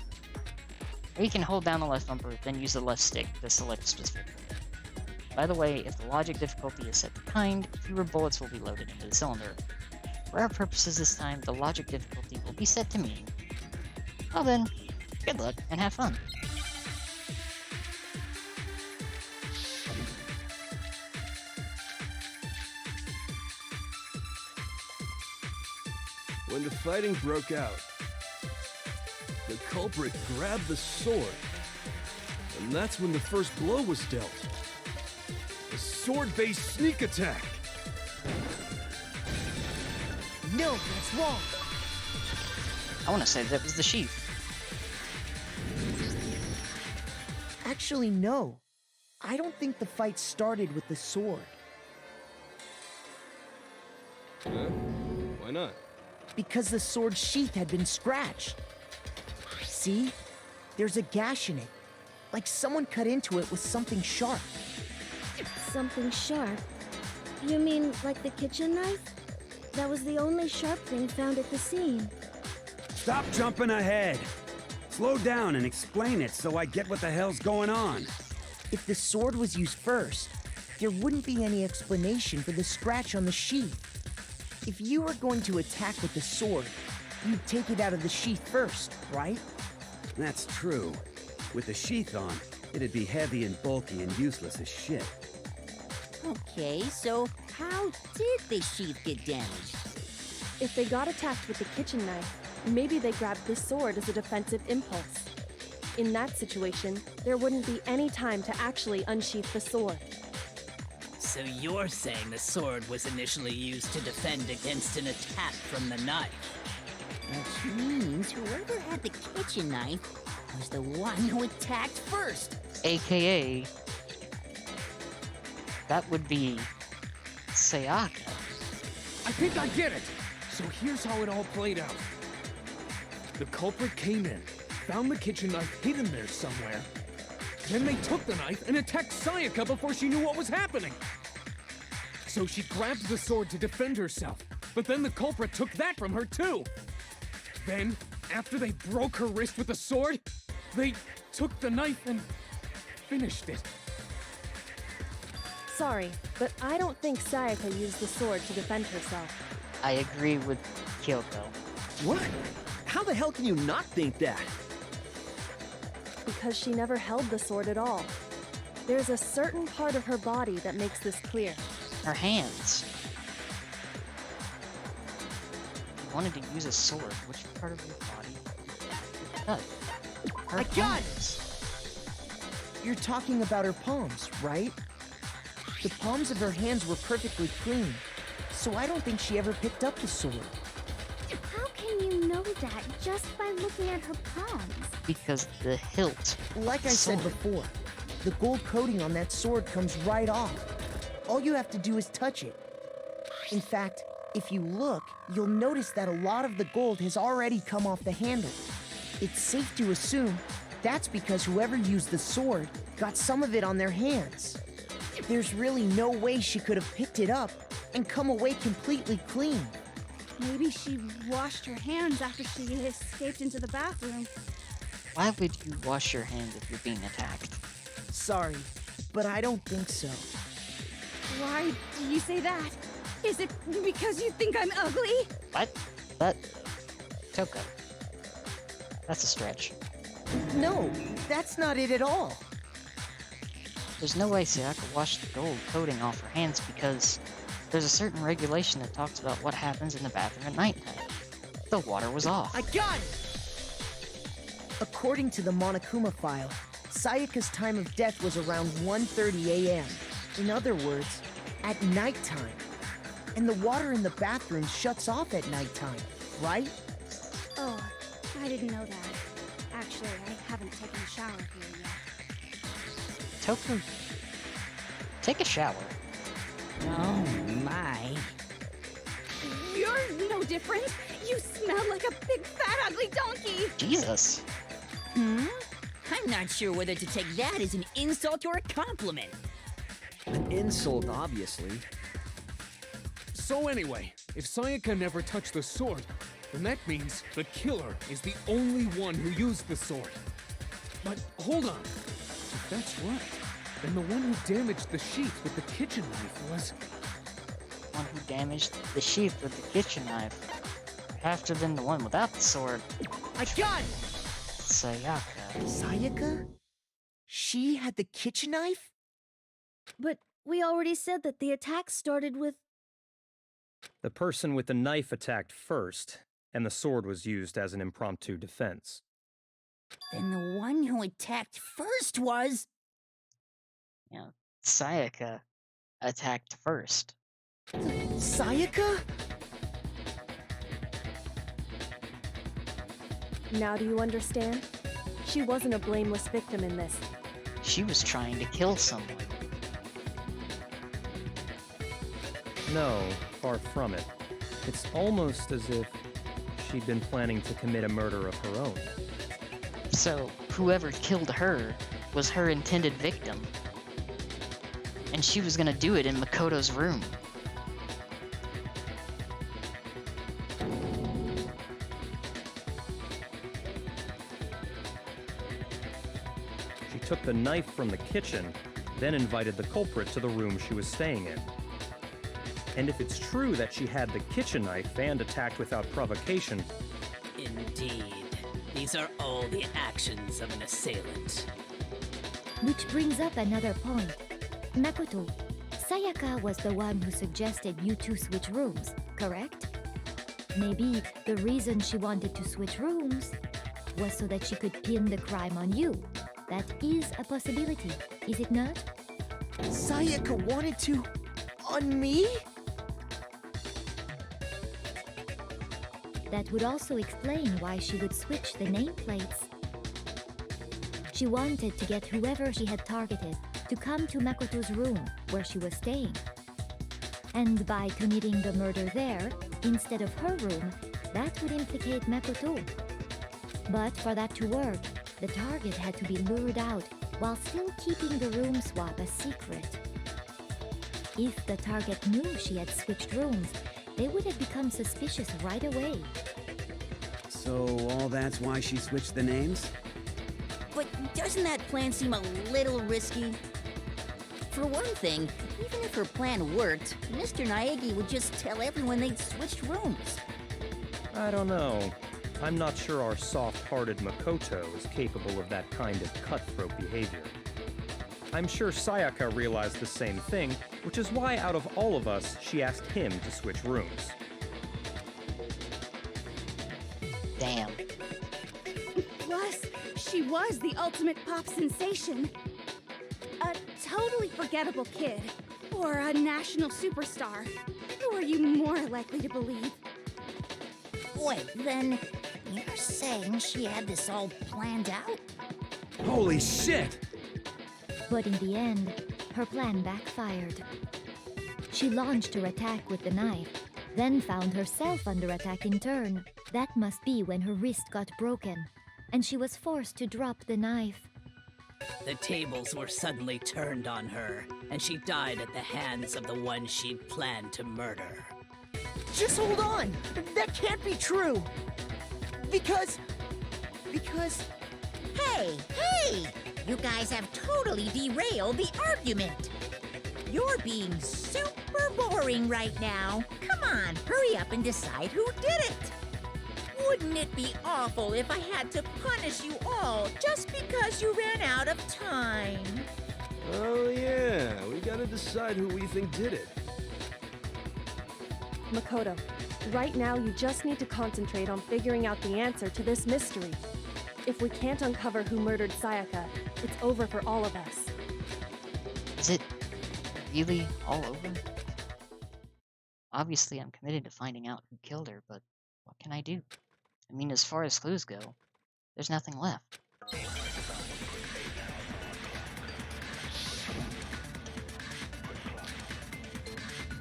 Speaker 1: Or you can hold down the left bumper, then use the left stick to select a specific bullet. By the way, if the logic difficulty is set to kind, fewer bullets will be loaded into the cylinder. For our purposes this time, the logic difficulty will be set to medium. Well then, good luck and have fun.
Speaker 14: When the fighting broke out, The culprit grabbed the sword. And that's when the first blow was dealt. A sword-based sneak attack.
Speaker 8: No, that's wrong.
Speaker 1: I want to say that was the sheath.
Speaker 8: Actually, no. I don't think the fight started with the sword.
Speaker 14: Huh? Why not?
Speaker 8: Because the sword's sheath had been scratched. See? There's a gash in it. Like someone cut into it with something sharp.
Speaker 6: Something sharp? You mean like the kitchen knife? That was the only sharp thing found at the scene.
Speaker 9: Stop jumping ahead. Slow down and explain it so I get what the hell's going on.
Speaker 8: If the sword was used first, there wouldn't be any explanation for the scratch on the sheath. If you were going to attack with the sword, you'd take it out of the sheath first, right?
Speaker 9: That's true. With the sheath on, it'd be heavy and bulky and useless as shit.
Speaker 13: Okay, so how did the sheath get damaged?
Speaker 12: If they got attacked with the kitchen knife, maybe they grabbed the sword as a defensive impulse. In that situation, there wouldn't be any time to actually unsheath the sword.
Speaker 4: So you're saying the sword was initially used to defend against an attack from the knife?
Speaker 13: Which means whoever had the kitchen knife was the one who attacked first.
Speaker 1: AKA, that would be Sayaka.
Speaker 5: I think I get it. So here's how it all played out. The culprit came in, found the kitchen knife hidden there somewhere. Then they took the knife and attacked Sayaka before she knew what was happening. So she grabbed the sword to defend herself, but then the culprit took that from her too. Then, after they broke her wrist with the sword, they took the knife and finished it.
Speaker 12: Sorry, but I don't think Sayaka used the sword to defend herself.
Speaker 1: I agree with Kyoko.
Speaker 11: What? How the hell can you not think that?
Speaker 12: Because she never held the sword at all. There's a certain part of her body that makes this clear.
Speaker 1: Her hands. You wanted to use a sword. Which part of your body? Cut. Her
Speaker 8: I got it!
Speaker 1: palms.
Speaker 8: You're talking about her palms, right? The palms of her hands were perfectly clean, so I don't think she ever picked up the sword.
Speaker 6: How can you know that just by looking at her palms?
Speaker 1: Because the hilt.
Speaker 8: Like I said
Speaker 1: Sword.
Speaker 8: before, the gold coating on that sword comes right off. All you have to do is touch it. In fact, if you look, you'll notice that a lot of the gold has already come off the handle. It's safe to assume that's because whoever used the sword got some of it on their hands. There's really no way she could have picked it up and come away completely clean.
Speaker 6: Maybe she washed her hands after she escaped into the bathroom.
Speaker 1: Why would you wash your hands if you're being attacked?
Speaker 8: Sorry, but I don't think so.
Speaker 6: Why do you say that? Is it because you think I'm ugly?
Speaker 1: What? But, Toko. That's a stretch.
Speaker 8: No, that's not it at all.
Speaker 1: There's no way Sayaka washed the gold coating off her hands because there's a certain regulation that talks about what happens in the bathroom at nighttime. The water was off.
Speaker 8: I got it! According to the Monokuma file, Sayaka's time of death was around 1:30 a.m. In other words, at nighttime. And the water in the bathroom shuts off at nighttime, right?
Speaker 6: Oh, I didn't know that. Actually, I haven't taken a shower here yet.
Speaker 1: Toko, take a shower.
Speaker 13: Oh my.
Speaker 6: You're no different. You smell like a big fat ugly donkey.
Speaker 1: Jesus.
Speaker 13: I'm not sure whether to take that as an insult or a compliment.
Speaker 11: An insult, obviously.
Speaker 5: So anyway, if Sayaka never touched the sword, then that means the killer is the only one who used the sword. But hold on. If that's right, then the one who damaged the sheath with the kitchen knife was...
Speaker 1: One who damaged the sheath with the kitchen knife. Have to have been the one without the sword.
Speaker 8: I got it!
Speaker 1: Sayaka.
Speaker 8: Sayaka? She had the kitchen knife?
Speaker 6: But we already said that the attack started with...
Speaker 7: The person with the knife attacked first, and the sword was used as an impromptu defense.
Speaker 13: Then the one who attacked first was...
Speaker 1: Yeah, Sayaka attacked first.
Speaker 8: Sayaka?
Speaker 12: Now do you understand? She wasn't a blameless victim in this.
Speaker 1: She was trying to kill someone.
Speaker 7: No, far from it. It's almost as if she'd been planning to commit a murder of her own.
Speaker 1: So, whoever killed her was her intended victim. And she was gonna do it in Makoto's room.
Speaker 7: She took the knife from the kitchen, then invited the culprit to the room she was staying in. And if it's true that she had the kitchen knife and attacked without provocation...
Speaker 4: Indeed. These are all the actions of an assailant.
Speaker 10: Which brings up another point. Makoto, Sayaka was the one who suggested you two switch rooms, correct? Maybe the reason she wanted to switch rooms was so that she could pin the crime on you. That is a possibility, is it not?
Speaker 8: Sayaka wanted to... on me?
Speaker 10: That would also explain why she would switch the nameplates. She wanted to get whoever she had targeted to come to Makoto's room where she was staying. And by committing the murder there, instead of her room, that would implicate Makoto. But for that to work, the target had to be lured out while still keeping the room swap a secret. If the target knew she had switched rooms, they would have become suspicious right away.
Speaker 9: So all that's why she switched the names?
Speaker 13: But doesn't that plan seem a little risky? For one thing, even if her plan worked, Mr. Naegi would just tell everyone they'd switched rooms.
Speaker 7: I don't know. I'm not sure our soft-hearted Makoto is capable of that kind of cutthroat behavior. I'm sure Sayaka realized the same thing, which is why out of all of us, she asked him to switch rooms.
Speaker 1: Damn.
Speaker 6: Plus, she was the ultimate pop sensation. A totally forgettable kid. Or a national superstar. Who are you more likely to believe?
Speaker 13: Wait, then you're saying she had this all planned out?
Speaker 9: Holy shit!
Speaker 10: But in the end, her plan backfired. She launched her attack with the knife, then found herself under attack in turn. That must be when her wrist got broken, and she was forced to drop the knife.
Speaker 4: The tables were suddenly turned on her, and she died at the hands of the one she'd planned to murder.
Speaker 8: Just hold on! That can't be true! Because...
Speaker 3: Hey, hey! You guys have totally derailed the argument. You're being super boring right now. Come on, hurry up and decide who did it. Wouldn't it be awful if I had to punish you all just because you ran out of time?
Speaker 14: Oh yeah, we gotta decide who we think did it.
Speaker 12: Makoto, right now you just need to concentrate on figuring out the answer to this mystery. If we can't uncover who murdered Sayaka, it's over for all of us.
Speaker 1: Is it really all over? Obviously, I'm committed to finding out who killed her, but what can I do? I mean, as far as clues go, there's nothing left.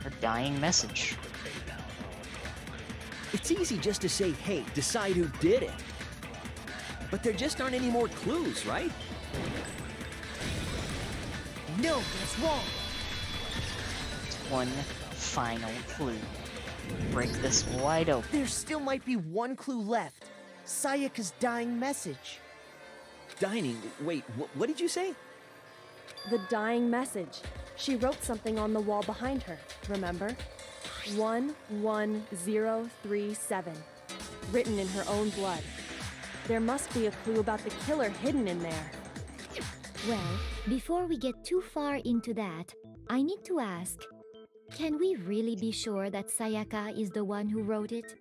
Speaker 1: Her dying message.
Speaker 11: It's easy just to say, hey, decide who did it. But there just aren't any more clues, right?
Speaker 8: No, that's wrong.
Speaker 1: One final clue. Break this wide open.
Speaker 8: There still might be one clue left. Sayaka's dying message.
Speaker 11: Dining, wait, what did you say?
Speaker 12: The dying message. She wrote something on the wall behind her, remember? 11037. Written in her own blood. There must be a clue about the killer hidden in there.
Speaker 10: Well, before we get too far into that, I need to ask, can we really be sure that Sayaka is the one who wrote it?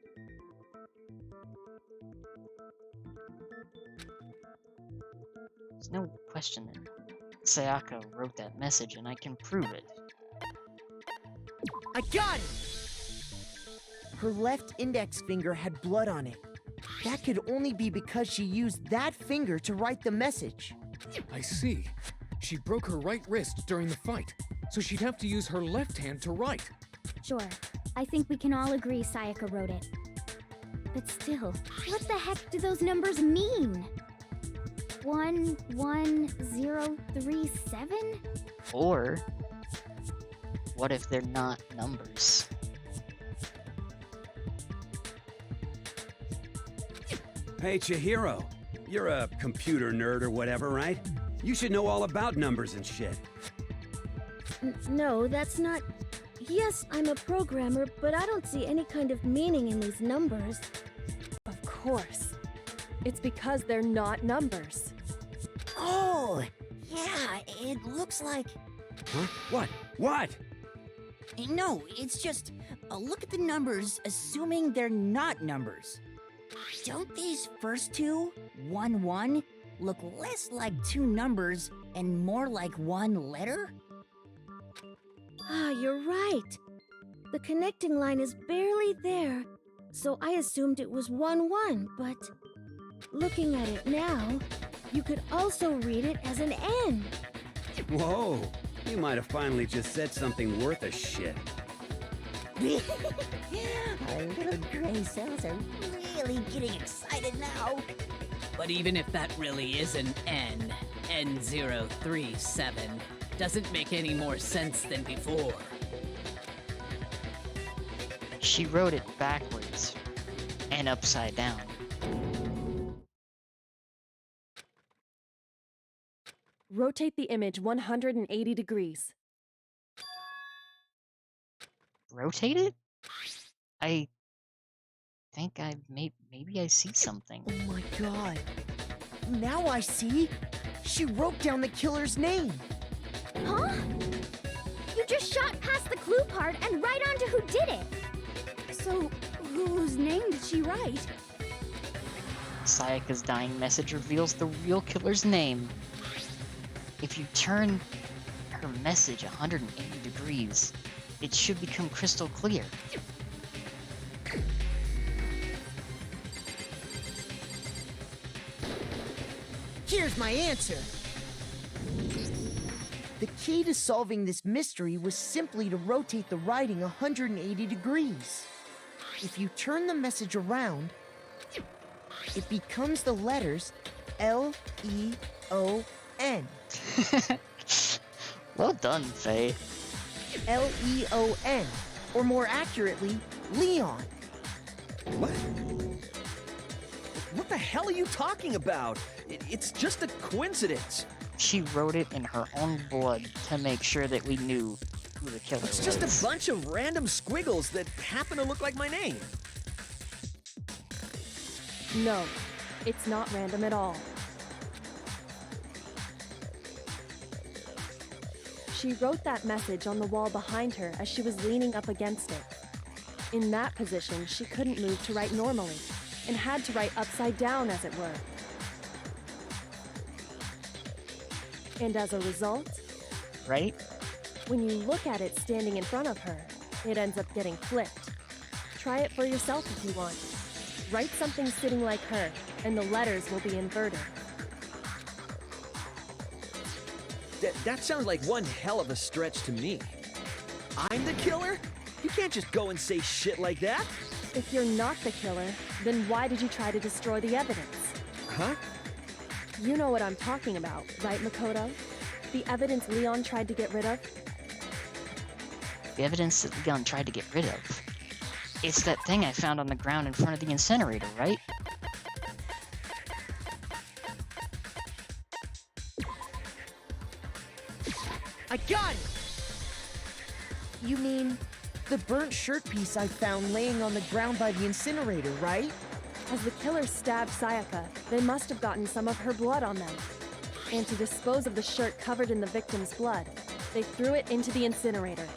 Speaker 1: There's no question that Sayaka wrote that message, and I can prove it.
Speaker 8: I got it! Her left index finger had blood on it. That could only be because she used that finger to write the message.
Speaker 5: I see. She broke her right wrist during the fight, so she'd have to use her left hand to write.
Speaker 15: Sure. I think we can all agree Sayaka wrote it. But still, what the heck do those numbers mean? 11037?
Speaker 1: Or, what if they're not numbers?
Speaker 9: Hey, Chihiro. You're a computer nerd or whatever, right? You should know all about numbers and shit.
Speaker 6: No, that's not... Yes, I'm a programmer, but I don't see any kind of meaning in these numbers.
Speaker 12: Of course. It's because they're not numbers.
Speaker 13: Oh, yeah, it looks like...
Speaker 9: Huh? What? What?
Speaker 13: No, it's just look at the numbers, assuming they're not numbers. Don't these first two, 1-1, look less like two numbers and more like one letter?
Speaker 6: Ah, you're right. The connecting line is barely there, so I assumed it was 1-1, but looking at it now, you could also read it as an N.
Speaker 9: Whoa, you might have finally just said something worth a shit.
Speaker 13: Our little gray cells are really getting excited now.
Speaker 4: But even if that really is an N, N037, doesn't make any more sense than before.
Speaker 1: She wrote it backwards and upside down.
Speaker 12: Rotate the image 180 degrees.
Speaker 1: Rotate it? I think maybe I see something.
Speaker 8: Oh my god. Now I see. She wrote down the killer's name.
Speaker 15: Huh? You just shot past the clue part and right onto who did it.
Speaker 6: So, whose name did she write?
Speaker 1: Sayaka's dying message reveals the real killer's name. If you turn her message 180 degrees, it should become crystal clear.
Speaker 8: Here's my answer. The key to solving this mystery was simply to rotate the writing 180 degrees. If you turn the message around, it becomes the letters L-E-O-N.
Speaker 1: Well done, Faye.
Speaker 8: L-E-O-N, or more accurately, Leon.
Speaker 11: What? What the hell are you talking about? It's just a coincidence.
Speaker 1: She wrote it in her own blood to make sure that we knew who the killer was.
Speaker 11: It's just a bunch of random squiggles that happen to look like my name.
Speaker 12: No, it's not random at all. She wrote that message on the wall behind her as she was leaning up against it. In that position, she couldn't move to write normally, and had to write upside down, as it were. And as a result...
Speaker 1: Right?
Speaker 12: When you look at it standing in front of her, it ends up getting flipped. Try it for yourself if you want. Write something sitting like her, and the letters will be inverted.
Speaker 11: That sounds like one hell of a stretch to me. I'm the killer? You can't just go and say shit like that.
Speaker 12: If you're not the killer, then why did you try to destroy the evidence?
Speaker 11: Huh?
Speaker 12: You know what I'm talking about, right, Makoto? The evidence Leon tried to get rid of?
Speaker 1: The evidence that Leon tried to get rid of. It's that thing I found on the ground in front of the incinerator, right?
Speaker 8: I got it! You mean the burnt shirt piece I found laying on the ground by the incinerator, right?
Speaker 12: As the killer stabbed Sayaka, they must have gotten some of her blood on them. And to dispose of the shirt covered in the victim's blood, they threw it into the incinerator.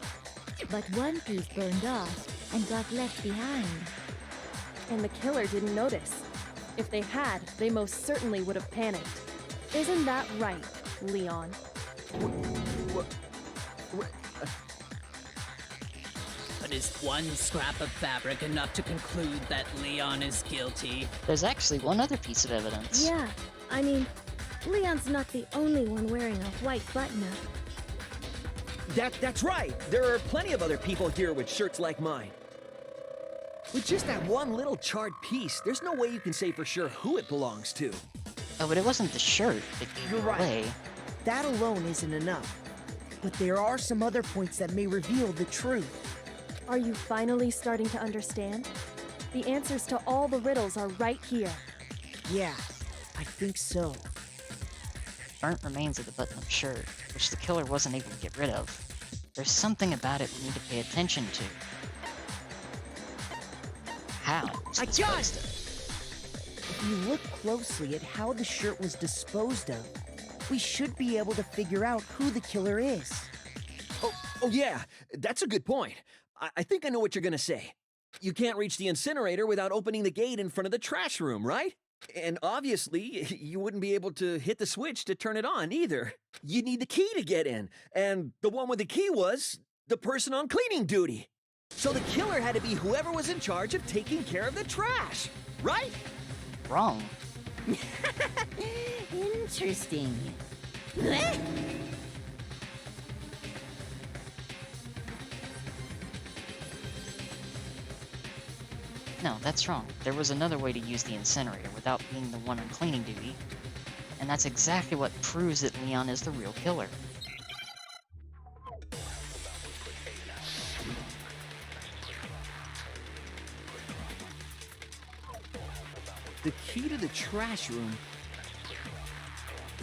Speaker 10: But one piece burned off and got left behind.
Speaker 12: And the killer didn't notice. If they had, they most certainly would have panicked. Isn't that right, Leon?
Speaker 4: But is one scrap of fabric enough to conclude that Leon is guilty?
Speaker 1: There's actually one other piece of evidence.
Speaker 6: Yeah, I mean, Leon's not the only one wearing a white button-up.
Speaker 11: That's right. There are plenty of other people here with shirts like mine. With just that one little charred piece, there's no way you can say for sure who it belongs to.
Speaker 1: Oh, but it wasn't the shirt that gave
Speaker 8: You're
Speaker 1: it
Speaker 8: right.
Speaker 1: away.
Speaker 8: That alone isn't enough. But there are some other points that may reveal the truth.
Speaker 12: Are you finally starting to understand? The answers to all the riddles are right here.
Speaker 8: Yeah, I think so.
Speaker 1: Burnt remains of the button-up shirt, which the killer wasn't able to get rid of. There's something about it we need to pay attention to. How?
Speaker 8: I got it! If you look closely at how the shirt was disposed of, we should be able to figure out who the killer is.
Speaker 11: Oh yeah, that's a good point. I think I know what you're gonna say. You can't reach the incinerator without opening the gate in front of the trash room, right? And obviously, you wouldn't be able to hit the switch to turn it on either. You need the key to get in, and the one with the key was the person on cleaning duty. So the killer had to be whoever was in charge of taking care of the trash, right?
Speaker 1: Wrong.
Speaker 13: Interesting.
Speaker 1: No, that's wrong. There was another way to use the incinerator without being the one on cleaning duty. And that's exactly what proves that Leon is the real killer.
Speaker 11: The key to the trash room.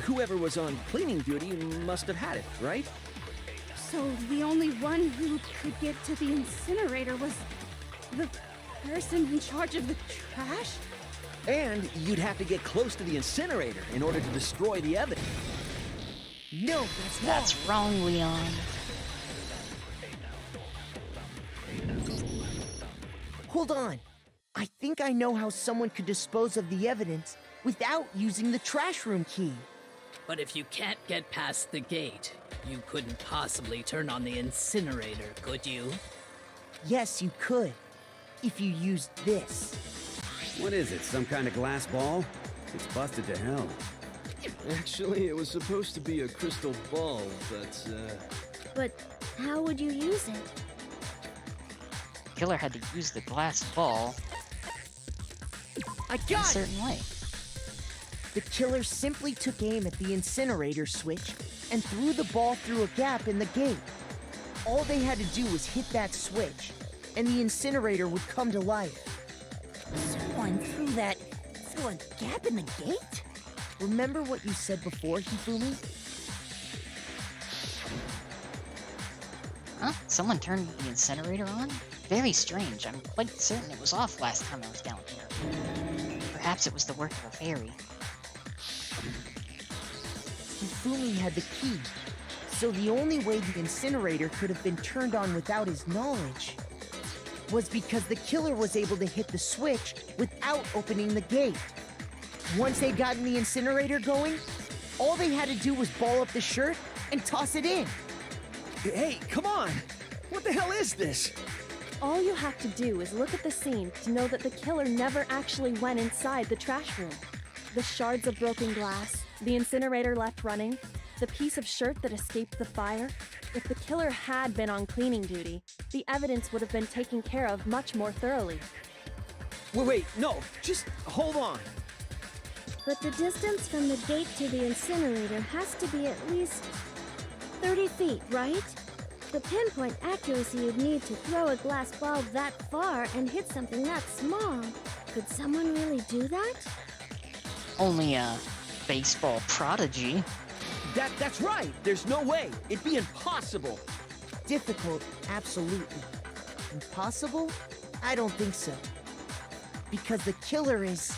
Speaker 11: Whoever was on cleaning duty must have had it, right?
Speaker 6: So the only one who could get to the incinerator was the person in charge of the trash?
Speaker 11: And you'd have to get close to the incinerator in order to destroy the evidence.
Speaker 8: No,
Speaker 1: That's wrong, Leon.
Speaker 8: Hold on. I think I know how someone could dispose of the evidence without using the trash room key.
Speaker 4: But if you can't get past the gate, you couldn't possibly turn on the incinerator, could you?
Speaker 8: Yes, you could. If you used this.
Speaker 9: What is it, some kind of glass ball? It's busted to hell.
Speaker 14: Actually, it was supposed to be a crystal ball, but,
Speaker 6: But how would you use it?
Speaker 1: Killer had to use the glass ball
Speaker 8: I
Speaker 1: in a
Speaker 8: got it!
Speaker 1: certain way.
Speaker 8: The killer simply took aim at the incinerator switch and threw the ball through a gap in the gate. All they had to do was hit that switch, and the incinerator would come to life.
Speaker 13: Someone threw a gap in the gate?
Speaker 8: Remember what you said before, Hifumi?
Speaker 1: Huh? Someone turned the incinerator on? Very strange. I'm quite certain it was off last time I was down here. Perhaps it was the work of a fairy.
Speaker 8: Hifumi had the key, so the only way the incinerator could have been turned on without his knowledge was because the killer was able to hit the switch without opening the gate. Once they'd gotten the incinerator going, all they had to do was ball up the shirt and toss it in.
Speaker 11: Hey, come on! What the hell is this?
Speaker 12: All you have to do is look at the scene to know that the killer never actually went inside the trash room. The shards of broken glass, the incinerator left running, the piece of shirt that escaped the fire. If the killer had been on cleaning duty, the evidence would have been taken care of much more thoroughly.
Speaker 11: Wait, no, just hold on.
Speaker 6: But the distance from the gate to the incinerator has to be at least 30 feet, right? The pinpoint accuracy you'd need to throw a glass ball that far and hit something that small. Could someone really do that?
Speaker 1: Only a baseball prodigy.
Speaker 11: That's right. There's no way. It'd be impossible.
Speaker 8: Difficult, absolutely. Impossible? I don't think so. Because the killer is...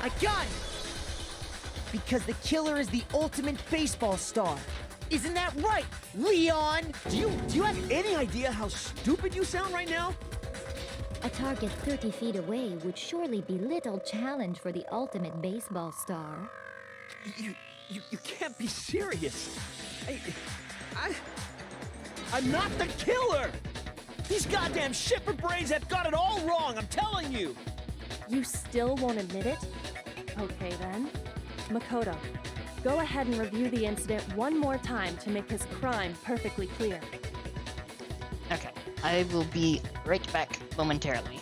Speaker 8: I got it! Because the killer is the ultimate baseball star. Isn't that right, Leon?
Speaker 11: Do you have any idea how stupid you sound right now?
Speaker 10: A target 30 feet away would surely be little challenge for the ultimate baseball star.
Speaker 8: You can't be serious. I'm not the killer! These goddamn shipper brains have got it all wrong, I'm telling you!
Speaker 12: You still won't admit it? Okay then. Makoto, go ahead and review the incident one more time to make his crime perfectly clear.
Speaker 1: Okay, I will be right back momentarily.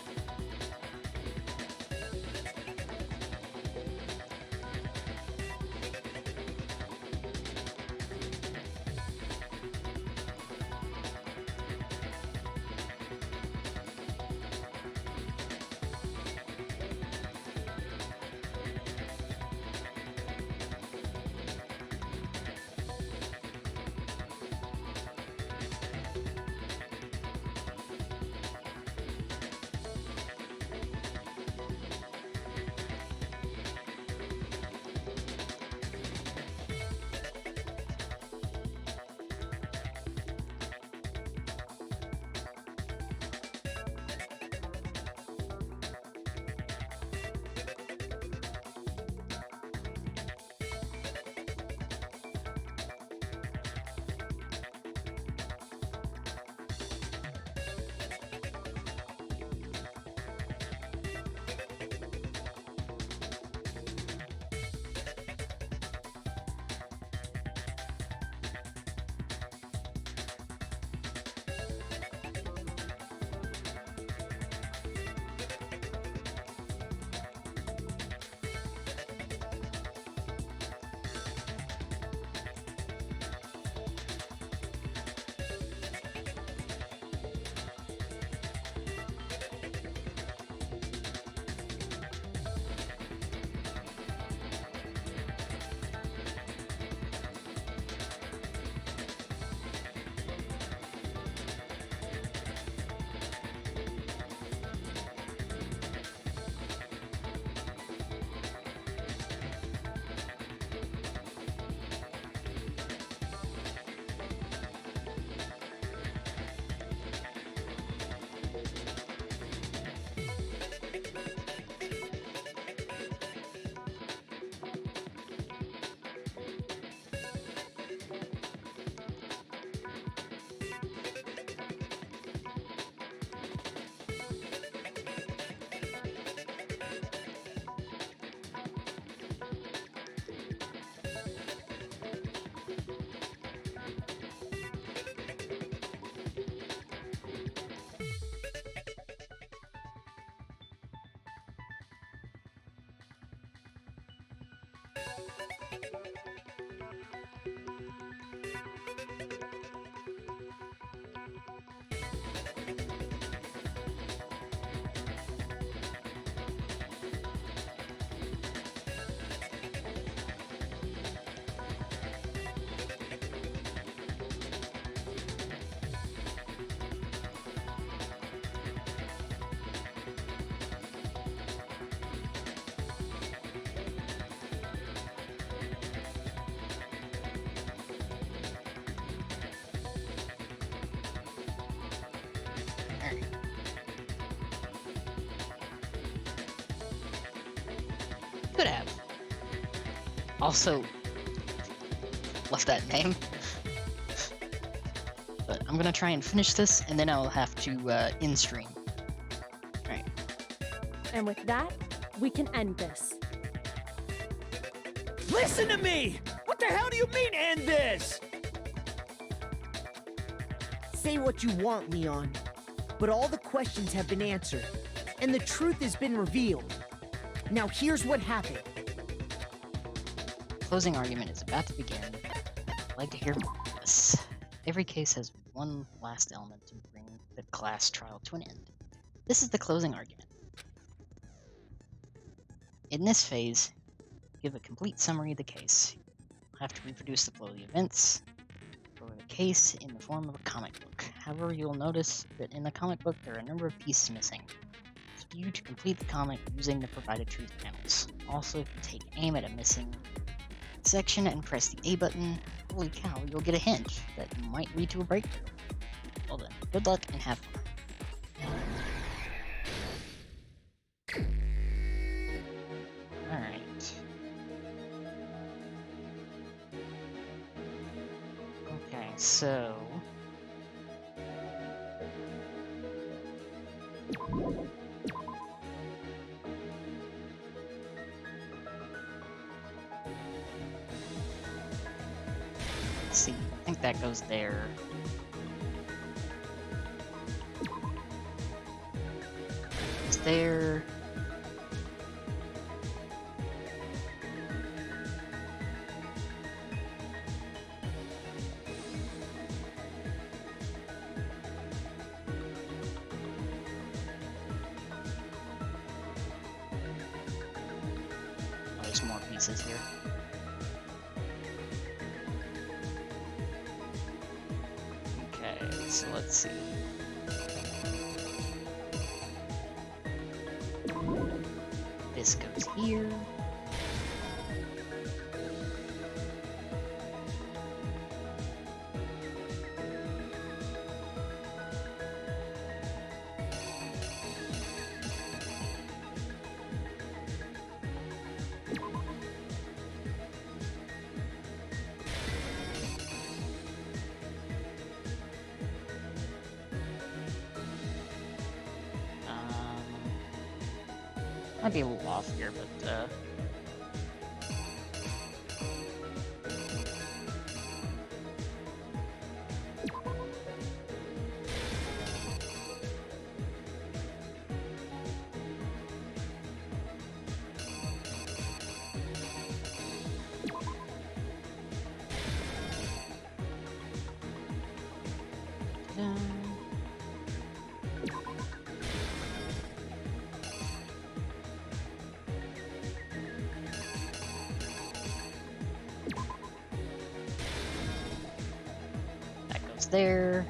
Speaker 1: Could have. Also, left that name. But I'm gonna try and finish this, and then I'll have to in-stream. Alright.
Speaker 12: And with that, we can end this.
Speaker 8: Listen to me! What the hell do you mean, end this? Say what you want, Leon. But all the questions have been answered, and the truth has been revealed. Now here's what happened.
Speaker 1: Closing argument is about to begin. I'd like to hear more of this. Every case has one last element to bring the class trial to an end. This is the closing argument. In this phase, give a complete summary of the case. You'll have to reproduce the flow of the events for the case in the form of a comic book. However, you'll notice that in the comic book there are a number of pieces missing. It's for you to complete the comic using the provided truth panels. Also, if you take aim at a missing section and press the A button, holy cow, you'll get a hint that might lead to a breakthrough. Well then, good luck and have fun. Okay, so... Let's see, I think that goes there. It's there. Oh, there's more pieces here. Okay, so let's see. This goes here. Might be a little off here, but there.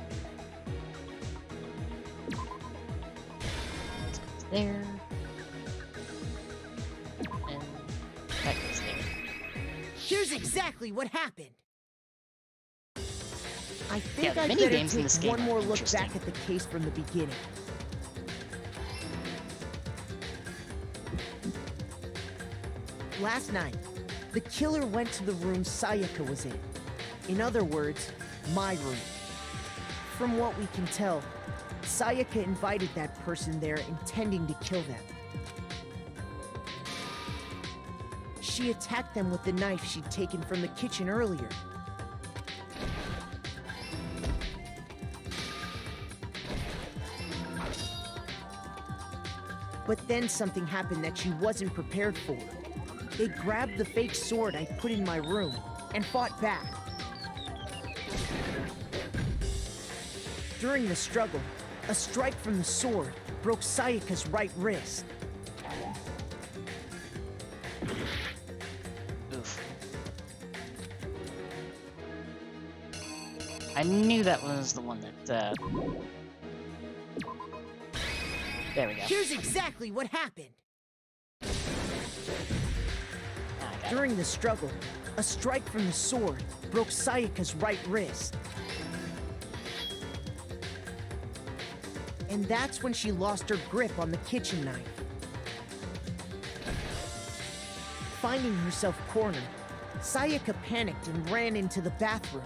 Speaker 1: There. And that goes there.
Speaker 8: Here's exactly what happened. I think
Speaker 1: Yeah, the
Speaker 8: I
Speaker 1: mini
Speaker 8: better
Speaker 1: games in this
Speaker 8: take
Speaker 1: game
Speaker 8: one
Speaker 1: are
Speaker 8: more look
Speaker 1: interesting.
Speaker 8: back at the case from the beginning. Last night, the killer went to the room Sayaka was in. In other words, my room. From what we can tell, Sayaka invited that person there intending to kill them. She attacked them with the knife she'd taken from the kitchen earlier. But then something happened that she wasn't prepared for. They grabbed the fake sword I put in my room and fought back. During the struggle, a strike from the sword broke Sayaka's right wrist.
Speaker 1: Oof. I knew that was the one that, There we go.
Speaker 8: Here's exactly what happened. During the struggle, a strike from the sword broke Sayaka's right wrist. And that's when she lost her grip on the kitchen knife. Finding herself cornered, Sayaka panicked and ran into the bathroom.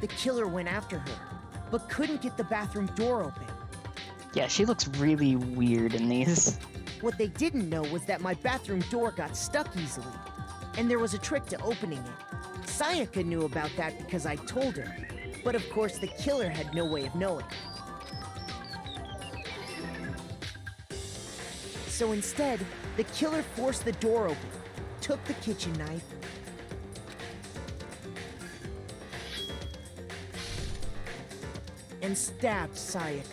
Speaker 8: The killer went after her, but couldn't get the bathroom door open.
Speaker 1: Yeah, she looks really weird in these.
Speaker 8: What they didn't know was that my bathroom door got stuck easily, and there was a trick to opening it. Sayaka knew about that because I told her, but of course the killer had no way of knowing. So instead, the killer forced the door open, took the kitchen knife, and stabbed Sayaka.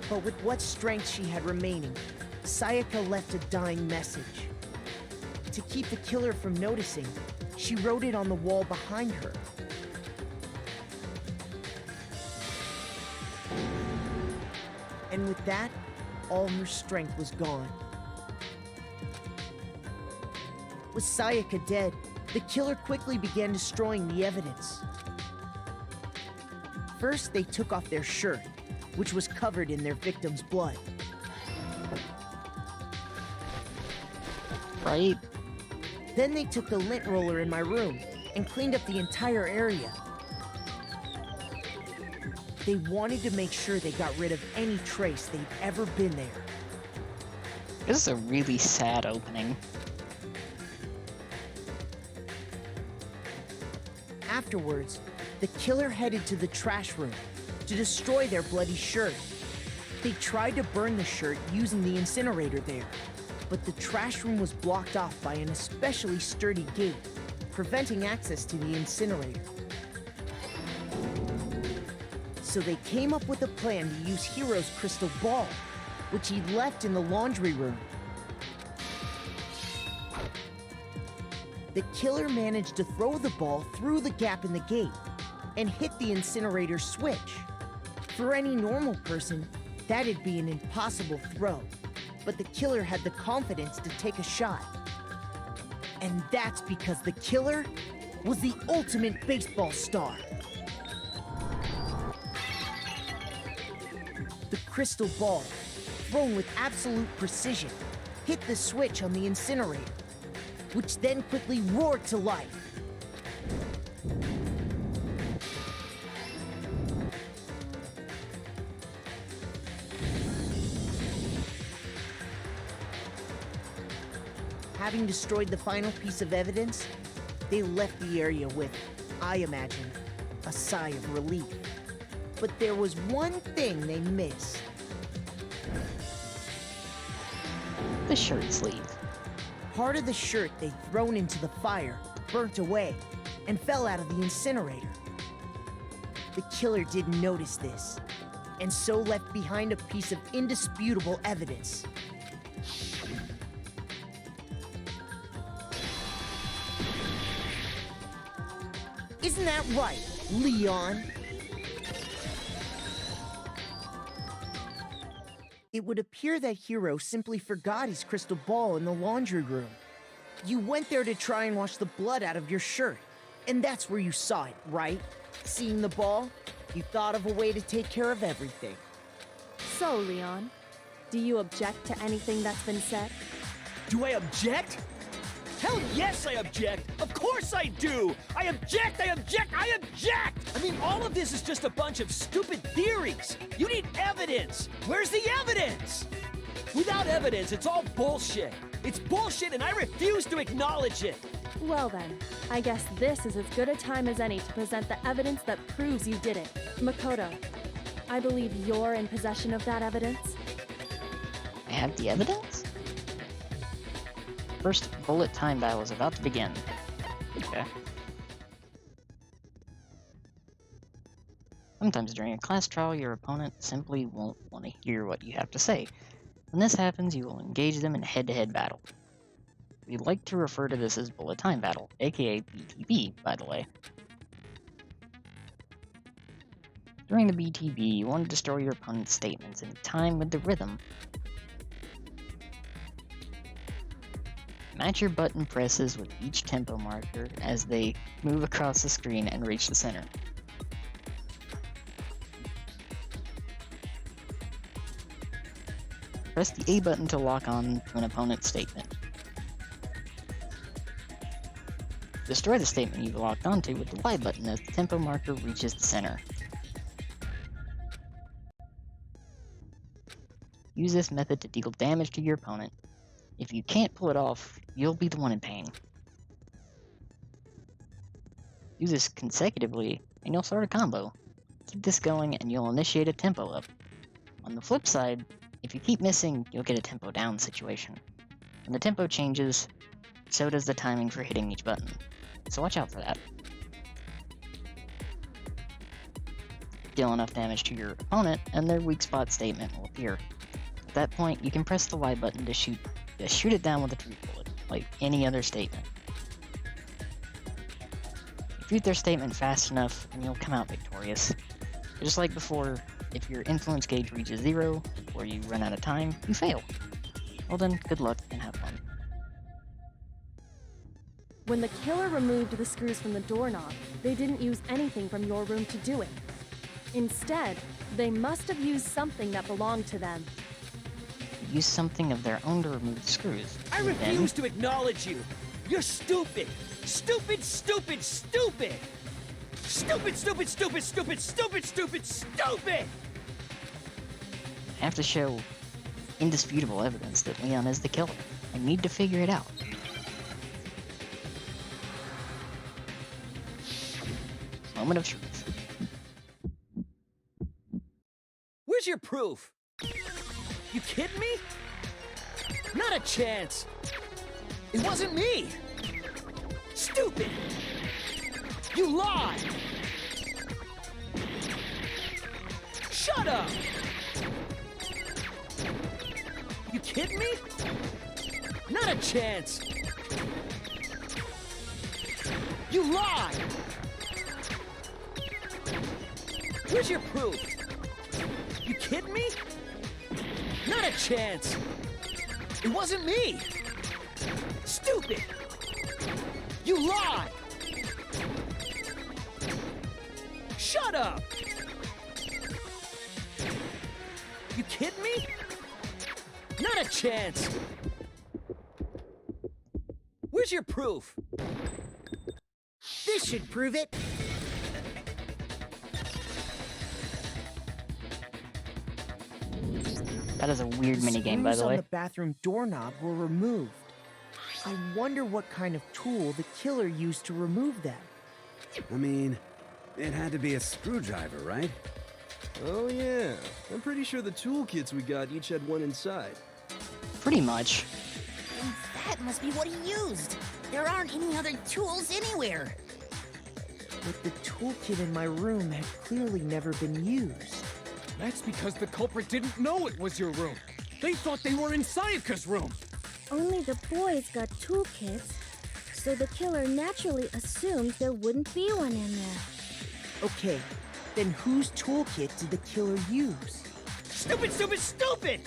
Speaker 8: But with what strength she had remaining, Sayaka left a dying message. To keep the killer from noticing, she wrote it on the wall behind her. And with that, all her strength was gone. With Sayaka dead, the killer quickly began destroying the evidence. First, they took off their shirt, which was covered in their victim's blood.
Speaker 1: right?
Speaker 8: Then they took the lint roller in my room and cleaned up the entire area. They wanted to make sure they got rid of any trace they'd ever been there.
Speaker 1: This is a really sad opening.
Speaker 8: Afterwards, the killer headed to the trash room to destroy their bloody shirt. They tried to burn the shirt using the incinerator there, but the trash room was blocked off by an especially sturdy gate, preventing access to the incinerator. So they came up with a plan to use Hiro's crystal ball, which he'd left in the laundry room. The killer managed to throw the ball through the gap in the gate and hit the incinerator switch. For any normal person, that'd be an impossible throw, but the killer had the confidence to take a shot. And that's because the killer was the ultimate baseball star. The crystal ball, thrown with absolute precision, hit the switch on the incinerator, which then quickly roared to life. Having destroyed the final piece of evidence, they left the area with, I imagine, a sigh of relief. But there was one thing they missed.
Speaker 1: The shirt sleeve.
Speaker 8: Part of the shirt they'd thrown into the fire burnt away and fell out of the incinerator. The killer didn't notice this, and so left behind a piece of indisputable evidence. Isn't that right, Leon? It would appear that Hiro simply forgot his crystal ball in the laundry room. You went there to try and wash the blood out of your shirt, and that's where you saw it, right? Seeing the ball, you thought of a way to take care of everything.
Speaker 12: So, Leon, do you object to anything that's been said?
Speaker 11: Do I object? Hell yes, I object! Of course I do! I object! I object! I object! I mean, all of this is just a bunch of stupid theories! You need evidence! Where's the evidence? Without evidence, it's all bullshit! It's bullshit and I refuse to acknowledge it!
Speaker 12: Well then, I guess this is as good a time as any to present the evidence that proves you did it. Makoto, I believe you're in possession of that evidence.
Speaker 1: I have the evidence? First bullet time battle is about to begin. Okay. Sometimes during a class trial, your opponent simply won't want to hear what you have to say. When this happens, you will engage them in a head-to-head battle. We like to refer to this as bullet time battle, aka BTB, by the way. During the BTB, you want to destroy your opponent's statements in time with the rhythm. Match your button presses with each tempo marker as they move across the screen and reach the center. Press the A button to lock on to an opponent's statement. Destroy the statement you've locked onto with the Y button as the tempo marker reaches the center. Use this method to deal damage to your opponent. If you can't pull it off, you'll be the one in pain. Do this consecutively, and you'll start a combo. Keep this going, and you'll initiate a tempo up. On the flip side, if you keep missing, you'll get a tempo down situation. When the tempo changes, so does the timing for hitting each button. So watch out for that. Deal enough damage to your opponent, and their weak spot statement will appear. At that point, you can press the Y button to shoot it down with a truth bullet, like any other statement. Refute their statement fast enough, and you'll come out victorious. Just like before, if your influence gauge reaches 0, or you run out of time, you fail. Well then, good luck and have fun.
Speaker 12: When the killer removed the screws from the doorknob, they didn't use anything from your room to do it. Instead, they must have used something that belonged to them.
Speaker 1: use something of their own to remove the screws.
Speaker 11: I
Speaker 1: And then-
Speaker 11: refuse to acknowledge you. You're stupid. Stupid, stupid, stupid. Stupid, stupid, stupid, stupid, stupid, stupid, stupid.
Speaker 1: I have to show indisputable evidence that Leon is the killer. I need to figure it out. Moment of truth.
Speaker 11: Where's your proof? You kidding me? Not a chance. It wasn't me. Stupid. You lied. Shut up. You kidding me? Not a chance. You lied. Where's your proof? You kidding me? Not a chance. It wasn't me. Stupid. You lied. Shut up. You kidding me? Not a chance. Where's your proof?
Speaker 8: This should prove it.
Speaker 1: That is a weird minigame, by
Speaker 8: Screws
Speaker 1: the
Speaker 8: on
Speaker 1: way.
Speaker 8: the bathroom doorknob were removed. I wonder what kind of tool the killer used to remove them.
Speaker 9: I mean, it had to be a screwdriver, right?
Speaker 14: Oh yeah, I'm pretty sure the toolkits we got each had one inside.
Speaker 1: Pretty much.
Speaker 13: And that must be what he used. There aren't any other tools anywhere.
Speaker 8: But the toolkit in my room had clearly never been used.
Speaker 5: That's because the culprit didn't know it was your room. They thought they were in Sayaka's room.
Speaker 6: Only the boys got toolkits, so the killer naturally assumed there wouldn't be one in there.
Speaker 8: Okay, then whose toolkit did the killer use?
Speaker 11: Stupid, stupid, stupid!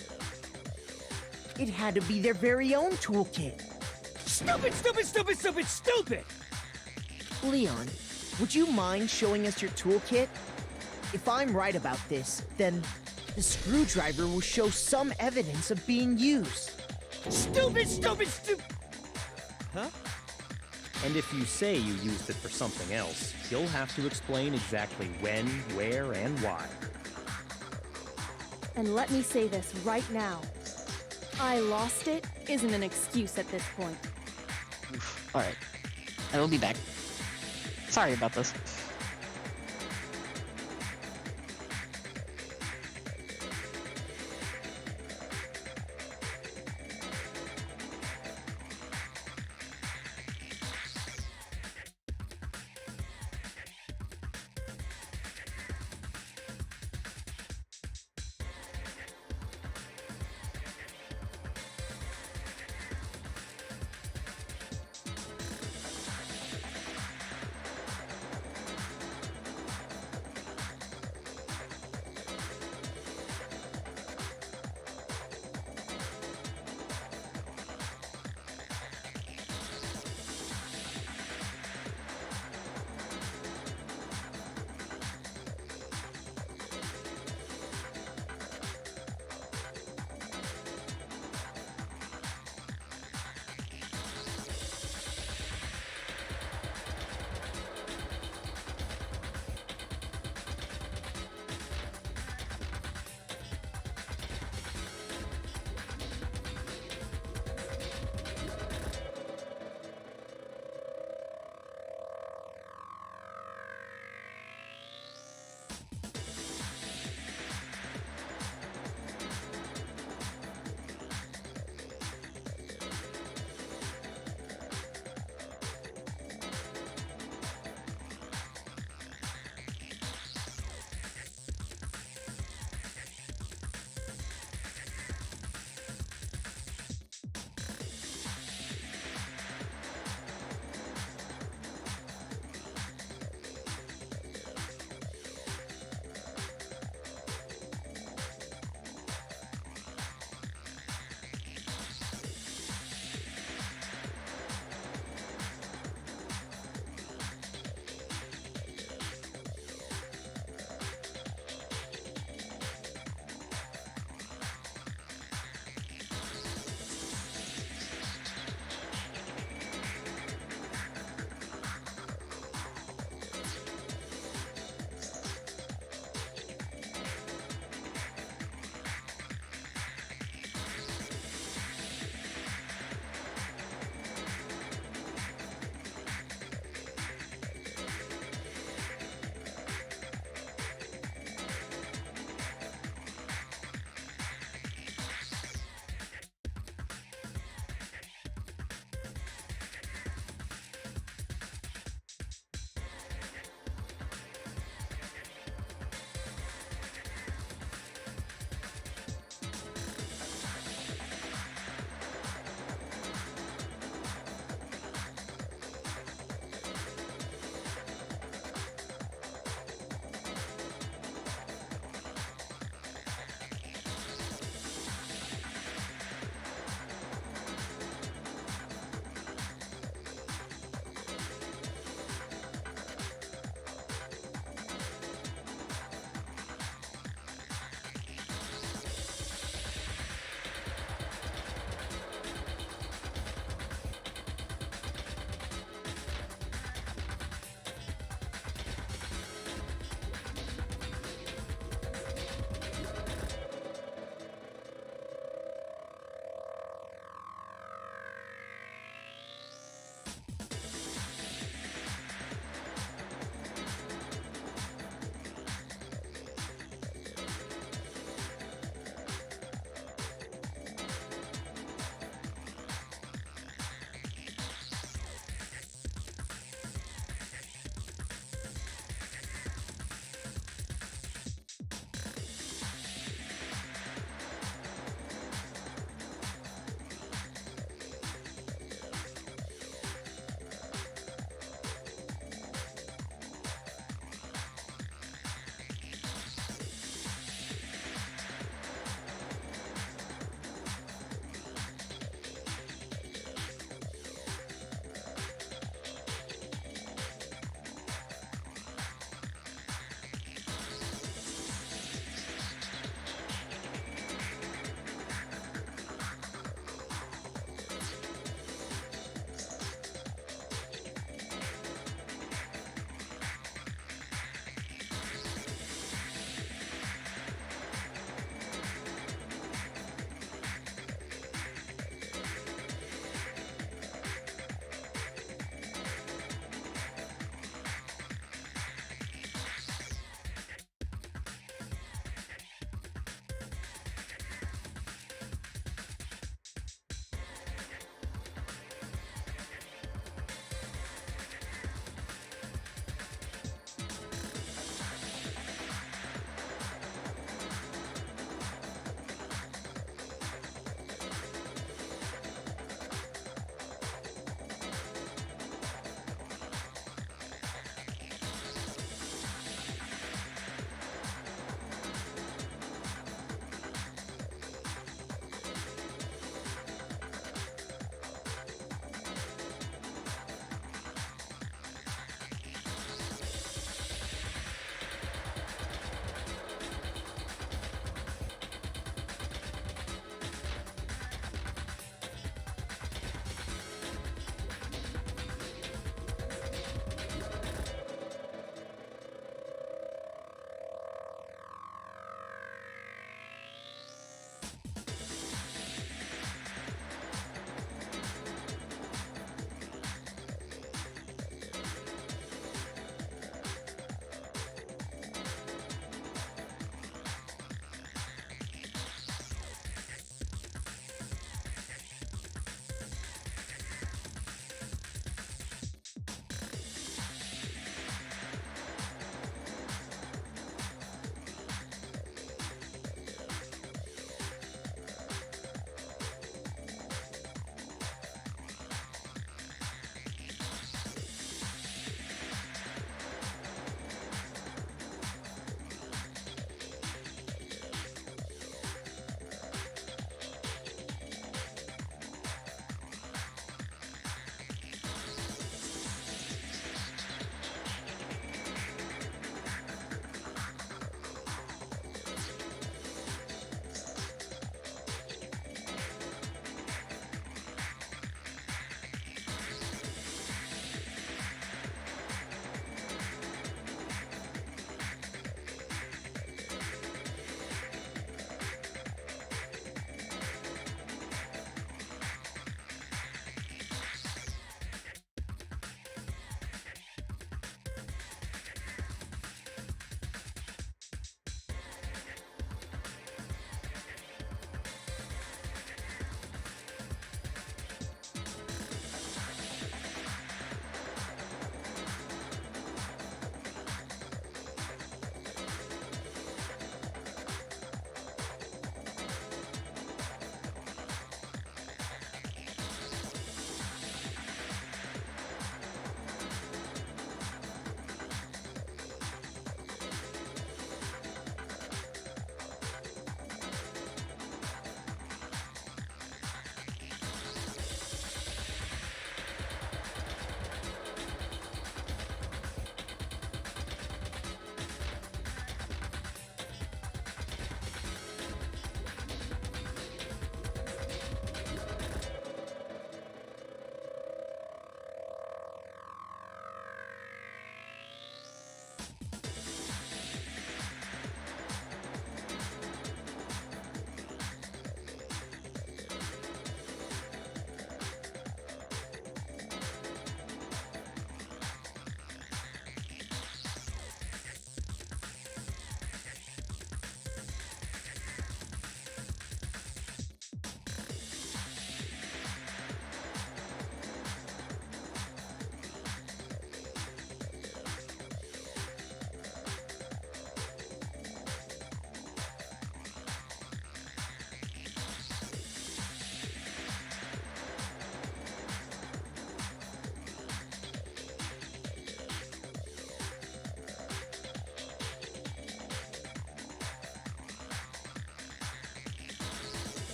Speaker 8: It had to be their very own toolkit.
Speaker 11: Stupid, stupid, stupid, stupid, stupid!
Speaker 8: Leon, would you mind showing us your toolkit? If I'm right about this, then the screwdriver will show some evidence of being used.
Speaker 11: Stupid, stupid, stupid!
Speaker 7: Huh? And if you say you used it for something else, you'll have to explain exactly when, where, and why.
Speaker 12: And let me say this right now. I lost it isn't an excuse at this point.
Speaker 1: Alright. I will be back. Sorry about this.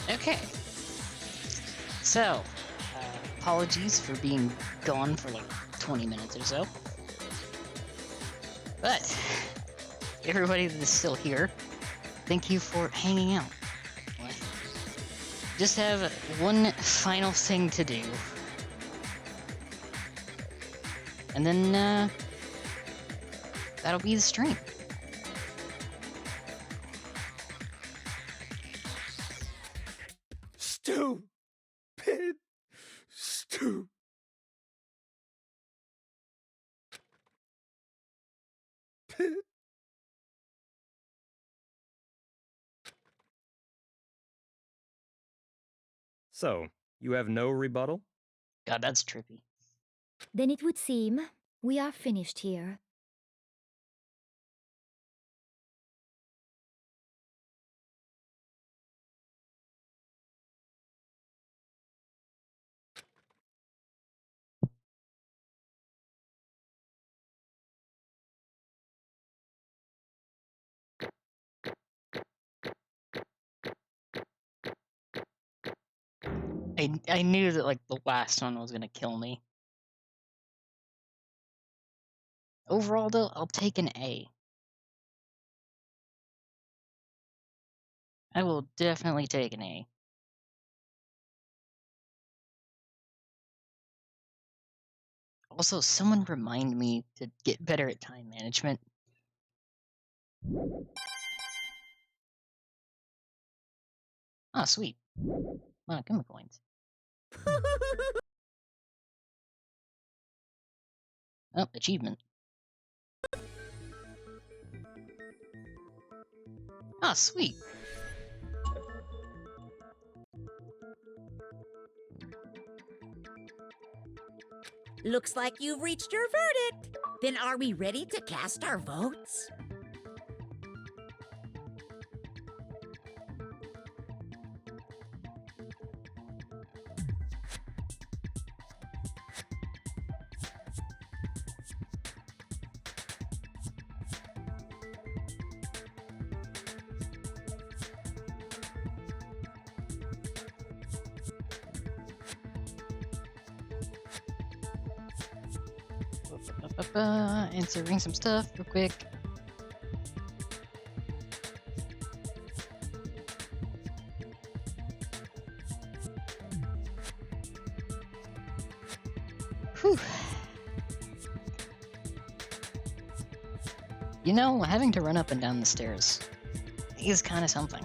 Speaker 1: Okay. So, apologies for being gone for like 20 minutes or so. But, everybody that is still here, thank you for hanging out. Just have one final thing to do. And then, that'll be the stream.
Speaker 14: Stupid. Stupid.
Speaker 7: So, you have no rebuttal?
Speaker 1: God, that's trippy.
Speaker 10: Then it would seem we are finished here.
Speaker 1: I knew that like the last one was gonna kill me. Overall though, I'll take an A. I will definitely take an A. Also, someone remind me to get better at time management. Ah, sweet. Monokuma coins. Oh, achievement. Ah, sweet.
Speaker 3: Looks like you've reached your verdict. Then are we ready to cast our votes?
Speaker 1: Answering some stuff real quick. Whew. You know, having to run up and down the stairs is kind of something.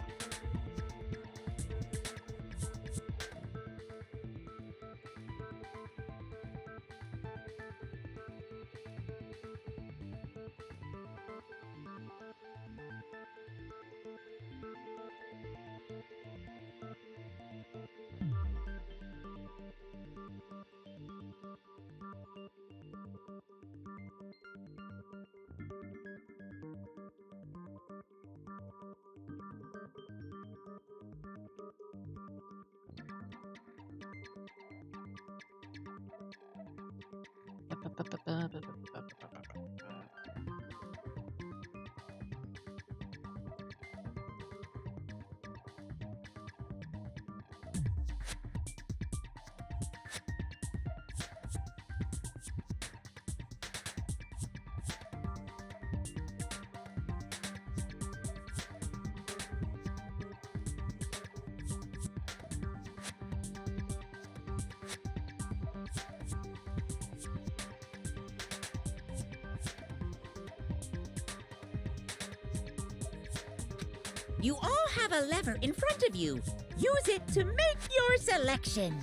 Speaker 3: You all have a lever in front of you. Use it to make your selection.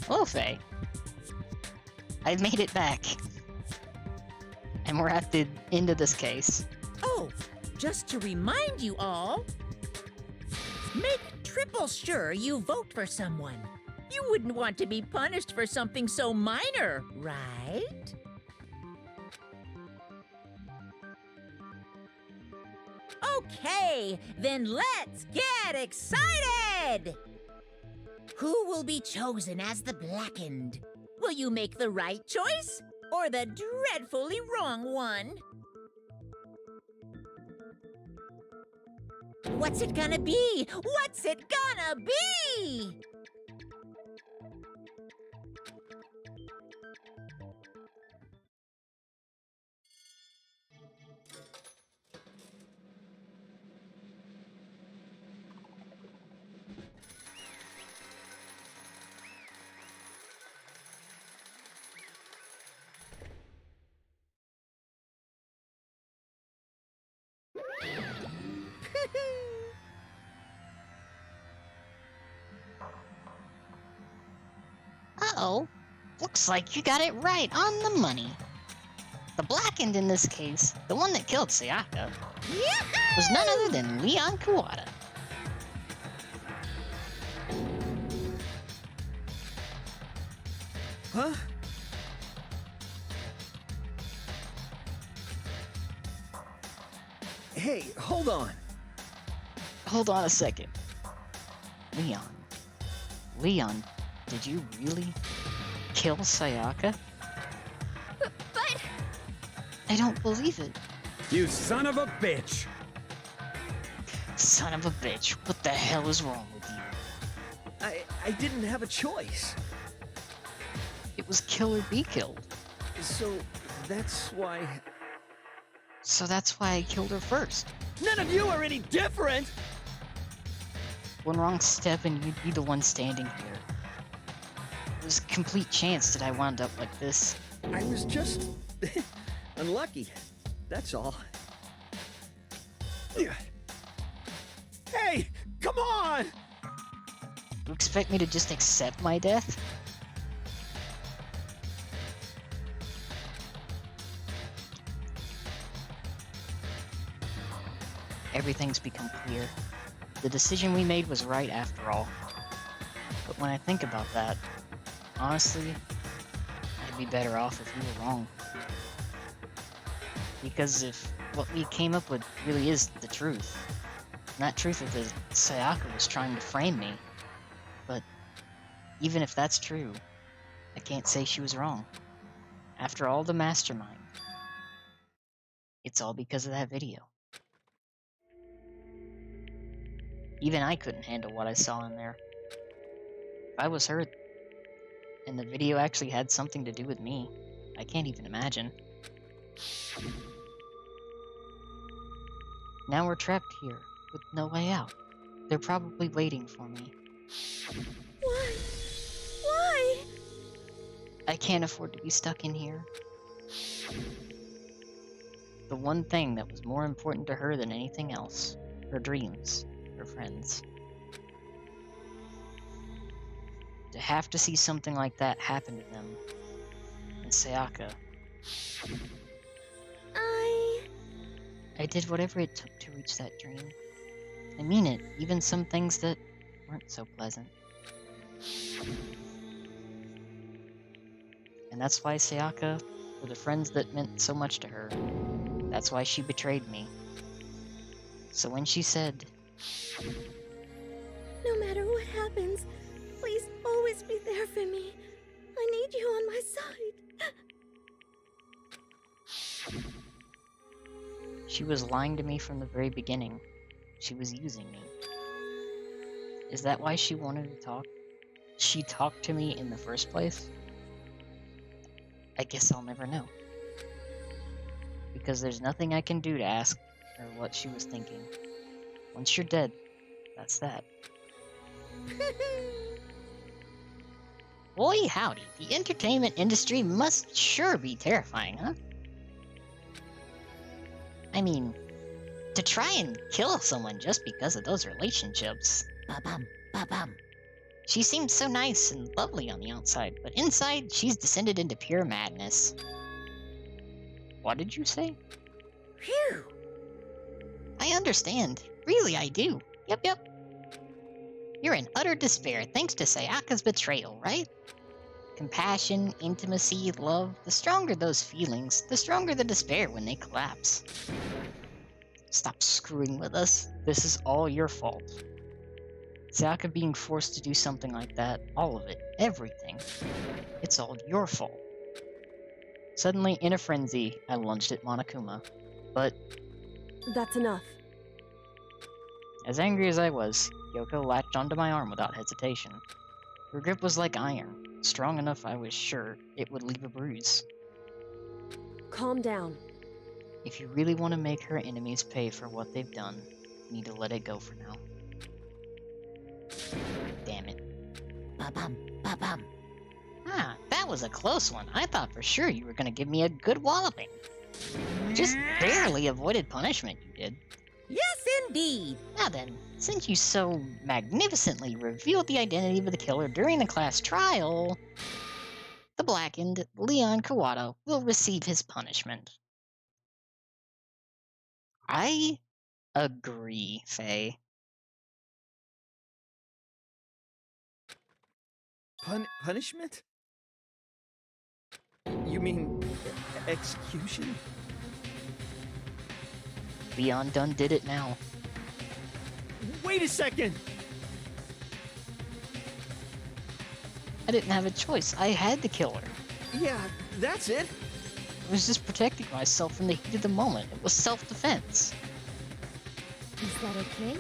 Speaker 1: Well, Faye, I've made it back. And we're at the end of this case.
Speaker 3: Oh, just to remind you all, make triple sure you vote for someone. You wouldn't want to be punished for something so minor, right? Okay, then let's get excited! Who will be chosen as the Blackened? Will you make the right choice or the dreadfully wrong one? What's it gonna be? What's it gonna be?
Speaker 1: Uh-oh. Looks like you got it right on the money. The blackened in this case, the one that killed Sayaka, was none other than Leon Kawada.
Speaker 11: Huh? Hey, hold on.
Speaker 1: Hold on a second. Leon, did you really kill Sayaka?
Speaker 15: But...
Speaker 1: I don't believe it.
Speaker 9: You son of a bitch!
Speaker 1: Son of a bitch, what the hell is wrong with you?
Speaker 11: I didn't have a choice.
Speaker 1: It was kill or be killed.
Speaker 11: So that's why...
Speaker 1: So that's why I killed her first.
Speaker 11: None of you are any different!
Speaker 1: One wrong step and you'd be the one standing here. It was a complete chance that I wound up like this.
Speaker 11: I was just... unlucky. That's all. Hey! Come on!
Speaker 1: You expect me to just accept my death? Everything's become clear. The decision we made was right after all. But when I think about that, honestly, I'd be better off if we were wrong. Because if what we came up with really is the truth, and that truth is that Sayaka was trying to frame me, but even if that's true, I can't say she was wrong. After all, the mastermind. It's all because of that video. Even I couldn't handle what I saw in there. If I was hurt, and the video actually had something to do with me, I can't even imagine. Now we're trapped here, with no way out. They're probably waiting for me.
Speaker 6: Why? Why?
Speaker 1: I can't afford to be stuck in here. The one thing that was more important to her than anything else, her dreams, her friends. To have to see something like that happen to them, and Sayaka. I did whatever it took to reach that dream. I mean it, even some things that weren't so pleasant. And that's why Sayaka were the friends that meant so much to her. That's why she betrayed me. So when she said,
Speaker 6: No matter what happens, please always be there for me. I need you on my side.
Speaker 1: she was lying to me from the very beginning. She was using me. Is that why she wanted to talk? She talked to me in the first place? I guess I'll never know. Because there's nothing I can do to ask her what she was thinking. Once you're dead, that's that. Boy howdy, the entertainment industry must sure be terrifying, huh? I mean, to try and kill someone just because of those relationships.
Speaker 13: Ba-bum, ba-bum.
Speaker 1: She seemed so nice and lovely on the outside, but inside, she's descended into pure madness. What did you say?
Speaker 13: Phew.
Speaker 1: I understand. Really, I do. Yep. You're in utter despair thanks to Sayaka's betrayal, right? Compassion, intimacy, love, the stronger those feelings, the stronger the despair when they collapse. Stop screwing with us. This is all your fault. Sayaka being forced to do something like that, all of it, everything. It's all your fault. Suddenly, in a frenzy, I lunged at Monokuma. But
Speaker 12: That's enough.
Speaker 1: As angry as I was, Yoko latched onto my arm without hesitation. Her grip was like iron, strong enough I was sure it would leave a bruise.
Speaker 12: Calm down.
Speaker 1: If you really want to make her enemies pay for what they've done, you need to let it go for now. Damn it.
Speaker 3: Ba-bum, ba-bum.
Speaker 1: Ah, that was a close one. I thought for sure you were gonna give me a good walloping. Just barely avoided punishment, you did.
Speaker 3: Yes, indeed.
Speaker 1: Now then, since you so magnificently revealed the identity of the killer during the class trial, the blackened Leon Kawada will receive his punishment. I agree, Faye.
Speaker 11: Punishment? You mean execution?
Speaker 1: Leon done did it now.
Speaker 11: Wait a second!
Speaker 1: I didn't have a choice. I had to kill her.
Speaker 11: Yeah, that's it.
Speaker 1: I was just protecting myself from the heat of the moment. It was self-defense.
Speaker 10: Is that okay?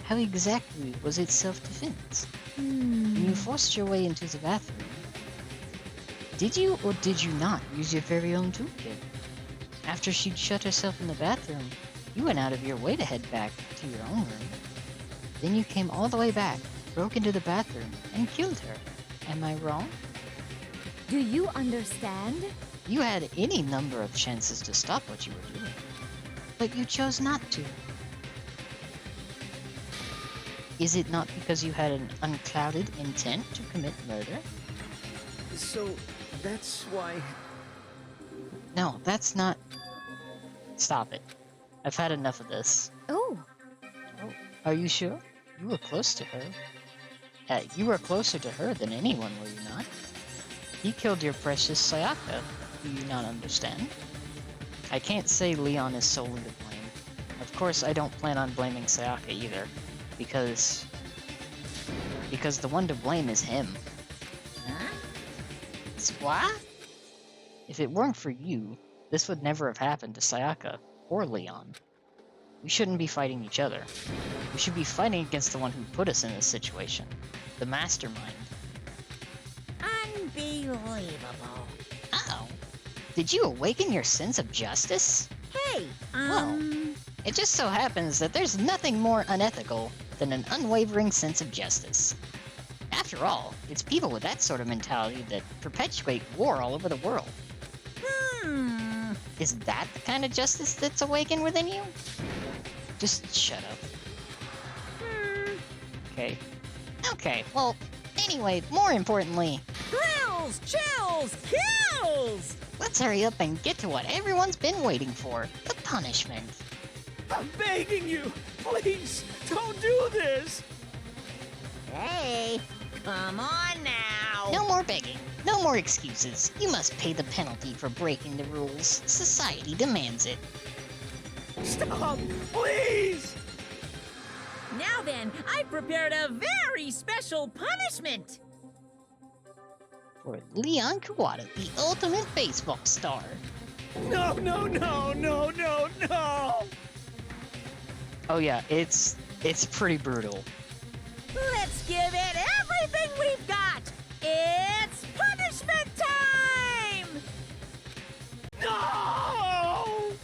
Speaker 1: How exactly was it self-defense? When you forced your way into the bathroom, did you or did you not use your very own toolkit? After she'd shut herself in the bathroom, you went out of your way to head back to your own room. Then you came all the way back, broke into the bathroom, and killed her. Am I wrong?
Speaker 10: Do you understand?
Speaker 1: You had any number of chances to stop what you were doing, but you chose not to. Is it not because you had an unclouded intent to commit murder?
Speaker 11: So, that's why...
Speaker 1: No, that's not... Stop it. I've had enough of this.
Speaker 10: Oh,
Speaker 1: Are you sure? You were close to her. You were closer to her than anyone, were you not? He killed your precious Sayaka. Do you not understand? I can't say Leon is solely to blame. Of course, I don't plan on blaming Sayaka either. Because the one to blame is him.
Speaker 3: Huh?
Speaker 1: What? If it weren't for you, this would never have happened to Sayaka or Leon. We shouldn't be fighting each other. We should be fighting against the one who put us in this situation. The mastermind.
Speaker 3: Unbelievable.
Speaker 1: Uh-oh. Did you awaken your sense of justice?
Speaker 3: Hey,
Speaker 1: Well, it just so happens that there's nothing more unethical than an unwavering sense of justice. After all, it's people with that sort of mentality that perpetuate war all over the world. Is that the kind of justice that's awakened within you? Just shut up. Okay, well, anyway, more importantly,
Speaker 3: Thrills, chills, kills!
Speaker 1: let's hurry up and get to what everyone's been waiting for, the punishment.
Speaker 11: I'm begging you! Please, don't do this!
Speaker 3: Hey, come on now.
Speaker 1: No more begging, no more excuses. You must pay the penalty for breaking the rules. Society demands it.
Speaker 11: Stop! Please!
Speaker 3: Now then, I prepared a very special punishment.
Speaker 1: For Leon Kawada, the ultimate baseball star.
Speaker 11: No!
Speaker 1: Oh yeah, it's pretty brutal.
Speaker 3: Let's give it everything we've got. It's punishment time!
Speaker 11: No!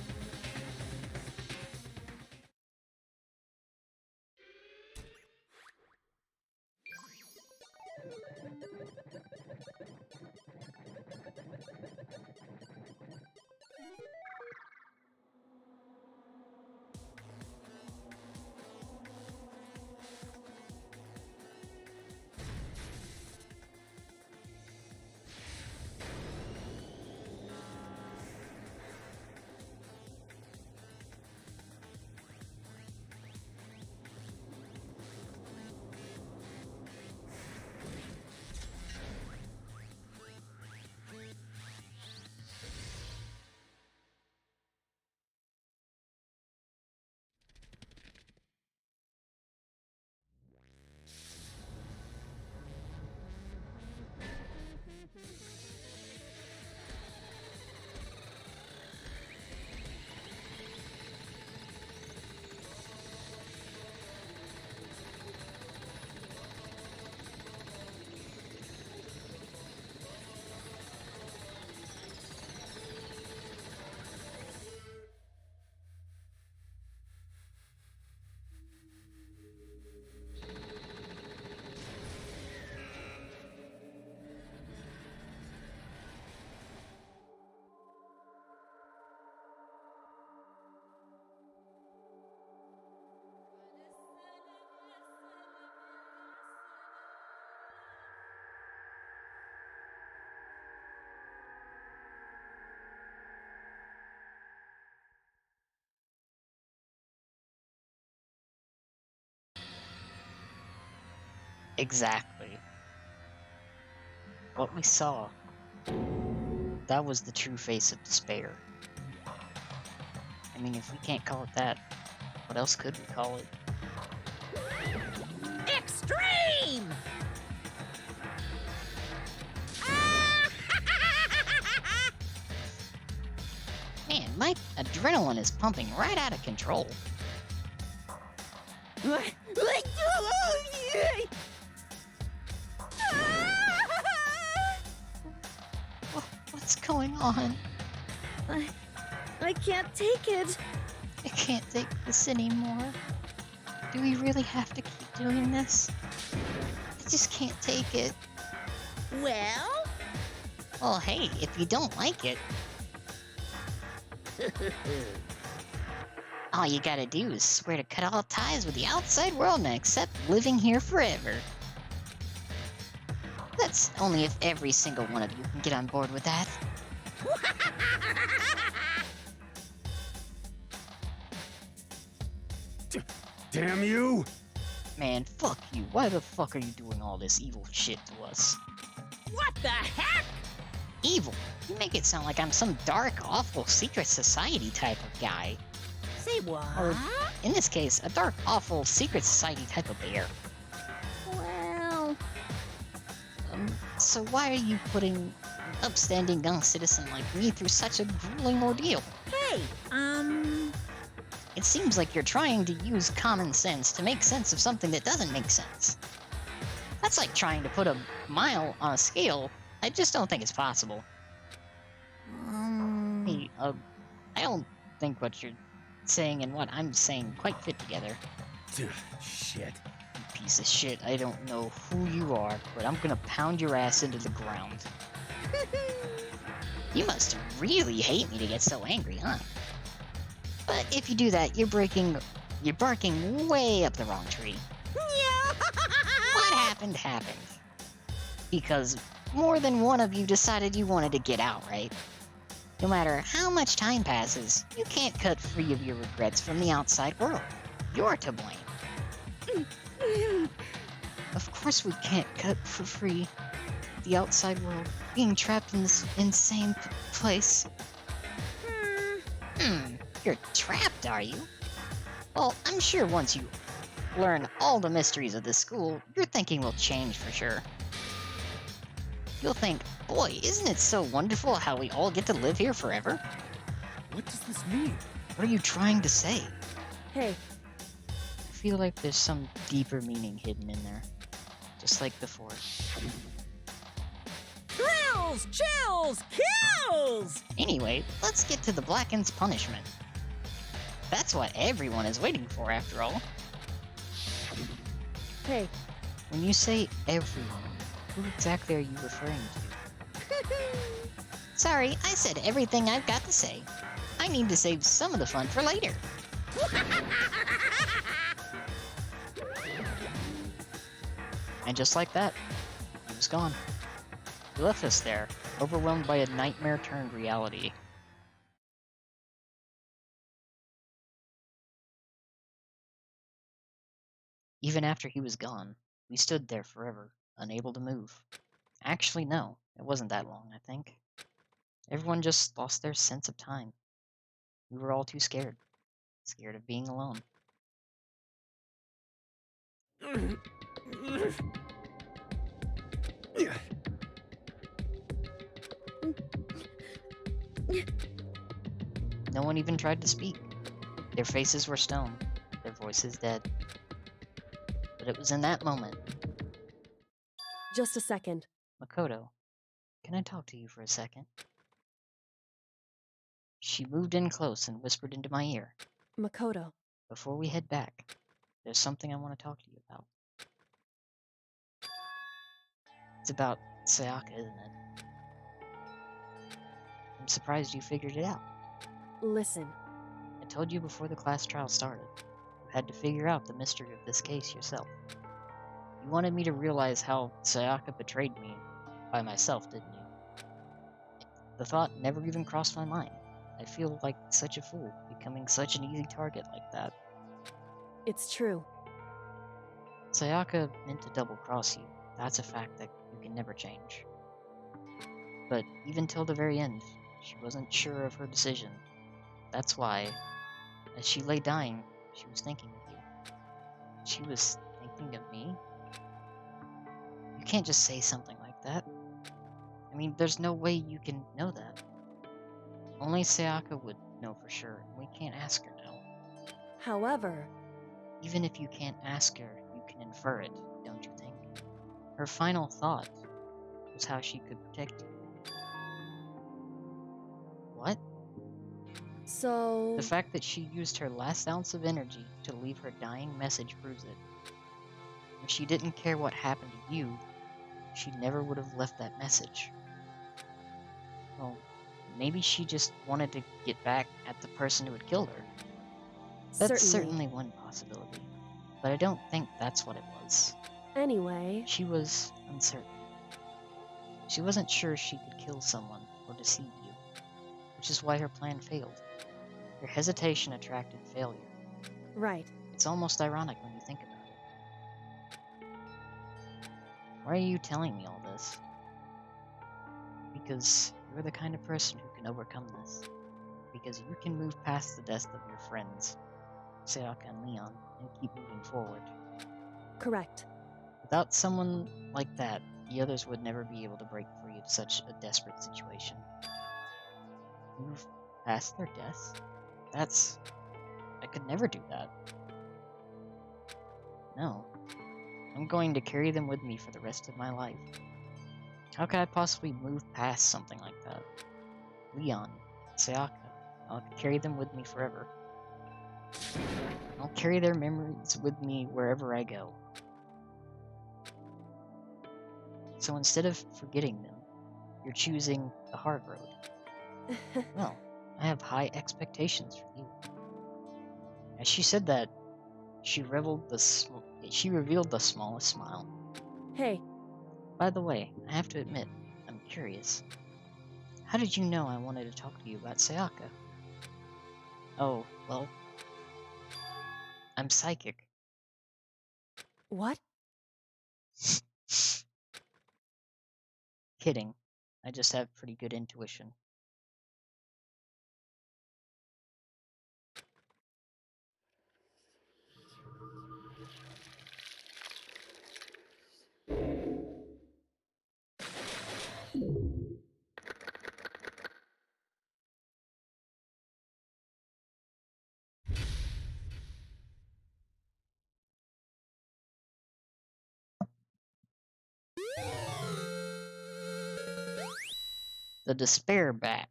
Speaker 1: Exactly. What we saw, that was the true face of despair. I mean, if we can't call it that, what else could we call it?
Speaker 3: Extreme!
Speaker 1: Man, my adrenaline is pumping right out of control. What's going on?
Speaker 6: I can't take it.
Speaker 1: I can't take this anymore. Do we really have to keep doing this? I just can't take it.
Speaker 3: Well?
Speaker 1: Well, hey, if you don't like it, all you gotta do is swear to cut all ties with the outside world and accept living here forever. That's only if every single one of you can get on board with that.
Speaker 9: Damn you!
Speaker 1: Man, fuck you. Why the fuck are you doing all this evil shit to us?
Speaker 3: What the heck?
Speaker 1: Evil? You make it sound like I'm some dark, awful secret society type of guy.
Speaker 3: Say what?
Speaker 1: Or, in this case, a dark, awful secret society type of bear.
Speaker 6: Well,
Speaker 1: So why are you putting an upstanding young citizen like me through such a grueling ordeal?
Speaker 3: Hey,
Speaker 1: It seems like you're trying to use common sense to make sense of something that doesn't make sense. That's like trying to put a mile on a scale. I just don't think it's possible. Hey, I don't think what you're saying and what I'm saying quite fit together.
Speaker 9: Shit.
Speaker 1: You piece of shit, I don't know who you are, but I'm gonna pound your ass into the ground. You must really hate me to get so angry, huh? But if you do that, you're barking way up the wrong tree. What happened, happened. Because more than one of you decided you wanted to get out, right? No matter how much time passes, you can't cut free of your regrets from the outside world. You're to blame. Of course we can't cut for free the outside world, being trapped in this insane place. You're trapped, are you? Well, I'm sure once you learn all the mysteries of this school, your thinking will change for sure. You'll think, boy, isn't it so wonderful how we all get to live here forever?
Speaker 5: What does this mean?
Speaker 1: What are you trying to say?
Speaker 12: Hey,
Speaker 1: I feel like there's some deeper meaning hidden in there. Just like before.
Speaker 3: Thrills, chills, kills!
Speaker 1: Anyway, let's get to the Blackened's punishment. That's what everyone is waiting for, after all.
Speaker 12: hey,
Speaker 1: When you say everyone, who exactly are you referring to? Sorry, I said everything I've got to say. I need to save some of the fun for later. And just like that, he was gone. He left us there, overwhelmed by a nightmare turned reality. Even after he was gone, we stood there forever, unable to move. Actually, no, it wasn't that long, I think. Everyone just lost their sense of time. We were all too scared. Scared of being alone. No one even tried to speak. Their faces were stone, their voices dead. But it was in that moment,
Speaker 12: just a second.
Speaker 1: Makoto, can I talk to you for a second? She moved in close and whispered into my ear.
Speaker 12: Makoto.
Speaker 1: Before we head back, there's something I want to talk to you about. It's about Sayaka, isn't it? I'm surprised you figured it out.
Speaker 12: Listen.
Speaker 1: I told you before the class trial started. You had to figure out the mystery of this case yourself. You wanted me to realize how Sayaka betrayed me by myself, didn't you? The thought never even crossed my mind. I feel like such a fool, becoming such an easy target like that.
Speaker 12: It's true.
Speaker 1: Sayaka meant to double-cross you. That's a fact that you can never change. But even till the very end, she wasn't sure of her decision. That's why, as she lay dying, she was thinking of you. She was thinking of me? You can't just say something like that. I mean, there's no way you can know that. Only Sayaka would know for sure, and we can't ask her now.
Speaker 12: However,
Speaker 1: Even if you can't ask her, you can infer it, don't you think? Her final thought was how she could protect you. What?
Speaker 12: so...
Speaker 1: The fact that she used her last ounce of energy to leave her dying message proves it. If she didn't care what happened to you, she never would have left that message. Well, maybe she just wanted to get back at the person who had killed her. That's certainly one possibility, but I don't think that's what it was.
Speaker 12: Anyway...
Speaker 1: She was uncertain. She wasn't sure she could kill someone or deceive you, which is why her plan failed. Her hesitation attracted failure.
Speaker 12: Right.
Speaker 1: It's almost ironic when you think about it. Why are you telling me all this? Because you're the kind of person who can overcome this. Because you can move past the death of your friends, Sayaka and Leon, and keep moving forward.
Speaker 12: Correct.
Speaker 1: Without someone like that, the others would never be able to break free of such a desperate situation. Move past their deaths? I could never do that. No. I'm going to carry them with me for the rest of my life. How could I possibly move past something like that? Leon, Sayaka, I'll carry them with me forever. I'll carry their memories with me wherever I go. So instead of forgetting them, you're choosing the hard road. Well, I have high expectations for you. As she said that, she revealed the smallest smile.
Speaker 12: Hey.
Speaker 1: By the way, I have to admit, I'm curious. How did you know I wanted to talk to you about Sayaka? Oh, well, I'm psychic.
Speaker 12: What?
Speaker 1: Kidding. I just have pretty good intuition. The Despair Bat.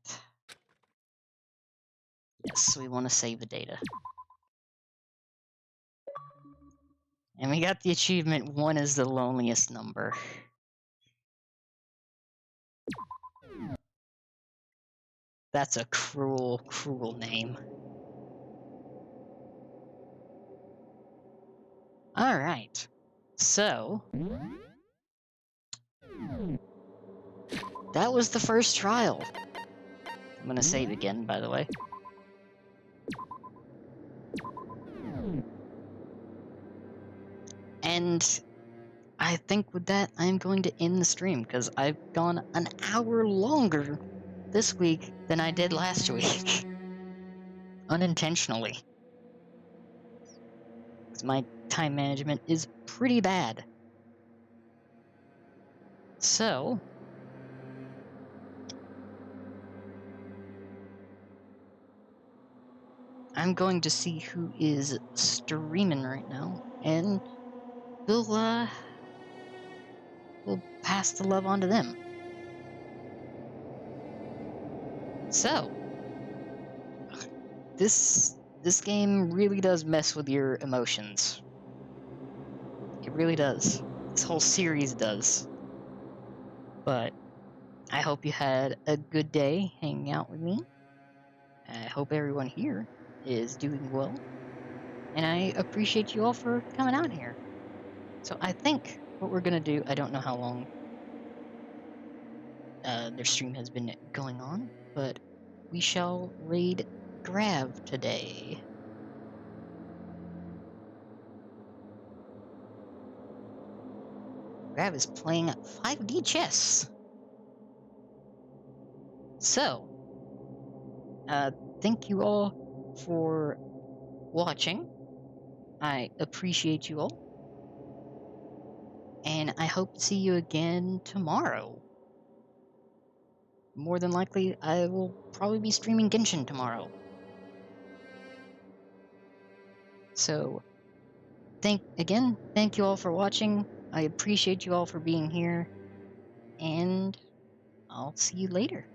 Speaker 1: Yes, we want to save the data. And we got the achievement, 1 is the loneliest number. That's a cruel, cruel name. Alright. So... that was the first trial. I'm gonna save again, by the way. And I think with that, I'm going to end the stream, because I've gone an hour longer this week than I did last week. Unintentionally. Because my time management is pretty bad. So... I'm going to see who is streaming right now, and we'll pass the love on to them. So, this game really does mess with your emotions. It really does. This whole series does. But I hope you had a good day hanging out with me. I hope everyone here is doing well. And I appreciate you all for coming out here. So I think what we're gonna do, I don't know how long their stream has been going on, but we shall raid Grav today. Grab is playing 5D chess. So, thank you all for watching. I appreciate you all. And I hope to see you again tomorrow. More than likely, I will probably be streaming Genshin tomorrow. So, thank you all for watching. I appreciate you all for being here. And I'll see you later.